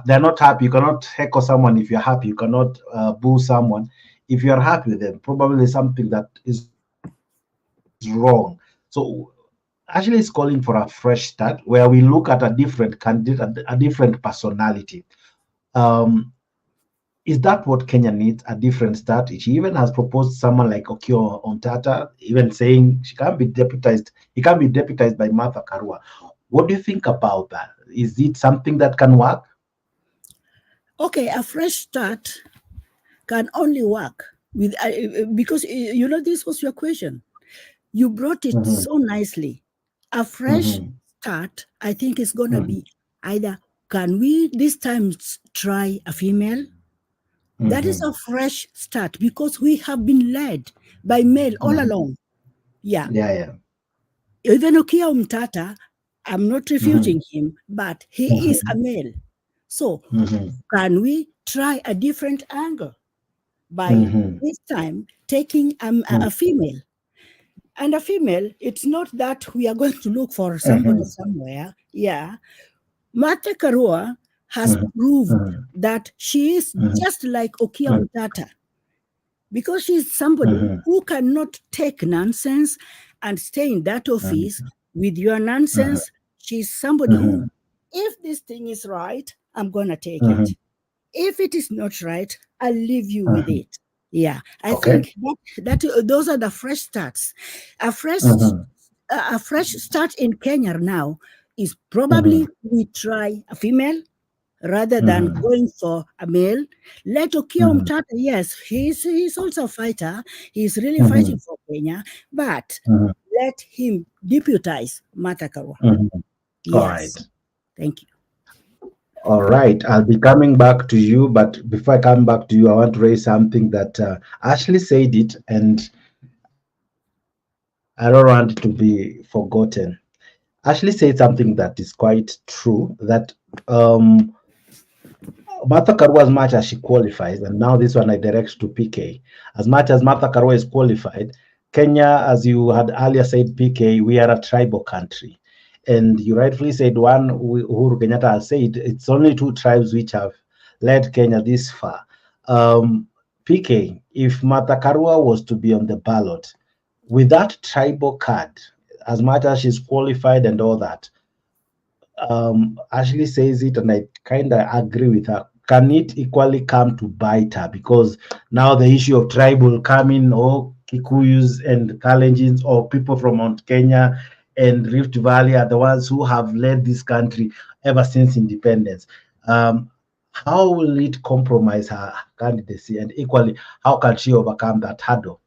they're not happy. You cannot heckle someone if you're happy. You cannot boo someone if you're happy with them. Probably something that is wrong. So actually it's calling for a fresh start where we look at a different candidate, a different personality. Is that what Kenya needs? A different start? She even has proposed someone like Okiya Omtata, even saying she can't be deputized. He can't be deputized by Martha Karua. What do you think about that? Is it something that can work? Okay, a fresh start can only work with because this was your question. You brought it so nicely. A fresh start, I think, is gonna be either can we this time try a female? That is a fresh start, because we have been led by male all along. Yeah. Even Okiya Omtata, I'm not refuting him, but he is a male. So can we try a different angle by this time taking a female? And a female, it's not that we are going to look for somebody somewhere. Yeah. Martha Karua has proved that she is just like Okiya Omtata, because she's somebody who cannot take nonsense and stay in that office with your nonsense. She's somebody who, if this thing is right, I'm going to take it. If it is not right, I'll leave you with it. Yeah, I think that those are the fresh starts. A fresh start in Kenya now is probably we try a female rather than going for a male. Let Okiya Omtata, yes, he's also a fighter. He's really fighting for Kenya, but let him deputize Martha Karua. Yes. All right. Thank you. All right, I'll be coming back to you, but before I come back to you, I want to raise something that Ashley said it, and I don't want it to be forgotten. Ashley said something that is quite true, that Martha Karua, as much as she qualifies, and now this one I direct to PK, as much as Martha Karua is qualified, Kenya, as you had earlier said, PK, we are a tribal country. And you rightfully said, one, Uhuru Kenyatta has said, it's only 2 tribes which have led Kenya this far. PK, if Martha Karua was to be on the ballot, with that tribal card, as much as she's qualified and all that, Ashley says it, and I kind of agree with her. Can it equally come to bite her? Because now the issue of tribe will come in, or Kikuyus and Kalenjins, or people from Mount Kenya and Rift Valley are the ones who have led this country ever since independence. How will it compromise her candidacy? And equally, how can she overcome that hurdle?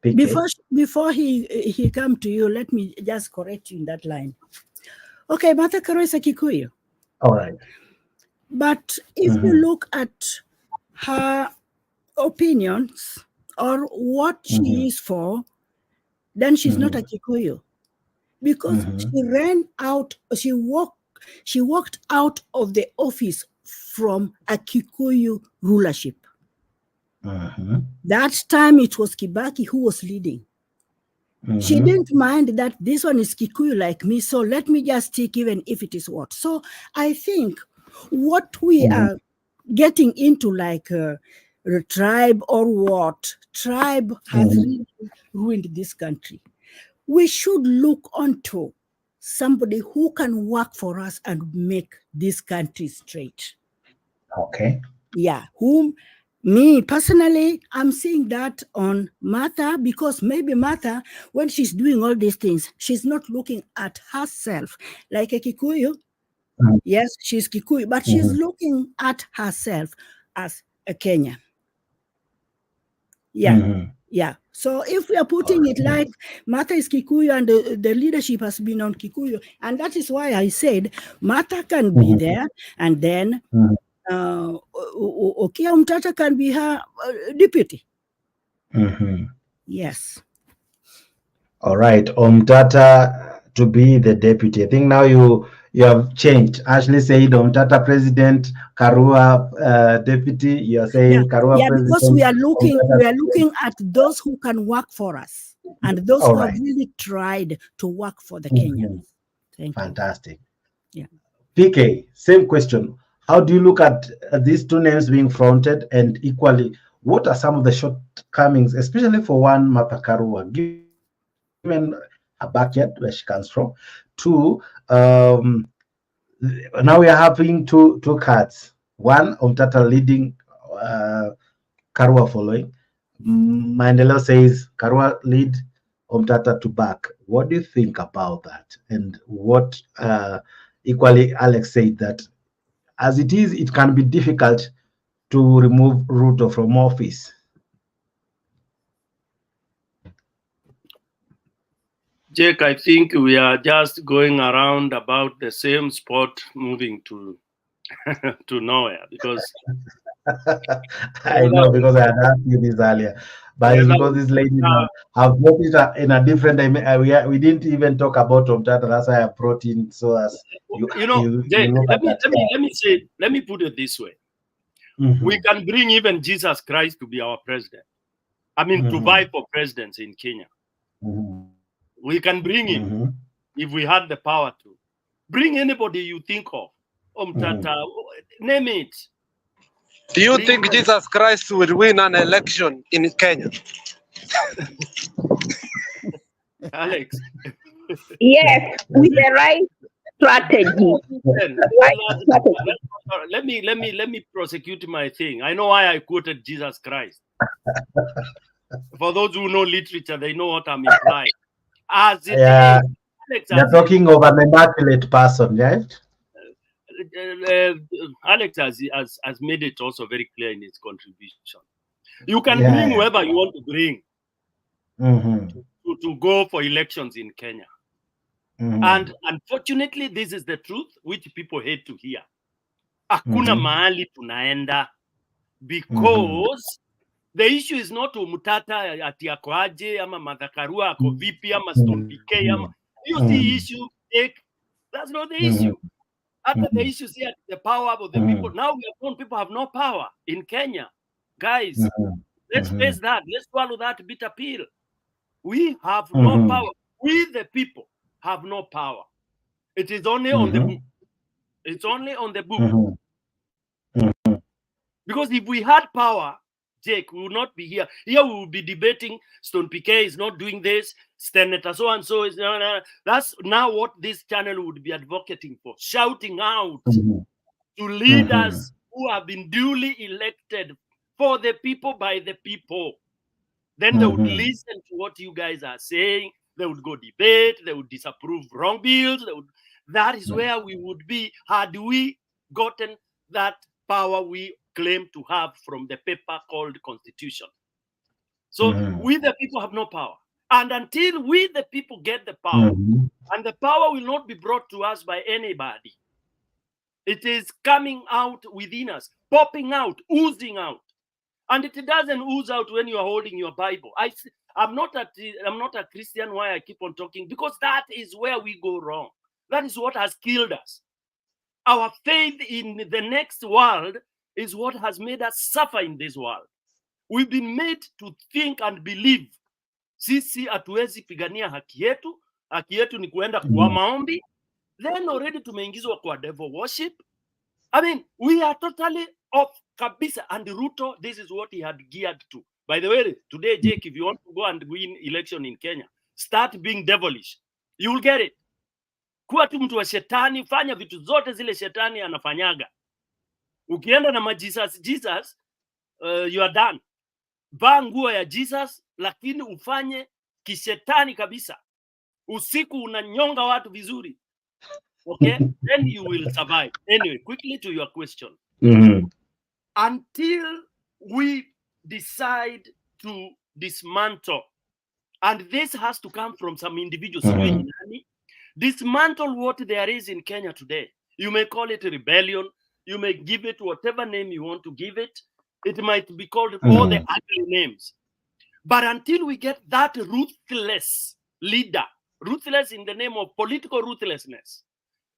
PK? Before he come to you, let me just correct you in that line. Okay, Martha Karua is a Kikuyu. All right. But if you look at her opinions or what she is for, then she's not a Kikuyu. Because she ran out, she walked out of the office from a Kikuyu rulership. That time it was Kibaki who was leading. She didn't mind that this one is Kikuyu like me, so let me just stick even if it is what. So I think what we are getting into, like a tribe or what, tribe has really ruined this country. we should look onto somebody who can work for us and make this country straight. Okay. Yeah, me personally, I'm seeing that on Martha, because maybe Martha, when she's doing all these things, she's not looking at herself like a Kikuyu. Yes, she's Kikuyu, but she's looking at herself as a Kenyan. Yeah. Yeah. So if we are putting it like Martha is Kikuyu and the leadership has been on Kikuyu, and that is why I said Martha can be there, and then Okia Umtata can be her deputy. Yes. All right, Umtata to be the deputy. I think now you have changed. Ashley said Umtata president, Karua deputy. You are saying Karua president. Because we are looking at those who can work for us and those who have really tried to work for the Kenyans. Thank you. Fantastic. Yeah. PK, same question. How do you look at these two names being fronted, and equally, what are some of the shortcomings, especially for one, Martha Karua, given her backyard where she comes from? Two, now we are having two cards. One, Umtata leading, Karua following. Mandela says Karua lead, Umtata to back. What do you think about that? And what equally Alex said that as it is, it can be difficult to remove Ruto from office. Jake, I think we are just going around about the same spot, moving to to nowhere, because I know, because I had asked you this earlier, but it's because these ladies have brought it in a different. We didn't even talk about Umtata. That's why I brought in, so as Jake, let me put it this way. We can bring even Jesus Christ to be our president. I mean, to vie for presidency in Kenya. We can bring him if we had the power to. Bring anybody you think of. Umtata, name it. Do you think Jesus Christ will win an election in Kenya? Alex. Yes, with the right strategy. Let me prosecute my thing. I know why I quoted Jesus Christ. For those who know literature, they know what I'm implying. As it is, you're talking of an immaculate person, right? Alex has made it also very clear in his contribution. You can bring whoever you want to bring to go for elections in Kenya. And unfortunately, this is the truth which people hate to hear. Hakuna mahali tunaenda, because the issue is not Umtata ati ako aje, ama Martha Karua ako vipi, ama Stone PK, ama you see issue. That's not the issue. After the issue here, the power of the people. Now we have known people have no power in Kenya. Guys, let's face that. Let's swallow that bitter pill. We have no power. We, the people, have no power. It is only on the book. It's only on the book. Because if we had power, Jake, we would not be here. Here we will be debating. Stone PK is not doing this. Senator so and so is. That's now what this channel would be advocating for, shouting out to leaders who have been duly elected for the people, by the people. Then they would listen to what you guys are saying. They would go debate. They would disapprove wrong bills. That is where we would be had we gotten that power we claim to have from the paper called Constitution. So we the people have no power. And until we the people get the power, and the power will not be brought to us by anybody, it is coming out within us, popping out, oozing out. And it doesn't ooze out when you are holding your Bible. I'm not a Christian. Why I keep on talking? Because that is where we go wrong. That is what has killed us. Our faith in the next world is what has made us suffer in this world. We've been made to think and believe sisi hatuwezi pigania haki yetu ni kuenda kwa maombi. Then already tumeingizwa kwa devil worship. I mean, we are totally off kabisa. And Ruto, this is what he had geared to. By the way, today, Jake, if you want to go and win election in Kenya, start being devilish, you will get it. Kuwa tu mtu wa shetani, fanya vitu zote zile shetani anafanyaga. Ukienda na Jesus, you are done. Vaa nguo ya Jesus, lakini ufanye kishetani kabisa. Usiku unanyonga watu vizuri. Okay? Then you will survive. Anyway, quickly to your question. Until we decide to dismantle, and this has to come from some individuals, dismantle what there is in Kenya today. You may call it a rebellion, you may give it whatever name you want to give it. It might be called all the ugly names. But until we get that ruthless leader, ruthless in the name of political ruthlessness,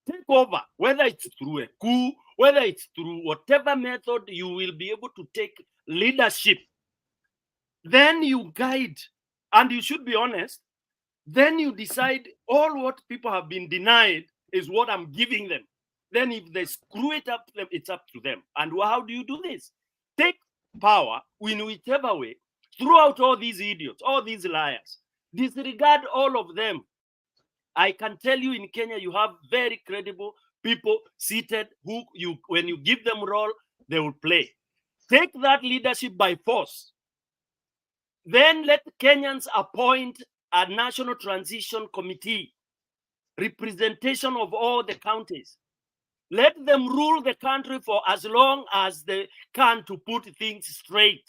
take over, whether it's through a coup, whether it's through whatever method, you will be able to take leadership. Then you guide, and you should be honest. Then you decide all what people have been denied is what I'm giving them. Then if they screw it up, it's up to them. And how do you do this? Take power in whichever way, throw out all these idiots, all these liars, disregard all of them. I can tell you in Kenya, you have very credible people seated who when you give them role, they will play. Take that leadership by force. Then let Kenyans appoint a national transition committee, representation of all the counties. Let them rule the country for as long as they can to put things straight.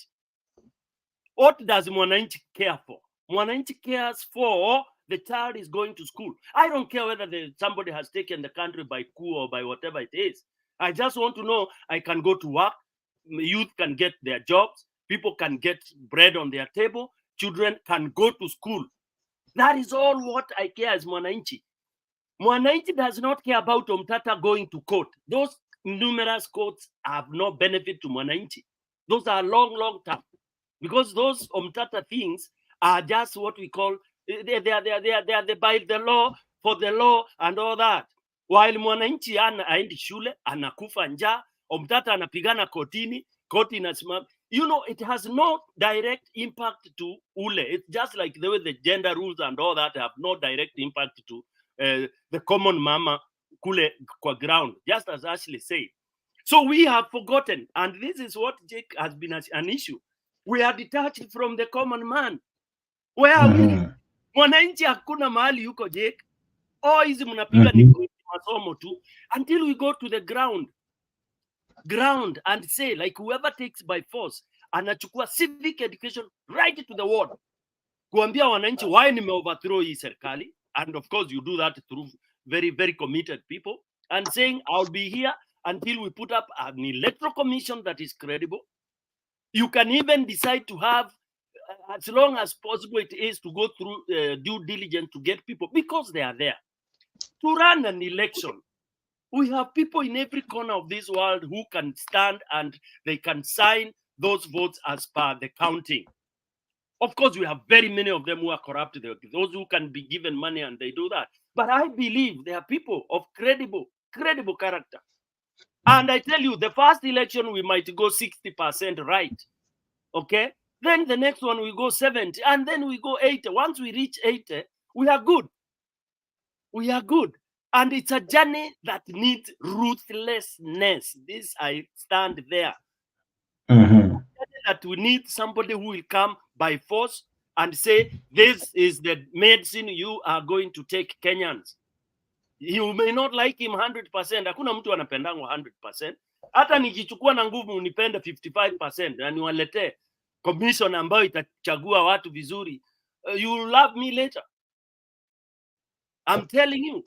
What does Mwananchi care for? Mwananchi cares for the child is going to school. I don't care whether somebody has taken the country by coup or by whatever it is. I just want to know I can go to work, youth can get their jobs, people can get bread on their table, children can go to school. That is all what I care as Mwananchi. Mwananchi does not care about Omtata going to court. Those numerous courts have no benefit to Mwananchi. Those are long term. Because those Omtata things are just what we call, they are by the law, for the law and all that. While Mwananchi aendi shule, anakufa njaa, Omtata anapigana kotini, koti inasimama. You know, it has no direct impact to ule. It's just like the way the gender rules and all that have no direct impact to the common mama kule kwa ground, just as Ashley said. So we have forgotten, and this is what Jake has been an issue. We are detached from the common man. Where are we? Mwananchi hakuna mahali yuko Jake. Oh, hizi mnapiga ni masomo tu. Until we go to the ground and say, like, whoever takes by force, anachukua civic education right to the ward. Kuambia wananchi why nime overthrow hii serikali. And of course, you do that through very, very committed people, and saying, I'll be here until we put up an electoral commission that is credible. You can even decide to have, as long as possible it is, to go through due diligence to get people, because they are there. To run an election, we have people in every corner of this world who can stand and they can sign those votes as per the counting. Of course, we have very many of them who are corrupt, those who can be given money and they do that. But I believe there are people of credible character. And I tell you, the first election, we might go 60% right. Okay? Then the next one, we go 70, and then we go 80. Once we reach 80, we are good. We are good. And it's a journey that needs ruthlessness. This, I stand there. That we need somebody who will come by force and say, this is the medicine you are going to take, Kenyans. You may not like him 100%. Hakuna mtu anapendangwa 100%. Hata nikichukua na nguvu unipende 55% na niwaletee commission ambayo itachagua watu vizuri, you will love me later. I'm telling you,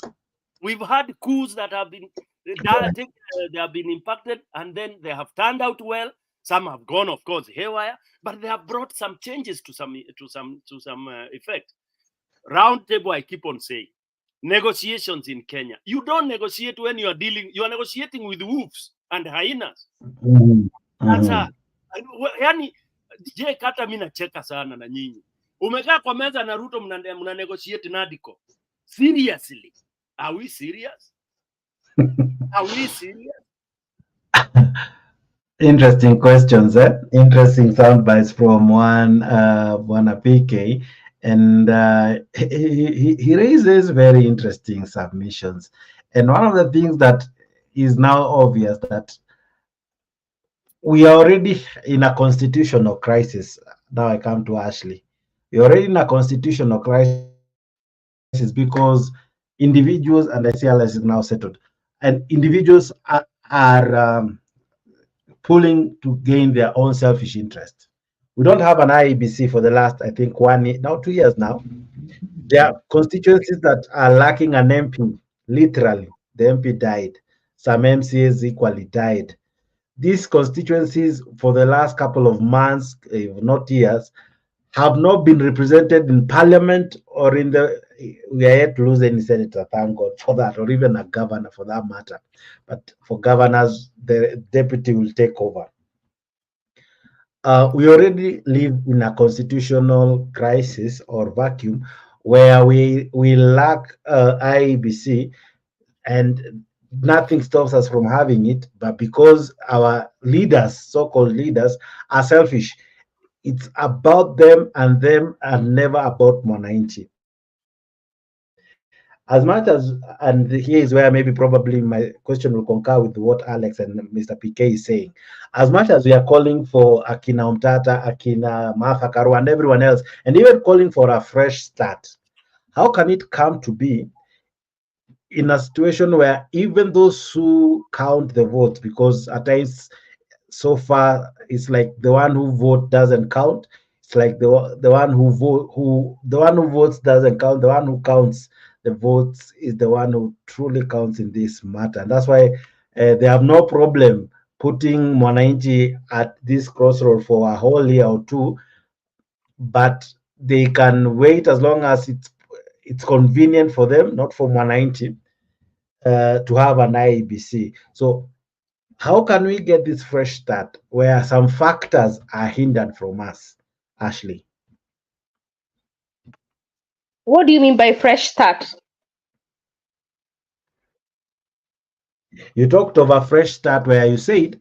we've had coups that have been they have been impacted, and then they have turned out well. Some have gone, of course, haywire, but they have brought some changes to some effect. Round table, I keep on saying, negotiations in Kenya. You don't negotiate when you are negotiating with wolves and hyenas. Yani, je, kata mina cheka sana na nyinyi. Umekaa kwa meza na Ruto mna negotiate Nadiko. Seriously? Are we serious? Are we serious? Interesting questions, Interesting sound bites from one PK. And he raises very interesting submissions. And one of the things that is now obvious that we are already in a constitutional crisis. Now I come to Ashley. We're already in a constitutional crisis because individuals, and I see Alice is now settled, and individuals are pulling to gain their own selfish interest. We don't have an IEBC for the last, I think, 1 year, now 2 years now. There are constituencies that are lacking an MP, literally. The MP died. Some MCAs equally died. These constituencies for the last couple of months, if not years, have not been represented in parliament or in the, we are yet to lose any senator, thank God for that, or even a governor for that matter. But for governors, the deputy will take over. We already live in a constitutional crisis or vacuum where we lack IEBC, and nothing stops us from having it, but because our leaders, so-called leaders, are selfish, it's about them and never about Mwananchi. As much as, and here is where maybe probably my question will concur with what Alex and Mr. PK is saying. As much as we are calling for Akina Umtata, Akina Martha and everyone else, and even calling for a fresh start, how can it come to be in a situation where even those who count the votes, because at times so far it's like the one who vote doesn't count, it's like the one who votes doesn't count, the one who counts the votes is the one who truly counts in this matter. And that's why they have no problem putting Mwananchi at this crossroad for a whole year or two, but they can wait as long as it's convenient for them, not for Mwananchi, to have an IEBC. So how can we get this fresh start where some factors are hindered from us, Ashley? What do you mean by fresh start? You talked of a fresh start where you said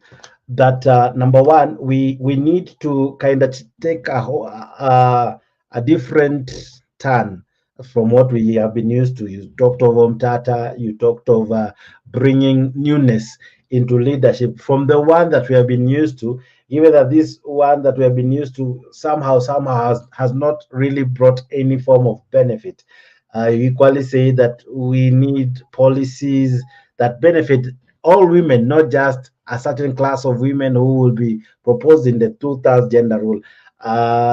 that number one, we need to kind of take a different turn from what we have been used to. You talked of Omtata, you talked of bringing newness into leadership from the one that we have been used to, even that this one that we have been used to somehow has not really brought any form of benefit. You equally say that we need policies that benefit all women, not just a certain class of women who will be proposed in the 2/3 gender rule.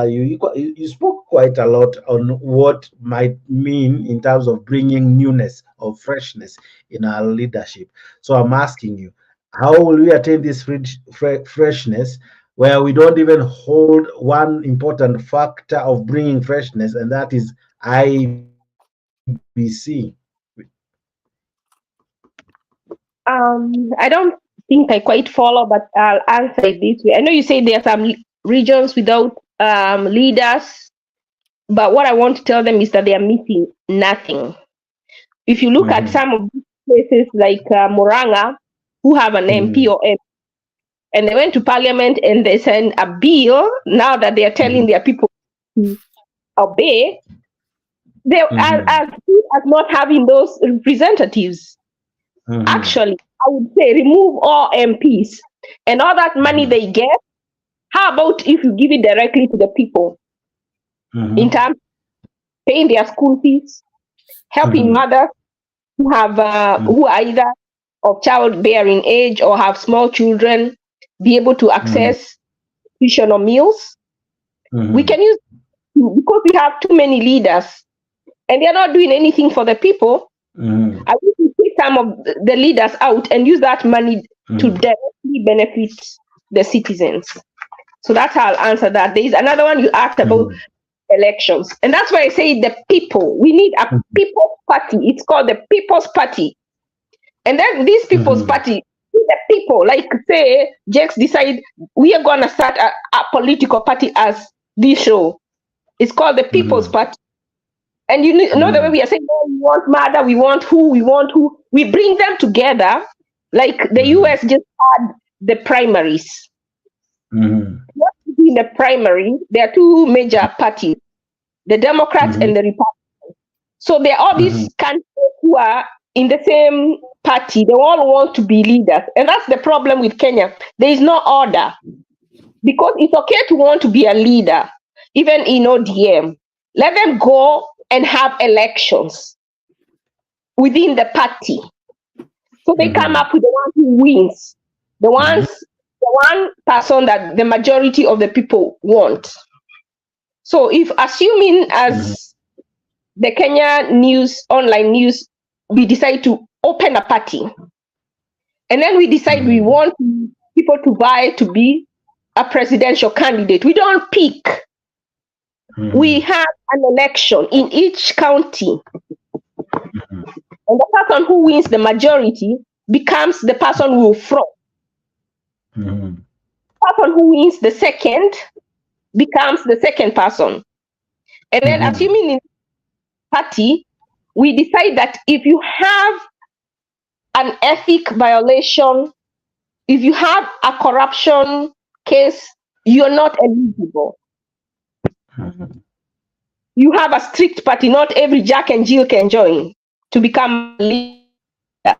You spoke quite a lot on what might mean in terms of bringing newness or freshness in our leadership. So I'm asking you, how will we attain this freshness where we don't even hold one important factor of bringing freshness, and that is IEBC? I don't think I quite follow, but I'll answer it this way. I know you say there are some regions without leaders, but what I want to tell them is that they are missing nothing. If you look at some of these places like Moranga, who have an MP or MP, and they went to parliament and they sent a bill, now that they are telling their people to obey, they are as good as not having those representatives. Actually, I would say remove all MPs and all that money they get. How about if you give it directly to the people in terms of paying their school fees, helping mothers who have who are either of childbearing age or have small children be able to access nutritional meals? We can use, because we have too many leaders and they're not doing anything for the people. I wish we take some of the leaders out and use that money to directly benefit the citizens. So that's how I'll answer that. There is another one you asked about elections. And that's why I say the people. We need a people's party. It's called the People's Party. And then this People's Party, the people, like say, Jakes decide we are going to start a political party as this show. It's called the People's Party. And you know the way we are saying, oh, we want mother, we want who. We bring them together, like the US just had the primaries. In the primary, there are two major parties. the Democrats and the Republicans. So there are all these candidates who are in the same party. They all want to be leaders. And that's the problem with Kenya. There is no order. Because it's okay to want to be a leader, even in ODM. Let them go and have elections within the party. So they come up with the one who wins. The one person that the majority of the people want. So if assuming as the Kenya news, online news, we decide to open a party, and then we decide we want people to buy to be a presidential candidate, we don't pick. We have an election in each county. And the person who wins the majority becomes the person who will front. The person who wins the second becomes the second person. And then assuming in party, we decide that if you have an ethic violation, if you have a corruption case, you're not eligible. You have a strict party, not every Jack and Jill can join to become a leader.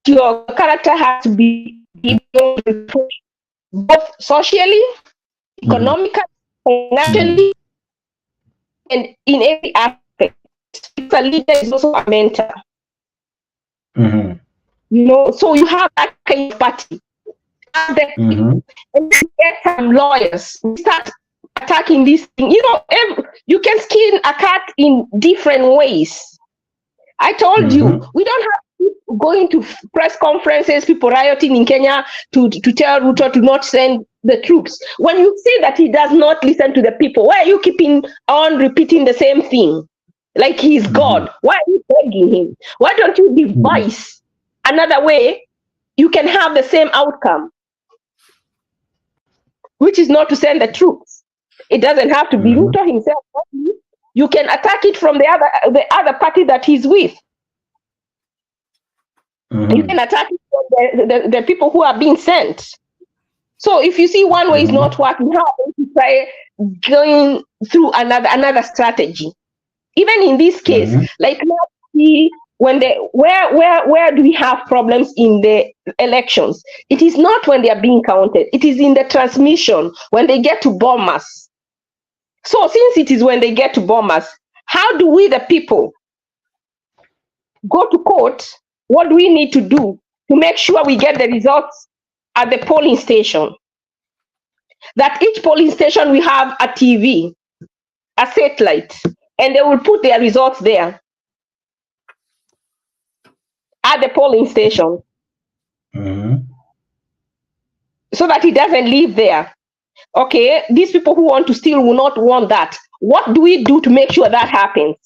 Your character has to be both socially, economically, financially, and in every aspect. A leader is also a mentor. You know, so you have that kind of party. And get some lawyers. We start attacking this thing. You know, you can skin a cat in different ways. I told you, we don't have people going to press conferences, people rioting in Kenya to tell Ruto to not send the troops. When you see that he does not listen to the people, why are you keeping on repeating the same thing? Like he's God. Why are you begging him? Why don't you devise another way you can have the same outcome? Which is not to send the troops. It doesn't have to be Ruto himself. You can attack it from the other party that he's with. You can attack it from the people who are being sent. So if you see one way is not working, how are you try going through another strategy? Even in this case, like now, when where do we have problems in the elections? It is not when they are being counted. It is in the transmission when they get to bombers. So since it is when they get to bombers, how do we, the people, go to court? What do we need to do to make sure we get the results at the polling station? That each polling station we have a TV, a satellite, and they will put their results there at the polling station, so that it doesn't live there. Okay, these people who want to steal will not want that. What do we do to make sure that happens?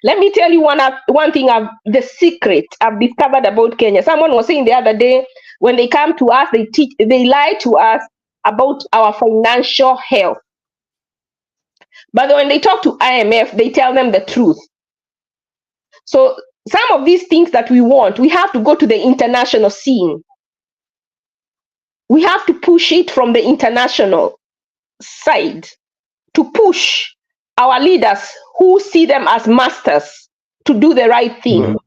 Let me tell you one thing, the secret I've discovered about Kenya. Someone was saying the other day, when they come to us, they lie to us about our financial health. But when they talk to IMF, they tell them the truth. So some of these things that we want, we have to go to the international scene. We have to push it from the international side to push our leaders who see them as masters to do the right thing.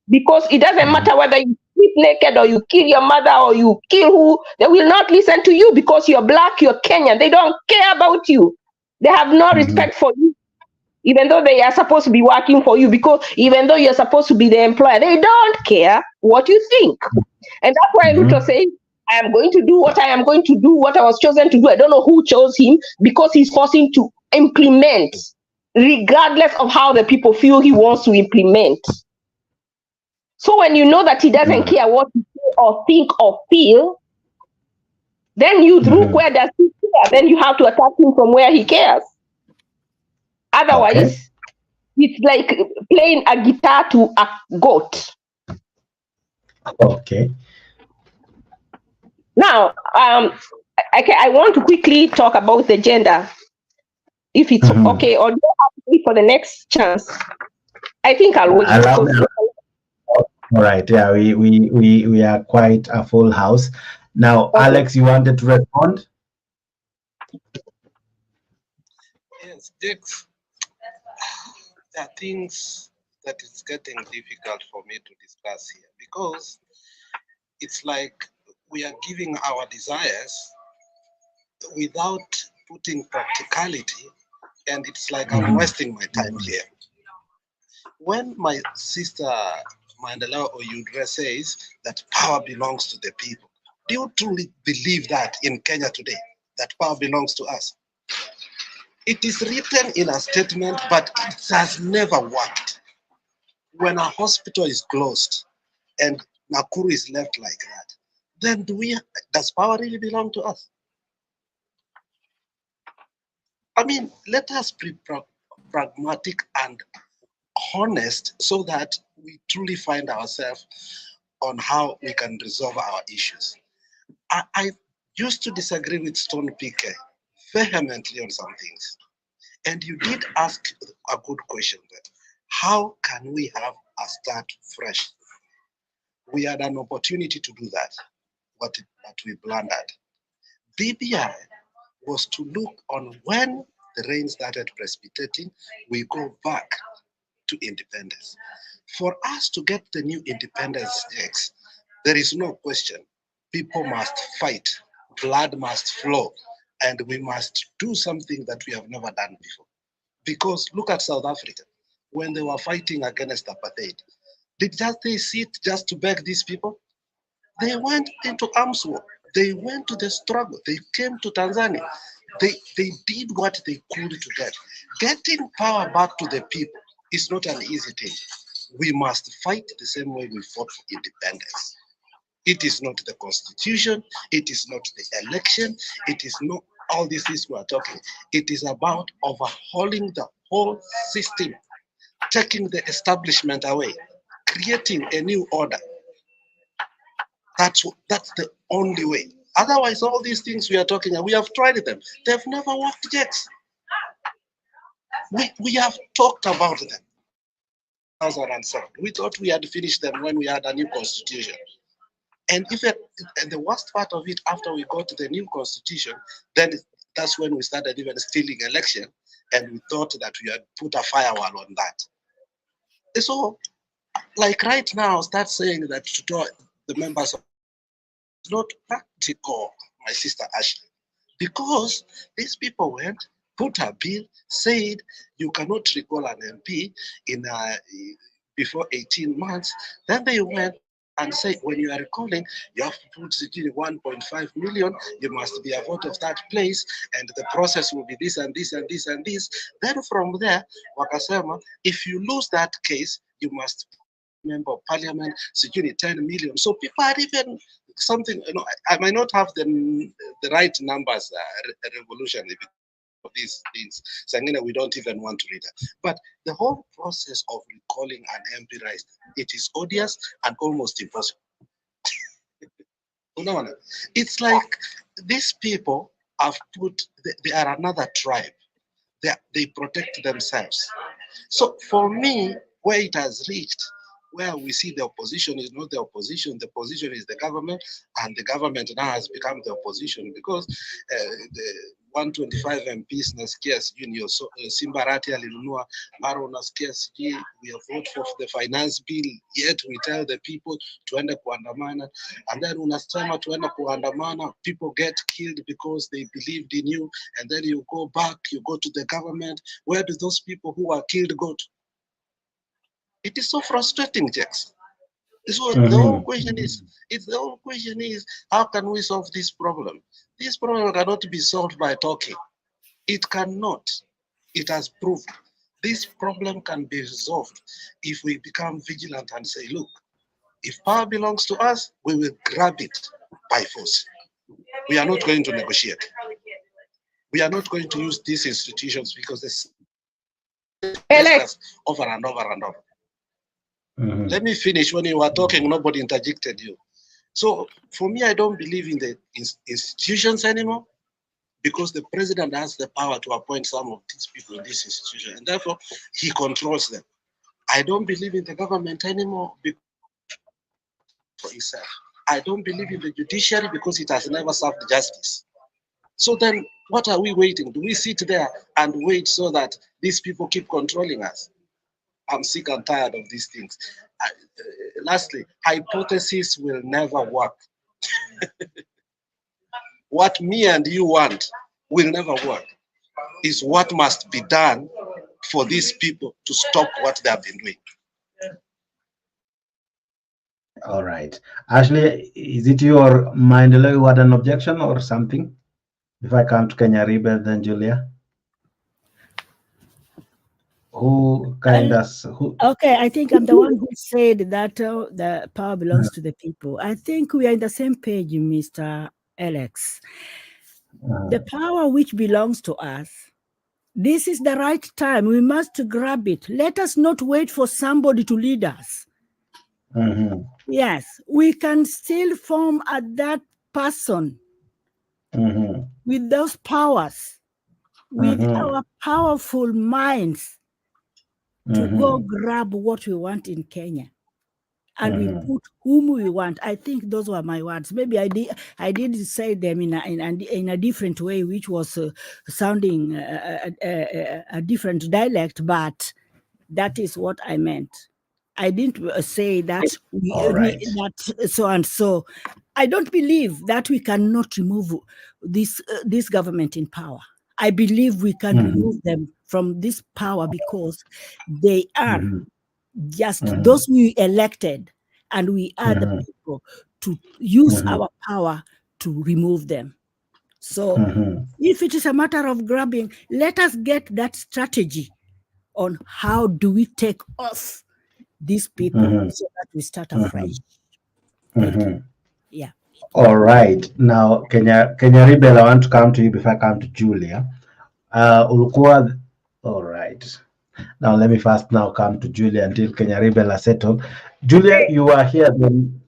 Because it doesn't matter whether you sleep naked or you kill your mother or you kill who, they will not listen to you because you're black, you're Kenyan. They don't care about you. They have no respect for you, even though they are supposed to be working for you, because even though you're supposed to be the employer, they don't care what you think. And that's why Ruto says, I am going to do what I am going to do, what I was chosen to do. I don't know who chose him, because he's forcing to implement, regardless of how the people feel he wants to implement. So when you know that he doesn't care what you say or think or feel, then you look where does he care? Then you have to attack him from where he cares. Otherwise, it's like playing a guitar to a goat. Okay. Now, I want to quickly talk about the gender, if it's okay, or do you have to wait for the next chance? I think I'll wait. All right. Yeah, we are quite a full house. Now, Alex, you wanted to respond? Yes, Dix. there are things that it's getting difficult for me to discuss here because it's like we are giving our desires without putting practicality, and it's like I'm wasting my time here. When my sister Mandela Oyudre says that power belongs to the people, do you truly believe that in Kenya today, that power belongs to us? It is written in a statement, but it has never worked. When a hospital is closed and Nakuru is left like that, then does power really belong to us? I mean, let us be pragmatic and honest so that we truly find ourselves on how we can resolve our issues. I used to disagree with Stone Pike vehemently on some things. And you did ask a good question that how can we have a start fresh? We had an opportunity to do that, but we blundered. BBI was to look on when the rain started precipitating, we go back to independence. For us to get the new independence checks, there is no question. People must fight, blood must flow, and we must do something that we have never done before. Because look at South Africa, when they were fighting against apartheid, did they sit just to beg these people? They went into arms war. They went to the struggle. They came to Tanzania. They did what they could to get. Getting power back to the people is not an easy thing. We must fight the same way we fought for independence. It is not the constitution. It is not the election. It is not all these things we are talking. It is about overhauling the whole system, taking the establishment away, creating a new order. That's the only way. Otherwise, all these things we are talking, and we have tried them. They've never worked yet. We have talked about them. 2007. We thought we had finished them when we had a new constitution. And the worst part of it, after we got the new constitution, then that's when we started even stealing election, and we thought that we had put a firewall on that. So, like right now, start saying that to the members of it's not practical, my sister Ashley, because these people went, put a bill, said you cannot recall an MP before 18 months. Then they went and said, when you are recalling, you have to put 1.5 million, you must be a vote of that place, and the process will be this and this and this and this. Then from there, wakasema, if you lose that case, you must be a member of parliament, security 10 million. So people are even something, I might not have the right numbers revolutionary of these things. Sangina, we don't even want to read that. But the whole process of recalling an MP right, it is odious and almost impossible. It's like these people have they are another tribe. They protect themselves. So for me, where it has reached, where we see the opposition is not the opposition is the government, and the government now has become the opposition because the 125 MPs nasikia sijui ndio Simbarati alinunua mara unasikia sijui we have voted for the finance bill, yet we tell the people tuende kuandamana, and then unasema tuende kuandamana, people get killed because they believed in you, and then you go back, you go to the government. Where do those people who are killed go to? It is so frustrating, Jax. So the whole question is, how can we solve this problem? This problem cannot be solved by talking. It cannot. It has proved. This problem can be resolved if we become vigilant and say, look, if power belongs to us, we will grab it by force. We are not going to negotiate. We are not going to use these institutions because they over and over and over. Let me finish. When you were talking, nobody interjected you. So for me, I don't believe in the institutions anymore because the president has the power to appoint some of these people in this institution, and therefore he controls them. I don't believe in the government anymore because for itself. I don't believe in the judiciary because it has never served justice. So then what are we waiting? Do we sit there and wait so that these people keep controlling us? I'm sick and tired of these things. Lastly, hypothesis will never work. What me and you want will never work. Is what must be done for these people to stop what they have been doing. All right. Ashley, is it your mind you had an objection or something? If I come to Kenya Rebel, then Julia. Who kind of Okay, I think I'm the one who said that the power belongs to the people. I think we are in the same page, Mr. Alex. The power which belongs to us, this is the right time. We must grab it. Let us not wait for somebody to lead us. Yes, we can still form that person with those powers, with our powerful minds to go grab what we want in Kenya. And we put whom we want. I think those were my words. Maybe I did say them in a different way, which was sounding a different dialect, but that is what I meant. I didn't say that that so and so. I don't believe that we cannot remove this government in power. I believe we can remove them from this power because they are just those we elected, and we are the people to use our power to remove them. So if it is a matter of grabbing, let us get that strategy on how do we take off these people so that we start afresh. Yeah. All right. Now, Kenya Rebel, I want to come to you before I come to Julia. Ulikuwa, all right. Now, let me first now come to Julia until Kenya Rebel are settled. Julia, you are here then.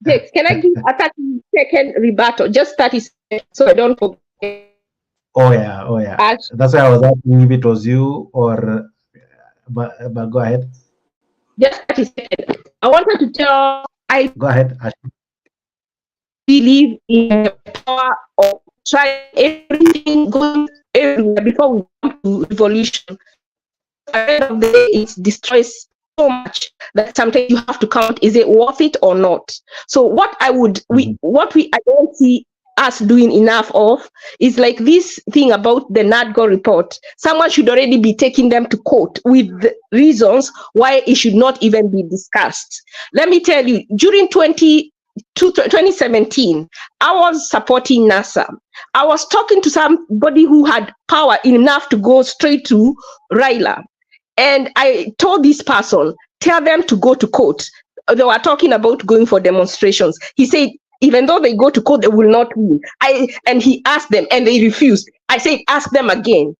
Yes, can I give a 30-second rebuttal? Just 30 seconds so I don't forget. Oh, yeah. That's why I was asking if it was you or, but go ahead. Just 30 seconds. I wanted to tell, Go ahead, Ashley. Believe in the power of trying everything, going everywhere before we come to revolution. At the end of the day, it destroys so much that sometimes you have to count, is it worth it or not? So what I don't see us doing enough of is like this thing about the NADGO report. Someone should already be taking them to court with the reasons why it should not even be discussed. Let me tell you, during 2017, I was supporting NASA. I was talking to somebody who had power enough to go straight to Raila. And I told this person, tell them to go to court. They were talking about going for demonstrations. He said, even though they go to court, they will not win. And he asked them and they refused. I said, ask them again.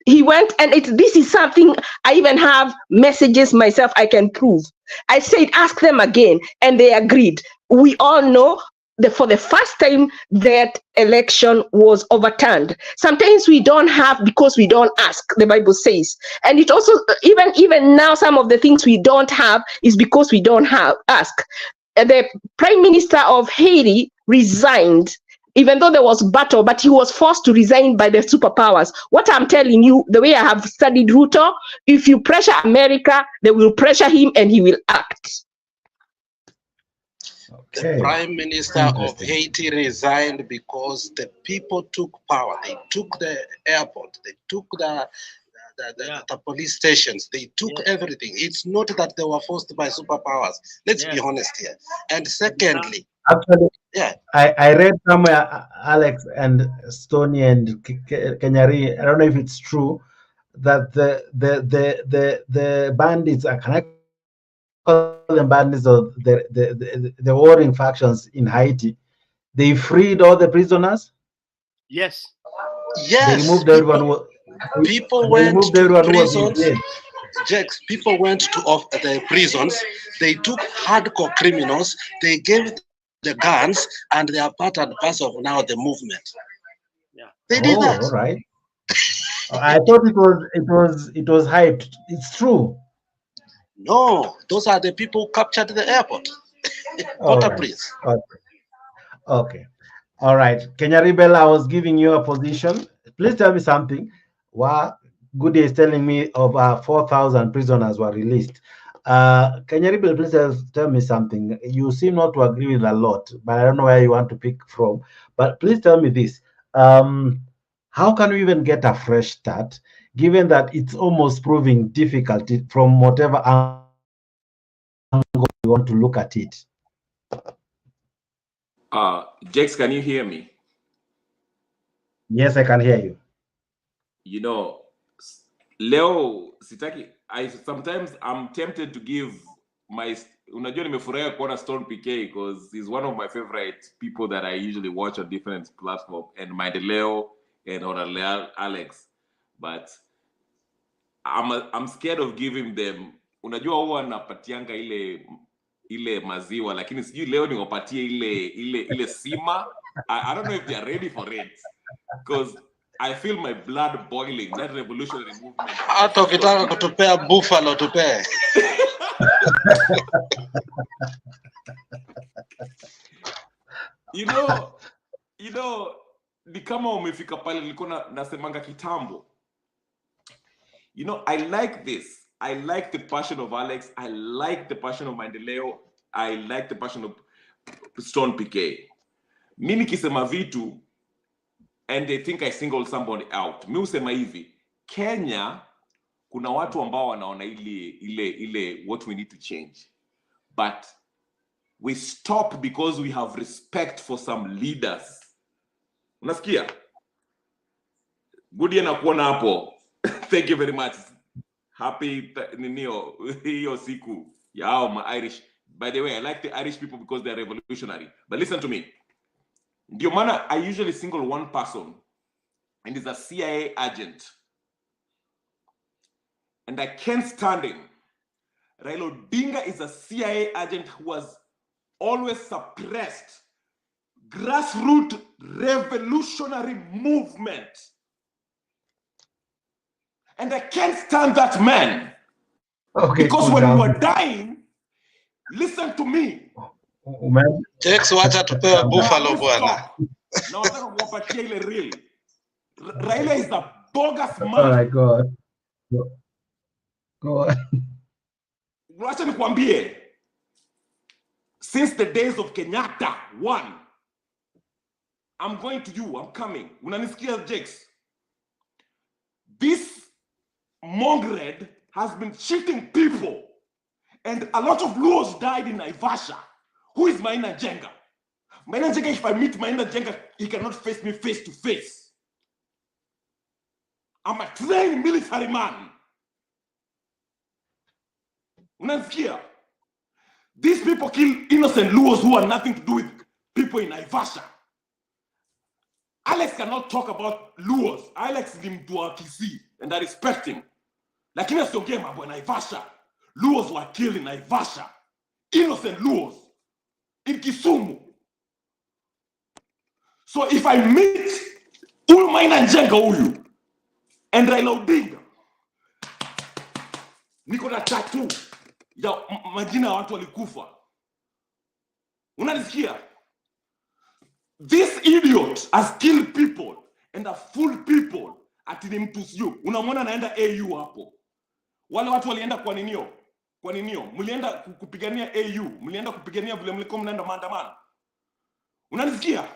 He went, and this is something I even have messages myself I can prove. I said, ask them again, and they agreed. We all know that for the first time that election was overturned. Sometimes we don't have because we don't ask, the Bible says. And it also, even now, some of the things we don't have is because we don't ask. The Prime Minister of Haiti resigned, even though there was battle, but he was forced to resign by the superpowers. What I'm telling you, the way I have studied Ruto, if you pressure America, they will pressure him and he will act. The Prime Minister of Haiti resigned because the people took power. They took the airport. They took the police stations. They took everything. It's not that they were forced by superpowers. Let's be honest here. And secondly, actually, I read somewhere, Alex and Stony and Kenyari, I don't know if it's true, that the bandits are connected. The bandits of the warring factions in Haiti, they freed all the prisoners. Yes. They removed everyone. People went to prisons. Jax, people went to the prisons. They took hardcore criminals. They gave the guns, and they are part and parcel of now the movement. Yeah. They did that. All right. I thought it was hyped. It's true. No, those are the people who captured the airport. Please. Okay. All right. Kenya Rebel, I was giving you a position. Please tell me something. Goody is telling me of 4,000 prisoners were released. Kenyaribil, please tell me something. You seem not to agree with a lot, but I don't know where you want to pick from. But please tell me this. How can we even get a fresh start, given that it's almost proving difficult from whatever angle you want to look at it? Jex, can you hear me? Yes, I can hear you. You know, Leo sitaki, sometimes I'm tempted to give my unajua nimefurahia kuona Stone PK because he's one of my favorite people that I usually watch on different platforms, and Leo and Honorable Alex, but I'm scared of giving them. Unajua huwa napatianga ile maziwa, lakini sijui leo niwapatie ile sima. I don't know if they are ready for it, because I feel my blood boiling. That revolutionary movement. Hata ukitaka kutupea buffalo tupee. You know, ni kama umefika pale nilikuwa nasemanga kitambo. You know, I like this. I like the passion of Alex. I like the passion of Maendeleo. I like the passion of Stone PK. Mimi kisema vitu and they think I single somebody out. Mimi usema hivi, Kenya kuna watu ambao wanaona ile what we need to change. But we stop because we have respect for some leaders. Unasikia? Good na kuona hapo. Thank you very much. Happy ninio hiyo siku yao my Irish. By the way, I like the Irish people because they are revolutionary. But listen to me. Ndio maana I usually single one person, and he's a CIA agent. And I can't stand him. Raila Odinga is a CIA agent who has always suppressed grassroots revolutionary movement. And I can't stand that man. Okay, because when we were dying, listen to me. Jex, wacha tupewe buffalo bwana. Na wataka kuwapatia ile real. Raila is a bogus man. Oh my God. Go on. Wacha nikwambie. Since the days of Kenyatta, I'm going to you, I'm coming. Unanisikia, Jex? This mongrel has been cheating people, and a lot of Luos died in Naivasha. Who is Maina Jenga? Maina Jenga, if I meet Maina Jenga, he cannot face me face to face. I'm a trained military man. Unanisikia? These people kill innocent Luos who have nothing to do with people in Naivasha. Alex cannot talk about Luos. Alex is mtu wa Kisii, and I respect him. Lakini asiongee mambo ya Naivasha. Luos were killed in Naivasha. Innocent Luos. In Kisumu. So if I meet huyu Maina Njenga huyu and Raila Odinga, niko na tattoo ya majina ya watu walikufa. Unanisikia? This idiot has killed people and have fooled people ati ni mtu sio. Unamwona anaenda AU hapo. Wale watu walienda kwa ninio? Kwa ninio? Mlienda kupigania AU, mlienda kupigania vile mlikuwa mnaenda maandamano. Unanisikia?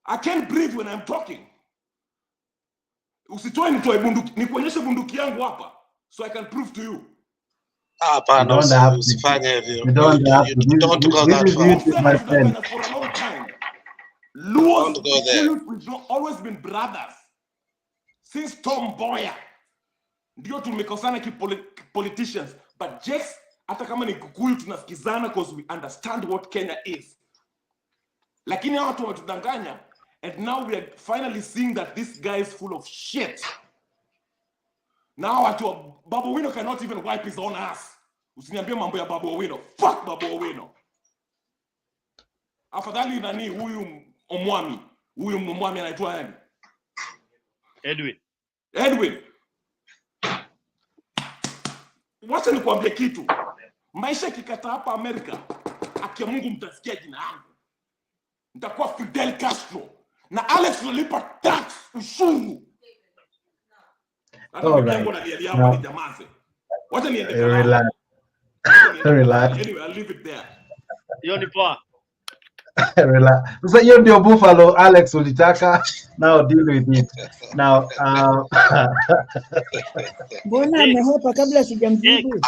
I can't breathe when I'm talking. Usitoe nitoe bunduki, nikuonyeshe bunduki yangu hapa so I can prove to you. Hapana, usifanye hivyo. You don't go that far. My friend. For a long time. Luos, we've always been brothers. Since Tom Mboya. Ndio tumekosana politicians. But Jex, hata kama ni Kikuyu tunasikizana because we understand what Kenya is. Lakini hao watu watudanganya, and now we are finally seeing that this guy is full of shit. Now Babu Owino cannot even wipe his own ass. Usiniambie mambo ya Babu Owino. Fuck Babu Owino. Afadhali nani huyu Omwami? Huyu Omwami anaitwa nani? Edwin. Wacha nikwambie kitu. Maisha kikata hapa Amerika, akia Mungu mtasikia jina langu. Nitakuwa Fidel Castro. Na Alex nalipa tax ushuru. Hata All peke yangu right. nalialia hapa ni jamaze. Wacha niende Relax. kalao. Relax. Anyway, I'll leave it there. Hiyo ni poa. Relax. Sasa hiyo ndio Buffalo Alex ulitaka. Now deal with it. Now Mbona amehopa kabla sijamjibu?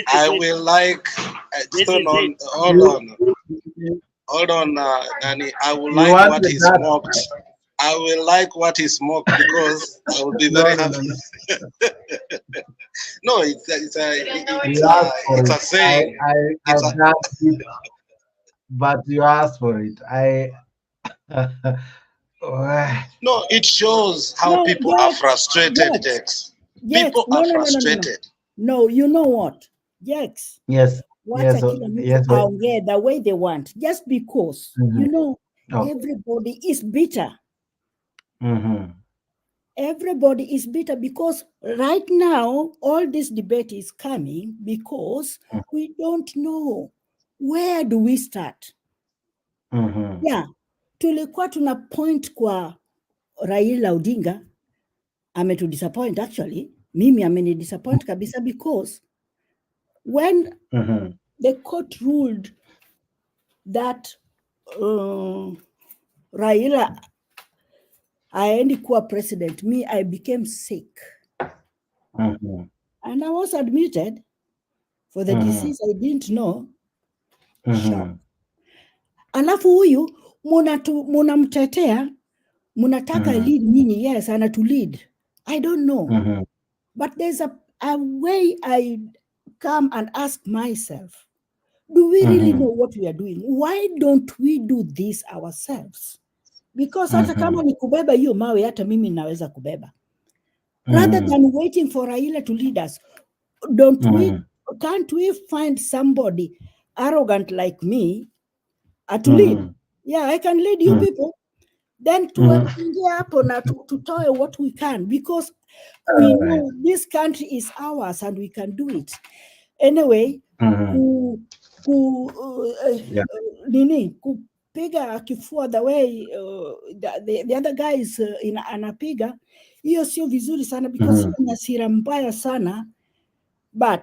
I will like hold on, Danny. I will You like want what the he data? smoked. I will like what he smoked because I will be very happy. No, it's a saying. I got it, but you asked for it. No, it shows how people are frustrated, Jex. People are frustrated. No, you know what? Jex. Yes. Wacha kila mtu aongee the way they want. Just because, you know, everybody is bitter. Everybody is bitter because right now, all this debate is coming because we don't know where do we start. Yeah, tulikuwa tuna point kwa Raila Odinga, disappoint actually. Mimi disappoint kabisa because when the court ruled that Raila aendi kuwa president, I became sick. And I was admitted for the disease I didn't know. Shock. Alafu huyu munamtetea, munataka lead nyinyi, yes, anatu lead. I don't know. But there's a way I come and ask myself, do we really know what we are doing? Why don't we do this ourselves? Because hata kama ni kubeba hiyo mawe, hata mimi naweza kubeba. Rather than waiting for Raila to lead us, can't we find somebody arrogant like me to lead? Yeah, I can lead you people. Then tuingie hapo na tutoe what we can, because we know this country is ours and we can do it. Anyway, kupiga kifua the way the other guys anapiga, hiyo sio vizuri sana because ni hasira mbaya sana, but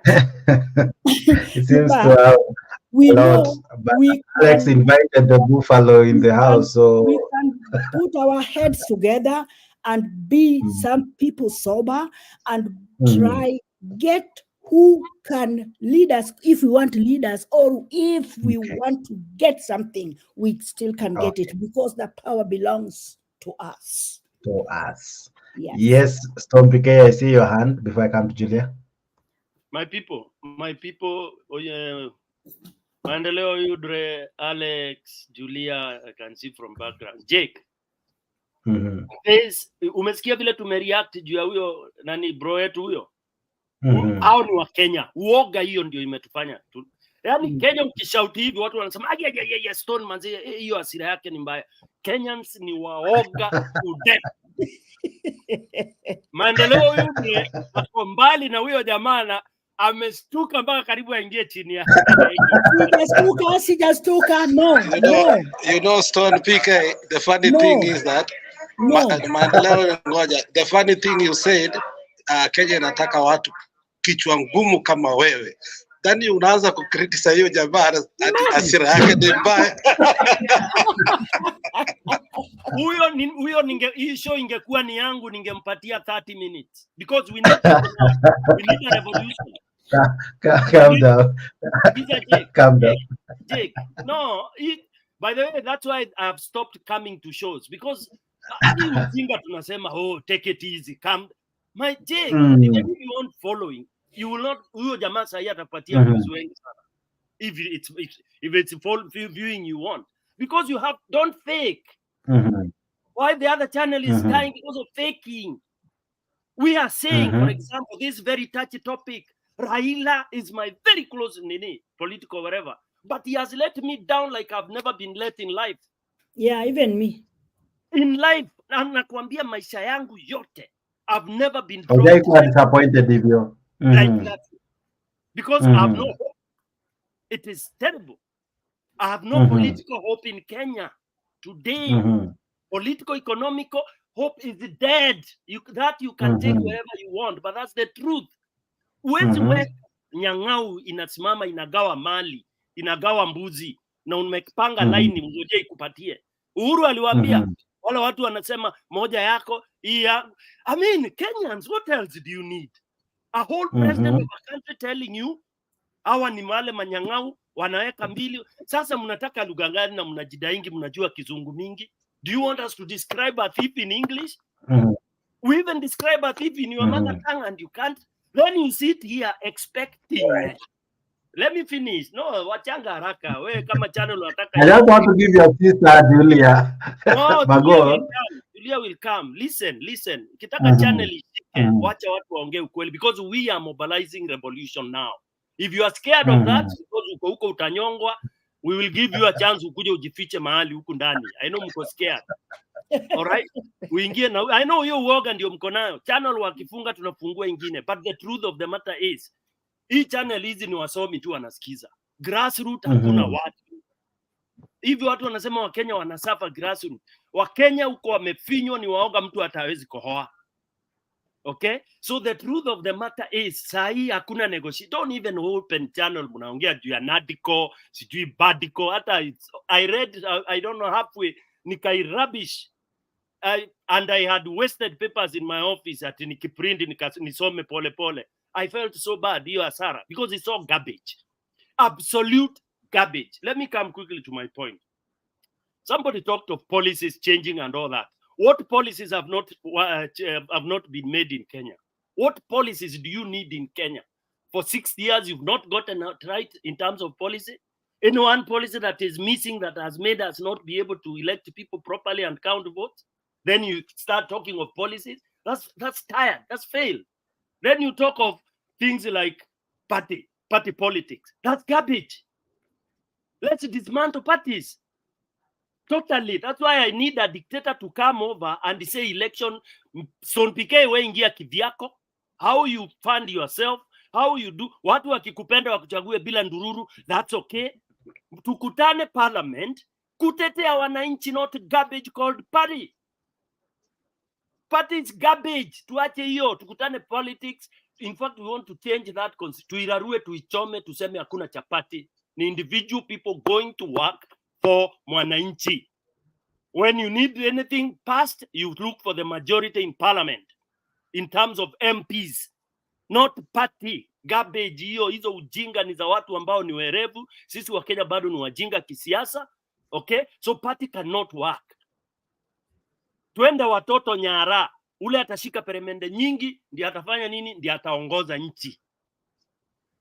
it seems to have we a know lot, but Alex invited the buffalo in the house, so we can put our heads together and be some people sober and try get who can lead us if we want leaders, or if we want to get something, we still can get it because the power belongs to us. To us. Yes. Storm PK, I see your hand before I come to Julia. My people, Maendeleo Yudre, Alex, Julia, I can see from background. Jake. Umesikia vile tumereact juu ya huyo nani bro yetu huyo? Hao ni wa Kenya. Uoga hiyo ndio imetufanya. Yaani Kenya ukishauti hivi watu wanasema ya Stone manzi, hiyo hasira yake ni mbaya. Kenyans ni waoga to death. Maendeleo Yudre ako mbali na huyo jamaa amestuka mpaka karibu aingie chini ya. Sijastuka, no. You know, Stone PK, the funny thing is that the funny thing you said, Kenya inataka watu kichwa ngumu kama wewe. Then unaanza kukritisize hiyo jamaa hasira yake ni mbaya. Huyo hii show ingekuwa ni yangu ningempatia 30 minutes because we need a revolution. Calm down. Calm down. Jake, no, by the way, that's why I've stopped coming to shows because Ujinga tunasema take it easy, come. My Jake, if you want following, you will not. Huyo jamaa sahi atapatia views wengi sana. If it's viewing you want, because you have don't fake. Why the other channel is dying because of faking? We are saying, for example, this very touchy topic. Raila is my very close political whatever, but he has let me down like I've never been let in life. Yeah, even me. In life, nakwambia maisha yangu yote, I've never been disappointed if you like that, because I have no hope. It is terrible. I have no political hope in Kenya today. Political, economical, Hope is dead. You can take wherever you want, but that's the truth. Huwezi weka nyang'au inasimama inagawa mali, inagawa mbuzi na umepanga line mgoje ikupatie. Uhuru aliwaambia wale watu wanasema moja yako hii. I mean, Kenyans, what else do you need? A whole president of a country telling you hawa ni wale manyang'au wanaweka mbili. Sasa mnataka lugha gani na mnajidaingi mnajua kizungu mingi? Do you want us to describe a thief in English? We even describe a thief in your mother tongue and you can't. Then you sit here expecting. Let me finish. No, wachanga haraka. We kama channel unataka. I just want to give your sister Julia. No, Julia will come. Listen. Kitaka channel ishike. Wacha watu waongee ukweli, because we are mobilizing revolution now. If you are scared of that, because uko huko utanyongwa, we will give you a chance ukuje ujifiche mahali huku ndani. I know mko scared. All right? Uingie na I know hiyo uoga ndio mko nayo. Channel wakifunga tunafungua ingine. But the truth of the matter is, hii channel hizi ni wasomi tu wanasikiza. Grassroots hakuna watu. Hivi watu wanasema Wakenya wanasafa grassroots. Wakenya huko wamefinywa, ni waoga, mtu hatawezi kohoa. Okay? So the truth of the matter is, sahi hakuna negotiation. Don't even open channel mnaongea juu ya Nadiko, sijui Badiko. Hata I read, I don't know, halfway nikai rubbish. And I had wasted papers in my office at nikiprint nisome pole pole. I felt so bad, hiyo hasara, because it's all garbage. Absolute garbage. Let me come quickly to my point. Somebody talked of policies changing and all that. What policies have not been made in Kenya? What policies do you need in Kenya? For 6 years, you've not gotten it right in terms of policy. Any one policy that is missing that has made us not be able to elect people properly and count votes? Then you start talking of policies. That's tired. That's failed. Then you talk of things like party politics. That's garbage. Let's dismantle parties. Totally. That's why I need a dictator to come over and say election. Sonpike we ingia kivyako. How you fund yourself. How you do. Watu wakikupenda wakuchague bila ndururu. That's okay. Tukutane parliament. Kutetea wananchi, not garbage called party. Party is garbage. Tuache hiyo. Tukutane politics. In fact, we want to change that. Tuirarue, tuichome, tuseme hakuna chapati. Ni individual people going to work for mwananchi. When you need anything passed, you look for the majority in parliament in terms of MPs, not party. Garbage hizo ujinga ni za watu ambao ni werevu. Sisi wa Kenya bado ni wajinga kisiasa. Okay? So party cannot work. Twende watoto nyara. Ule atashika peremende nyingi, ndiye atafanya nini? Ndiye ataongoza nchi.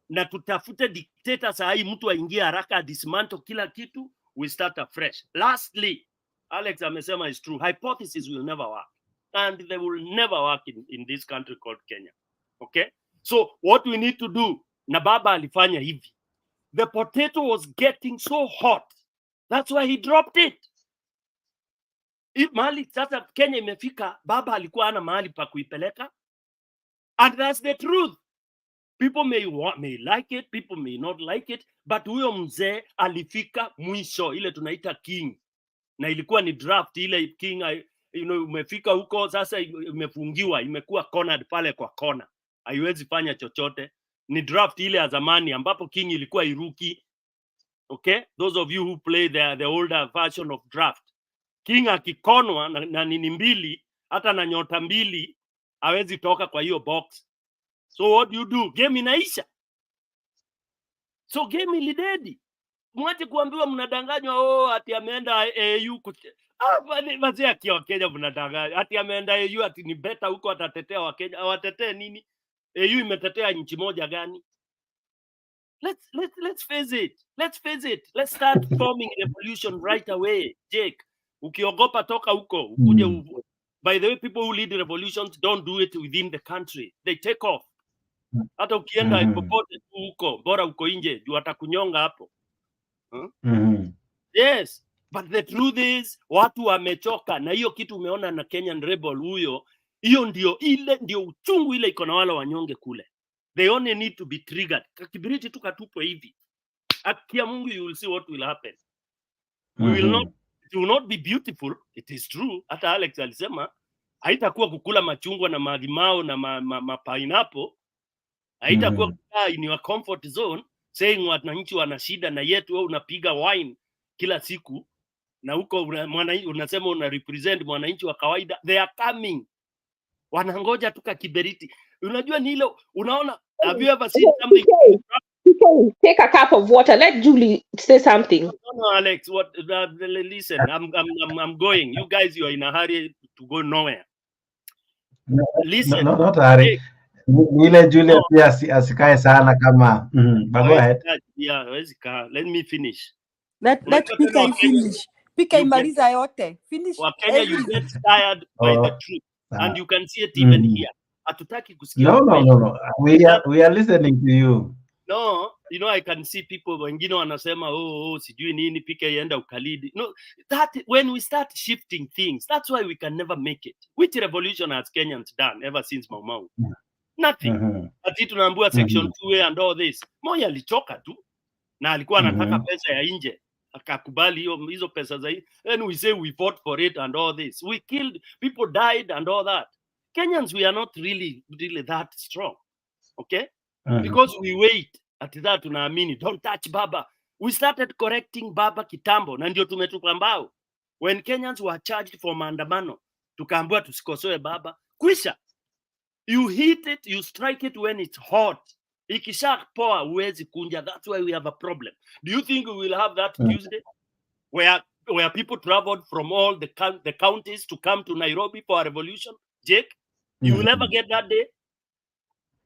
Na tutafute dictator saa hii, mtu aingie haraka dismantle kila kitu. We start afresh. Lastly, Alex amesema is true. Hypotheses will never work. And they will never work in this country called Kenya. Okay? So what we need to do, na baba alifanya hivi. The potato was getting so hot. That's why he dropped it. Mahali sasa Kenya imefika, baba alikuwa hana mahali pa kuipeleka. And that's the truth. People may like it, people may not like it, but huyo mzee alifika mwisho, ile tunaita king. Na ilikuwa ni draft ile king, umefika huko sasa, imefungiwa, imekuwa cornered pale kwa kona. Haiwezi fanya chochote. Ni draft ile ya zamani ambapo king ilikuwa iruki. Okay? Those of you who play the older version of draft. King akikonwa na nini mbili, hata na nyota mbili, hawezi toka kwa hiyo box. So what do you do? Game inaisha. So game ilidedi. Mwache kuambiwa mnadanganywa, ati ameenda AU. Basi akiwa Kenya mnadanganywa. Ati ameenda AU, ati ni beta huko atatetea Wakenya. Awatetee nini? AU imetetea nchi moja gani? Let's face it. Let's face it. Let's start forming revolution right away. Jake, ukiogopa toka huko. Ukuje by the way, people who lead revolutions don't do it within the country. They take off. Hata ukienda popote tu huko, bora uko nje, juu atakunyonga hapo. Yes, but the truth is, watu wamechoka na hiyo kitu umeona na Kenyan rebel huyo. Hiyo ndio uchungu ile iko na wale wanyonge kule. They only need to be triggered. Kakibiriti tu katupwe hivi. Akia Mungu, you will see what will happen. It will not be beautiful. It is true. Hata Alex alisema haitakuwa kukula machungwa na malimao na pineapple, haitakuwa kukaa in your comfort zone saying wananchi wana shida na yetu wewe unapiga wine kila siku na huko unasema una represent mwananchi wa kawaida. They are coming, wanangoja tuka kiberiti. Unajua ni hilo, unaona, have you ever seen something? Take a cup of water. Let Julie say something. No, Alex. What? Listen, I'm going. You guys, you are in a hurry to go nowhere. Listen. No, not hurry. Nile Julia pia asikae sana kama. But go ahead. Yeah, let me finish. Let Pika finish. Pika imaliza yote. Finish. Wakenya, you get tired by the truth, and you can see it even here. Hatutaki kusikia. No. We are listening to you. No, you know, I can see people wengine wanasema sijui nini Pika ienda ukalidi. No, that when we start shifting things, that's why we can never make it. Which revolution has Kenyans done ever since Mau Mau? Nothing. Ati tunaambiwa section 2 and all this. Moi alichoka tu na alikuwa anataka pesa ya nje, akakubali hizo pesa za hii. And we say we fought for it and all this. We killed, people died and all that. Kenyans, we are not really that strong. Okay? Because we wait at that tunaamini don't touch baba. We started correcting baba kitambo na ndio tumetupa mbao. When Kenyans were charged for maandamano, tukaambiwa tusikosoe baba. Kwisha. You hit it, you strike it when it's hot. Ikisha poa huwezi kunja. That's why we have a problem. Do you think we will have that Tuesday where people traveled from all the counties to come to Nairobi for a revolution? Jake, you will never get that day.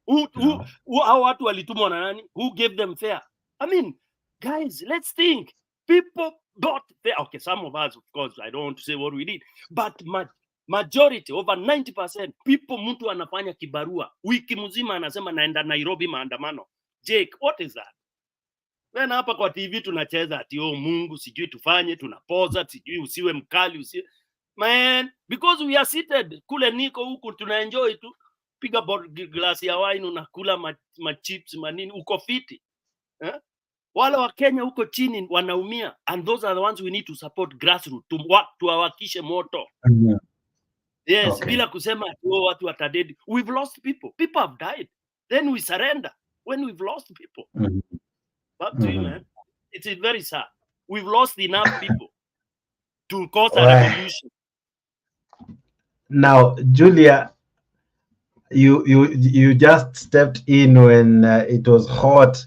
Who how watu walitumwa na nani? Who gave them fare? I mean, guys, let's think. People got fare. Okay, some of us, of course, I don't want to say what we did, but majority, over 90%, people mtu anafanya kibarua. Wiki mzima anasema naenda Nairobi maandamano. Jake, what is that? Then hapa kwa TV tunacheza ati Mungu sijui tufanye, tunapoza, sijui usiwe mkali, usiwe. Man, because we are seated kule niko huku tunaenjoy tu. Piga glass ya wine unakula chips manini uko fiti. Wale wa Kenya huko chini wanaumia, and those are the ones we need to support grassroots tuwawakishe moto. Yes, okay. Bila kusema watu watadedi. We've lost people. People have died. Then we surrender when we've lost people. Back to you, man. It's very sad. We've lost enough people to cause a revolution. Now, Julia, you just stepped in when it was hot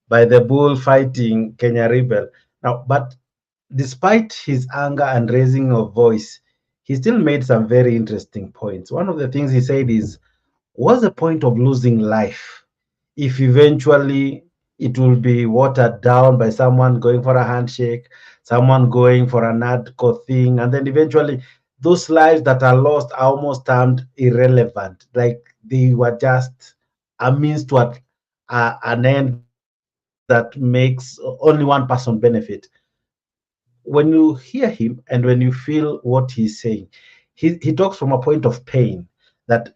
by the bull fighting Kenya rebel. Now, but despite his anger and raising of voice, he still made some very interesting points. One of the things he said is, what's the point of losing life if eventually it will be watered down by someone going for a handshake, someone going for an hardcore thing, and then eventually those lives that are lost are almost termed irrelevant, like they were just a means to an end that makes only one person benefit. When you hear him and when you feel what he's saying, he talks from a point of pain that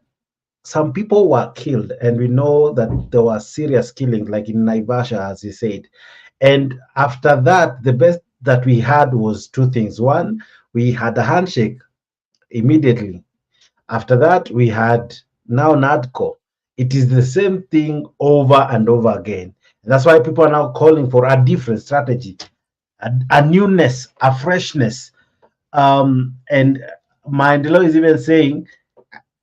some people were killed, and we know that there was serious killing, like in Naivasha, as he said. And after that, the best that we had was two things. One, we had a handshake immediately. After that, we had now NADCO. It is the same thing over and over again. And that's why people are now calling for a different strategy, a newness, a freshness. And Mandela is even saying,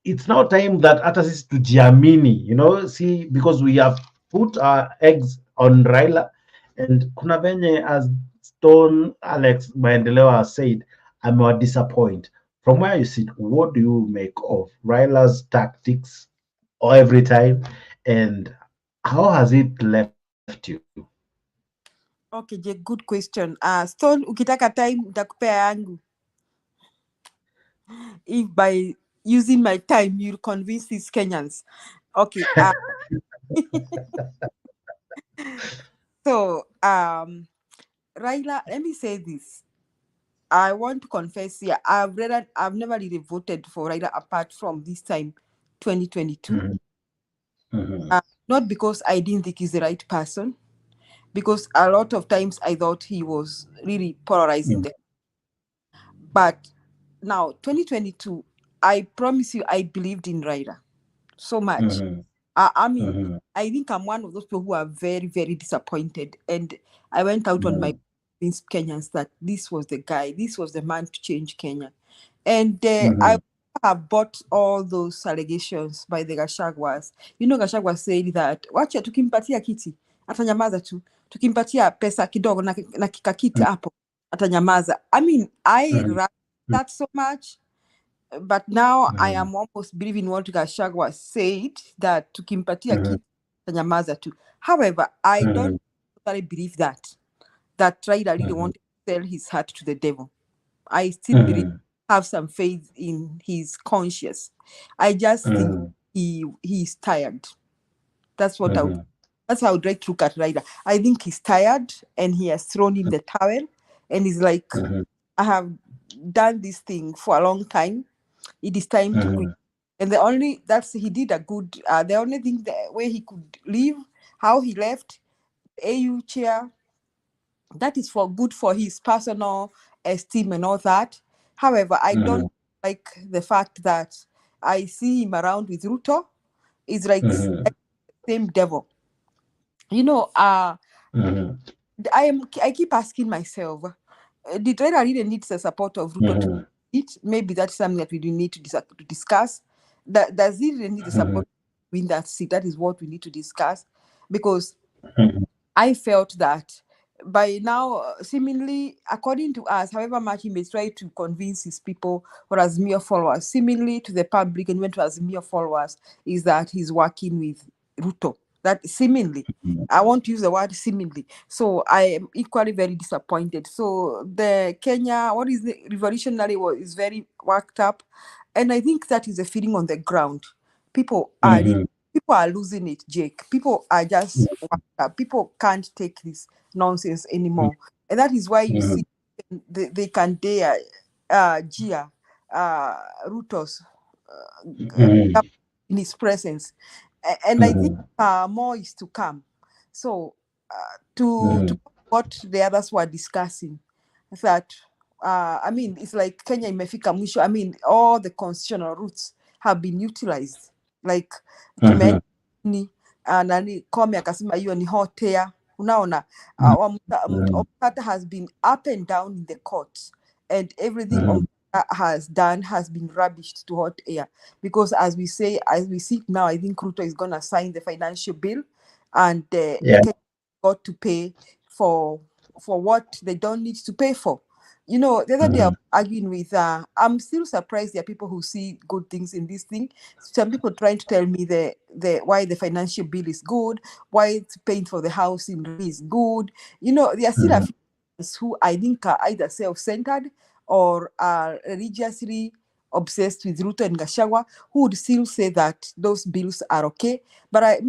it's now time that atasis to Giamini, see, because we have put our eggs on Raila, and kuna venye, as Stone Alex Maendeleo has said, I'm a disappoint. From where you sit, what do you make of Raila's tactics every time, and how has it left you? Okay, Jake, good question. Stone, ukitaka time nitakupea yangu. If by using my time you'll convince these Kenyans. Okay. So, Raila, let me say this. I want to confess here, I've never really voted for Raila apart from this time, 2022. Not because I didn't think he's the right person, because a lot of times I thought he was really polarizing them. But now, 2022, I promise you, I believed in Raila so much. I mean, I think I'm one of those people who are very, very disappointed. And I went out on my Kenyans that this was the guy, this was the man to change Kenya. And I have bought all those allegations by the Gachaguas. You know, Gachagua said that, wacha tukimpatia kiti, atanyamaza tu. Tukimpatia pesa kidogo na kikakiti hapo, atanyamaza. I mean, I like that so much. But now I am almost believing what Gachagua said, that tukimpatia kiti, atanyamaza tu. However, I don't totally believe that Raila really wanted to sell his heart to the devil. I still believe, have some faith in his conscience. I just think he's tired. That's what that's how I would like to look at Raila. I think he's tired and he has thrown in the towel and he's like, I have done this thing for a long time. It is time to quit. And he did a good, the only thing, the way he could leave, how he left AU chair, that is for good for his personal esteem and all that. However, I don't like the fact that I see him around with Ruto. It's like the same devil. You know, I keep asking myself, did Raila really need the support of Ruto to eat? Maybe that's something that we do need to discuss. Does he really need the support to win that seat? That is what we need to discuss. Because I felt that by now, seemingly, according to us, however much he may try to convince his people or Azimio followers, seemingly to the public and even to Azimio followers, is that he's working with Ruto. That seemingly, I want to use the word seemingly. So I am equally very disappointed. So the Kenya, what is the revolutionary is very worked up. And I think that is a feeling on the ground. People are losing it, Jake. People are just worked up. People can't take this nonsense anymore. And that is why you see they can dare Gia Ruto's in his presence. And I think more is to come. So to what the others were discussing, that I mean, it's like Kenya imefika mwisho. I mean, all the constitutional routes have been utilized. Like nani Komi akasema hiyo ni hot air. Unaona, Omtata has been up and down in the courts, and everything Omtata has done has been rubbished to hot air. Because as we see now, I think Ruto is gonna sign the financial bill, and got to pay for what they don't need to pay for. You know, the other day I was arguing with, I'm still surprised there are people who see good things in this thing. Some people trying to tell me why the financial bill is good, why it's paying for the housing is good. You know, there are still a few who I think are either self-centered or are religiously obsessed with Ruto and Gachagua, who would still say that those bills are okay. But I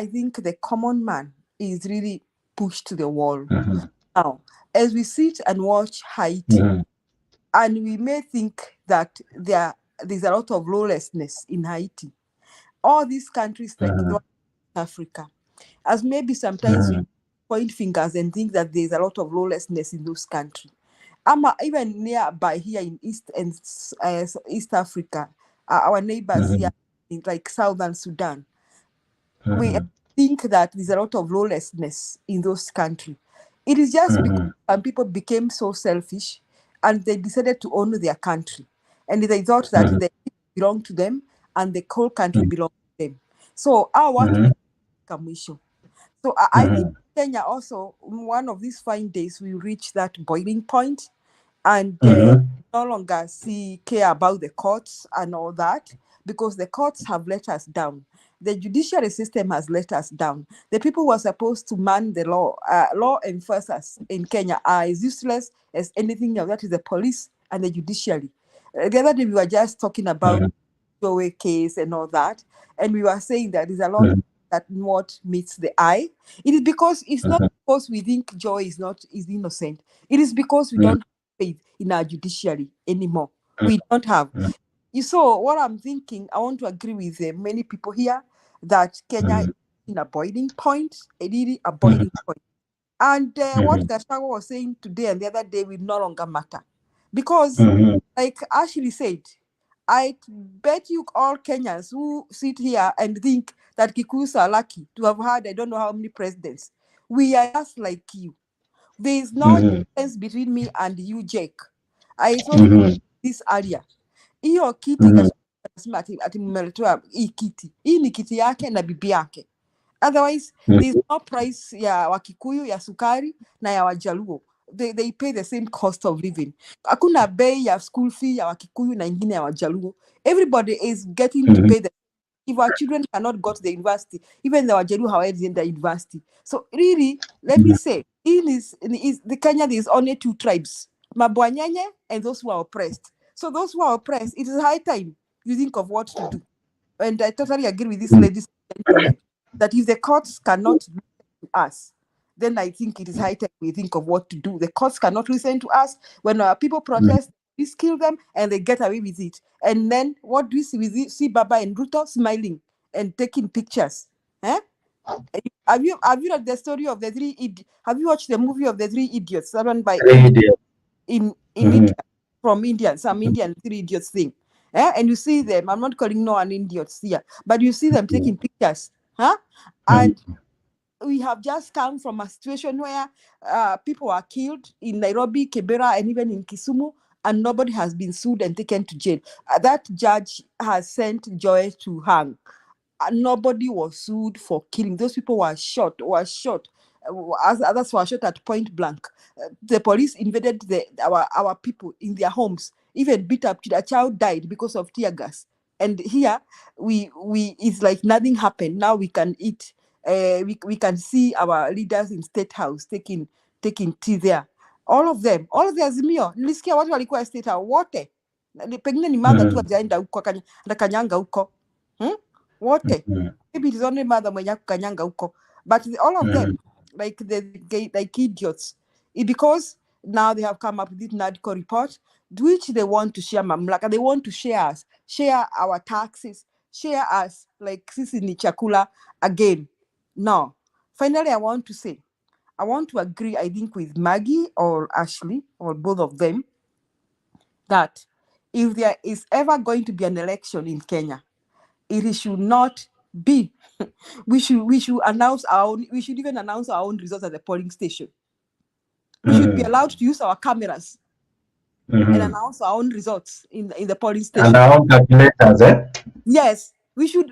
think the common man is really pushed to the wall. Now, as we sit and watch Haiti, and we may think that there's a lot of lawlessness in Haiti, all these countries like North Africa, as maybe sometimes we point fingers and think that there's a lot of lawlessness in those countries. Even nearby here in East Africa, our neighbors here in like Southern Sudan, we think that there's a lot of lawlessness in those countries. It is just because some people became so selfish and they decided to own their country. And they thought that they belong to them and the whole country belongs to them. So our work is commission. So I think Kenya also, one of these fine days, we reach that boiling point and no longer care about the courts and all that, because the courts have let us down. The judiciary system has let us down. The people who are supposed to man the law enforcers in Kenya are as useless as anything else. That is the police and the judiciary. The other day we were just talking about the case and all that, and we were saying that there's a lot that what meets the eye. It is because it's not because we think Joy is innocent. It is because we don't have faith in our judiciary anymore. We don't have. You saw what I'm thinking. I want to agree with many people here that Kenya is in a boiling point, really a boiling point. And what Gachagua was saying today and the other day will no longer matter. Because, like Ashley said, I bet you all Kenyans who sit here and think that Kikuyus are lucky to have had I don't know how many presidents. We are just like you. There is no difference between me and you, Jake. I told you this earlier. Hiyo kiti kasema ati mmeletewa hii kiti. Hii ni kiti yake na bibi yake. Otherwise, there's no price ya Wakikuyu, ya sukari, na ya Wajaluo. They pay the same cost of living. Hakuna bei ya school fee ya Wakikuyu na ingine ya Wajaluo. Everybody is getting to pay the. If our children cannot go to the university, even the Wajaluo however in the university. So really, let me say, in the Kenya there is only two tribes, Mabwanyenye and those who are oppressed. So those who are oppressed, it is high time you think of what to do. And I totally agree with this ladies and gentlemen that if the courts cannot listen to us, then I think it is high time we think of what to do. The courts cannot listen to us. When our people protest, we kill them and they get away with it. And then what do we see? We see Baba and Ruto smiling and taking pictures. Eh? Have you read the story of the have you watched the movie of the Three Idiots? That one by in India, from India, some Indian Three Idiots thing. And you see them, I'm not calling no one idiots here, but you see them taking pictures. And we have just come from a situation where people are killed in Nairobi, Kibera, and even in Kisumu, and nobody has been sued and taken to jail. That judge has sent Joy to hang. Nobody was sued for killing. Those people were shot. Others were shot at point blank. The police invaded our people in their homes, even beat up. A child died because of tear gas. And here we it's like nothing happened. Now we can eat. We can see our leaders in State House taking tea there. All of them Azimio. Nilisikia watu walikuwa State House wote. Pengine ni mother tu ajaenda huko kanyanga huko. Wote. Maybe it is only mother mwenye kanyanga huko. But all of them, like like idiots. Because now they have come up with this NADCO report, which they want to share mamlaka. They want to share us, share our taxes, share us like sisi ni chakula again. Now, finally, I want to agree, I think, with Maggie or Ashley or both of them, that if there is ever going to be an election in Kenya, it should not be. We should announce we should even announce our own results at the polling station. We should be allowed to use our cameras and announce our own results in the polling station. And our own calculators, Yes, we should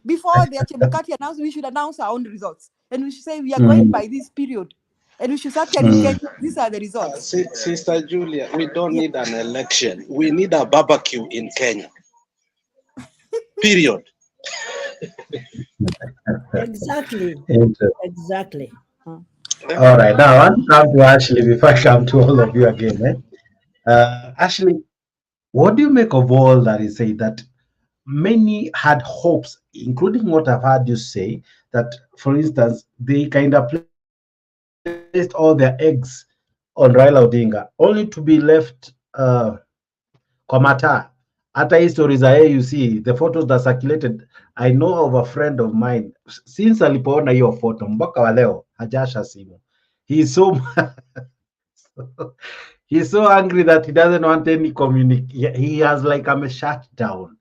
before the Chebukati announce, we should announce our own results, and we should say we are going by this period, and we should start telling Kenya these are the results. Sister Julia, we don't need an election. We need a barbecue in Kenya. Period. Exactly. Exactly. All right. Now I want to come to Ashley before I come to all of you again. Ashley, what do you make of all that is said, that many had hopes, including what I've heard you say, that, for instance, they kind of placed all their eggs on Raila Odinga, only to be left Komata. Hata hii stories you see, the photos that circulated, I know of a friend of mine, since alipoona hiyo photo, mpaka wa leo, hajasha simu. He's so angry that he doesn't want any communication. He has like a shutdown.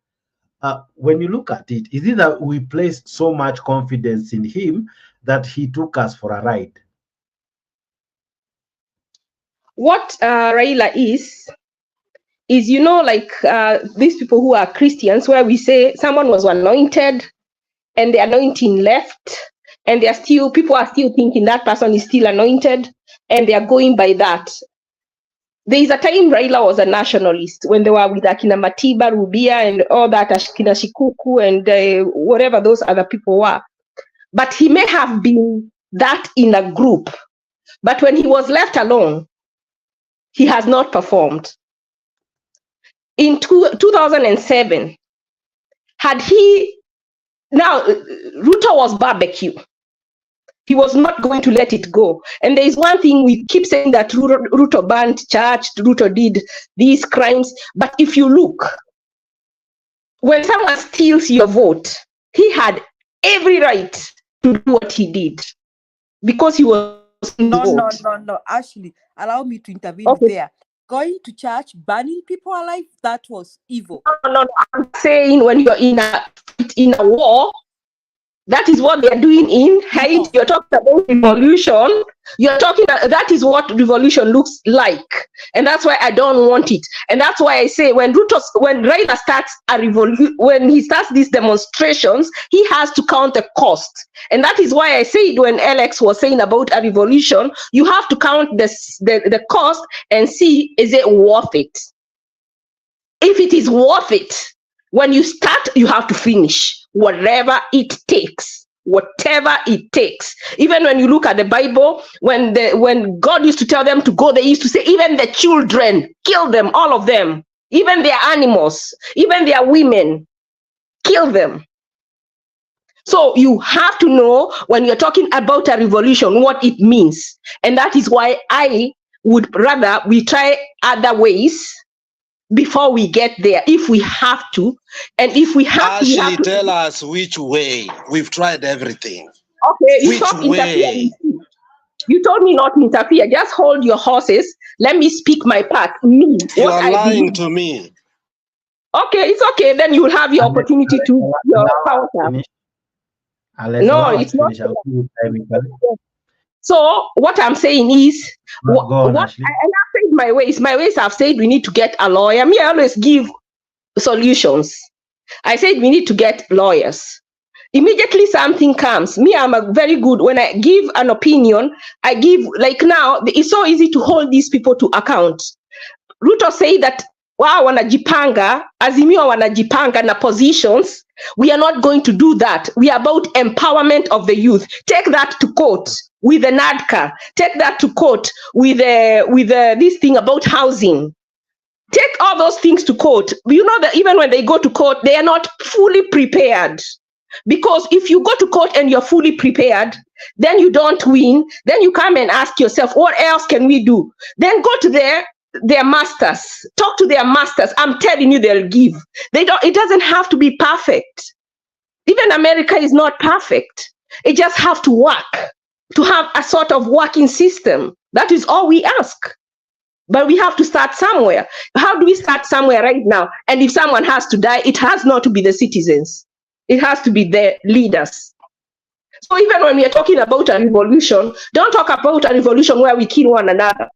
When you look at it, is it that we placed so much confidence in him that he took us for a ride? What Raila is, like these people who are Christians, where we say someone was anointed and the anointing left, and people are still thinking that person is still anointed, and they are going by that. There is a time Raila was a nationalist when they were with Akina Matiba, Rubia, and all that, Akina Shikuku, and whatever those other people were. But he may have been that in a group. But when he was left alone, he has not performed. In 2007, Ruto was barbecue. He was not going to let it go. And there is one thing, we keep saying that Ruto banned church, Ruto did these crimes. But if you look, when someone steals your vote, he had every right to do what he did because he was No, Ashley, allow me to intervene there. going to church, burning people alive, that was evil. No, I'm saying when you're in a war, that is what they're doing in Haiti. You're talking about revolution. You're talking that is what revolution looks like, and that's why I don't want it. And that's why I say when Raila starts a revolution, when he starts these demonstrations, he has to count the cost. And that is why I said when Alex was saying about a revolution, you have to count the cost and see, is it worth it? If it is worth it, when you start, you have to finish. Whatever it takes, whatever it takes. Even when you look at the Bible, when God used to tell them to go, they used to say, even the children, kill them, all of them, even their animals, even their women, kill them. So you have to know when you're talking about a revolution, what it means. And that is why I would rather we try other ways before we get there, if we have to. And if we have to, we have to tell us which way. We've tried everything. Okay, you Which stop way? interfering. You told me not to interfere. Just hold your horses. Let me speak my part. Me, You what are I lying believe. to me. Okay, it's okay. Then you will have your opportunity to your counter. No, it's not. So what I'm saying is, Go on, what Ashley. and I've said my ways. My ways have said we need to get a lawyer. Me, I always give solutions. I said we need to get lawyers. Immediately something comes. Me, I'm a very good, when I give an opinion, I give, like now, it's so easy to hold these people to account. Ruto say that, wow, wanajipanga, Azimio wanajipanga na positions. We are not going to do that. We are about empowerment of the youth. Take that to court with the NADCA. Take that to court with this thing about housing. Take all those things to court. You know that even when they go to court, they are not fully prepared. Because if you go to court and you're fully prepared, then you don't win. Then you come and ask yourself, what else can we do? Then go to their masters. Talk to their masters. I'm telling you, they'll give. It doesn't have to be perfect. Even America is not perfect. It just have to work, to have a sort of working system. That is all we ask. But we have to start somewhere. How do we start somewhere right now? And if someone has to die, it has not to be the citizens. It has to be the leaders. So even when we are talking about a revolution, don't talk about a revolution where we kill one another.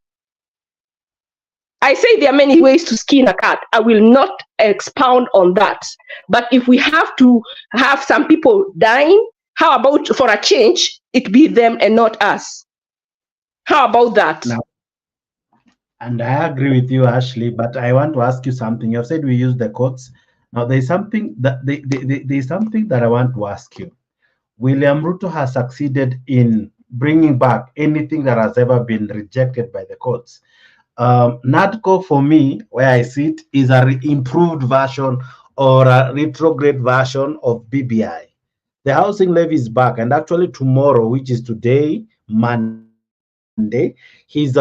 I say there are many ways to skin a cat. I will not expound on that. But if we have to have some people dying, how about for a change, it be them and not us? How about that? Now, and I agree with you, Ashley, but I want to ask you something. You have said we use the courts. Now, there's something that I want to ask you. William Ruto has succeeded in bringing back anything that has ever been rejected by the courts. NADCO, for me, where I see it, is an improved version or a retrograde version of BBI. The housing levy is back, and actually tomorrow, which is today, Monday, he's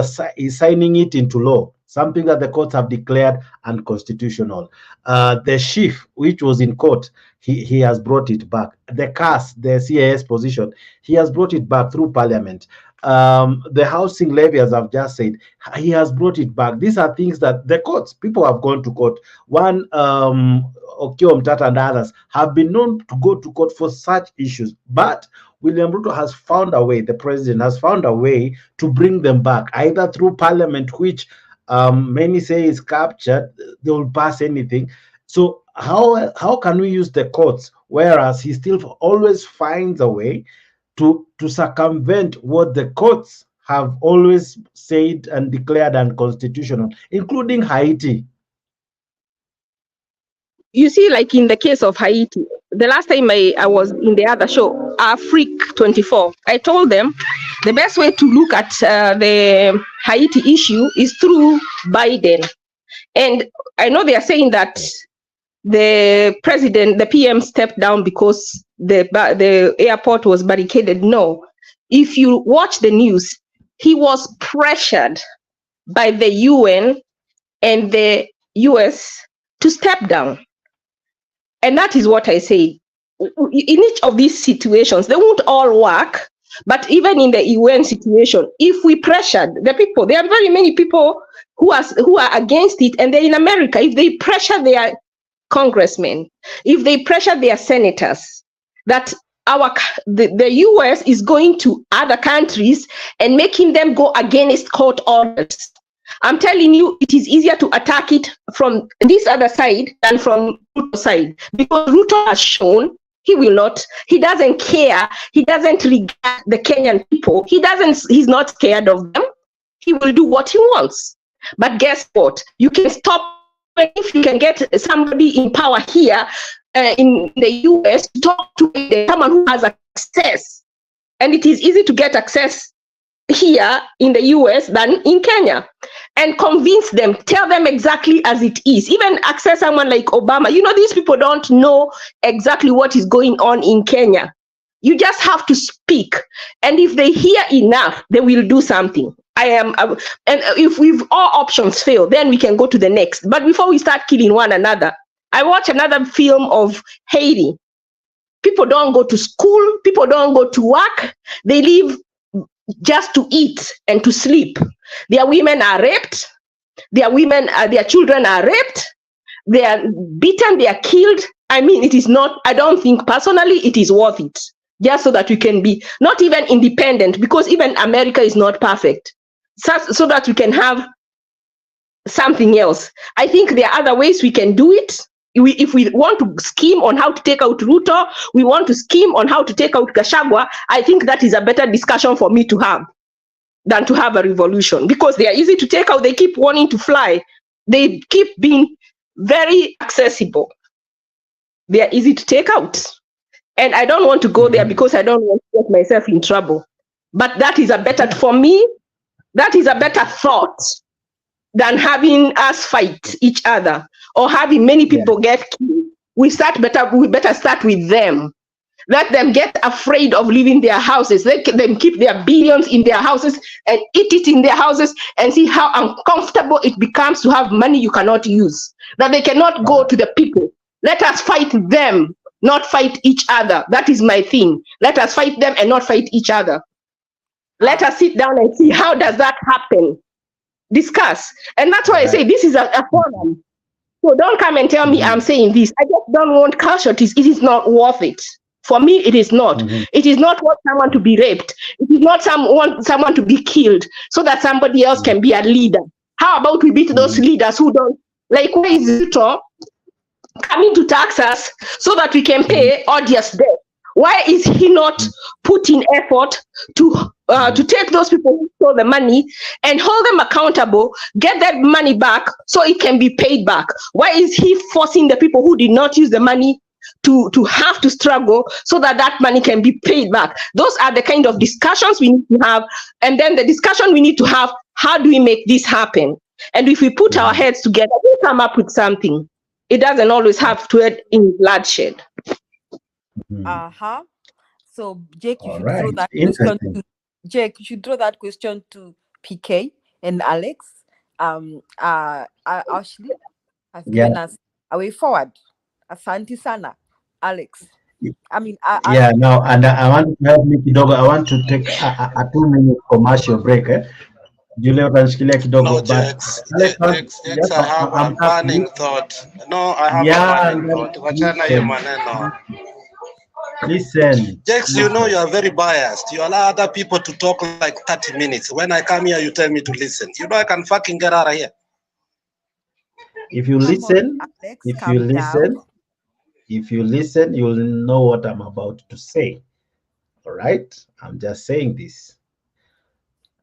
signing it into law, something that the courts have declared unconstitutional. The chief, which was in court, he has brought it back. The CAS, the CAS position, he has brought it back through parliament. The housing levy, as I've just said, he has brought it back. These are things that the courts, people have gone to court. One, Okiom Tata and others have been known to go to court for such issues. But William Ruto has found a way, the president has found a way to bring them back, either through parliament, which many say is captured, they will pass anything. So how can we use the courts, whereas he still always finds a way to circumvent what the courts have always said and declared unconstitutional, including Haiti? You see, like in the case of Haiti, the last time I was in the other show, Afrique 24, I told them the best way to look at the Haiti issue is through Biden. And I know they are saying that the president, the PM stepped down because the airport was barricaded. No, if you watch the news, he was pressured by the UN and the US to step down. And that is what I say. In each of these situations, they won't all work, But even in the UN situation, if we pressured the people, there are very many people who are against it, and they're in America. If they pressure their congressmen, if they pressure their senators, that the US is going to other countries and making them go against court orders. I'm telling you, it is easier to attack it from this other side than from Ruto's side, because Ruto has shown he will not, he doesn't care, he doesn't regard the Kenyan people, he's not scared of them, he will do what he wants. But guess what? You can stop, if you can get somebody in power here in the US to talk to someone who has access, and it is easy to get access here in the US than in Kenya, and convince them, tell them exactly as it is. Even access someone like Obama. You know, these people don't know exactly what is going on in Kenya. You just have to speak, and if they hear enough, they will do something. And if all options fail, then we can go to the next. But before we start killing one another, I watched another film of Haiti. People don't go to school, people don't go to work, they live just to eat and to sleep. Their women are raped, their children are raped, they are beaten, they are killed. I mean, it is not, I don't think personally it is worth it, just so that we can be not even independent, because even America is not perfect, so that we can have something else. I think there are other ways we can do it. If we want to scheme on how to take out Ruto, we want to scheme on how to take out Gachagua, I think that is a better discussion for me to have than to have a revolution, because they are easy to take out. They keep wanting to fly. They keep being very accessible. They are easy to take out. And I don't want to go there because I don't want to get myself in trouble. But that is a better, for me, that is a better thought than having us fight each other or having many people get killed. We better start with them. Let them get afraid of leaving their houses. Let them keep their billions in their houses and eat it in their houses, and see how uncomfortable it becomes to have money you cannot use, that they cannot go to the people. Let us fight them, not fight each other. That is my thing. Let us fight them and not fight each other. Let us sit down and see how does that happen. Discuss. And that's why I say this is a forum. So don't come and tell me I'm saying this. I just don't want casualties. It is not worth it. For me, it is not. It is not worth someone to be raped. It is not someone to be killed so that somebody else can be a leader. How about we beat those leaders who don't, like, why is Ruto coming to tax us so that we can pay odious debt? Why is he not putting effort to take those people who stole the money and hold them accountable, get that money back so it can be paid back? Why is he forcing the people who did not use the money to have to struggle so that that money can be paid back? Those are the kind of discussions we need to have. And then the discussion we need to have, how do we make this happen? And if we put our heads together, we'll come up with something. It doesn't always have to end in bloodshed. So Jake, you should throw that question to Jake. You should throw that question to PK and Alex. Ashley has given us a way forward. Asante sana, Alex. I mean, now, and I want to help me kidogo. I want to take a 2-minute commercial break. Julia utanishikilia kidogo, Jakes, I have a burning thought. No, I have a burning thought. Wachana hiyo maneno. Listen. Jakes, you know you are very biased. You allow other people to talk like 30 minutes. When I come here, you tell me to listen. You know I can fucking get out of here. If you listen, if you listen, you'll know what I'm about to say. All right? I'm just saying this.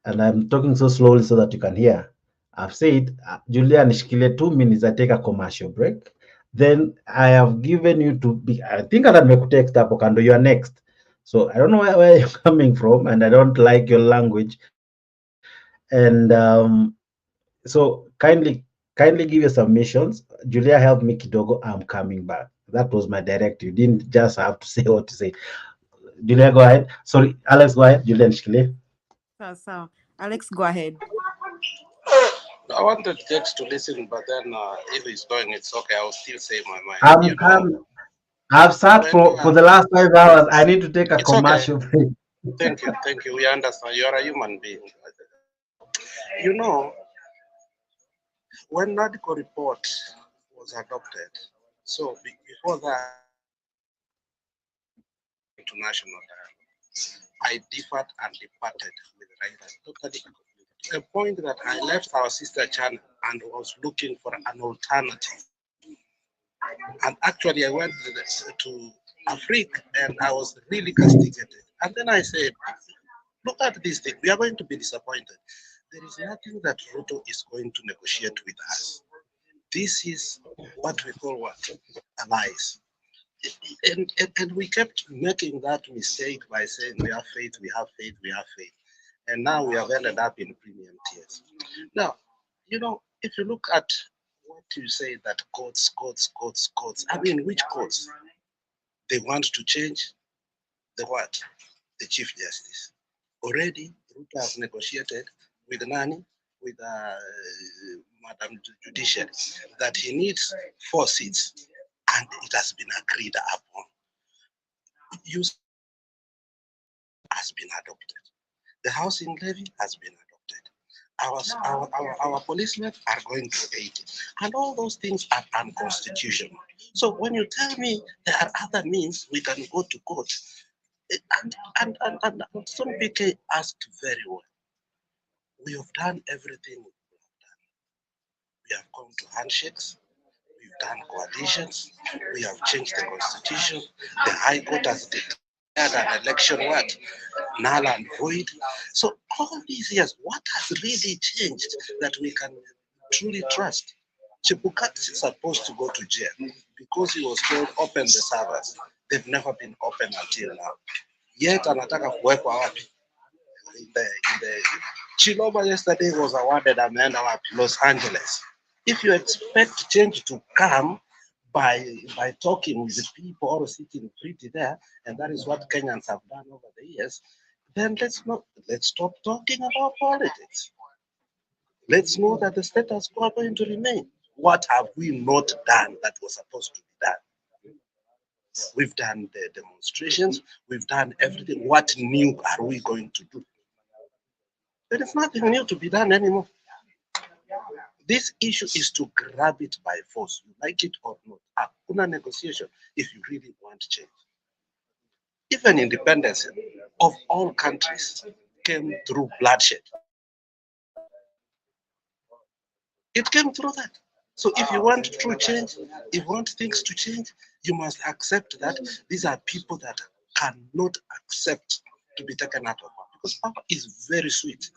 And I'm talking so slowly so that you can hear. I've said, Julia, nishikilie 2 minutes, I take a commercial break. Then I have given you to be, I think I'm going to text up, Okando, you are next. So I don't know where you're coming from, and I don't like your language. And so kindly give your submissions. Julia, help me kidogo, I'm coming back. That was my directive. You didn't just have to say what to say. Julia, go ahead. Sorry, Alex, go ahead. Julia Nishikile. So, Alex, go ahead. I wanted Jakes to listen, but then if he's going, it's okay. I'll still say my mind. I've sat for the last 5 hours. I need to take a commercial break. Thank you. We understand. You are a human being. You know, when NADCO report was adopted, so before that, international dialogue, I differed and departed with Raila totally. To a point that I left our sister channel and was looking for an alternative. And actually, I went to Africa and I was really castigated. And then I said, look at this thing. We are going to be disappointed. There is nothing that Ruto is going to negotiate with us. This is what we call what? Allies. And we kept making that mistake by saying we have faith, we have faith, we have faith. And now we have ended up in premium tiers. Now, you know, if you look at what you say that courts. I mean, which courts? They want to change the what? The Chief Justice. Already, Ruto has negotiated with Nani, with Madam Judiciary, that he needs 4 seats, and it has been agreed upon. Use has been adopted. The housing levy has been adopted. Our policemen are going to aid it. And all those things are unconstitutional. So when you tell me there are other means we can go to court, and some people asked very well, we have done everything. We have gone to handshakes, we've done coalitions, we have changed the constitution, the High Court has declared an election what? Null and void. So all these years, what has really changed that we can truly trust? Chebukati is supposed to go to jail because he was told open the servers. They've never been open until now. Yet anataka kuwekwa wapi? In the Chiloba yesterday was awarded ameenda wapi? Los Angeles. If you expect change to come by talking with the people or sitting pretty there, and that is what Kenyans have done over the years, then let's stop talking about politics. Let's know that the status quo are going to remain. What have we not done that was supposed to be done? We've done the demonstrations, we've done everything. What new are we going to do? There is nothing new to be done anymore. This issue is to grab it by force, you like it or not. Hakuna negotiation if you really want change. Even independence of all countries came through bloodshed. It came through that. So if you want true change, if you want things to change, you must accept that these are people that cannot accept to be taken out of power. Because power is very sweet.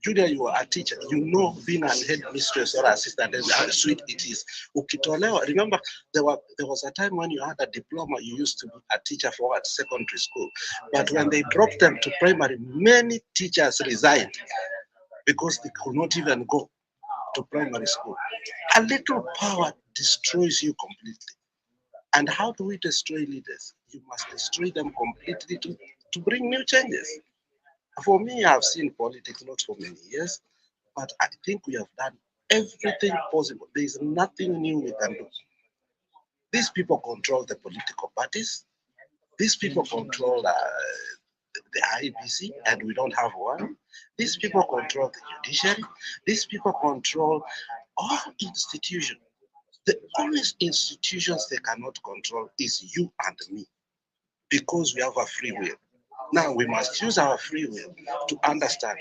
Julia, you are a teacher. You know being a headmistress or assistant and how sweet it is. Ukitolewa, remember, there was a time when you had a diploma, you used to be a teacher for what? Secondary school. But when they dropped them to primary, many teachers resigned because they could not even go to primary school. A little power destroys you completely. And how do we destroy leaders? You must destroy them completely to bring new changes. For me, I've seen politics not for many years, but I think we have done everything possible. There is nothing new we can do. These people control the political parties. These people control the IBC, and we don't have one. These people control the judiciary. These people control all institutions. The only institutions they cannot control is you and me, because we have a free will. Now we must use our free will to understand.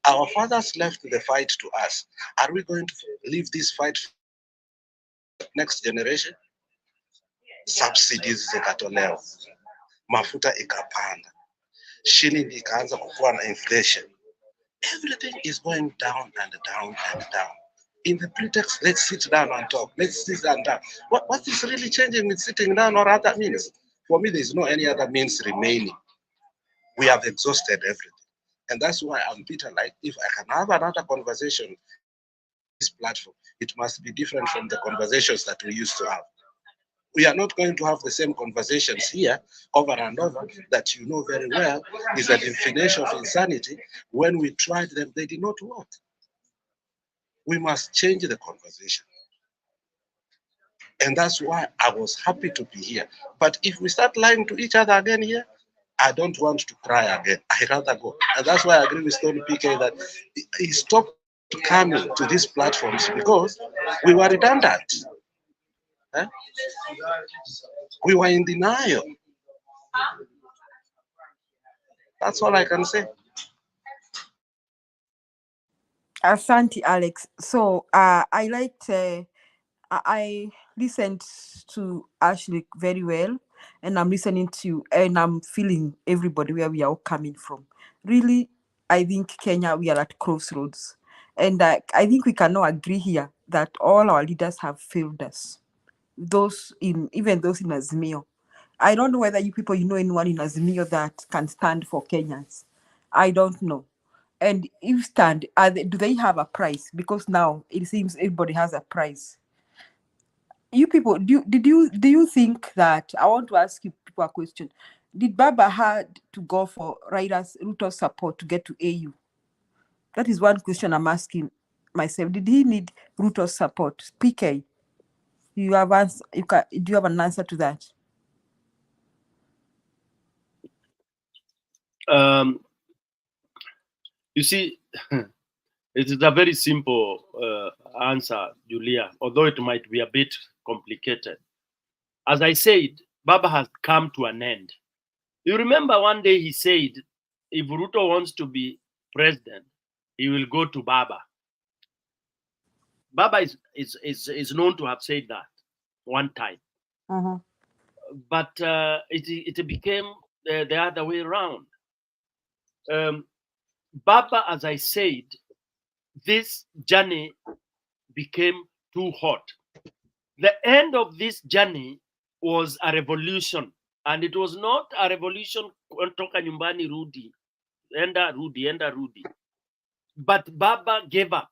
Our fathers left the fight to us. Are we going to leave this fight for the next generation? Subsidies zikatolewa, mafuta ikapanda, shilingi ikaanza kukua na inflation. Everything is going down and down and down. In the pretext, let's sit down and talk. Let's sit down. What is really changing with sitting down or other means? For me, there's no any other means remaining. We have exhausted everything. And that's why I'm bitter. Like, if I can have another conversation, this platform, it must be different from the conversations that we used to have. We are not going to have the same conversations here over and over that you know very well is a definition of insanity. When we tried them, they did not work. We must change the conversation. And that's why I was happy to be here. But if we start lying to each other again here, I don't want to cry again. I rather go. And that's why I agree with Tony PK that he stopped coming to these platforms because we were redundant. Eh? We were in denial. That's all I can say. Asante, Alex. So I liked, I listened to Ashley very well, and I'm listening to, and I'm feeling everybody where we are all coming from. Really, I think Kenya, we are at crossroads. And I think we can all agree here that all our leaders have failed us. Even those in Azimio. I don't know whether you people, you know anyone in Azimio that can stand for Kenyans. I don't know. And if stand, do they have a price? Because now it seems everybody has a price. You people, do you think that, I want to ask you people a question. Did Baba had to go for Raila Ruto's support to get to AU? That is one question I'm asking myself. Did he need Ruto's support? PK, do you have an answer to that? You see, it is a very simple answer, Julia, although it might be a bit complicated. As I said, Baba has come to an end. You remember one day he said, if Ruto wants to be president, he will go to Baba. Baba is known to have said that one time. Uh-huh. But it became the other way around. Baba, as I said, this journey became too hot. The end of this journey was a revolution, and it was not a revolution toka nyumbani rudi, enda rudi. But Baba gave up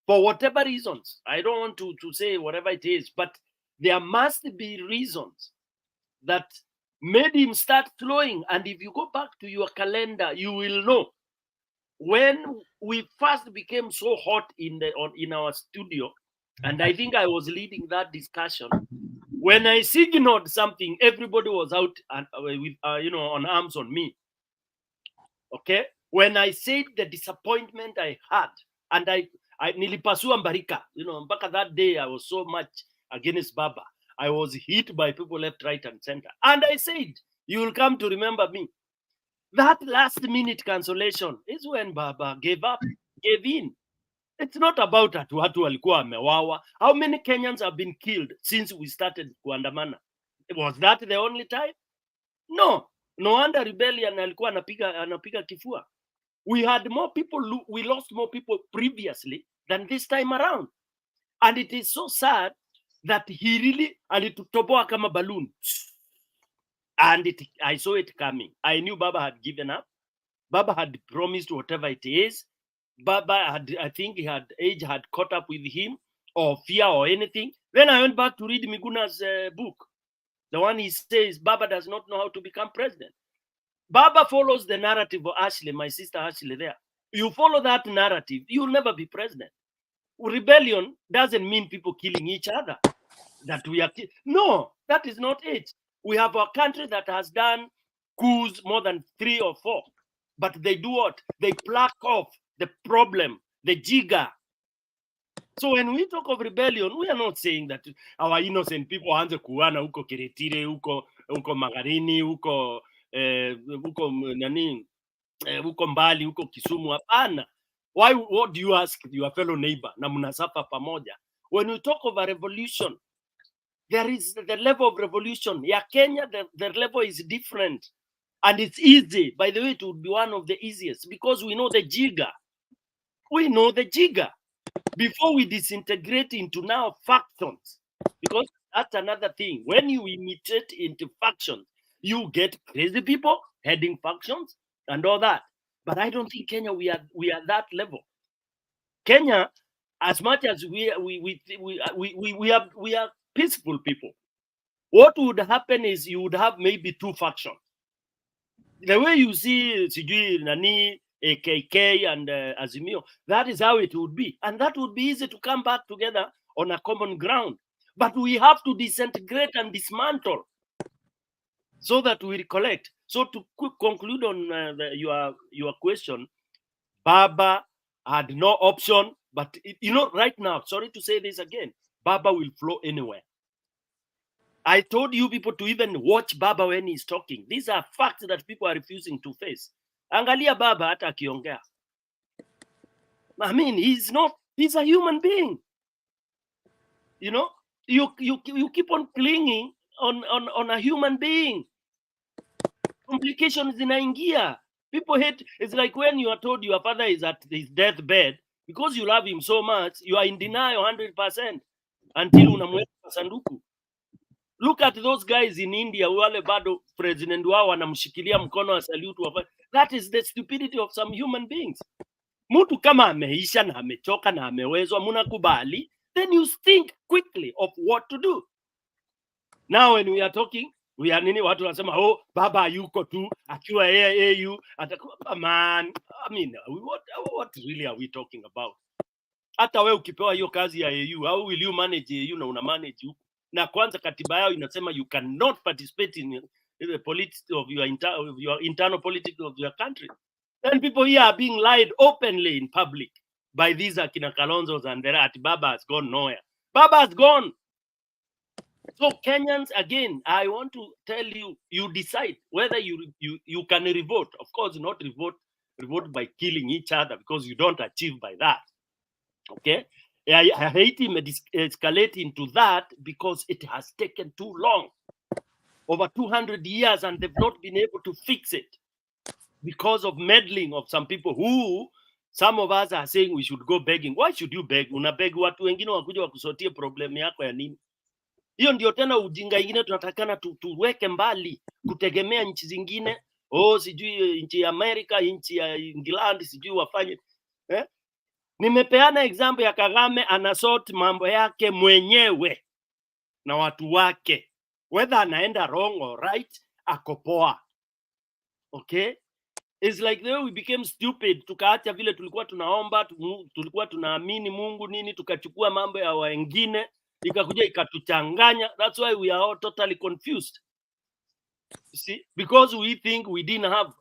for whatever reasons. I don't want to say whatever it is, but there must be reasons that made him start flowing. And if you go back to your calendar, you will know when we first became so hot in our studio, and I think I was leading that discussion. When I signaled something, everybody was out with on arms on me. Okay, when I said the disappointment I had, and I nilipasua Mbarika, mpaka that day I was so much against Baba. I was hit by people left, right, and center, and I said, "You will come to remember me." That last minute cancellation is when Baba gave up, gave in. It's not about watu walikuwa wamewawa. How many Kenyans have been killed since we started kuandamana? Was that the only time? No. No wonder rebellion alikuwa anapiga kifua. We had more people, we lost more people previously than this time around. And it is so sad that he really alitutoboa kama balloon. And I saw it coming. I knew Baba had given up. Baba had promised whatever it is. Baba I think age had caught up with him, or fear or anything. Then I went back to read Miguna's book. The one he says Baba does not know how to become president. Baba follows the narrative of Ashley, my sister Ashley there. You follow that narrative, you will never be president. Rebellion doesn't mean people killing each other. That we are no, that is not it. We have a country that has done coups more than 3 or 4. But they do what? They pluck off the problem, the jigger. So when we talk of rebellion, we are not saying that our innocent people anze kuana huko Kiretire, huko Magarini, huko Mbali, huko Kisumu. Hapana. What do you ask your fellow neighbor? Na mnasafa pamoja. When we talk of a revolution, there is the level of revolution. Yeah, Kenya, the level is different. And it's easy. By the way, it would be one of the easiest because we know the jigger. We know the jigger. Before we disintegrate into now factions, because that's another thing. When you imitate into factions, you get crazy people heading factions and all that. But I don't think Kenya we are that level. Kenya, as much as we are peaceful people, what would happen is you would have maybe 2 factions. The way you see Sijui Nani, AKK and Azimio, that is how it would be. And that would be easy to come back together on a common ground. But we have to disintegrate and dismantle so that we recollect. So to conclude on your question, Baba had no option, but right now, sorry to say this again, Baba will flow anywhere. I told you people to even watch Baba when he's talking. These are facts that people are refusing to face. Angalia Baba hata akiongea. I mean, he's a human being. You keep on clinging on a human being. Complications zinaingia. People hate. It's like when you are told your father is at his deathbed, because you love him so much, you are in denial 100% until unamweka sanduku. Look at those guys in India, wale bado president wao wanamshikilia mkono wa salute. That is the stupidity of some human beings. Mtu kama ameisha na amechoka na amewezwa, munakubali, then you think quickly of what to do. Now when we are talking, we are nini, watu wanasema baba yuko tu akiwa AU atakuwa man. I mean, what really are we talking about? Hata wewe ukipewa hiyo kazi ya AU, how will you manage AU na una manage huko? Na kwanza katiba yao inasema you cannot participate in the politics of your internal politics of your country. Then people here are being lied openly in public by these Akina Kalonzos and that Baba has gone nowhere. Baba has gone. So Kenyans, again, I want to tell you, you decide whether you can revolt. Of course, not revolt by killing each other, because you don't achieve by that. Okay? Haiti may escalate into that because it has taken too long. Over 200 years, and they've not been able to fix it because of meddling of some people who, some of us are saying we should go begging. Why should you beg? Unabeg watu wengine wakuja wakusotie problem yako ya nini? Hiyo ndio tena ujinga ingine tunatakana tuweke mbali, kutegemea nchi zingine. Sijui nchi ya Amerika, nchi ya England, sijui wafanye. Nimepeana example ya Kagame, anasort mambo yake mwenyewe na watu wake. Whether anaenda wrong or right, akopoa. Okay? It's like the way we became stupid. Tukaacha vile tulikuwa tunaomba, tulikuwa tunaamini Mungu nini, tukachukua mambo ya wengine, ikakuja ikatuchanganya. That's why we are all totally confused. You see? Because we think we didn't have.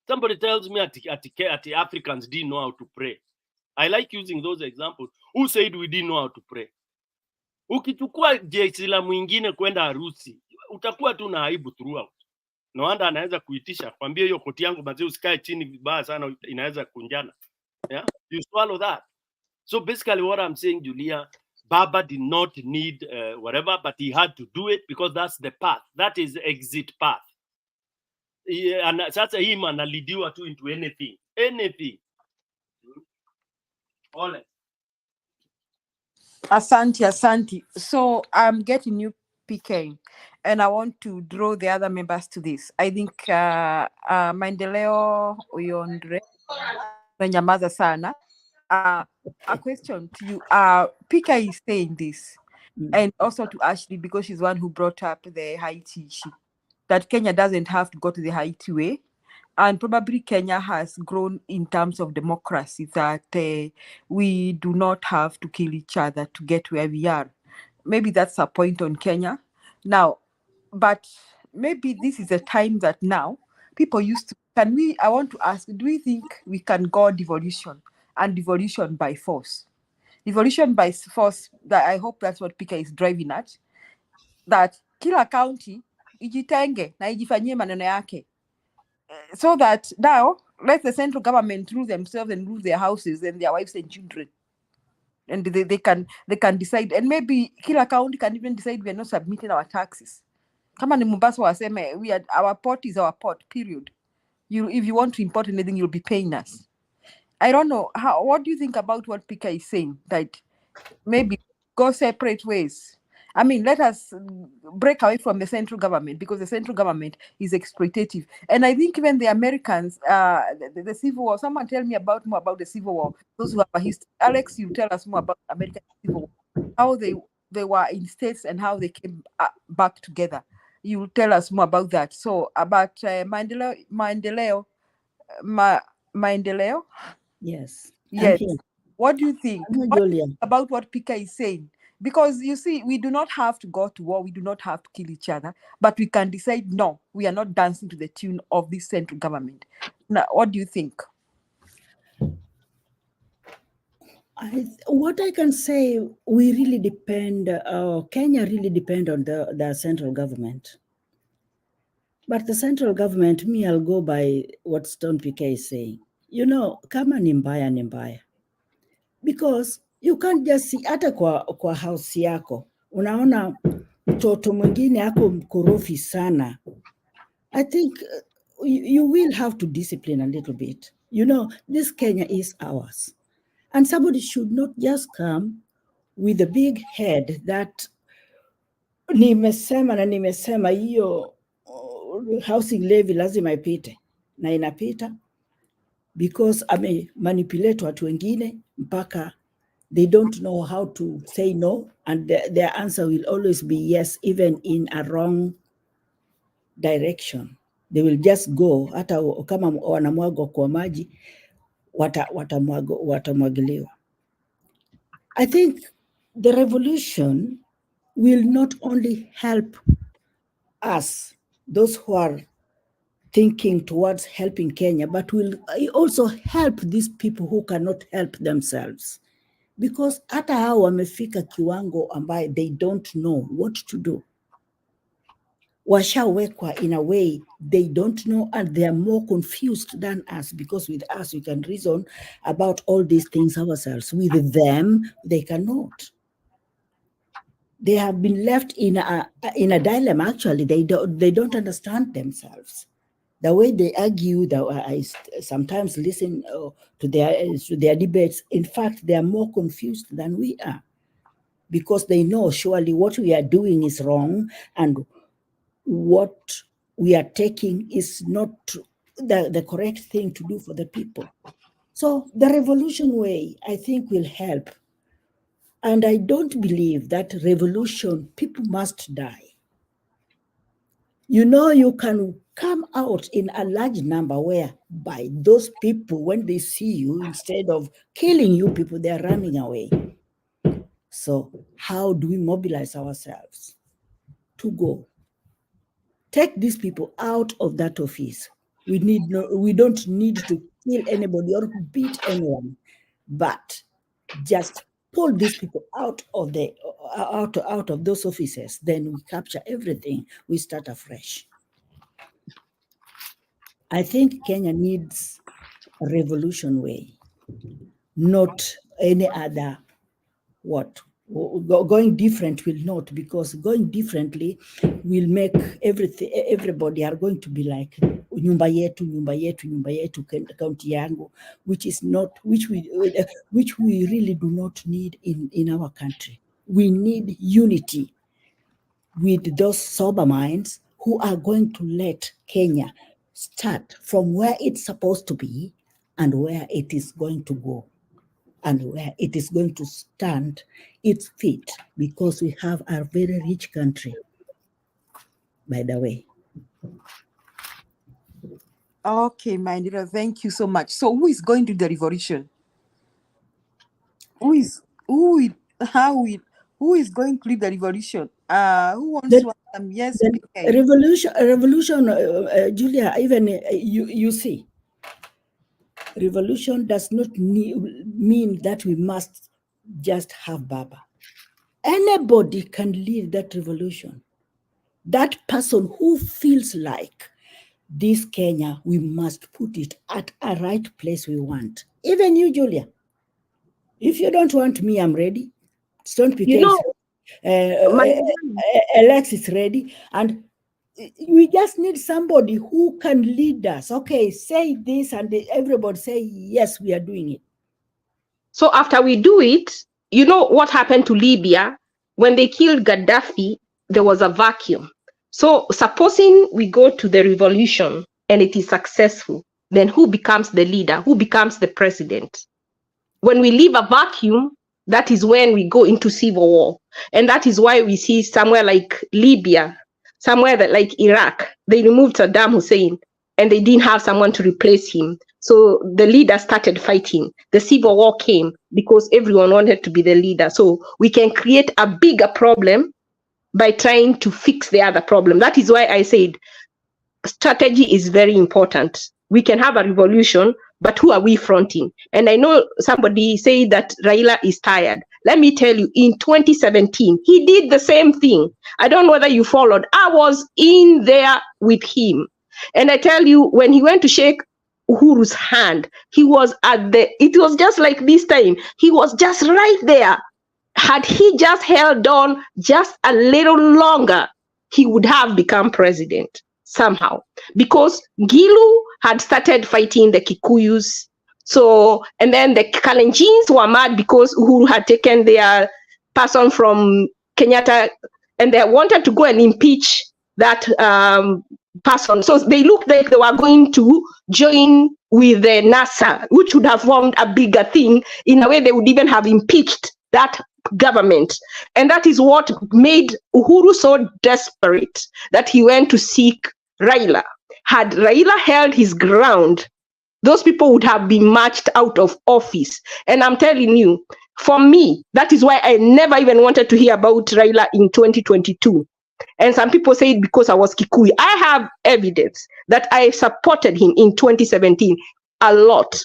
Somebody tells me at Africans didn't know how to pray. I like using those examples. Who said we didn't know how to pray? Ukichukua jeshi la mwingine kwenda harusi, utakuwa tu na aibu throughout. No wonder anaweza kuitisha, kwambia hiyo koti yangu mazee usikae chini vibaya sana, inaweza kunjana. Yeah? You swallow that. So basically what I'm saying, Julia, Baba did not need whatever, but he had to do it because that's the path. That is the exit path. Sasa him analidiwa tu into anything. Anything. Ole. Asante. So I'm getting you, PK, and I want to draw the other members to this. I think Maendeleo Uyondre Nyamaza Sana. A question to you. PK is saying this, and also to Ashley, because she's one who brought up the Haiti issue, that Kenya doesn't have to go to the Haiti way. And probably Kenya has grown in terms of democracy, that we do not have to kill each other to get where we are. Maybe that's a point on Kenya. Now, but maybe this is a time that now people used to, I want to ask, do we think we can go devolution and devolution by force? Devolution by force, that I hope that's what Pika is driving at, that kila county ijitenge na ijifanyie maneno yake. So that now let the central government rule themselves and rule their houses and their wives and children, and they can decide. And maybe kila county can even decide we are not submitting our taxes. Kama ni Mombasa waseme our port is our port, period. If you want to import anything, you'll be paying us. I don't know what do you think about what Pika is saying, that maybe go separate ways? I mean, let us break away from the central government, because the central government is exploitative. And I think even the Americans, the Civil War, someone tell me more about the Civil War. Those who have a history. Alex, you tell us more about American Civil War, how they were in states and how they came back together. You will tell us more about that. So about Maendeleo. Yes. Yes. What do you think? Julia. About what Pika is saying? Because you see, we do not have to go to war, we do not have to kill each other, but we can decide, no, we are not dancing to the tune of this central government. Now, what do you think? What I can say, we really depend, Kenya really depend on the central government. But the central government, me, I'll go by what Stone PK is saying. You know, kama ni mbaya ni mbaya. Because you can't just see, hata kwa house yako, unaona mtoto mwingine ako mkorofi sana. I think you will have to discipline a little bit. You know, this Kenya is ours. And somebody should not just come with a big head that nimesema hiyo housing levy lazima ipite. Na inapita because manipulate watu wengine mpaka they don't know how to say no, and their answer will always be yes, even in a wrong direction. They will just go, hata kama wanamwagwa kwa maji, watamwagiliwa. I think the revolution will not only help us, those who are thinking towards helping Kenya, but will also help these people who cannot help themselves. Because hata hao wamefika kiwango ambaye they don't know what to do. Washawekwa in a way they don't know, and they are more confused than us, because with us we can reason about all these things ourselves. With them, they cannot. They have been left in a dilemma. Actually, they don't understand themselves. The way they argue, I sometimes listen to their debates. In fact, they are more confused than we are, because they know surely what we are doing is wrong, and what we are taking is not the correct thing to do for the people. So the revolution way, I think, will help. And I don't believe that revolution, people must die. You know, you can come out in a large number whereby those people, when they see you, instead of killing you people, they're running away. So how do we mobilize ourselves to go? Take these people out of that office. We don't need to kill anybody or beat anyone, but just pull these people out of those offices. Then we capture everything. We start afresh. I think Kenya needs a revolution way, not any other going different will not, because going differently will make everybody are going to be like nyumba yetu county yangu, which we really do not need in our country. We need unity with those sober minds who are going to let Kenya start from where it's supposed to be and where it is going to go, and where it is going to stand its feet, because we have a very rich country, by the way. Okay, my dear, thank you so much. So who is going to the revolution? Who is going to lead the revolution? Who wants to answer? Yes, revolution, Julia, even you see, revolution does not mean that we must just have Baba. Anybody can lead that revolution. That person who feels like this Kenya, we must put it at a right place we want. Even you, Julia. If you don't want me, I'm ready. Stone PK, Alex is ready. And we just need somebody who can lead us. Okay, say this, and everybody say, yes, we are doing it. So after we do it, you know what happened to Libya? When they killed Gaddafi, there was a vacuum. So supposing we go to the revolution and it is successful, then who becomes the leader? Who becomes the president? When we leave a vacuum, that is when we go into civil war. And that is why we see somewhere like Libya, somewhere like Iraq, they removed Saddam Hussein and they didn't have someone to replace him. So the leader started fighting. The civil war came because everyone wanted to be the leader. So we can create a bigger problem by trying to fix the other problem. That is why I said strategy is very important. We can have a revolution, but who are we fronting? And I know somebody said that Raila is tired. Let me tell you, in 2017, he did the same thing. I don't know whether you followed. I was in there with him. And I tell you, when he went to shake Uhuru's hand, he was it was just like this time. He was just right there. Had he just held on just a little longer, he would have become president somehow, because Gilu had started fighting the Kikuyus. So, and then the Kalenjins were mad because Uhuru had taken their person from Kenyatta and they wanted to go and impeach that person. So they looked like they were going to join with the NASA, which would have formed a bigger thing. In a way, they would even have impeached that government. And that is what made Uhuru so desperate that he went to seek Raila. Had Raila held his ground, those people would have been marched out of office. And I'm telling you, for me, that is why I never even wanted to hear about Raila in 2022. And some people say it because I was Kikuyu. I have evidence that I supported him in 2017 a lot.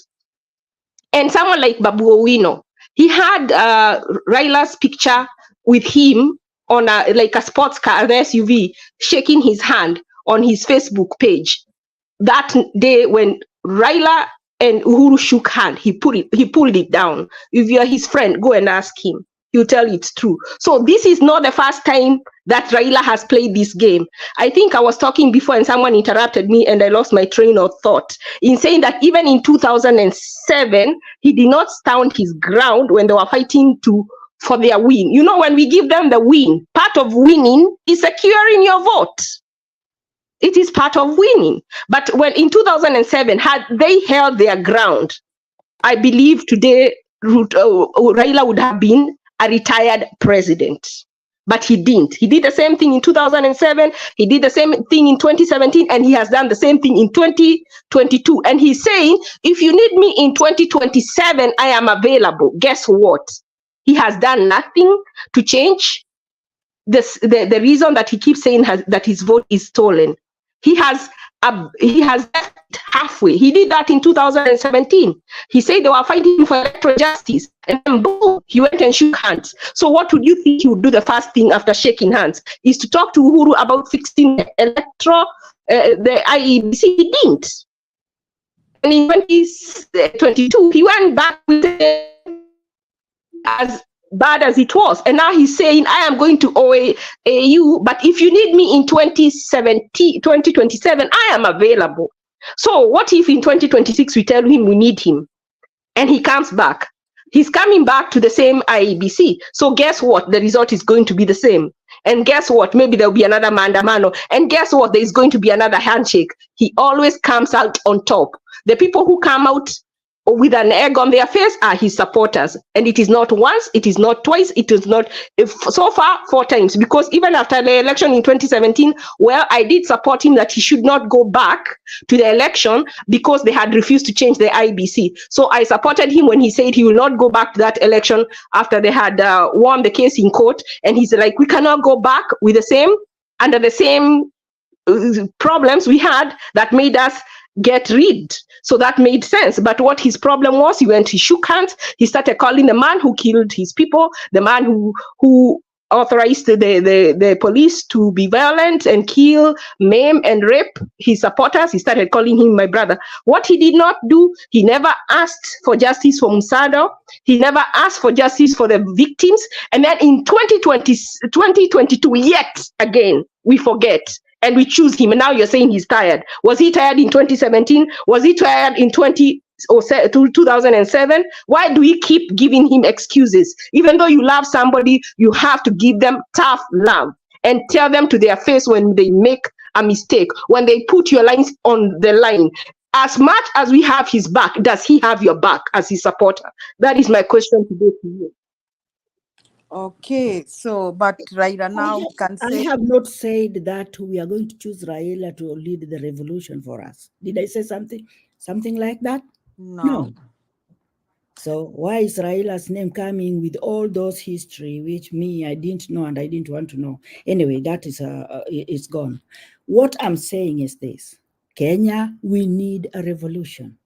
And someone like Babu Owino, he had Raila's picture with him on like a sports car, an SUV, shaking his hand on his Facebook page. That day when Raila and Uhuru shook hand, he pulled it down. If you are his friend, go and ask him. He'll tell you it's true. So this is not the first time that Raila has played this game. I think I was talking before and someone interrupted me and I lost my train of thought in saying that even in 2007, he did not stand his ground when they were fighting for their win. You know, when we give them the win, part of winning is securing your vote. It is part of winning. But when in 2007, had they held their ground, I believe today Raila would have been a retired president. But he didn't. He did the same thing in 2007. He did the same thing in 2017. And he has done the same thing in 2022. And he's saying, if you need me in 2027, I am available. Guess what? He has done nothing to change the reason that he keeps saying that his vote is stolen. He has left halfway. He did that in 2017. He said they were fighting for electoral justice, and then boom, he went and shook hands. So what would you think he would do the first thing after shaking hands? Is to talk to Uhuru about fixing the the IEBC. He didn't. And in 2022, he went back with as bad as it was. And now he's saying, I am going to OAU, but if you need me in 2027, I am available. So what if in 2026 we tell him we need him and he comes back? He's coming back to the same IEBC. So guess what? The result is going to be the same. And guess what? Maybe there'll be another mandamano. And guess what? There's going to be another handshake. He always comes out on top. The people who come out with an egg on their face are his supporters. And it is not once, it is not twice, it is not, so far, 4 times. Because even after the election in 2017, well, I did support him that he should not go back to the election because they had refused to change the IBC. So I supported him when he said he will not go back to that election after they had won the case in court. And he's like, we cannot go back with the same, under the same problems we had that made us get rid. So that made sense. But what his problem was, he shook hands, he started calling the man who killed his people, the man who authorized the police to be violent and kill, maim, and rape his supporters. He started calling him my brother. What he did not do, he never asked for justice for Musado. He never asked for justice for the victims. And then in 2022, yet again, we forget. And we choose him. And now you're saying he's tired. Was he tired in 2017? Was he tired in 2007? Why do we keep giving him excuses? Even though you love somebody, you have to give them tough love and tell them to their face when they make a mistake, when they put your lines on the line. As much as we have his back, does he have your back as his supporter? That is my question today to you. Okay, so but Raila now can say, I have not said that we are going to choose Raila to lead the revolution for us. Did I say something? Something like that? No. So why is Raila's name coming with all those history, which me, I didn't know and I didn't want to know? Anyway, that is, it's gone. What I'm saying is this. Kenya, we need a revolution.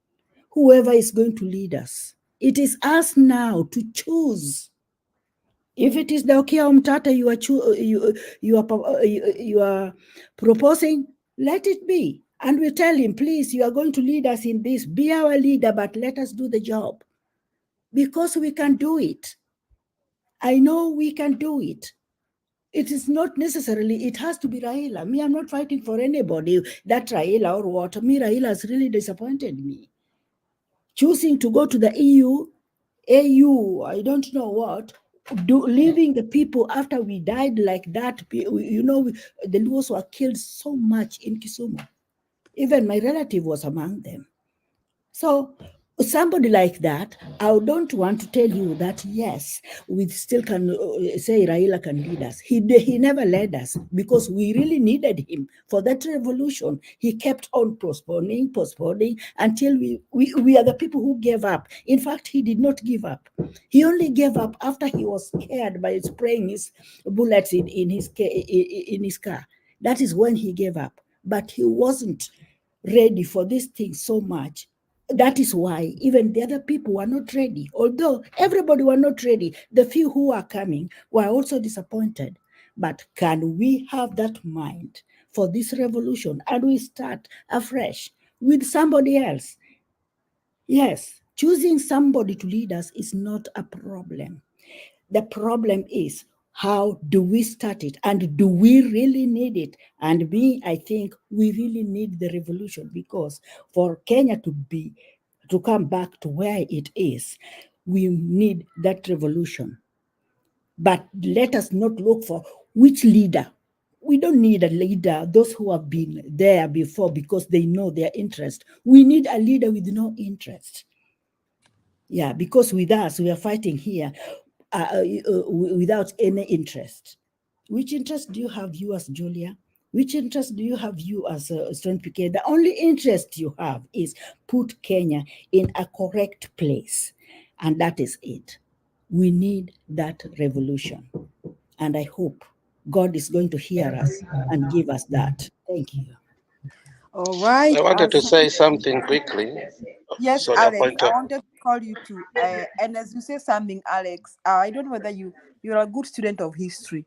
Whoever is going to lead us, it is us now to choose. If it is the Okia Umtata you are proposing, let it be. And we tell him, please, you are going to lead us in this. Be our leader, but let us do the job. Because we can do it. I know we can do it. It is not necessarily, it has to be Raila. Me, I'm not fighting for anybody, that Raila or what. Me, Raila has really disappointed me. Choosing to go to the EU, AU, I don't know what, leaving the people after we died like that. You know, the Luos were killed so much in Kisumu. Even my relative was among them. So somebody like that, I don't want to tell you that, yes, we still can say Raila can lead us. He never led us because we really needed him for that revolution. He kept on postponing until we are the people who gave up. In fact, he did not give up. He only gave up after he was scared by spraying his bullets in his car. That is when he gave up. But he wasn't ready for this thing so much. That is why even the other people were not ready. Although everybody were not ready, the few who are coming were also disappointed. But can we have that mind for this revolution and we start afresh with somebody else? Yes, choosing somebody to lead us is not a problem. The problem is, how do we start it? And do we really need it? And I think we really need the revolution, because for Kenya to come back to where it is, we need that revolution. But let us not look for which leader. We don't need a leader, those who have been there before, because they know their interest. We need a leader with no interest. Yeah, because with us, we are fighting here without any interest. Which interest do you have, you as Julia? Which interest do you have, you as Student PK? The only interest you have is put Kenya in a correct place. And that is it. We need that revolution. And I hope God is going to hear us and give us that. Thank you. All right. I wanted to say something quickly. Yes, Sorry, Alex, I wanted to call you too. And as you say something, Alex, I don't know whether you're a good student of history.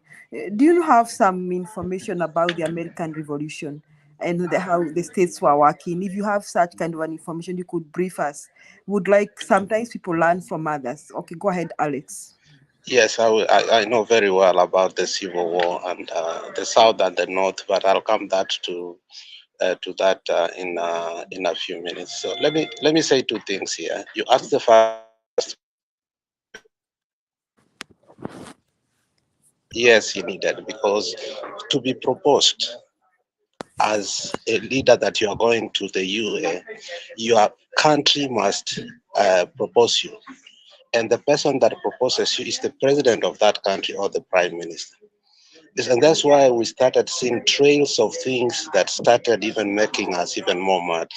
Do you have some information about the American Revolution and how the states were working? If you have such kind of an information, you could brief us. Would like sometimes people learn from others. Okay, go ahead, Alex. Yes, I know very well about the Civil War and the South and the North, but I'll come to that in a few minutes. So let me say two things here. You asked the first. Yes, he needed, because to be proposed as a leader that you are going to the UA, your country must propose you. And the person that proposes you is the president of that country or the prime minister. Yes, and that's why we started seeing trails of things that started even making us even more mad.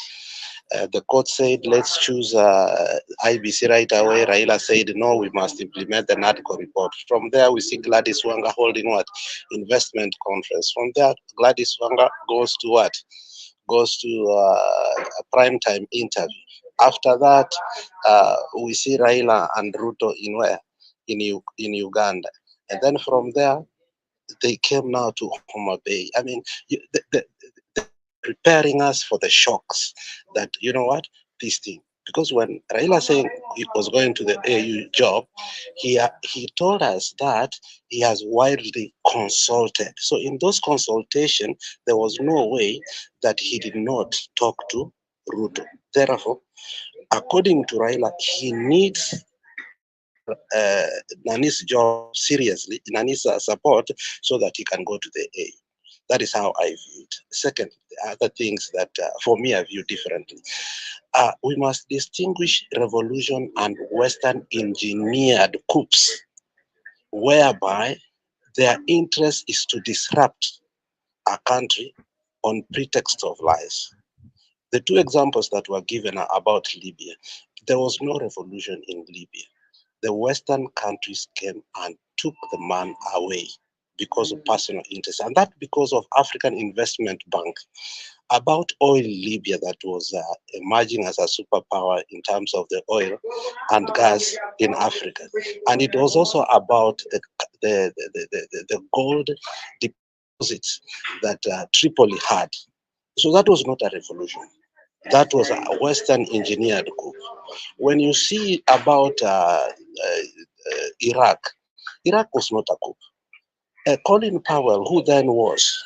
The court said, let's choose IBC right away. Raila said, no, we must implement the NADCO report. From there, we see Gladys Wanga holding what? Investment conference. From there, Gladys Wanga goes to what? Goes to a primetime interview. After that, we see Raila and Ruto in where? In Uganda. And then from there, they came now to Homa Bay. I mean, they're preparing us for the shocks that, you know what, this thing. Because when Raila said he was going to the AU job, he told us that he has widely consulted. So in those consultations, there was no way that he did not talk to Ruto. Therefore, according to Raila, he needs Nani's job seriously, Nani's support, so that he can go to the AU. That is how I view it. Second, the other things that for me I view differently. We must distinguish revolution and Western engineered coups, whereby their interest is to disrupt a country on pretext of lies. The two examples that were given are about Libya. There was no revolution in Libya. The Western countries came and took the man away because of personal interest, and that because of African Investment Bank. About oil Libya that was emerging as a superpower in terms of the oil and gas in Africa. And it was also about the gold deposits that Tripoli had. So that was not a revolution. That was a Western engineered coup. When you see about Iraq, Iraq was not a coup. Colin Powell, who then was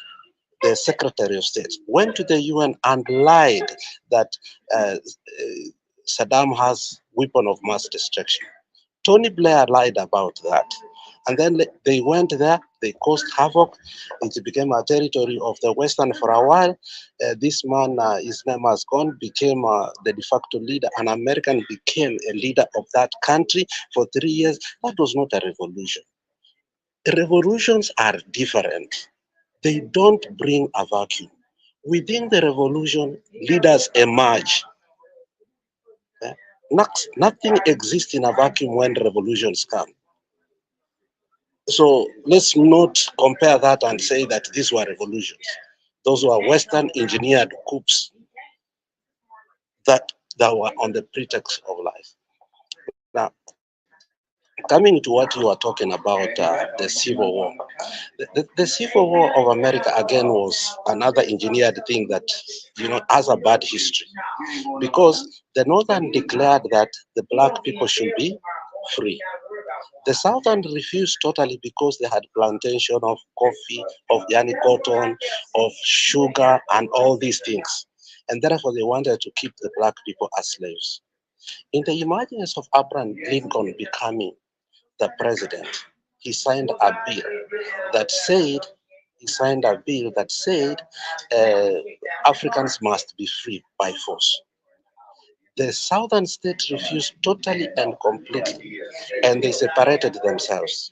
the Secretary of State, went to the UN and lied that Saddam has weapon of mass destruction. Tony Blair lied about that. And then they went there, they caused havoc. It became a territory of the Western for a while. This man, his name has gone, became the de facto leader. An American became a leader of that country for 3 years. That was not a revolution. Revolutions are different. They don't bring a vacuum. Within the revolution, leaders emerge. Nothing exists in a vacuum when revolutions come. So let's not compare that and say that these were revolutions. Those were Western engineered coups that were on the pretext of life. Now, coming to what you are talking about, the Civil War. The Civil War of America, again, was another engineered thing that, has a bad history. Because the Northern declared that the black people should be free. The Southern refused totally because they had plantation of coffee, of yani cotton, of sugar, and all these things. And therefore, they wanted to keep the black people as slaves. In the emergence of Abraham Lincoln becoming the president, he signed a bill that said, Africans must be free by force. The southern states refused totally and completely, and they separated themselves.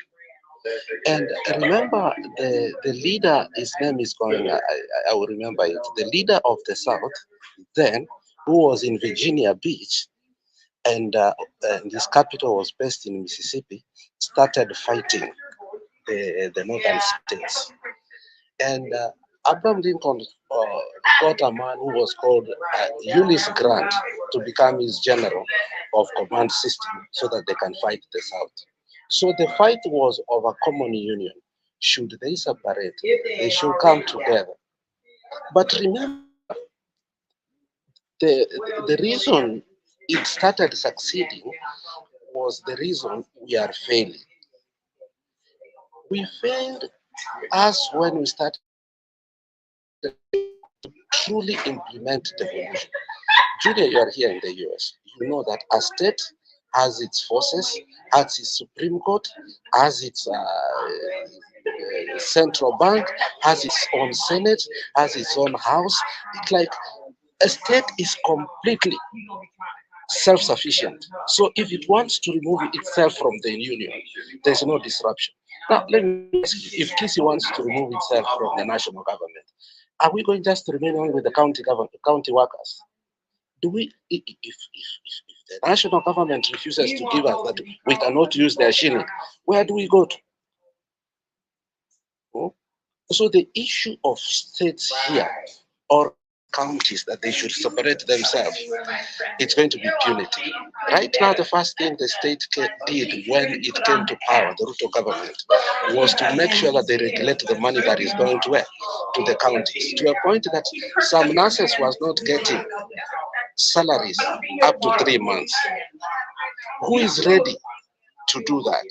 And remember, the leader, his name is going, I will remember it, the leader of the South then, who was in Virginia Beach, and his capital was based in Mississippi, started fighting the northern states. And Abraham Lincoln got a man who was called Ulysses Grant to become his general of command system so that they can fight the South. So the fight was of a common union. Should they separate, they should come together. But remember, the reason it started succeeding was the reason we are failing. We failed as when we started to truly implement devolution. Julia, you are here in the US. You know that a state has its forces, has its Supreme Court, has its central bank, has its own Senate, has its own House. It's like a state is completely self-sufficient. So if it wants to remove itself from the union, there's no disruption. Now, let me ask you, if Kisi wants to remove itself from the national government, are we going just to remain only with the county workers? Do we, if the national government refuses to give us that we cannot use their shilling, where do we go to? So the issue of states here or counties that they should separate themselves, it's going to be punitive. Right now, the first thing the state did when it came to power, the Ruto government, was to make sure that they regulate the money that is going to where? To the counties, to a point that some nurses was not getting salaries up to 3 months. Who is ready to do that?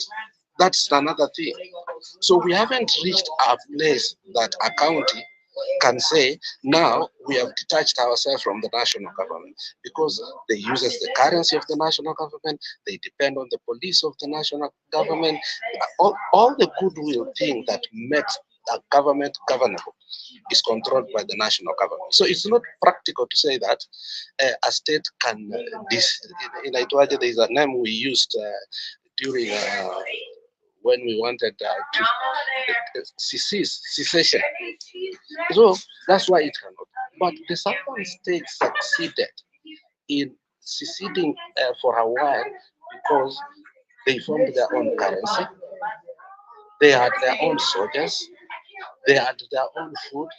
That's another thing. So we haven't reached a place that a county can say, now we have detached ourselves from the national government, because they use the currency of the national government, they depend on the police of the national government, all the goodwill thing that makes a government governable is controlled by the national government. So it's not practical to say that a state can, in Aitwaje, there is a name we used during when we wanted to secession. So that's why it cannot. But the southern states succeeded in seceding for a while because they formed their own currency, they had their own soldiers, they had their own food,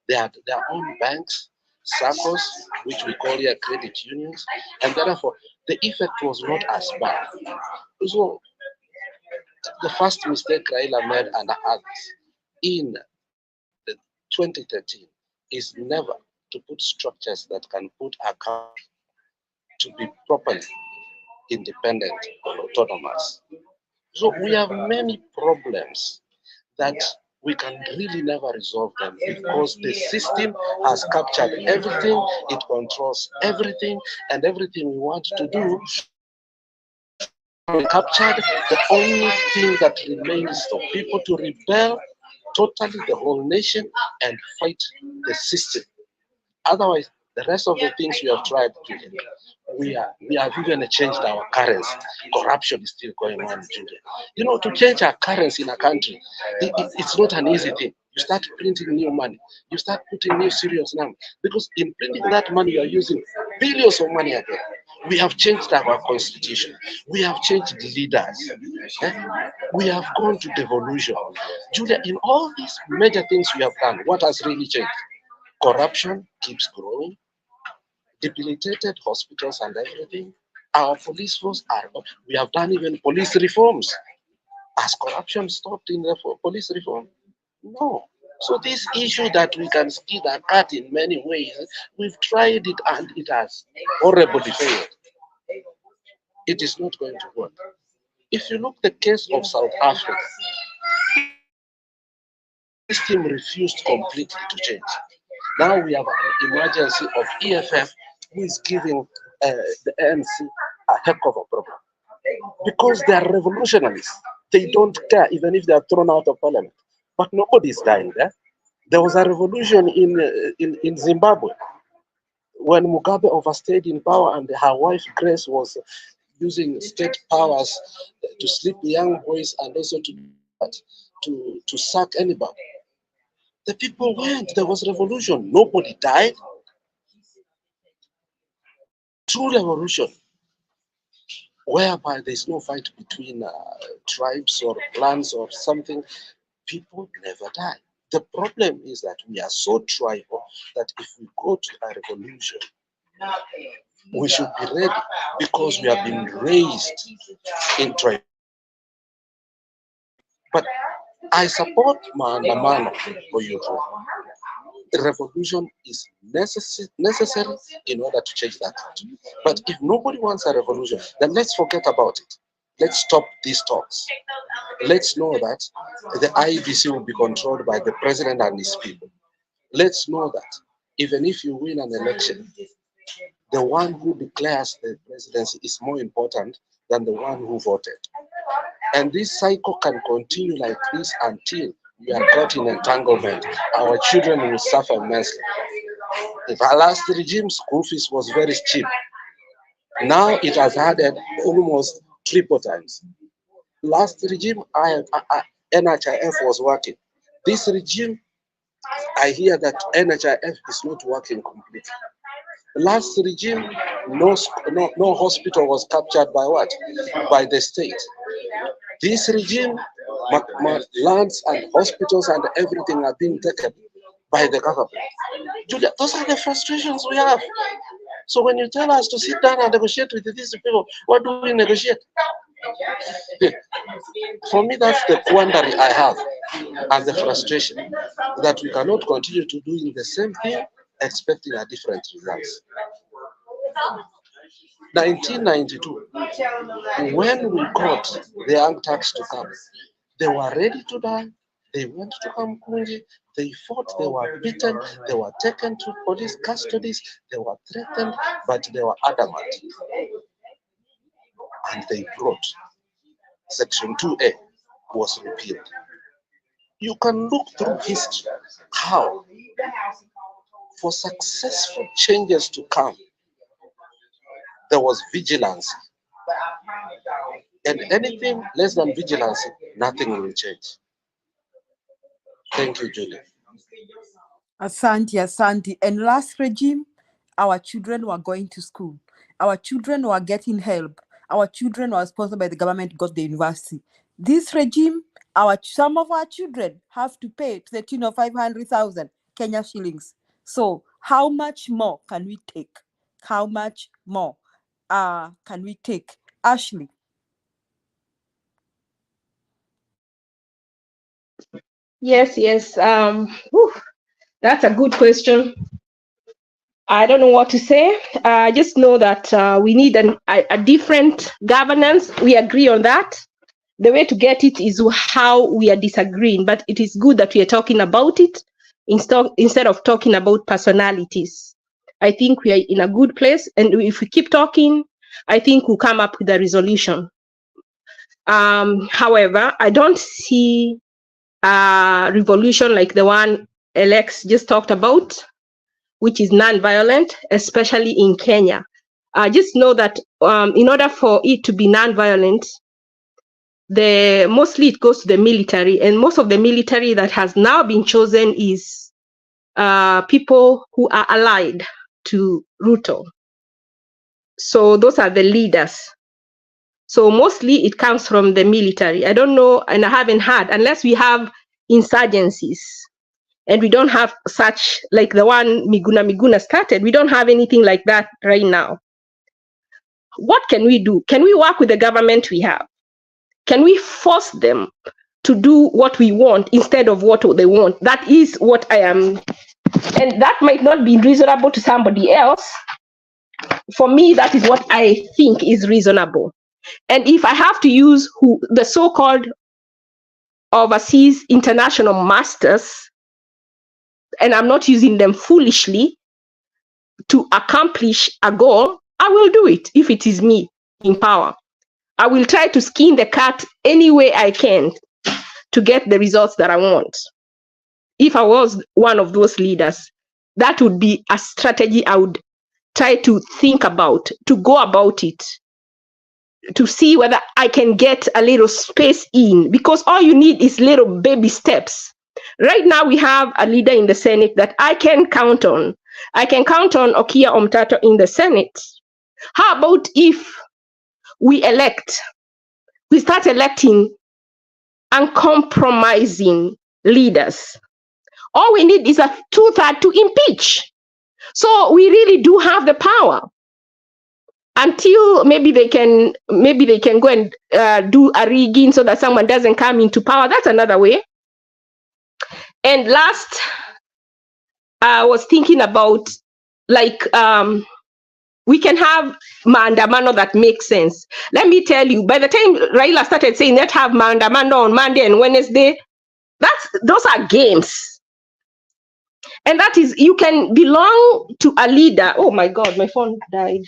they had their own banks, circles, which we call here credit unions, and therefore the effect was not as bad. So the first mistake Raila made and others in 2013 is never to put structures that can put our country to be properly independent or autonomous. So we have many problems that we can really never resolve them because the system has captured everything, it controls everything, and everything we want to do captured. The only thing that remains is for people to rebel totally, the whole nation, and fight the system. Otherwise, the rest of the things we have tried to do, we have even changed our currency. Corruption is still going on, Julia. You know, to change our currency in a country, it's not an easy thing. You start printing new money. You start putting new serious numbers. Because in printing that money, you are using billions of money again. We have changed our constitution. We have changed leaders. We have gone to devolution. Julia, in all these major things we have done, what has really changed? Corruption keeps growing, debilitated hospitals and everything. Our police force we have done even police reforms. Has corruption stopped in the police reform? No. So this issue that we can see that cut in many ways, we've tried it and it has horribly failed. It is not going to work. If you look the case of South Africa, the system refused completely to change. Now we have an emergency of EFF who is giving the ANC a heck of a problem. Because they are revolutionaries. They don't care even if they are thrown out of parliament. But nobody is dying there. There was a revolution in Zimbabwe when Mugabe overstayed in power and her wife Grace was using state powers to sleep young boys and also to sack anybody. The people went, there was revolution. Nobody died. True revolution, whereby there's no fight between tribes or clans or something, people never die. The problem is that we are so tribal that if we go to a revolution, we should be ready because we have been raised in tribal. But I support maandamano for you. The revolution is necessary in order to change that. But if nobody wants a revolution, then let's forget about it. Let's stop these talks. Let's know that the IEBC will be controlled by the president and his people. Let's know that even if you win an election, the one who declares the presidency is more important than the one who voted. And this cycle can continue like this until we are caught in entanglement. Our children will suffer immensely. The last regime, school fees was very cheap. Now it has added almost triple times. Last regime, NHIF was working. This regime, I hear that NHIF is not working completely. Last regime, no hospital was captured by what? By the state. This regime, lands and hospitals and everything are being taken by the government. Julia, those are the frustrations we have. So when you tell us to sit down and negotiate with these people, what do we negotiate? For me, that's the quandary I have and the frustration that we cannot continue to doing the same thing expecting a different results. 1992, when we got the young Turks to come, they were ready to die. They went to Kamkunji, they fought, they were beaten, they were taken to police custodies, they were threatened, but they were adamant. And they brought Section 2A was repealed. You can look through history how for successful changes to come, there was vigilance. And anything less than vigilance, nothing will change. Thank you, Julie. Asante. And last regime, our children were going to school. Our children were getting help. Our children were sponsored by the government, got the university. This regime, some of our children have to pay to the tune of 500,000 Kenya shillings. So how much more can we take? How much more can we take? Ashley. Yes. That's a good question. I don't know what to say. I just know that we need a different governance. We agree on that. The way to get it is how we are disagreeing, but it is good that we are talking about it instead of talking about personalities. I think we are in a good place, and if we keep talking, I think we'll come up with a resolution. However, I don't see a revolution like the one Alex just talked about, which is non-violent, especially in Kenya. I just know that in order for it to be non-violent, mostly it goes to the military, and most of the military that has now been chosen is people who are allied to Ruto. So those are the leaders. So mostly it comes from the military. I don't know, and I haven't heard, unless we have insurgencies. And we don't have such, like the one Miguna started, we don't have anything like that right now. What can we do? Can we work with the government we have? Can we force them to do what we want instead of what they want? That is what I am. And that might not be reasonable to somebody else. For me, that is what I think is reasonable. And if I have to use the so-called overseas international masters, and I'm not using them foolishly to accomplish a goal, I will do it if it is me in power. I will try to skin the cat any way I can to get the results that I want. If I was one of those leaders, that would be a strategy I would try to think about, to go about it, to see whether I can get a little space in, because all you need is little baby steps. Right now, we have a leader in the Senate that I can count on. I can count on Okia Omtato in the Senate. How about if we start electing uncompromising leaders? All we need is a 2/3 to impeach. So we really do have the power. Until maybe they can go and do a rigging so that someone doesn't come into power. That's another way. And last, I was thinking about, like, we can have maandamano that makes sense. Let me tell you, by the time Raila started saying let's have maandamano on Monday and Wednesday, those are games. And that is, you can belong to a leader. Oh my God, my phone died.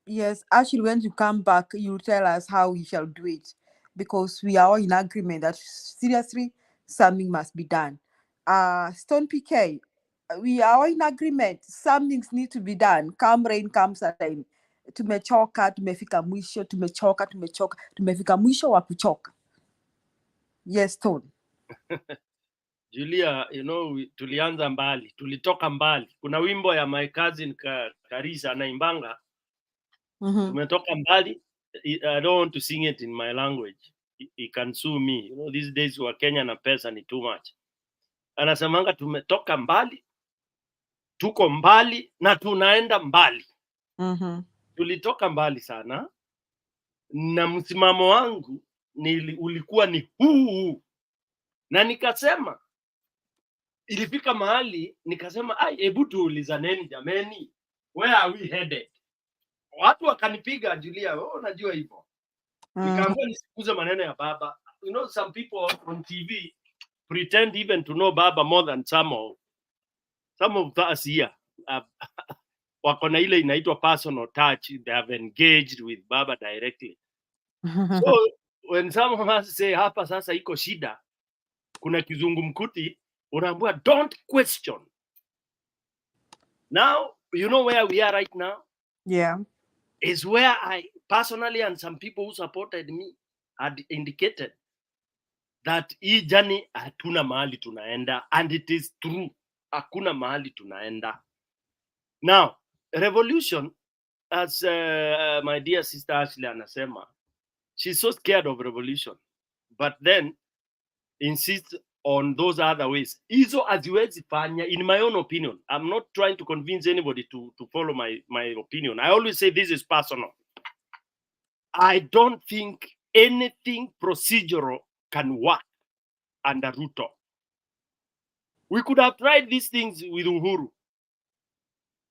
Yes, actually, when you come back, you tell us how we shall do it, because we are all in agreement that seriously something must be done. Stone PK, we are all in agreement, some things need to be done. Come rain, come sunshine. Tumechoka, tumefika mwisho, tumechoka, tumefika mwisho wa kuchoka. Yes, Stone. Julia, tulianza mbali, tulitoka mbali. Kuna wimbo ya my cousin Karisa anaimbanga. Tumetoka mbali. I don't want to sing it in my language. He can sue me. These days wa Kenya na pesa ni too much. Anasemanga tumetoka mbali, tuko mbali na tunaenda mbali. Tulitoka mbali sana, na msimamo wangu ulikuwa ni huu. Na nikasema, ilifika mahali nikasema, hebu tuulizaneni jameni, where are we headed? Watu wakanipiga, Julia, unajua hivyo. Nikaambiwa nisikuze maneno ya baba. Some people on TV pretend even to know baba more than some of us here. Wako na ile inaitwa personal touch. They have engaged with baba directly. So when some of us say hapa sasa iko shida, kuna kizungumkuti, unaambiwa don't question. Now, you know where we are right now? Yeah. Is where I personally, and some people who supported me, had indicated that hii journey hatuna mahali tunaenda, and it is true, hakuna mahali tunaenda. Now, revolution, as my dear sister Ashley anasema, she's so scared of revolution, but then insists on those other ways. Hizo haziwezi fanya, in my own opinion. I'm not trying to convince anybody to follow my opinion. I always say this is personal. I don't think anything procedural can work under Ruto. We could have tried these things with Uhuru.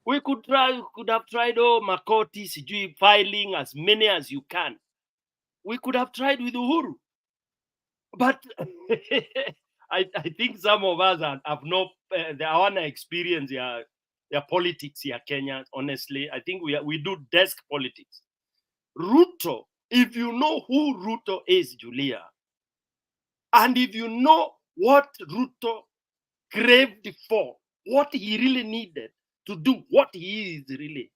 We could have tried Makoti, sijui filing as many as you can. We could have tried with Uhuru. But I think some of us have no experience politics here, Kenya. Honestly, I think we do desk politics. Ruto, if you know who Ruto is, Julia, and if you know what Ruto craved for, what he really needed to do, what he is really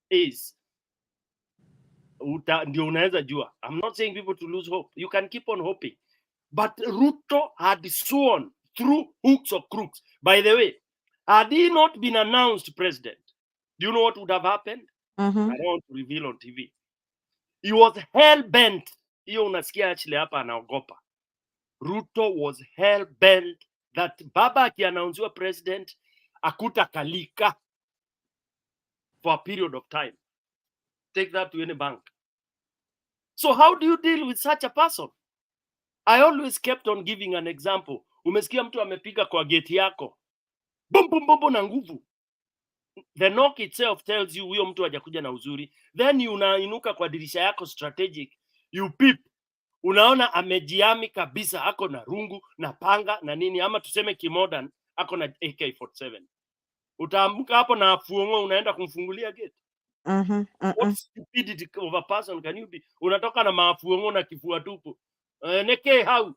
is, ndio unaweza jua. I'm not saying people to lose hope. You can keep on hoping. But Ruto had sworn through hooks or crooks. By the way, had he not been announced president, do you know what would have happened? I don't want to reveal on TV. He was hell-bent. Hiyo unasikia actually hapa anaogopa. Ruto was hell-bent that baba akiannouncewa president, akuta kalika for a period of time. Take that to any bank. So how do you deal with such a person? I always kept on giving an example. Umesikia mtu amepiga kwa gate yako. Bum bum bum na nguvu. The knock itself tells you huyo mtu hajakuja na uzuri. Then you unainuka kwa dirisha yako strategic. You peep. Unaona amejiami kabisa, ako na rungu na panga na nini, ama tuseme kimodern ako na AK47. Utaamka hapo na afuongo, unaenda kumfungulia gate. What stupidity of a person can you be? Unatoka na maafuongo na kifua tupu. Neke how?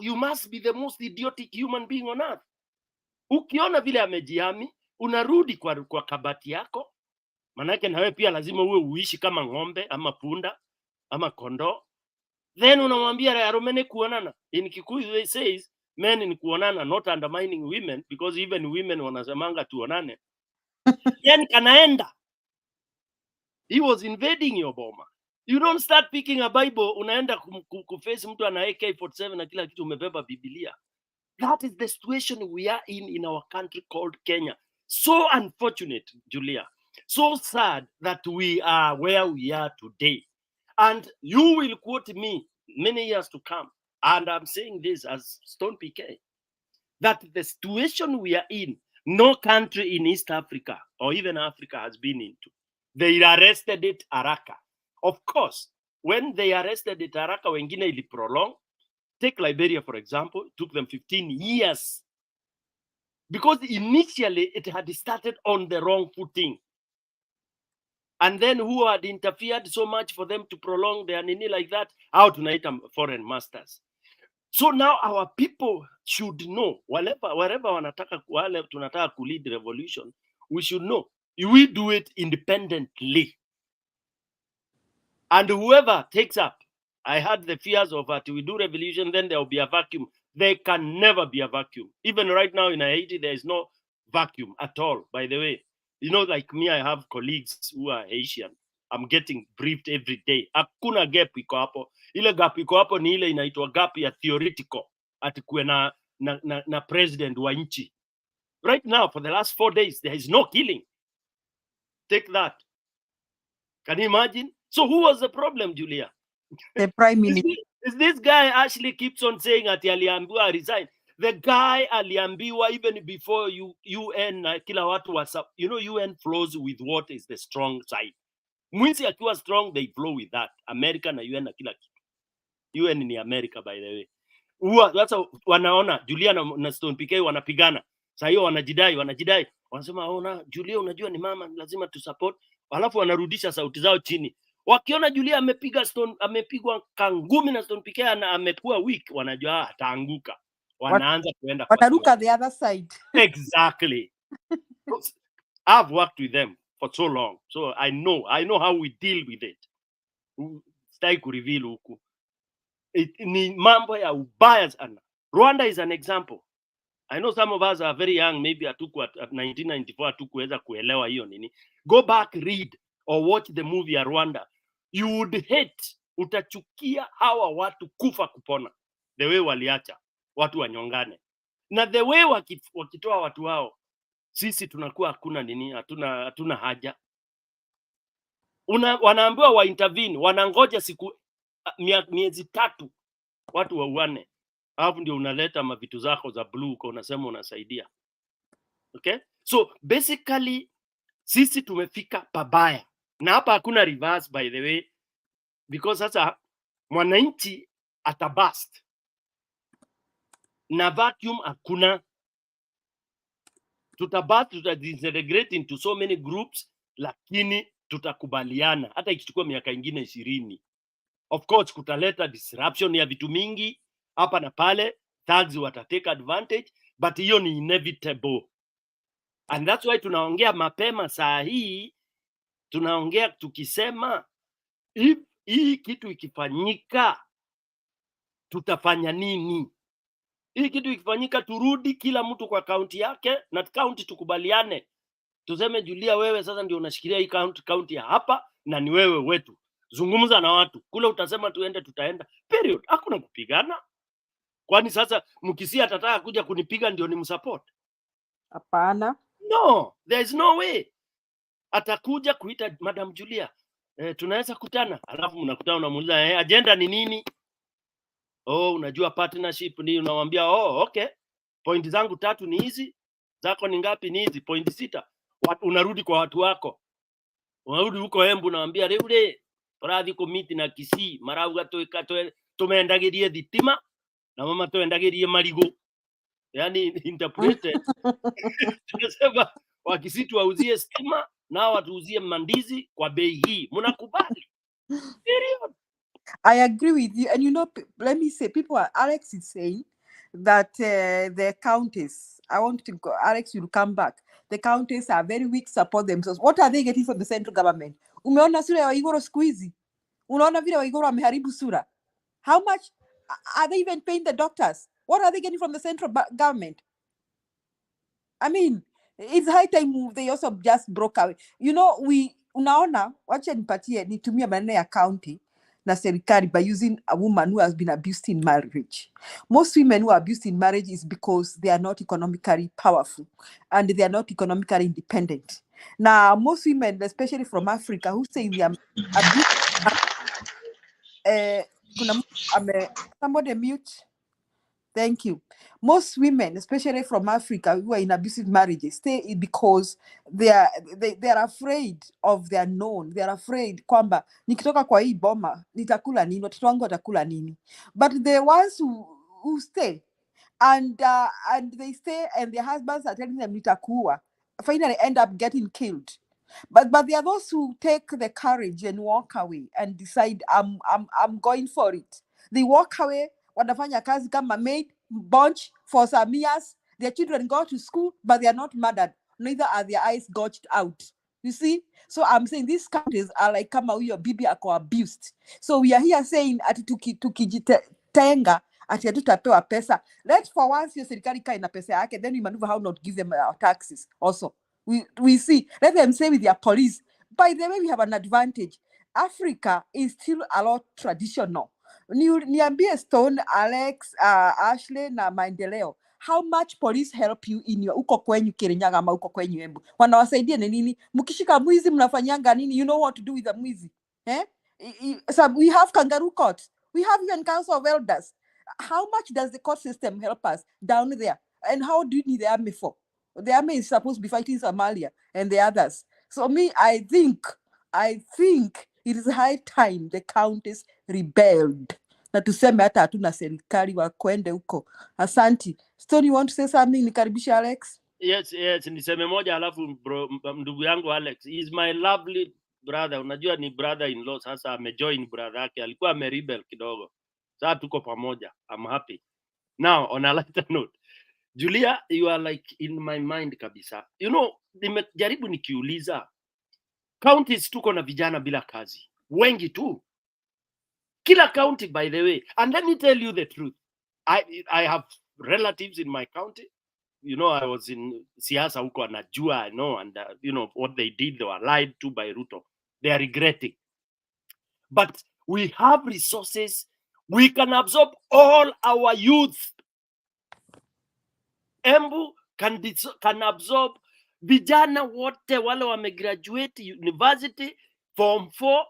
You must be the most idiotic human being on earth. Ukiona vile amejiami, unarudi kwa kabati yako. Manake na wewe pia lazima uwe uishi kama ng'ombe ama punda ama kondoo. Then unamwambia aromene kuonana. In Kikuyu they says men ni kuonana, not undermining women, because even women wanasemanga tuonane. Then kanaenda. He was invading your boma. You don't start picking a Bible, unaenda kuface mtu ana AK47 na kila kitu umebeba Biblia. That is the situation we are in our country called Kenya. So unfortunate, Julia. So sad that we are where we are today. And you will quote me many years to come. And I'm saying this as Stone PK, that the situation we are in, no country in East Africa or even Africa has been into. They arrested it Araka. Of course, when they arrested it Araka, wengine ili prolong. Take Liberia, for example, it took them 15 years. Because initially it had started on the wrong footing. And then who had interfered so much for them to prolong their nini like that? How to night foreign masters. So now our people should know, wherever tunataka to lead revolution, we should know. We do it independently. And whoever takes up, I had the fears of that we do revolution, then there will be a vacuum. There can never be a vacuum. Even right now in Haiti, there is no vacuum at all, by the way. You know, like me, I have colleagues who are Haitian. I'm getting briefed every day. Hakuna gap iko hapo. Ile gap iko hapo ni ile inaitwa gap ya theoretical. Ati kuwe na president wa nchi. Right now, for the last 4 days, there is no killing. Take that. Can you imagine? So who was the problem, Julia? The prime minister. Is this guy actually keeps on saying ati aliambiwa resign? The guy aliambiwa even before UN kila watu WhatsApp. You know, UN flows with what is the strong side. Mwinsi akiwa strong, they flow with that. America na UN na kila kitu. UN ni America, by the way. Sasa wanaona Julia na Stone PK wanapigana. Sasa hiyo wanajidai. Wanasema ona Julia, unajua ni mama, lazima tu support. Alafu wanarudisha sauti zao chini. Wakiona Julia amepigwa kangumi na Stone PK na amekuwa weak, wanajua ataanguka. Wanaanza kuenda kwa wataruka the other side. Exactly. I've worked with them for so long, so I know how we deal with it. Stai kureveal huku. Ni mambo ya ubaya sana. Rwanda is an example. I know some of us are very young, maybe at 1994 hatukuweza kuelewa hiyo nini. Go back, read or watch the movie ya Rwanda. You would hate, utachukia hawa watu kufa kupona. The way waliacha watu wanyongane. Na the way wakitoa watu wao, sisi tunakuwa hakuna nini, hatuna haja. Wanaambiwa wa intervene, wanangoja siku miezi 3 watu wauane. Alafu ndio unaleta mavitu zako za blue kwa unasema unasaidia. Okay? So basically sisi tumefika pabaya. Na hapa hakuna reverse by the way, because sasa mwananchi atabust. Na vacuum hakuna. Tutabust, tutadisintegrate into so many groups, lakini tutakubaliana hata ikichukua miaka ingine 20. Of course kutaleta disruption ya vitu mingi hapa na pale, thugs watatake advantage, but hiyo ni inevitable. And that's why tunaongea mapema saa hii, tunaongea tukisema hii kitu ikifanyika tutafanya nini? Hii kitu ikifanyika turudi kila mtu kwa kaunti yake na kaunti tukubaliane. Tuseme Julia, wewe sasa ndio unashikilia hii kaunti ya hapa na ni wewe wetu. Zungumza na watu. Kule utasema tuende, tutaenda. Period. Hakuna kupigana. Kwani sasa mkisia atataka kuja kunipiga ndio ni msupport? Hapana. No, there is no way. Atakuja kuita Madam Julia. Tunaweza kutana. Alafu mnakutana unamuuliza agenda ni nini? Oh, unajua partnership ni unamwambia okay. Point zangu 3 ni hizi. Zako ni ngapi? Ni hizi. Point 6. Unarudi kwa watu wako. Unarudi huko Embu unawaambia leo turathi komiti na Kisii marauga tumendagirie thitima na mama tuendagirie marigo. Yani interpreted. Tunasema wakisitu wauzie stima na watuuzie mandizi kwa bei hii. Mnakubali? Period. I agree with you. And you know, let me say, Alex is saying that the counties, I want to go, Alex will come back. The counties are very weak, support themselves. What are they getting from the central government? Umeona sura ya Waiguru siku hizi? Unaona vile Waiguru ameharibu sura? How much are they even paying the doctors? What are they getting from the central government? I mean, it's high time they also just broke away. You know, unaona, wacha nitumie maneno ya county na serikali by using a woman who has been abused in marriage. Most women who are abused in marriage is because they are not economically powerful and they are not economically independent. Now, most women, especially from Africa, who say they are abused, somebody mute. Thank you. Most women, especially from Africa, who are in abusive marriages, stay because they are afraid of their known. They are afraid kwamba nikitoka kwa hii boma nitakula nini, watoto wangu watakula nini. But the ones who stay and they stay and their husbands are telling them nitakuwa, finally end up getting killed. But there are those who take the courage and walk away and decide I'm going for it. They walk away. Wanafanya kazi kama maid, bunch for some years. Their children go to school, but they are not murdered. Neither are their eyes gouged out. You see? So I'm saying these countries are like kama huyo bibi ako abused. So we are here saying ati tukijitenga ati hatutapewa pesa. Let for once your serikali kai na pesa yake, then we maneuver how not give them our taxes also. We see. Let them say with their police. By the way, we have an advantage. Africa is still a lot traditional. Niambie Stone, Alex, Ashley na Maendeleo, how much police help you in your uko kwenyu Kirinyaga ama uko kwenyu Embu? Wanawasaidia ni nini? Mkishika mwizi mnafanyanga nini? You know what to do with the mwizi. So we have kangaroo courts. We have even council of elders. How much does the court system help us down there? And how do you need the army for? The army is supposed to be fighting Somalia and the others. So I think it is high time the counties rebelled. Na tuseme hata hatuna serikali wa kwende huko. Asanti. Stone, you want to say something? Nikaribisha Alex. Yes, niseme moja alafu ndugu yangu Alex. He is my lovely brother. Unajua ni brother-in-law sasa amejoin brother yake. Alikuwa amerebel kidogo. Sasa tuko pamoja. I'm happy. Now, on a lighter note. Julia, you are like in my mind kabisa. You know, nimejaribu nikiuliza. Counties tuko na vijana bila kazi. Wengi tu. Kila county, by the way. And let me tell you the truth. I have relatives in my county. You know, I was in siasa huko anajua, I know, and you know what they did, they were lied to by Ruto. They are regretting. But we have resources. We can absorb all our youth. Embu can absorb vijana wote wale wamegraduate university, form 4,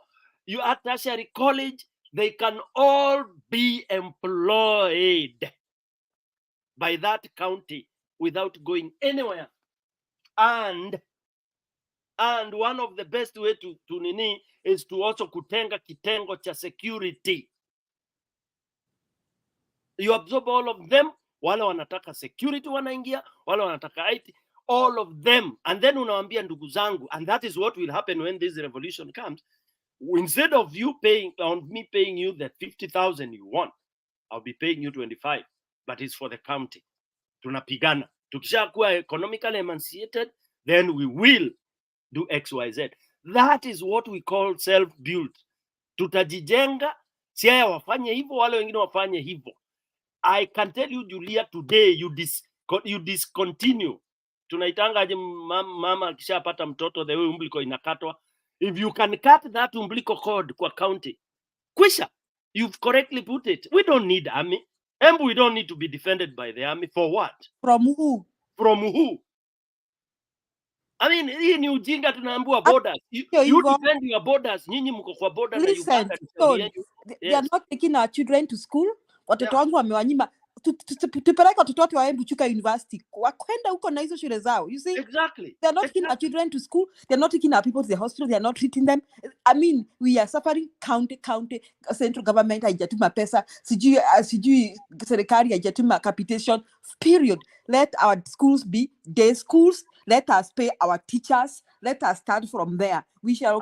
you at tertiary college, they can all be employed by that county without going anywhere. And one of the best way to nini is to also kutenga kitengo cha security. You absorb all of them, wale wanataka security wanaingia, wale wanataka IT, all of them. And then unawaambia ndugu zangu, and that is what will happen when this revolution comes. Instead of you paying, on me paying you the 50,000 you want, I'll be paying you 25, but it's for the county. Tunapigana. Tukishakuwa economically emancipated, then we will do XYZ. That is what we call self-build. Tutajijenga, siaya wafanye hivyo, wale wengine wafanye hivyo. I can tell you, Julia, today you discontinue. Tunaitanga aje mama akishapata mtoto the way umbilical inakatwa. If you can cut that umbilical cord kwa county, kwisha, you've correctly put it. We don't need army. And we don't need to be defended by the army. For what? From who? From who? I mean, hii ni ujinga tunaambiwa borders. You defend your borders. Nyinyi mko kwa border na Uganda. They are not taking our children to school. Watoto wangu wamewanyima. Tupeleke watoto wote waende Chuka University. Wakwenda huko na hizo shule zao. You see? Exactly. They are not taking our children to school. They are not taking our people to the hospital. They are not treating them. I mean, we are suffering. County, central government haijatuma pesa. Sijui serikali haijatuma capitation. Period. Let our schools be day schools. Let us pay our teachers. Let us start from there. We shall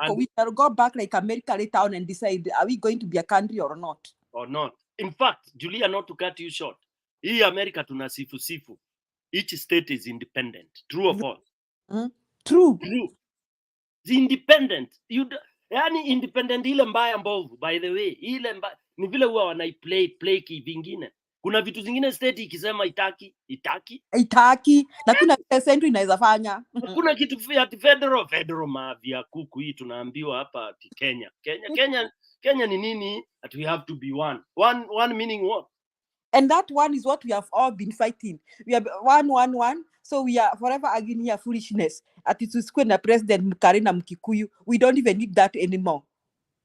go back like America later on and decide, are we going to be a country or not? Or not. In fact, Julia, not to cut you short, hii America tunasifu. Each state is independent. True or false? True. The independent. Yani independent ile mbaya mbovu, by the way. Ile mbaya. Ni vile huwa wanaiplay kivingine. Kuna vitu zingine state ikisema itaki. Na kuna pesa yetu inaweza fanya. Kuna kitu federal mavia kuku hii tunaambiwa hapa ati Kenya ni nini? That we have to be one. One meaning what? And that one is what we have all been fighting. We are one. So we are forever arguing here foolishness. Ati tusikwe na President Mkari na Mkikuyu. We don't even need that anymore.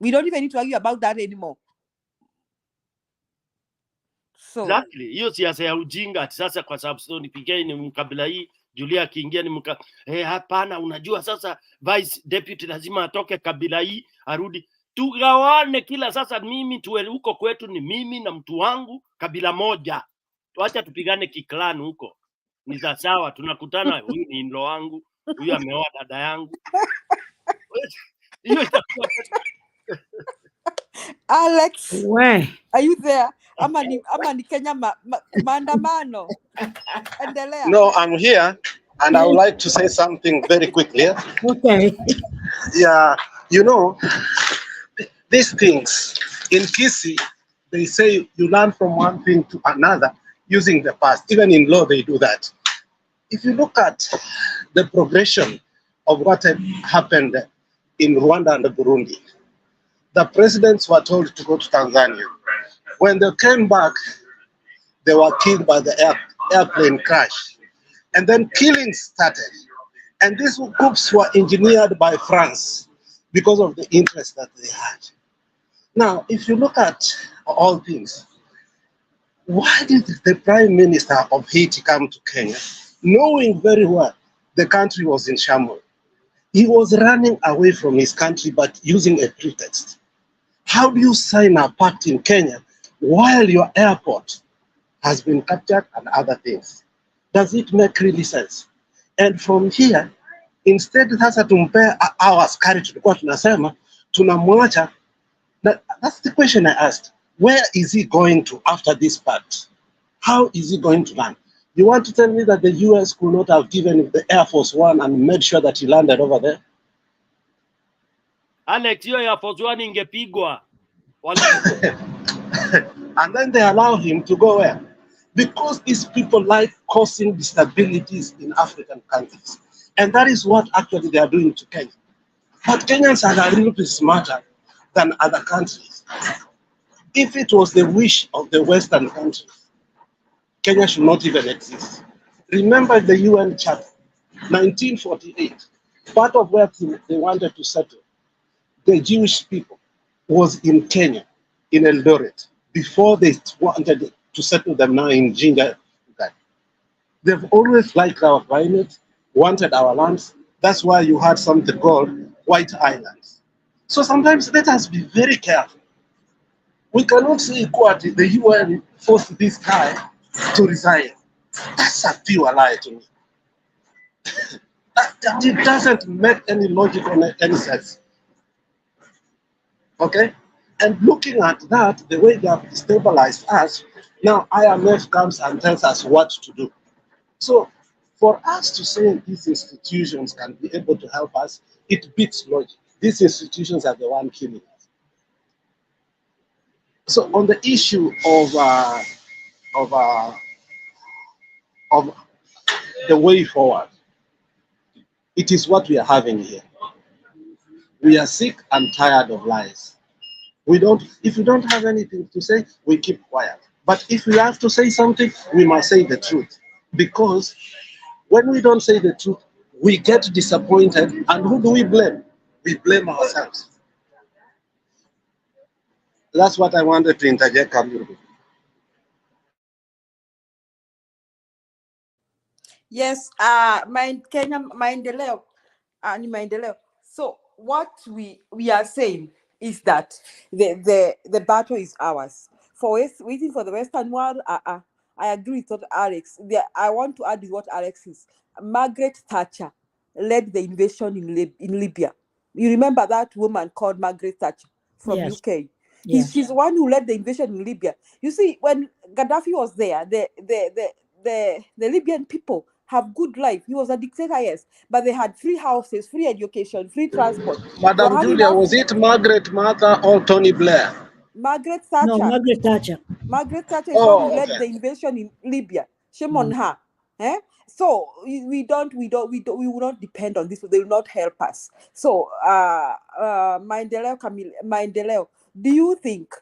We don't even need to argue about that anymore. So exactly. Hiyo siasa ya ujinga ati sasa kwa sababu Stone PK ni mkabila hii, Julia akiingia ni hapana, unajua sasa vice deputy lazima atoke kabila hii arudi. Tugawane kila sasa, mimi tuwe huko kwetu ni mimi na mtu wangu kabila moja. Tuacha tupigane kiklan huko. Ni sawa, tunakutana, huyu ni in-law wangu, huyu ameoa dada yangu. Alex, are you there? Ama ni Kenya maandamano. Endelea. No, I'm here and I would like to say something very quickly. Okay. Yeah, you know, these things in Kisi, they say you learn from one thing to another using the past. Even in law, they do that. If you look at the progression of what had happened in Rwanda and Burundi, the presidents were told to go to Tanzania. When they came back, they were killed by the airplane crash. And then killings started. And these groups were engineered by France because of the interest that they had. Now, if you look at all things, why did the Prime Minister of Haiti come to Kenya, knowing very well the country was in shambles? He was running away from his country, but using a pretext. How do you sign a pact in Kenya while your airport has been captured and other things? Does it make really sense? And from here, instead sasa tumpe our askari tulikuwa tunasema tunamwacha. That's the question I asked. Where is he going to after this pact? How is he going to land? You want to tell me that the US could not have given the Air Force One and made sure that he landed over there? Alex, hiyo Air Force One ingepigwa. And then they allow him to go where? Because these people like causing instabilities in African countries. And that is what actually they are doing to Kenya. But Kenyans are a little bit smarter than other countries. If it was the wish of the Western countries, Kenya should not even exist. Remember the UN Charter, 1948, part of where they wanted to settle the Jewish people was in Kenya, in Eldoret, before they wanted to settle them now in Jinja. They've always liked our climate, wanted our lands. That's why you had something called White Islands. So sometimes let us be very careful. We cannot say equality, the UN forced this guy to resign. That's a pure lie to me. that it doesn't make any logic or any sense. Okay? And looking at that, the way they have stabilized us, now IMF comes and tells us what to do. So for us to say these institutions can be able to help us, it beats logic. These institutions are the one killing us. So on the issue of the way forward, it is what we are having here. We are sick and tired of lies. If we don't have anything to say, we keep quiet. But if we have to say something, we must say the truth. Because when we don't say the truth, we get disappointed. And who do we blame? We blame ourselves. That's what I wanted to interject a little bit. Yes, Kenya maendeleo, ni maendeleo. So what we are saying is that the battle is ours. For us, waiting for the Western world, I agree with what Alex. I want to add with what Alex is. Margaret Thatcher led the invasion in Libya. You remember that woman called Margaret Thatcher from Yes. UK? Yes. She's the one who led the invasion in Libya. You see, when Gaddafi was there, the Libyan people have good life. He was a dictator, yes, but they had free houses, free education, free transport. Madam Julia, was it Margaret Martha or Tony Blair? Margaret Thatcher. No, Margaret Thatcher. Margaret Thatcher is one who led the invasion in Libya. Shame on her. So we will not depend on this. They will not help us. So Maendeleo, do you think?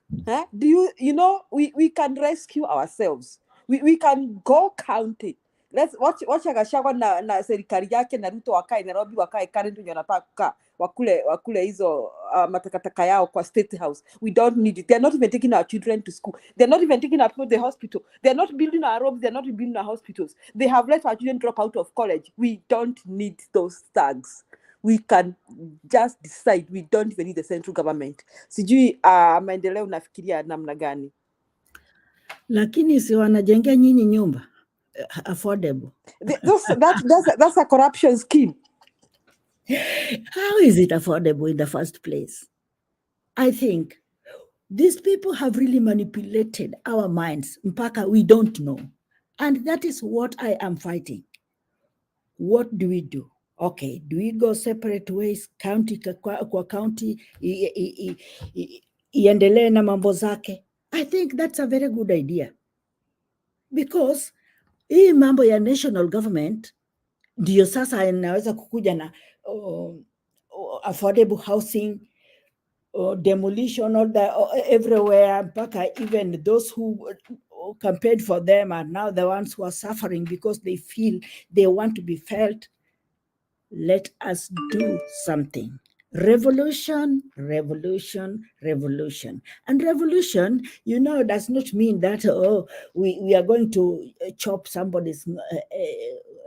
We can rescue ourselves? We can go county. Let's watch Gachagua na serikali yake na Ruto wakae Nairobi, wakae current wenye wanataka kukaa wakule hizo matakataka yao kwa State House. We don't need it. They're not even taking our children to school. They're not even taking our people to the hospital. They're not building our roads. They're not building our hospitals. They have let our children drop out of college. We don't need those thugs. We can just decide. We don't even need the central government. Sijui maendeleo nafikiria namna gani? Lakini si wanajengea nyinyi nyumba affordable. That's a corruption scheme. How is it affordable in the first place? I think these people have really manipulated our minds. Mpaka we don't know. And that is what I am fighting. What do we do? Okay, do we go separate ways? County kwa county iendelee na mambo zake? I think that's a very good idea. Because hii mambo ya national government ndio sasa inaweza kukuja na affordable housing, demolition everywhere, mpaka even those who campaigned for them are now the ones who are suffering because they feel they want to be felt. Let us do something. Revolution, revolution, revolution. And revolution, does not mean that, we are going to chop somebody's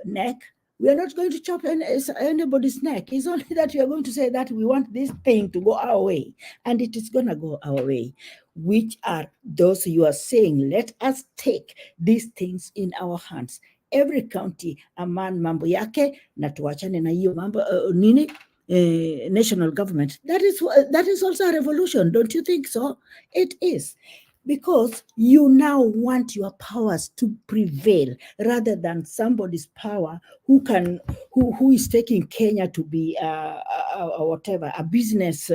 neck. We are not going to chop anybody's neck. It's only that we are going to say that we want this thing to go our way. And it is going to go our way. Which are those you are saying, let us take these things in our hands. Every county, aman mambo yake, na tuachane na hiyo mambo, national government. That is also a revolution, don't you think so? It is. Because you now want your powers to prevail rather than somebody's power who is taking Kenya to be a business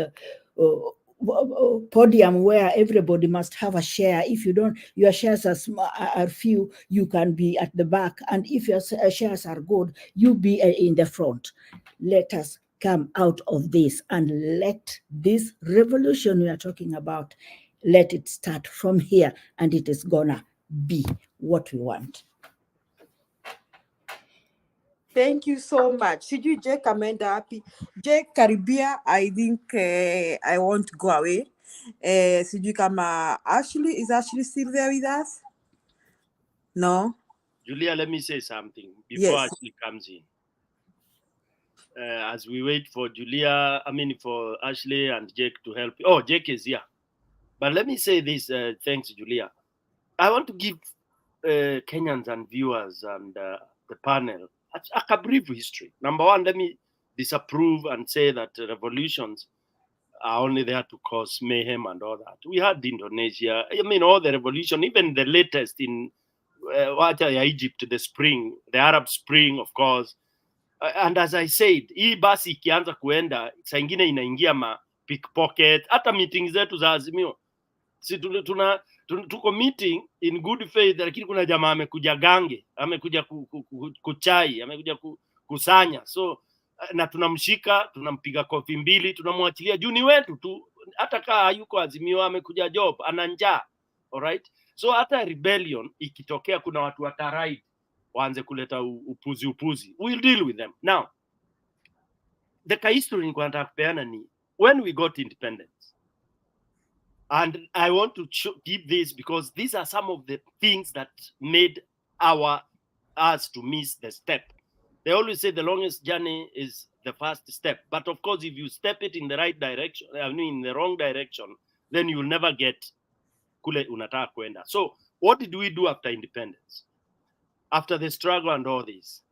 podium where everybody must have a share. If you don't, your shares are few, you can be at the back. And if your shares are good, you be in the front. Let us come out of this and let this revolution we are talking about, let it start from here, and it is gonna be what we want. Thank you so much. Sijui Jake ameenda happy. Jake karibia, I think I want to go away. Sijui kama Ashley, is Ashley still there with us? No? Julia, let me say something before Yes. Ashley comes in. As we wait for Julia, for Ashley and Jake to help. Oh, Jake is here. But let me say this, thanks, Julia. I want to give Kenyans and viewers and the panel a brief history. Number one, let me disapprove and say that revolutions are only there to cause mayhem and all that. We had Indonesia, all the revolution, even the latest in Egypt, the spring, the Arab Spring, of course. And as I said, hii basi ikianza kuenda, saa ingine inaingia ma pickpocket, hata meeting zetu za Azimio. Si tuko meeting in good faith, lakini kuna jamaa amekuja gange, amekuja kuchai, amekuja kusanya. So na tunamshika, tunampiga kofi mbili, tunamwachilia juu ni wetu tu, hata kaa yuko Azimio, amekuja job, ana njaa. Alright? So hata rebellion ikitokea, kuna watu watarai waanze kuleta upuzi. We'll deal with them. Now, the history nilikuwa nataka kupeana ni when we got independence. And I want to give this because these are some of the things that made us to miss the step. They always say the longest journey is the first step. But of course, if you step it in the right direction, in the wrong direction, then you'll never get kule unataka kwenda. So what did we do after independence? After the struggle and all this,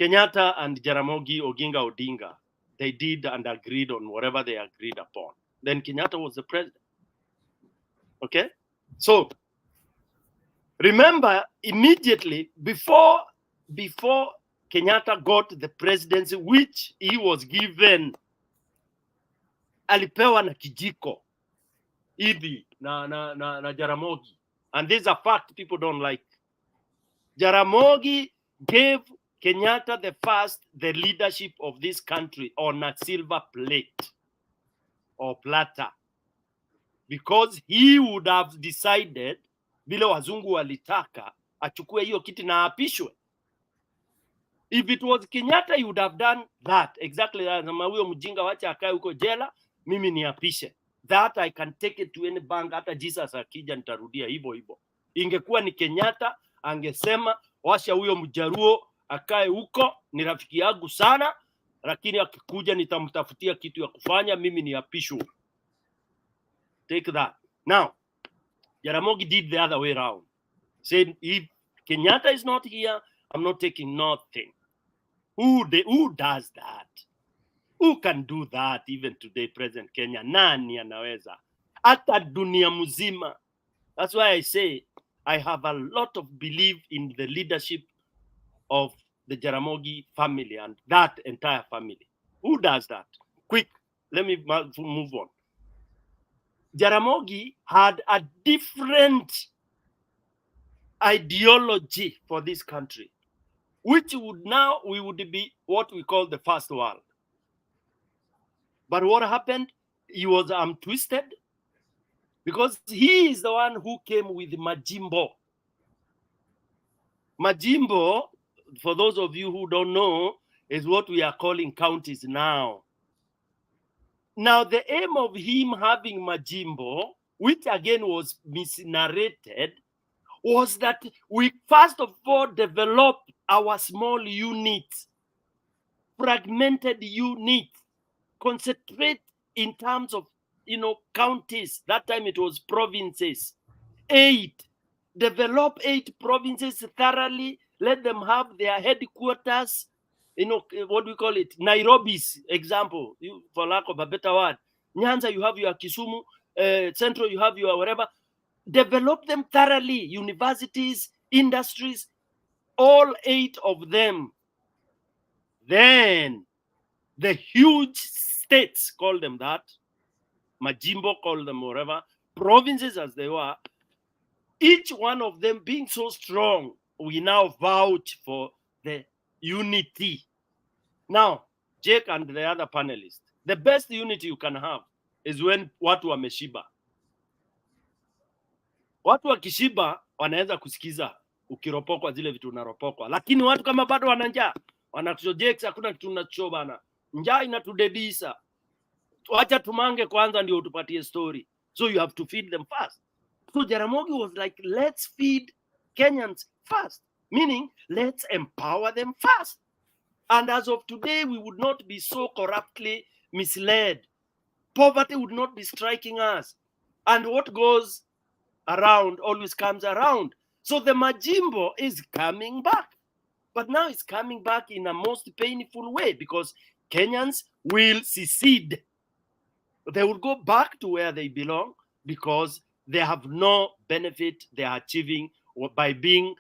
Kenyatta and Jaramogi Oginga Odinga, they did and agreed on whatever they agreed upon. Then Kenyatta was the president. Okay? So, remember, immediately before Kenyatta got the presidency, which he was given, alipewa na kijiko, hivi, na Jaramogi. And this is a fact people don't like. Jaramogi gave Kenyatta the leadership of this country on a silver plate or platter. Because he would have decided, vile wazungu walitaka, achukue hiyo kiti na apishwe. If it was Kenyatta, he would have done that. Exactly. Kama huyo mjinga wacha akae huko jela, mimi niapishe. That I can take it to any bank, hata Jesus akija nitarudia hivyo. Ingekuwa ni Kenyatta, angesema, washa huyo mjaruo akae huko, ni rafiki yangu sana, lakini akikuja nitamtafutia kitu ya kufanya, mimi niapishwe. Take that. Now, Jaramogi did the other way around. Said, if Kenyatta is not here, I'm not taking nothing. Who does that? Who can do that even today, President Kenya? Nani anaweza? Hata dunia mzima. That's why I say I have a lot of belief in the leadership of the Jaramogi family and that entire family. Who does that? Quick, let me move on. Jaramogi had a different ideology for this country, which we would be what we call the first world. But what happened? He was twisted because he is the one who came with Majimbo. Majimbo, for those of you who don't know, is what we are calling counties now. Now, the aim of him having Majimbo, which again was misnarrated, was that we first of all develop our small units, fragmented units, concentrate in terms of, counties. That time it was provinces. 8. Develop 8 provinces thoroughly, let them have their headquarters. What do we call it? Nairobi's example, for lack of a better word. Nyanza, you have your Kisumu. Central, you have your whatever. Develop them thoroughly. Universities, industries, all 8 of them. Then, the huge states, call them that, majimbo, call them whatever, provinces as they were, each one of them being so strong, we now vouch for the unity. Now, Jake and the other panelists, the best unity you can have is when watu wameshiba. Watu wakishiba wanaweza kusikiza ukiropokwa zile vitu unaropokwa, lakini watu kama bado wana njaa, wanakushojeka, hakuna kitu unacho bana, njaa inatudedisa, wacha tumange kwanza ndio utupatie story. So you have to feed them fast. So Jaramogi was like, let's feed Kenyans fast, meaning let's empower them fast. And as of today, we would not be so corruptly misled. Poverty would not be striking us. And what goes around always comes around. So the Majimbo is coming back. But now it's coming back in a most painful way because Kenyans will secede. They will go back to where they belong because they have no benefit they are achieving by being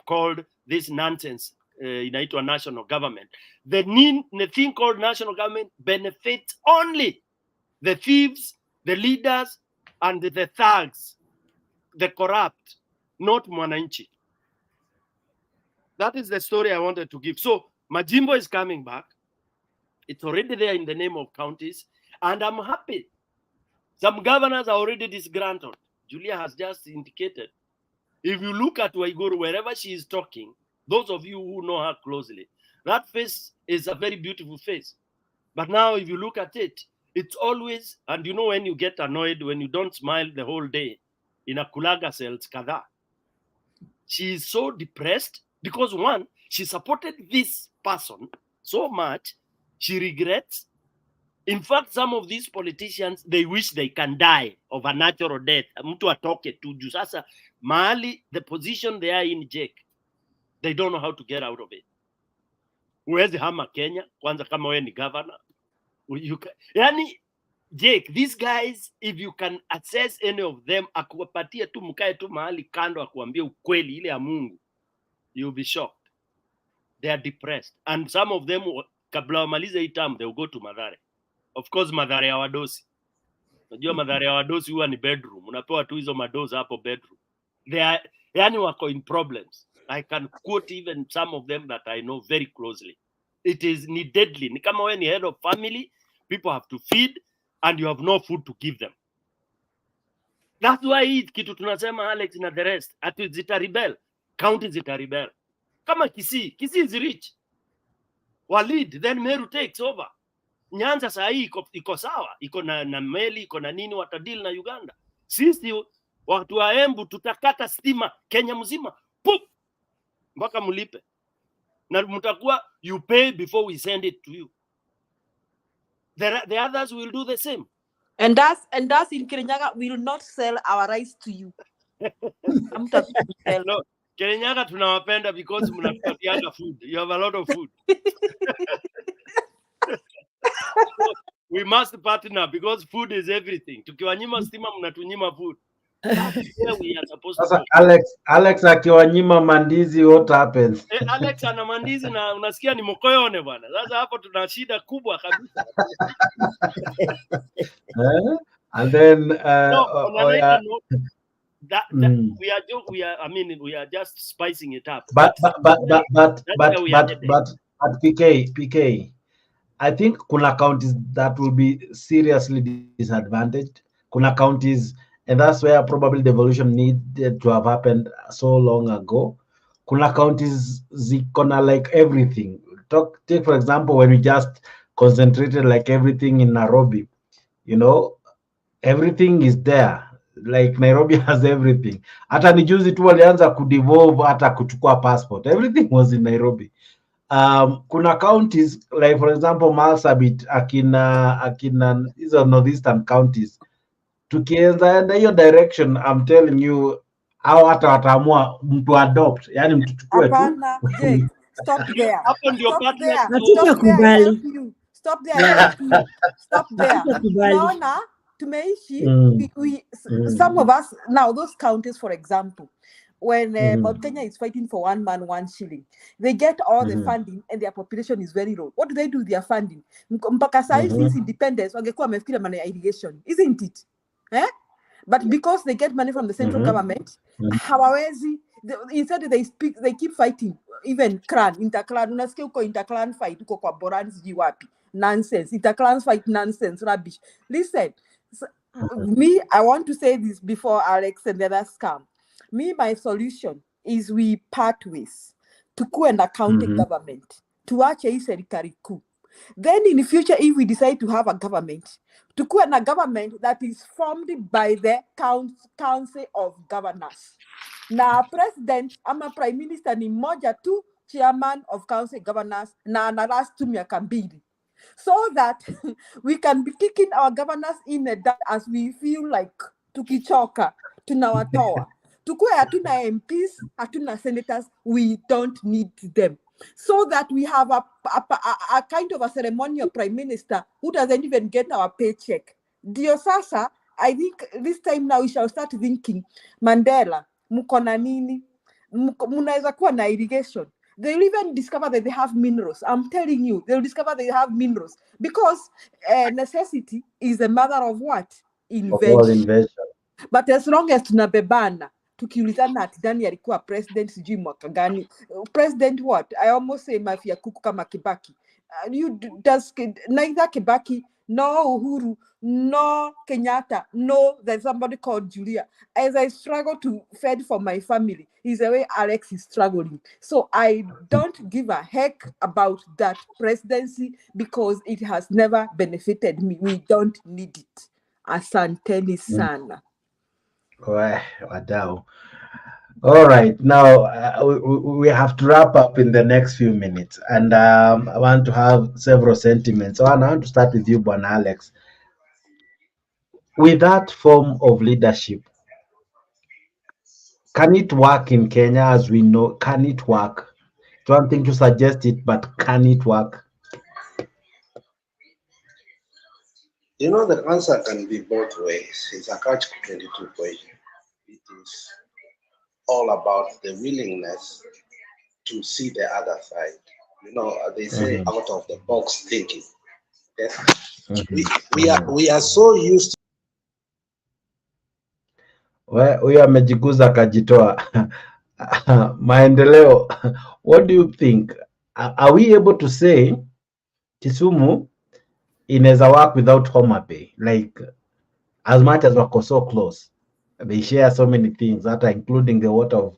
called this nonsense. Inaitwa national government. The thing called national government benefits only the thieves, the leaders, and the thugs, the corrupt, not mwananchi. That is the story I wanted to give. So Majimbo is coming back. It's already there in the name of counties, and I'm happy. Some governors are already disgruntled. Julia has just indicated. If you look at Waiguru, wherever she is talking, those of you who know her closely, that face is a very beautiful face. But now if you look at it, it's always, and you know when you get annoyed, when you don't smile the whole day, in a kulaga cells kadha. She is so depressed because one, she supported this person so much, she regrets. In fact, some of these politicians, they wish they can die of a natural death. Mtu atoke tu juu sasa mahali, the position they are in, Jake, they don't know how to get out of it. Huwezi hama Kenya, kwanza kama wewe ni governor. Yani, Jake, these guys, if you can access any of them, akupatia tu mkae tu mahali kando akuambia ukweli ile ya Mungu, you'll be shocked. They are depressed. And some of them, kabla wamalize hii term, they will go to Mathare. Of course, Mathare ya wadosi. Unajua Mathare ya wadosi huwa ni bedroom. Unapewa tu hizo madozi hapo bedroom. They are, yani wako in problems. I can quote even some of them that I know very closely. It is deadly. Ni kama wewe ni head of family, people have to feed, and you have no food to give them. That's why hii kitu tunasema Alex na the rest, ati zita rebel, county zita rebel. Kama Kisii is rich. Walid, then Meru takes over. Nyanza saa hii iko sawa, iko na meli, iko na nini, watadili na Uganda. Sisi watu wa Embu tutakata stima Kenya mzima, pup, mpaka mlipe. Na mtakuwa you pay before we send it to you. The others will do the same. And us in Kirinyaga will not sell our rice to you. No, Kirinyaga tunawapenda because mnapatiana food. You have a lot of food. We must partner because food is everything. Tukiwanyima stima mnatunyima food. That's where we are supposed to go. Alex akiwanyima mandizi, what happens? Alex ana mandizi na unasikia ni mokoyone bwana. Sasa hapo tuna shida kubwa kabisa. And then we are just spicing it up. But PK, I think kuna counties that will be seriously disadvantaged. Kuna counties, and that's where probably the evolution needed to have happened so long ago. Kuna counties zikona like everything. Take for example, when we just concentrated like everything in Nairobi, you know, everything is there. Like Nairobi has everything. Hata ni juzi tu walianza kudevolve hata kuchukua passport. Everything was in Nairobi. Kuna counties like for example Marsabit, akina hizo northeastern counties. Tukienda enda hiyo direction, I'm telling you, au hata wataamua mtu adopt, yani mtu chukue tu. Hapana, Jake, stop there. Hapo ndio partner. Stop there. Stop there. Naona tumeishi, some of us now, those counties for example, when Mount Kenya is fighting for 1 man, 1 shilling. They get all the funding and their population is very low. What do they do with their funding? Mpaka sai since independence, wangekuwa wamefikiria maneno ya irrigation, isn't it? But because they get money from the central government, hawawezi, instead they keep fighting. Even interclan, unasikia uko interclan fight, uko kwa Boran sijui wapi. Nonsense. Interclan fight, nonsense, rubbish. Listen, me, I want to say this before Alex and the others come. My solution is we part ways. Tukuwe na county government. Tuache hii serikali kuu. Then in the future, if we decide to have a government, tukuwe na government that is formed by the council of governors. Na president ama prime minister ni mmoja tu, chairman of council governors, na last 2 miaka mbili. So that we can be kicking our governors in the dark as we feel like tukichoka, tunawatoa. Tukuwe hatuna MPs, hatuna senators, we don't need them. So that we have a kind of a ceremonial prime minister who doesn't even get our paycheck. Dio sasa, I think this time now we shall start thinking, Mandela, mukona nini, munaweza kuwa na irrigation. They'll even discover that they have minerals. I'm telling you, they'll discover they have minerals. Because necessity is the mother of what? Invention. But as long as tunabebana, tukiulizana ati nani alikuwa president sijui mwaka gani. President what? I almost say mafia kuku kama Kibaki. Neither Kibaki, no Uhuru, no Kenyatta, no there's somebody called Julia. As I struggle to fend for my family, is the way Alex is struggling. So I don't give a heck about that presidency because it has never benefited me. We don't need it. Asanteni sana. Wadau. All right, now we have to wrap up in the next few minutes, and I want to have several sentiments. So I want to start with you, Bwana Alex. With that form of leadership, can it work in Kenya as we know? Can it work? Don't think to suggest it, but can it work? You know, the answer can be both ways. It's a catch-22 question. It is all about the willingness to see the other side. You know, they say out of the box thinking. Yes? We are so used to Huyo amejiguza akajitoa. Maendeleo, what do you think? Are we able to say Kisumu inaweza work without Homa Bay? Like, as much as wako so close, they share so many things that are including the water of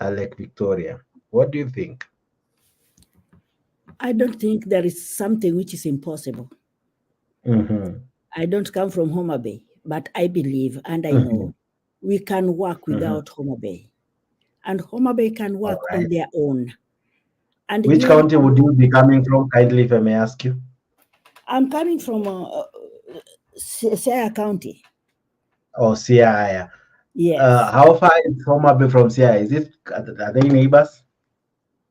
Lake Victoria. What do you think? I don't think there is something which is impossible. I don't come from Homa Bay, but I believe and I know we can work without Homa Bay. And Homa Bay can work on their own. And which county would you be coming from, kindly, if I may ask you? I'm coming from Siaya County. Oh, Siaya. Yes. How far is Homa Bay from Siaya? Are they neighbors?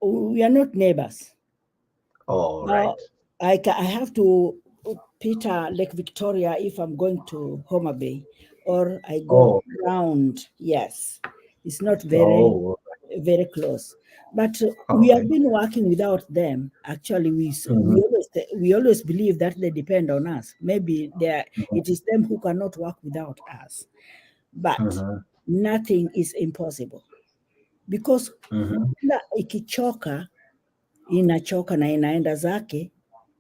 We are not neighbors. Oh, right. I have to Peter Lake Victoria if I'm going to Homa Bay, or I go around. Yes, it's not very close. But we have been working without them. Actually, we always believe that they depend on us. Maybe it is them who cannot work without us. But nothing is impossible because ikichoka inachoka na inaenda zake.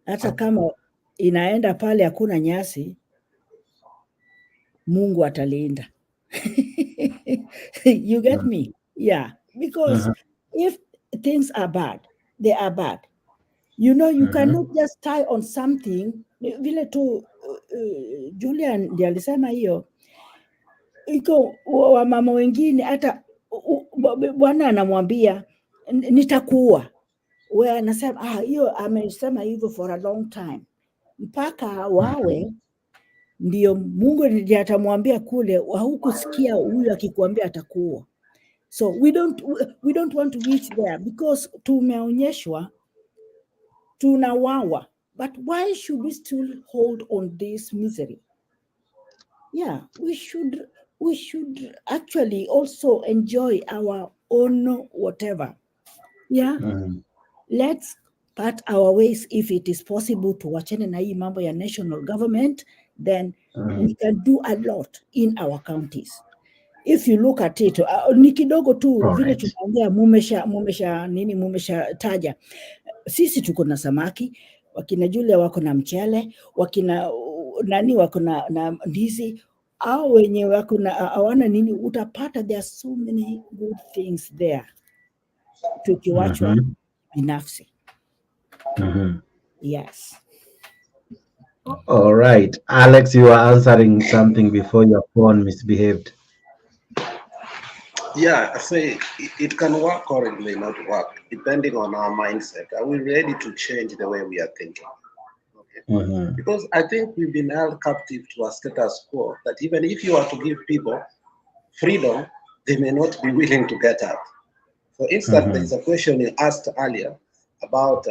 Hata kama inaenda pale hakuna nyasi, Mungu atalinda. You get me? Yeah. Because if things are bad, they are bad. You know, you cannot just tie on something. Vile tu Julian ndiye alisema hiyo. Iko wamama wengine hata bwana anamwambia nitakuua. Wewe anasema hiyo amesema hivyo for a long time. Mpaka wawe ndio Mungu ndiye atamwambia kule, hukusikia huyu akikwambia atakuua. So we don't want to reach there because tumeonyeshwa tunawawa. But why should we still hold on this misery? Yeah, we should we should actually also enjoy our own whatever. Yeah. Let's part our ways if it is possible to wachane na hii mambo ya national government, then we can do a lot in our counties. If you look at it, ni kidogo tu vile tunaongea mumesha taja. Sisi tuko na samaki, wakina Julia wako na mchele, wakina nani wako na ndizi, au wenye wako na hawana nini, utapata there are so many good things there tukiwachwa binafsi. Yes. All right. Alex, you are answering something before your phone misbehaved. Yeah, I say it can work or it may not work, depending on our mindset. Are we ready to change the way we are thinking? Okay. Because I think we've been held captive to a status quo that even if you are to give people freedom, they may not be willing to get out. For instance, there's a question you asked earlier about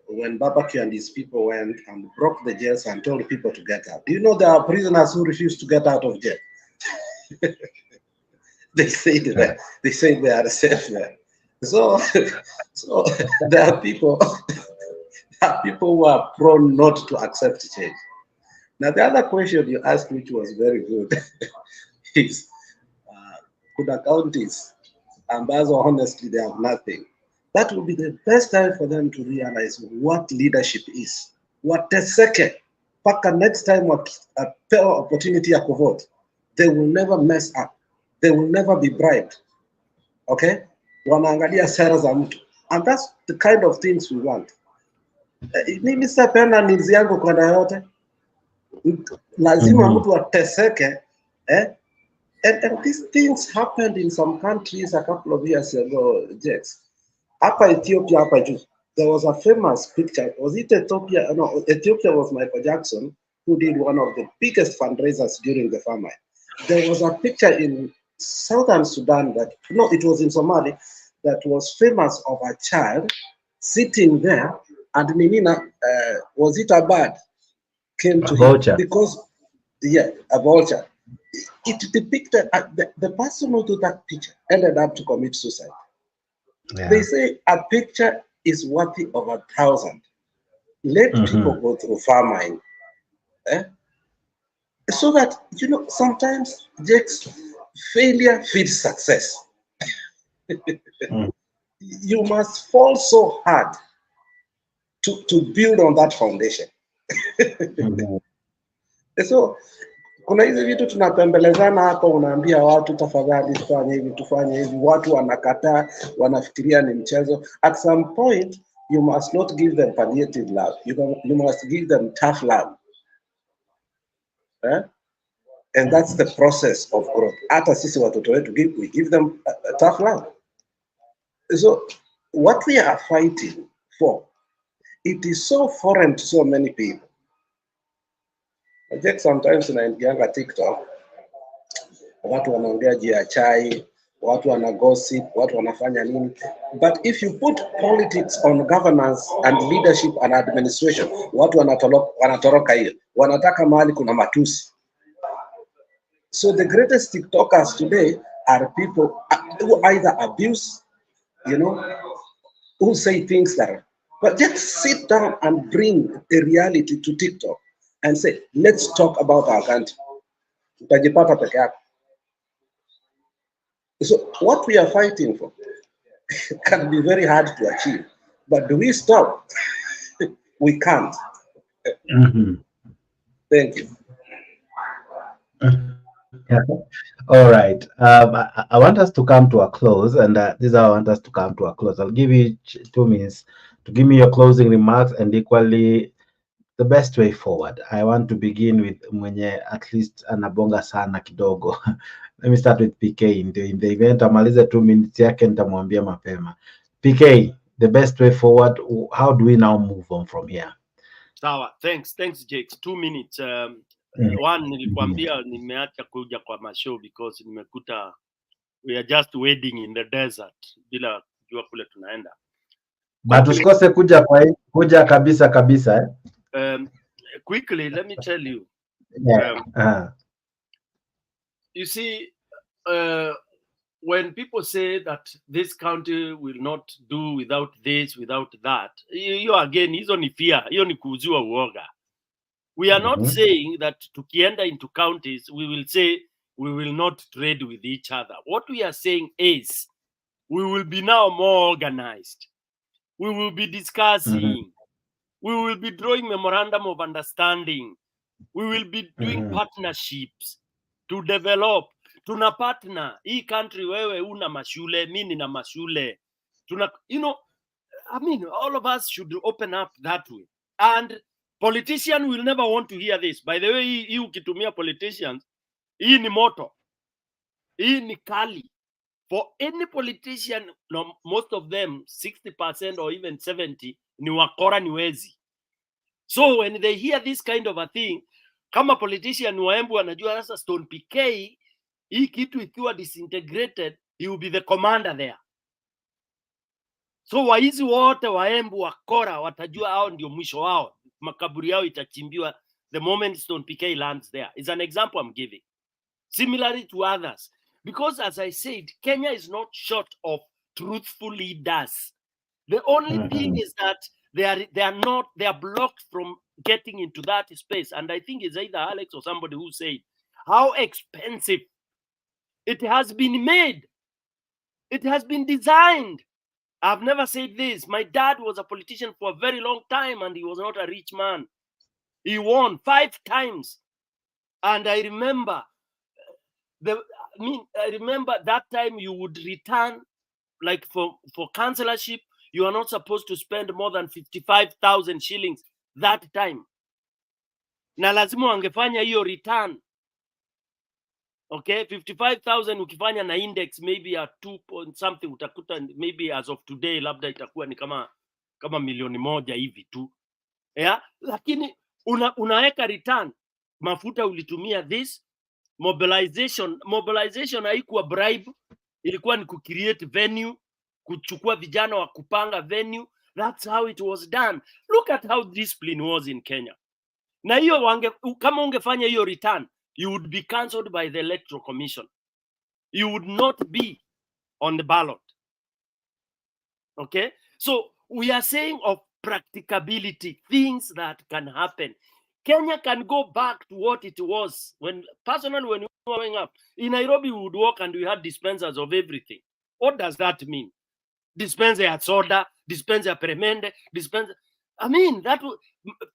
when Babaki and his people went and broke the jails and told people to get out. Do you know there are prisoners who refuse to get out of jail? They say that they are safe there. So there are people who are prone not to accept change. Now the other question you asked, which was very good, is kuna counties ambazo honestly they have nothing. That will be the best time for them to realize what leadership is. Wateseke paka next time wakipewa opportunity ya kuvote, they will never mess up. They will never be bribed. Okay? Wanaangalia sera za mtu. And that's the kind of things we want. Mimi sitapenda nizi yangu kwa yote. Lazima mtu ateseke. And these things happened in some countries a couple of years ago, Jex. Hapa Ethiopia, hapa juu, there was a famous picture. Was it Ethiopia? No, Ethiopia was Michael Jackson, who did one of the biggest fundraisers during the famine. There was a picture in southern Sudan it was in Somalia, that was famous of a child sitting there, and Ninina, was it a bird? Came to him because, a vulture. It depicted the person who took that picture ended up to commit suicide. Yeah. They say a picture is worthy of 1,000. Let people go through famine, so that sometimes failure feeds success. You must fall so hard to build on that foundation. So kuna hizi vitu tunapembelezana hapa, unaambia watu tafadhali tufanye hivi, watu wanakataa, wanafikiria ni mchezo. At some point you must not give them palliative love, you must give them tough love, and that's the process of growth. Hata sisi watoto wetu we give them a tough love. So what we are fighting for, it is so foreign to so many people. I think sometimes naingianga TikTok, watu wanaongea juu ya chai, watu wana gossip, watu wanafanya nini. But if you put politics on governance and leadership and administration, watu wanatoroka hiyo. Wanataka mahali kuna matusi. So the greatest TikTokers today are people who either abuse, who say things that but just sit down and bring a reality to TikTok and say, let's talk about our country. Utajipata peke yako. So what we are fighting for can be very hard to achieve. But do we stop? We can't. Thank you. All right. I want us to come to a close, and this is how I want us to come to a close. I'll give you 2 minutes to give me your closing remarks, and equally the best way forward. I want to begin with mwenye at least anabonga sana kidogo. Let me start with PK. In the event amalize 2 minutes yake nitamwambia mapema. PK, the best way forward, how do we now move on from here? Sawa, thanks Jakes. 2 minutes. One, nilikwambia nimeacha kuja kwa mashow because nimekuta we are just wading in the desert bila kujua kule tunaenda. But usikose kuja kabisa. Quickly, let me tell you. you see, when people say that this country will not do without this, without that, you again, hizo ni fear, hiyo ni kuuziwa uoga. We are not saying that tukienda into counties, we will say we will not trade with each other. What we are saying is we will be now more organized. We will be discussing. We will be drawing memorandum of understanding. We will be doing partnerships to develop. Tuna partner. Hii country wewe una mashule, mimi nina mashule. You know, I mean, all of us should open up that way. And politicians will never want to hear this. By the way, hii ukitumia politicians, hii ni moto. Hii ni kali. For any politician, no, most of them, 60% or even 70%, ni wakora ni wezi. So when they hear this kind of a thing, kama politician wa Embu anajua sasa Stone PK, hii kitu ikiwa disintegrated, he will be the commander there. So waizi wote wa Embu wakora watajua hao ndio mwisho wao. Makaburi yao itachimbiwa the moment Stone PK lands there. It's an example I'm giving. Similarly to others. Because as I said, Kenya is not short of truthful leaders. The only thing is that they are blocked from getting into that space. And I think it's either Alex or somebody who said how expensive it has been made. It has been designed. I've never said this. My dad was a politician for a very long time and he was not a rich man. He won 5 times. And I remember I remember that time you would return, like for councillorship, you are not supposed to spend more than 55,000 shillings that time. Na lazima wangefanya hiyo return. Okay, 55,000 ukifanya na index maybe at 2 point something utakuta maybe as of today labda itakuwa ni kama milioni moja hivi tu. Yeah? Lakini unaweka return. Mafuta ulitumia this. Mobilization haikuwa bribe, ilikuwa ni kucreate venue, kuchukua vijana wa kupanga venue. That's how it was done. Look at how discipline was in Kenya. Na hiyo kama ungefanya hiyo return, you would be cancelled by the Electoral Commission. You would not be on the ballot. Okay? So we are saying of practicability, things that can happen. Kenya can go back to what it was personally when we were growing up. In Nairobi, we would walk and we had dispensers of everything. What does that mean? Dispenser ya soda, dispenser ya peremende, dispenser. I mean, that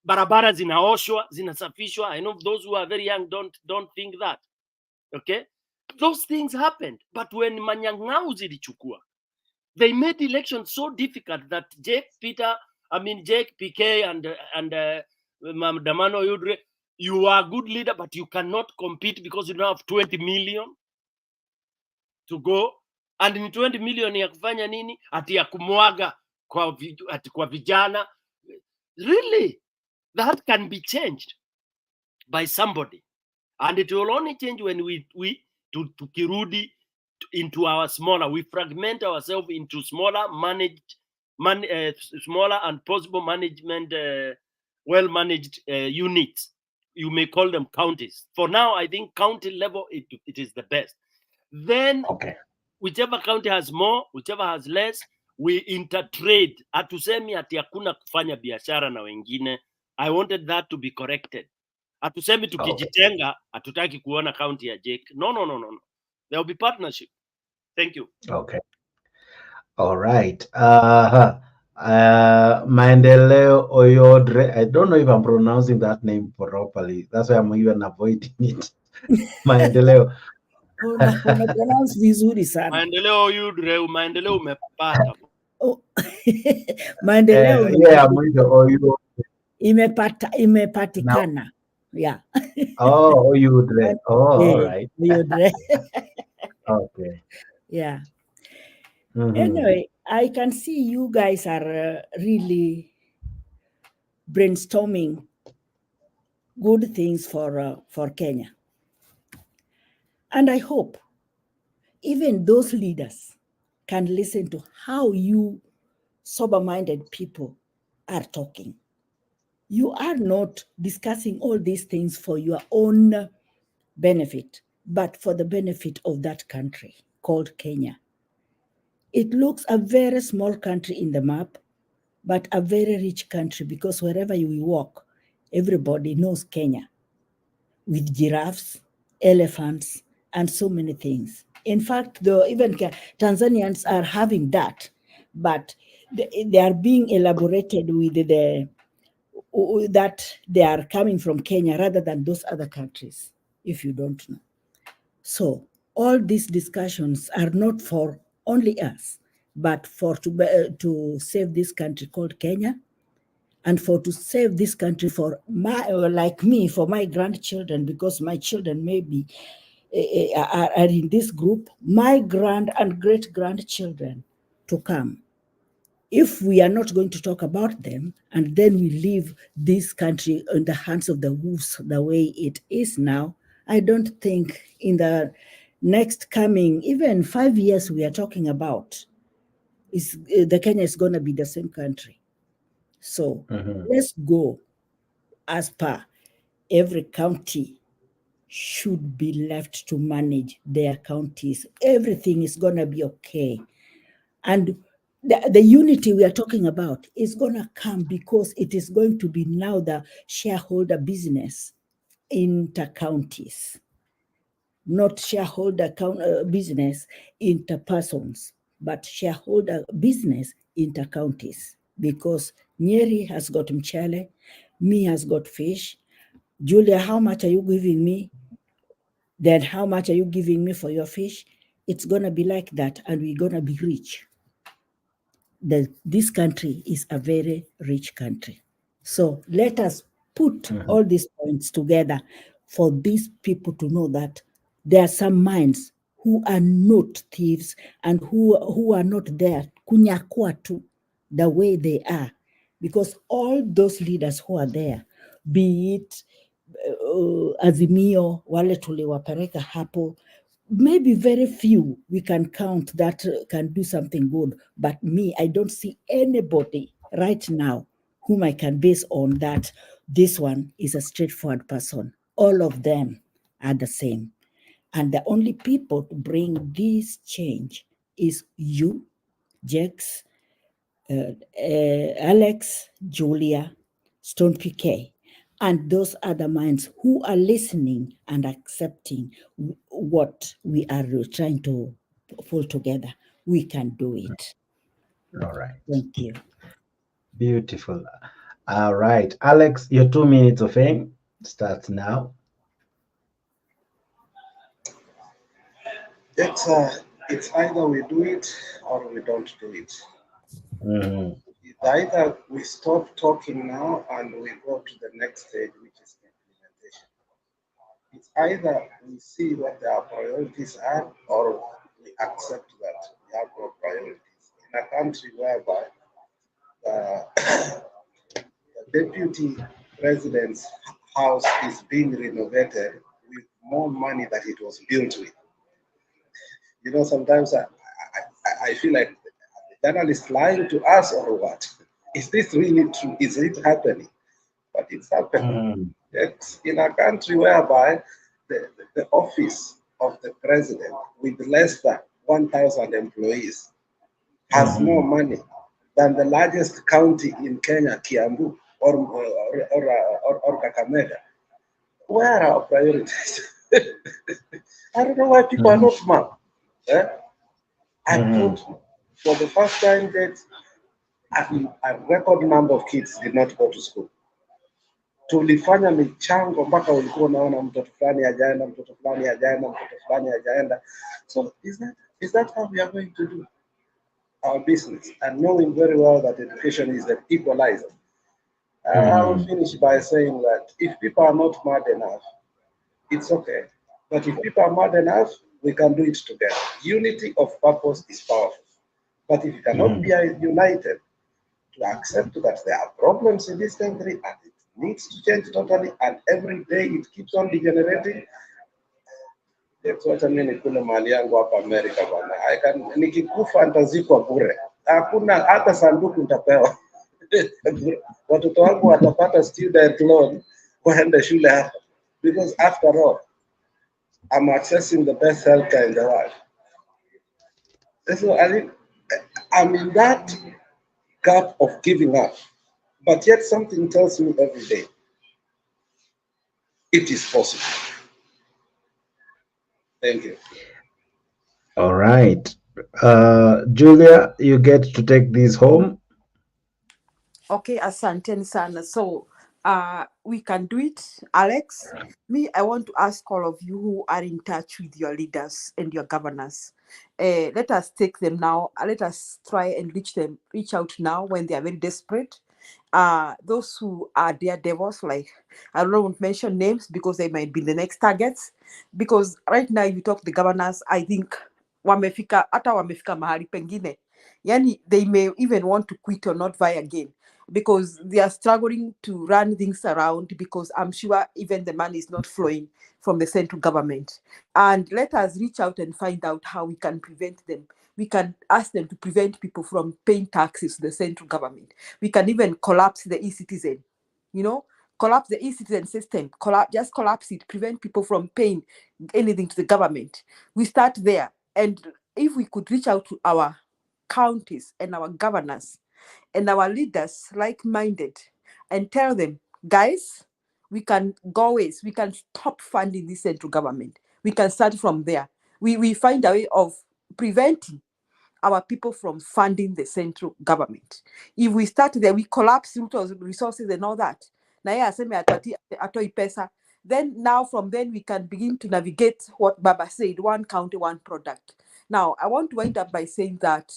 barabara zinaoshwa, zinasafishwa. I know those who are very young don't think that. Okay? Those things happened. But when Manyang'au zilichukua, they made elections so difficult that Jake PK and Damano Yudre, you are a good leader, but you cannot compete because you don't have 20 million to go. And in 20 million ya kufanya nini? Ati ya kumwaga kwa vijana. Really? That can be changed by somebody. And it will only change when we tukirudi into our smaller, we fragment ourselves into smaller smaller and possible management well-managed units. You may call them counties. For now, I think county level, it is the best. Then, whichever county has more, whichever has less, we intertrade. Hatusemi ati hakuna kufanya biashara na wengine. I wanted that to be corrected. Hatusemi tukijitenga, hatutaki kuona county ya Jake. No. There will be partnership. Thank you. Okay. All right. Maendeleo Oyodre. I don't know if I'm pronouncing that name properly. That's why I'm even avoiding it. Maendeleo. Pronounce vizuri sana. Maendeleo Oyodre, maendeleo umepata. Maendeleo imepatikana. Yeah. Oh, Oyodre. Oh, all right. Oyodre. Okay. Yeah. Anyway, I can see you guys are really brainstorming good things for Kenya. And I hope even those leaders can listen to how you sober-minded people are talking. You are not discussing all these things for your own benefit. but for the benefit of that country called Kenya. It looks a very small country in the map, but a very rich country, because wherever you walk, everybody knows Kenya, with giraffes, elephants, and so many things. In fact, though, even Tanzanians are having that, but they are being elaborated with that they are coming from Kenya rather than those other countries, if you don't know. So all these discussions are not for only us, but for to save this country called Kenya, and to save this country for like me, for my grandchildren, because my children maybe are in this group, my grand and great grandchildren to come. If we are not going to talk about them, and then we leave this country in the hands of the wolves the way it is now, I don't think in the next coming, even 5 years we are talking about, the Kenya is going to be the same country. So let's go as per every county should be left to manage their counties. Everything is going to be okay. And the unity we are talking about is going to come because it is going to be now the shareholder business inter-counties, not shareholder business inter-persons, but shareholder business inter-counties. Because Nyeri has got mchele, me has got fish. Julia, how much are you giving me? Then how much are you giving me for your fish? It's going to be like that, and we're going to be rich. This country is a very rich country. So let us put all these points together for these people to know that there are some minds who are not thieves and who are not there kunyakua tu the way they are, because all those leaders who are there, be it Azimio, wale tuliwapeleka hapo, maybe very few we can count that can do something good. But me, I don't see anybody right now whom I can base on that this one is a straightforward person. All of them are the same. And the only people to bring this change is you, Jex, Alex, Julia, Stone PK, and those other minds who are listening and accepting what we are trying to pull together. We can do it. All right. Thank you. Beautiful. All right. Alex, your 2 minutes of fame starts now. It's either we do it or we don't do it. Either we stop talking now and we go to the next stage, which is implementation. It's either we see what our priorities are or we accept that we have no priorities. In a country whereby the Deputy President's house is being renovated with more money that it was built with. You know, sometimes I feel like the journalists lying to us or what? Is this really true? Is it happening? But it's happening. It's in a country whereby the office of the president with less than 1,000 employees has more money than the largest county in Kenya, Kiambu or Kakamega. Where are our priorities? I don't know why people are not smart. I thought for the first time that a record number of kids did not go to school. Tulifanya michango mpaka ulikuwa unaona mtoto fulani hajaenda, mtoto fulani hajaenda, mtoto fulani hajaenda. So is that how we are going to do our business? And knowing very well that education is an equalizer. I will finish by saying that if people are not mad enough, it's okay. But if people are mad enough, we can do it together. Unity of purpose is powerful. But if you cannot be united to accept that there are problems in this country and it needs to change totally, and every day it keeps on degenerating, that's what I mean. Nikule mali yangu hapa America bwana. Nikikufa nitazikwa bure. Hakuna hata sanduku nitapewa. Watoto wangu watapata student loan waende shule hapa. Because after all, I'm accessing the best healthcare in the world. So I'm in that gap of giving up, but yet something tells me every day it is possible. Thank you. All right. Julia, you get to take this home. Okay, asante sana. So, we can do it, Alex. I want to ask all of you who are in touch with your leaders and your governors. Let us take them now. Let us try and reach out now when they are very desperate. Those who are their devils, like, I don't want to mention names because they might be the next targets. Because right now, if you talk to the governors, I think wamefika mahali pengine. Yani, they may even want to quit or not vie again, because they are struggling to run things around, because I'm sure even the money is not flowing from the central government. And let us reach out and find out how we can prevent them. We can ask them to prevent people from paying taxes to the central government. We can even collapse the e-citizen, collapse the e-citizen system, just collapse it, prevent people from paying anything to the government. We start there. And if we could reach out to our counties and our governors and our leaders, like-minded, and tell them, guys, we can stop funding the central government. We can start from there. We find a way of preventing our people from funding the central government. If we start there, we collapse Ruto's resources and all that. Then now from then we can begin to navigate what Baba said, one county, one product. Now, I want to wind up by saying that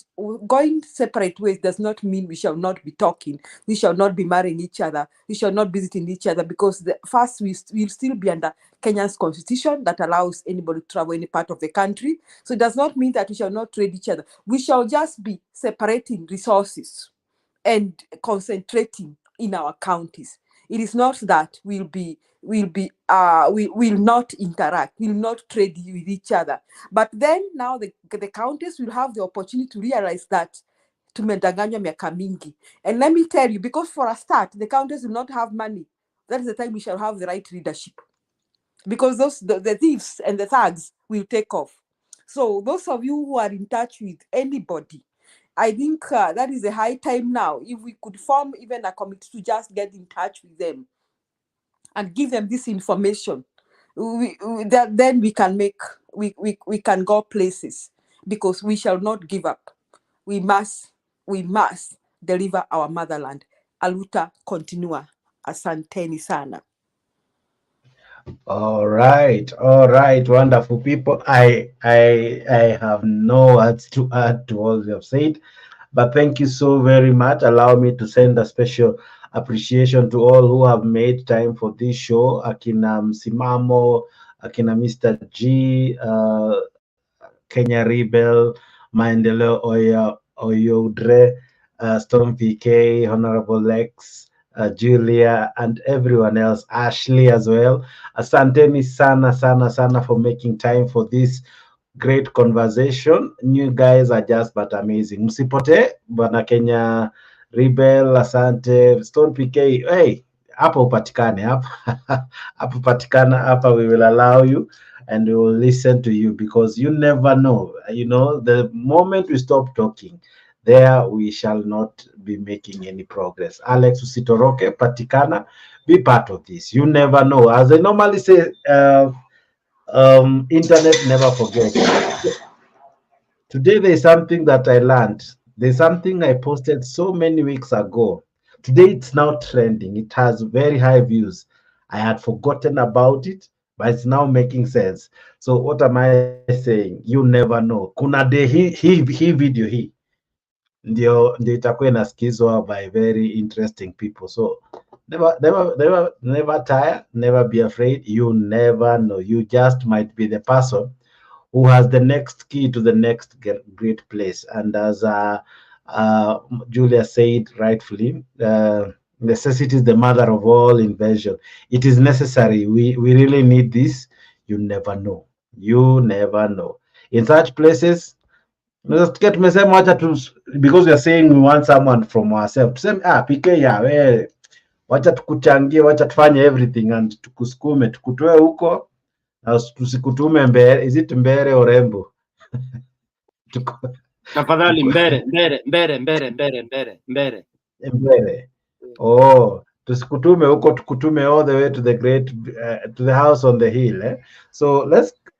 going separate ways does not mean we shall not be talking. We shall not be marrying each other. We shall not be visiting each other, because first we'll still be under Kenya's constitution that allows anybody to travel any part of the country. So it does not mean that we shall not trade each other. We shall just be separating resources and concentrating in our counties. It is not that we'll not interact, we'll not trade with each other. But then now the counties will have the opportunity to realize that tumedanganywa miaka mingi. And let me tell you, because for a start, the counties will not have money. That is the time we shall have the right leadership. Because the thieves and the thugs will take off. So those of you who are in touch with anybody, I think that is a high time now. If we could form even a committee to just get in touch with them and give them this information, then we can go places, because we shall not give up. We must deliver our motherland. Aluta continua. Asanteni sana. All right, wonderful people. I have no words to add to all you have said, but thank you so very much. Allow me to send a special appreciation to all who have made time for this show. Akina Msimamo, Akina Mr. G, Kenya Rebel, Maendeleo Oyodre, Storm PK, Honorable Lex, Julia, and everyone else, Ashley as well. Asanteni sana for making time for this great conversation. You guys are just but amazing. Msipote, Bwana Kenya Rebel, asante. Stone PK, hey, hapa upatikane, hapa upatikana, hapa we will allow you and we will listen to you, because you never know. The moment we stop talking, there we shall not be making any progress. Alex Usitoroke, patikana, be part of this. You never know. As I normally say, internet never forgets. Today there's something that I learned. There's something I posted so many weeks ago. Today it's now trending. It has very high views. I had forgotten about it, but it's now making sense. So what am I saying? You never know. Kuna day hii video hii ndio itakuwa inasikizwa by very interesting people. So never tire, never be afraid. You never know. You just might be the person who has the next key to the next great place. And as Julia said rightfully, necessity is the mother of all invention. It is necessary. We really need this. You never know. You never know. In such places, because we are saying we want someone from ourselves. PK wacha tukuchangie, wacha tufanye everything and tukusukume, tukutoe huko Na tusikutume mbere, is it mbere or Embu? Tafadhali mbere. Mbere. Oh, tusikutume huko, tukutume all the way to the great to the house on the hill. So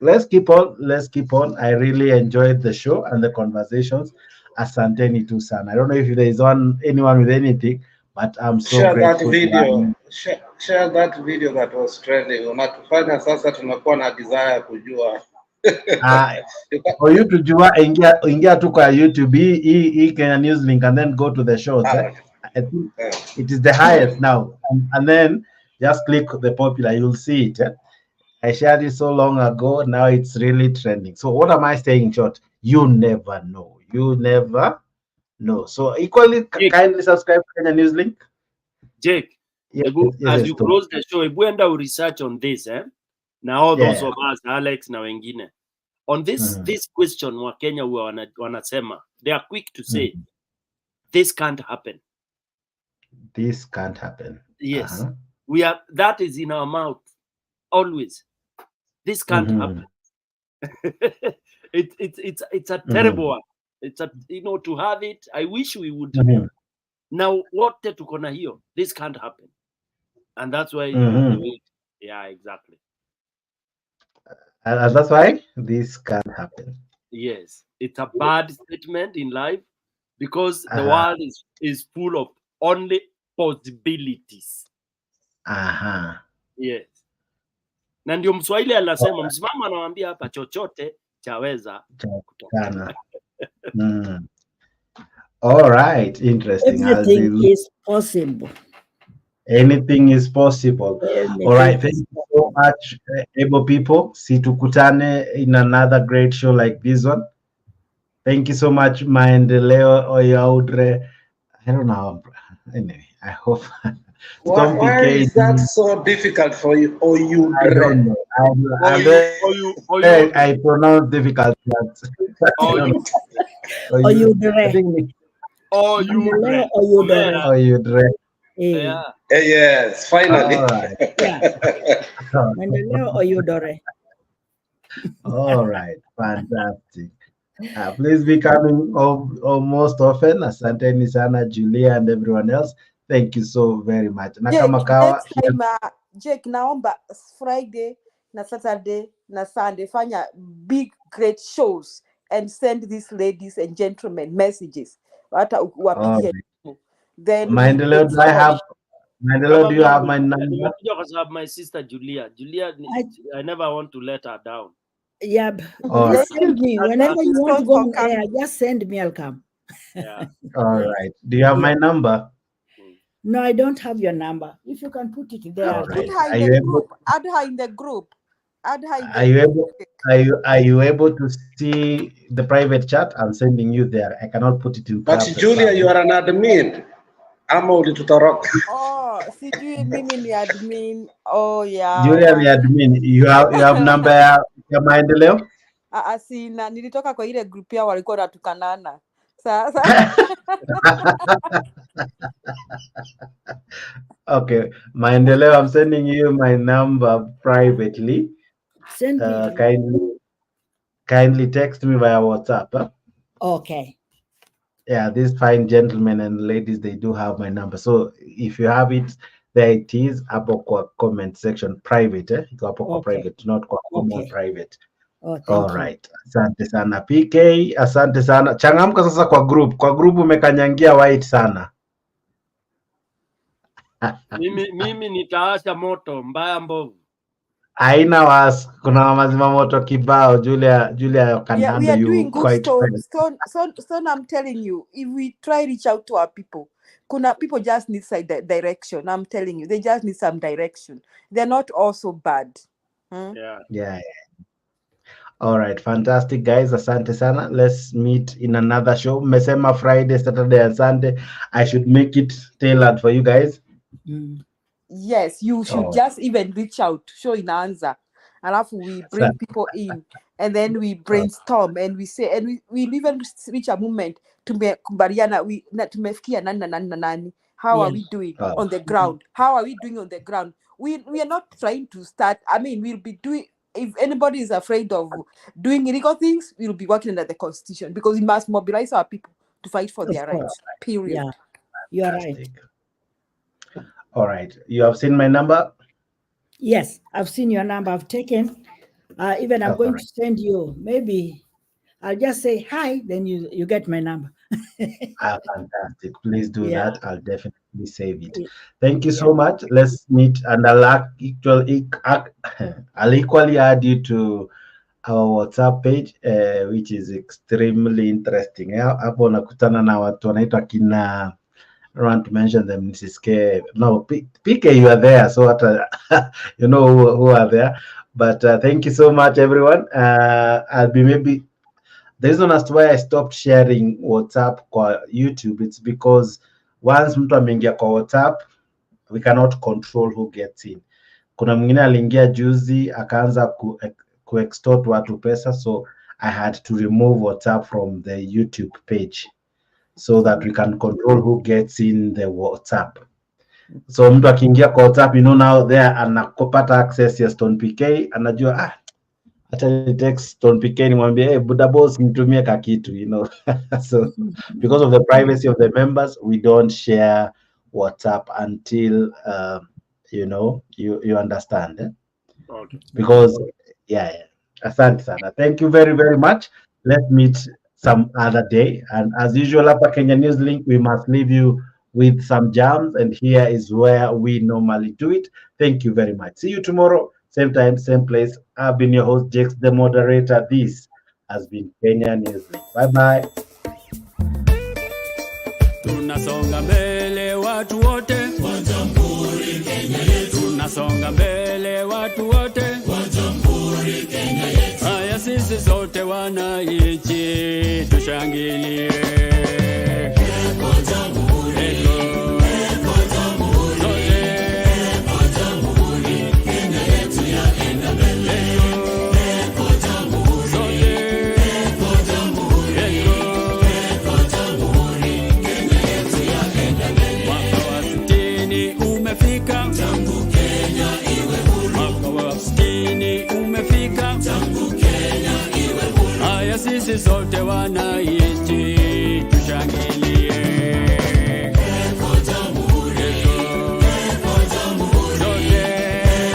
let's keep on. I really enjoyed the show and the conversations. Asanteni tu sana. I don't know if there is anyone with anything, but I'm so Share that grateful. video. Share that video that was trending. Unatufanya sasa tunakuwa na desire ya kujua. For you to jua, ingia tu kwa YouTube hii Kenya News link and then go to the shows. I think it is the highest now, and then just click the popular, you'll see it. I shared it so long ago, now it's really trending. So what am I saying in short? You never know. So equally kindly subscribe to Kenya News link. Jake, as you close the show, Ebuenda will research on this, now all those of us, Alex na wengine. On this question, Wakenya wanasema, they are quick to say, this can't happen. This can't happen. Yes. That is in our mouth. Always. This can't happen. It's a terrible one. It's to have it. I wish we would. Now what tuko na hiyo? This can't happen. And that's why yeah, exactly. And that's why this can't happen. Yes. It's a bad statement in life because the world is full of only possibilities. Yes. Na ndio Mswahili anasema msimamo anawaambia hapa chochote chaweza kutokana. All right, interesting. Everything is possible. Anything is possible. All right, thank you so much, able people. Situkutane in another great show like this one. Thank you so much, Maendeleo Oyaudre. I don't know. Anyway, I hope. Why is that so difficult for you? Or you? I don't know. I pronounce difficult. Yes, finally. All right, fantastic. Please be coming most often. Asanteni sana, Julia and everyone else. Thank you so very much. Next time, Jake, naomba Friday, na Saturday, na Sunday, fanya big great shows and send these ladies and gentlemen messages. Then Maendeleo, do you have my number? My sister Julia. I never want to let her down. Yeah, just send me. Whenever you want to go on air, just send me, I'll come. Yeah. All right. Do you have my number? No, I don't have your number. If you can put it there. Right. Add her in the group. Are you able to see the private chat? I'm sending you there. I cannot put it in. But Julia, you are an admin. I'm only to talk. Oh, sijui mimi ni admin. Oh yeah. Julia ni admin. You have number ya Maendeleo? Sina, nilitoka kwa ile group ya walikuwa natukanana. Sasa. Okay, Maendeleo, I'm sending you my number privately. Send me. Kindly text me via WhatsApp. Okay. Yeah, these fine gentlemen and ladies, they do have my number. So if you have it, there it is. Hapo kwa comment section private. Iko hapo kwa private, not kwa private. All right. Asante sana PK, asante sana. Changamka sasa kwa group. Kwa group umekanyangia white sana. mimi nitaasha moto mbaya mbovu. Haina was, kuna mazima moto kibao. Julia can handle we are you doing good quite Stone, I'm telling you, if we try reach out to our people, people just need direction. I'm telling you, they just need some direction. They're not all so bad. Yeah. All right, fantastic guys. Asante sana. Let's meet in another show. Mesema Friday, Saturday, and Sunday. I should make it tailored for you guys. Yes, you should just even reach out, show in answer, and after we bring people in, and then we brainstorm and we say, and we even reach a moment to kumbariana tumefikia nani. How are we doing on the ground? How are we doing on the ground? We are not trying to start. I mean, we'll be doing if anybody is afraid of doing illegal things, we will be working under the constitution because we must mobilize our people to fight for their rights. Period. Yeah, you are right. All right. You have seen my number? Yes, I've seen your number. I've taken. Even I'm going to send you. Maybe I'll just say hi. Then you get my number. Fantastic. Please do that. I'll definitely save it. Thank you so much. Let's meet, and I'll equally add you to our WhatsApp page, which is extremely interesting. Hapo nakutana na watu wanaitwa kina, I don't want to mention them, Mrs. K. No, PK, you are there, so you know who are there. But thank you so much, everyone. I'll be maybe. The reason as to why I stopped sharing WhatsApp kwa YouTube, it's because once mtu ameingia kwa WhatsApp, we cannot control who gets in. Kuna mwingine aliingia juzi akaanza ku extort watu pesa, so I had to remove WhatsApp from the YouTube page so that we can control who gets in the WhatsApp. So mtu akiingia kwa WhatsApp, you know, now there anakopata access ya Stone PK, anajua hata text Stone PK nimwambie, hey, Buddha boss nitumie kakitu, you know. So because of the privacy of the members, we don't share WhatsApp until you know, you understand. Okay. Because asante sana. Thank you very, very much. Let's meet some other day. And as usual, hapa Kenya News Link, we must leave you with some jams, and here is where we normally do it. Thank you very much. See you tomorrow, same time, same place. I've been your host, Jakes, the moderator. This has been Kenya News Link. Bye-bye. Tunasonga mbele watu wote wa Jamhuri Kenya yetu. Tunasonga mbele watu wote wa Jamhuri Kenya yetu. Haya sisi sote wananchi tushangilie. Eko Jamhuri, eko Jamhuri, sote eko Jamhuri Kenya yetu yaenda mbele. Eko Jamhuri, sote eko Jamhuri, eko Jamhuri Kenya yetu yaenda mbele. Mwaka wa 60 umefika, tangu Kenya iwe huru. Mwaka wa 60 umefika, tangu Kenya iwe huru. Haya sisi sote wananchi tushangilie. Eko Jamhuri, eko Jamhuri, sote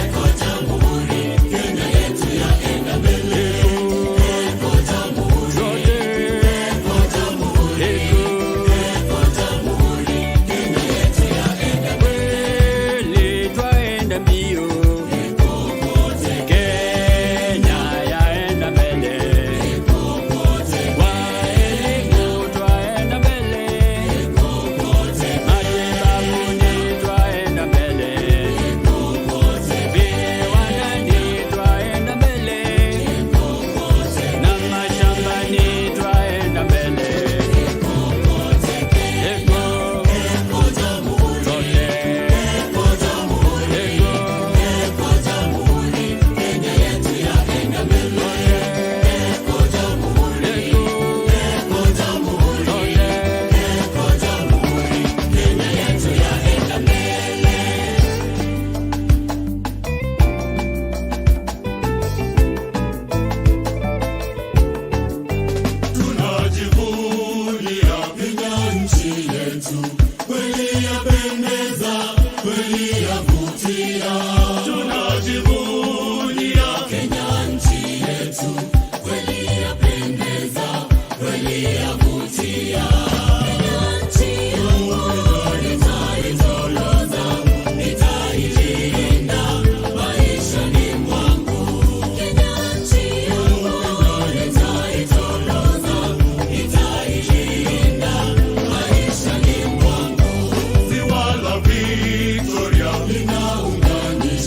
eko Jamhuri Kenya yetu yaenda mbele. Eko Jamhuri, sote eko Jamhuri, eko Jamhuri Kenya yetu yaenda mbele. Twaenda mbio, Kenya yaenda mbele. Kwa elimu twaenda mbele, matibabuni twaenda mbele, viwandani twaenda mbele, na mashambani twaenda mbele. Eko Jamhuri, sote eko Jamhuri, eko Jamhuri Kenya yetu yaenda mbele. Eko Jamhuri, eko Jamhuri, sote eko Jamhuri Kenya yetu yaenda mbele. Tunajivunia Kenya nchi yetu, kweli yapendeza, kweli yavutia. Tunajivunia Kenya nchi yetu, kweli yapendeza, kweli yavutia. Kenya nchi yangu nitaitoloza, nitailinda maishani mwangu. Kenya nchi yangu nitaitoloza, nitailinda maishani mwangu. Ziwa la Victoria linaunganisha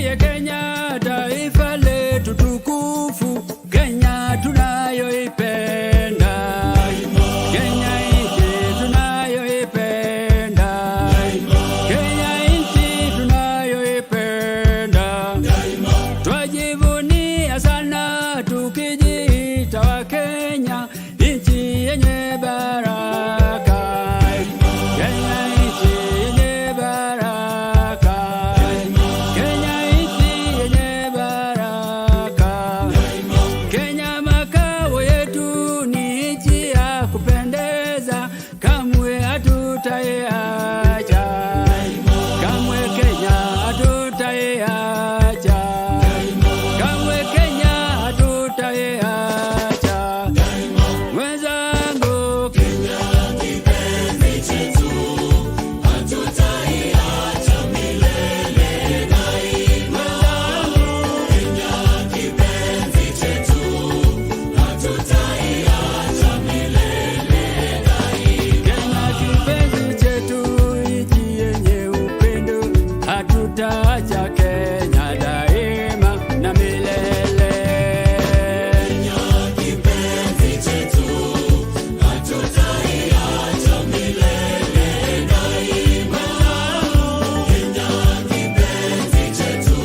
Tujivunie Kenya, taifa letu tukufu, Kenya tunayoipenda. Kenya nchi tunayoipenda. Kenya nchi tunayoipenda. Tujivunie sana tukijiita wa Kenya, nchi yenye baraka. Kenya nchi yenye baraka. Kenya nchi yenye baraka. Kenya makao yetu ni nchi ya kupendeza, kamwe hatutaiacha. Kamwe Kenya hatutaiacha. Kamwe Kenya hatutaiacha. Mwenzangu, Kenya kipenzi chetu, hatutaiacha milele daima. Kenya kipenzi chetu, hatutaiacha milele daima. Kenya kipenzi chetu, nchi yenye upendo, hatutaacha Kenya daima na milele. Kenya kipenzi chetu, hatutaiacha milele daima. Kenya kipenzi chetu,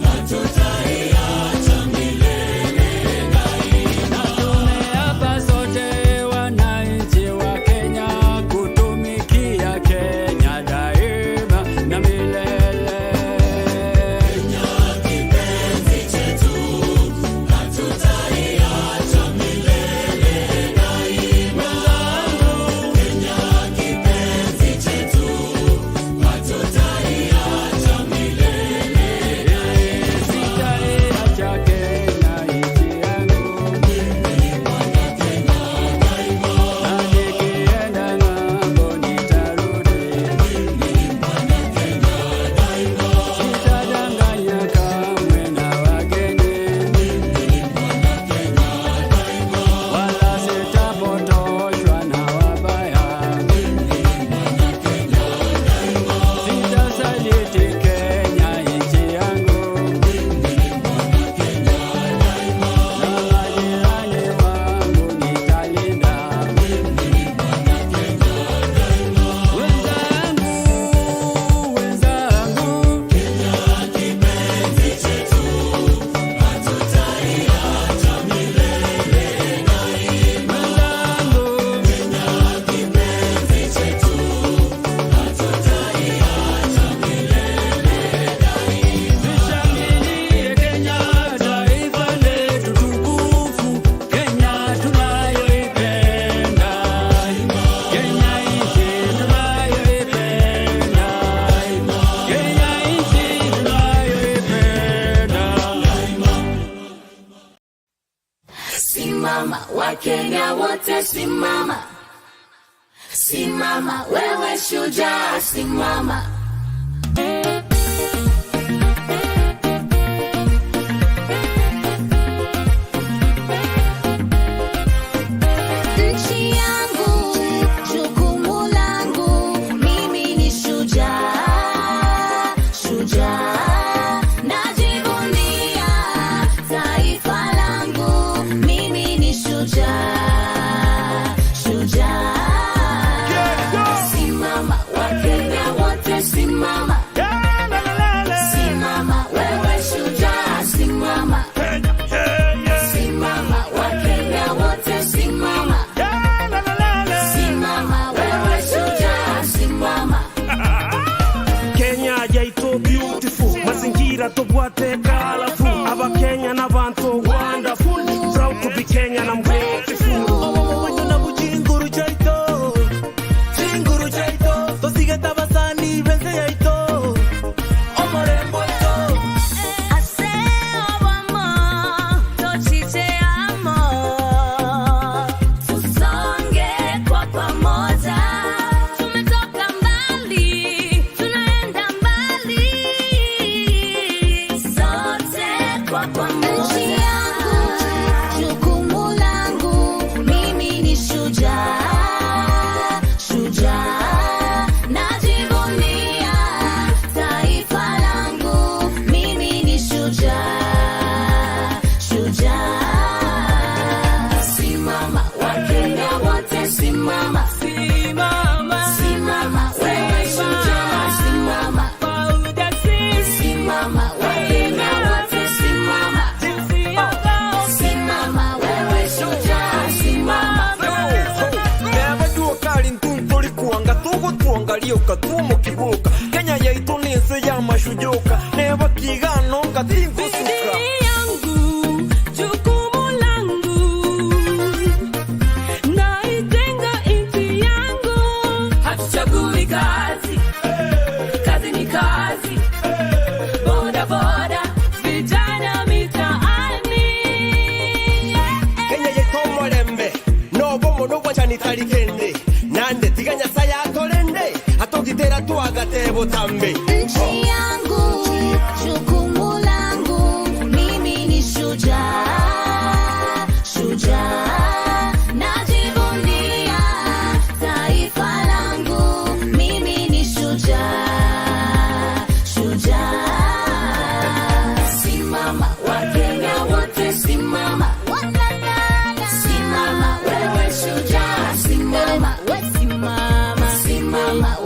hatutaiacha milele daima. Tumeapa sote wananchi wa Kenya kutumikia Kenya daima na milele. Kenya kipenzi chetu, hatutaiacha milele daima. Kenya kipenzi chetu, hatutaiacha milele daima. Sitaiacha Kenya nchi yangu, nikienda ng'ambo nitarudi. Sitadanganya kamwe na wageni, wala sitapotoshwa na wabaya. Sitasaliti Kenya nchi yangu, na majirani wangu nitalinda. Wenzangu, Kenya kipenzi chetu, hatutaiacha milele daima. Kenya kipenzi chetu, hatutaiacha milele daima. Tushangilie Kenya, taifa letu tukufu, Kenya tunayoipenda. Kenya nchi tunayoipenda. Kenya nchi tunayoipenda. Simama Wakenya wote, simama, simama wewe shujaa, simama. Nchi yangu, jukumu langu, mimi ni shujaa, shujaa. Najivunia taifa langu, mimi ni shujaa, shujaa. Simama Wakenya wote, simama, simama wewe shujaa, simama. Simama Wakenya wote, simama, simama wewe shujaa, simama. Kenya jaito beautiful, mazingira tobwate colorful, Abakenya n'abantu wonderful, proud to be Kenyan, I'm grateful. Na bujinguru jaito, jinguru jaito, tosigeta basani benze jaito, omorembo jaito. Aseo wamo, tochite amo, tusonge kwa pamoja. Tumetoka mbali, tunaenda mbali, sote kwa pamoja. Nchi yangu, jukumu langu, mimi ni shujaa, shujaa. Najivunia taifa langu, mimi yuka tumu kibuka Kenya yaitu nisi ya mashujuka Neva kigano katingu suka Talikende nande tiganya saya tolende atogitera tuagate botambe nchi yangu jukumu langu mimi ni shujaa najivunia taifa langu mimi ni shujaa simama Wakenya wote simama simama wewe shujaa simama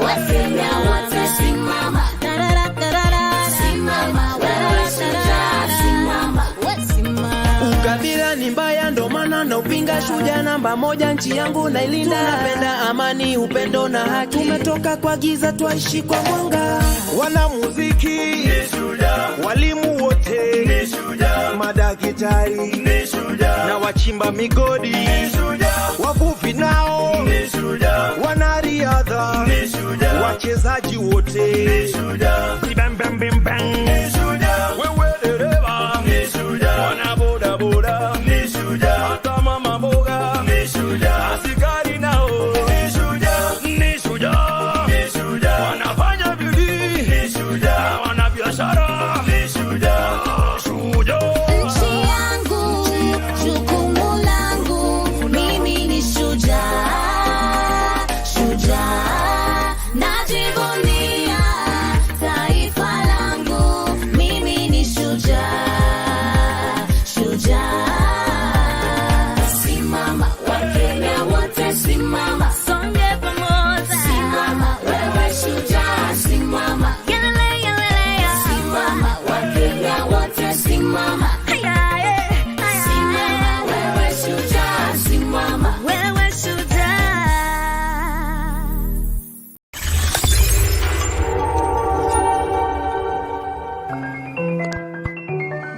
Wakenya wote simama simama wewe shujaa simama ukabila ni mbaya ndo maana na upinga shujaa namba moja nchi yangu nailinda napenda amani upendo na haki tumetoka kwa giza twaishi kwa mwanga wana muziki ni shujaa walimu wote ni shujaa madaktari ni shujaa na wachimba migodi ni shujaa wavuvi nao ni shujaa wanariadha ni shujaa wachezaji wote ni shujaa bam bam bam bam ni shujaa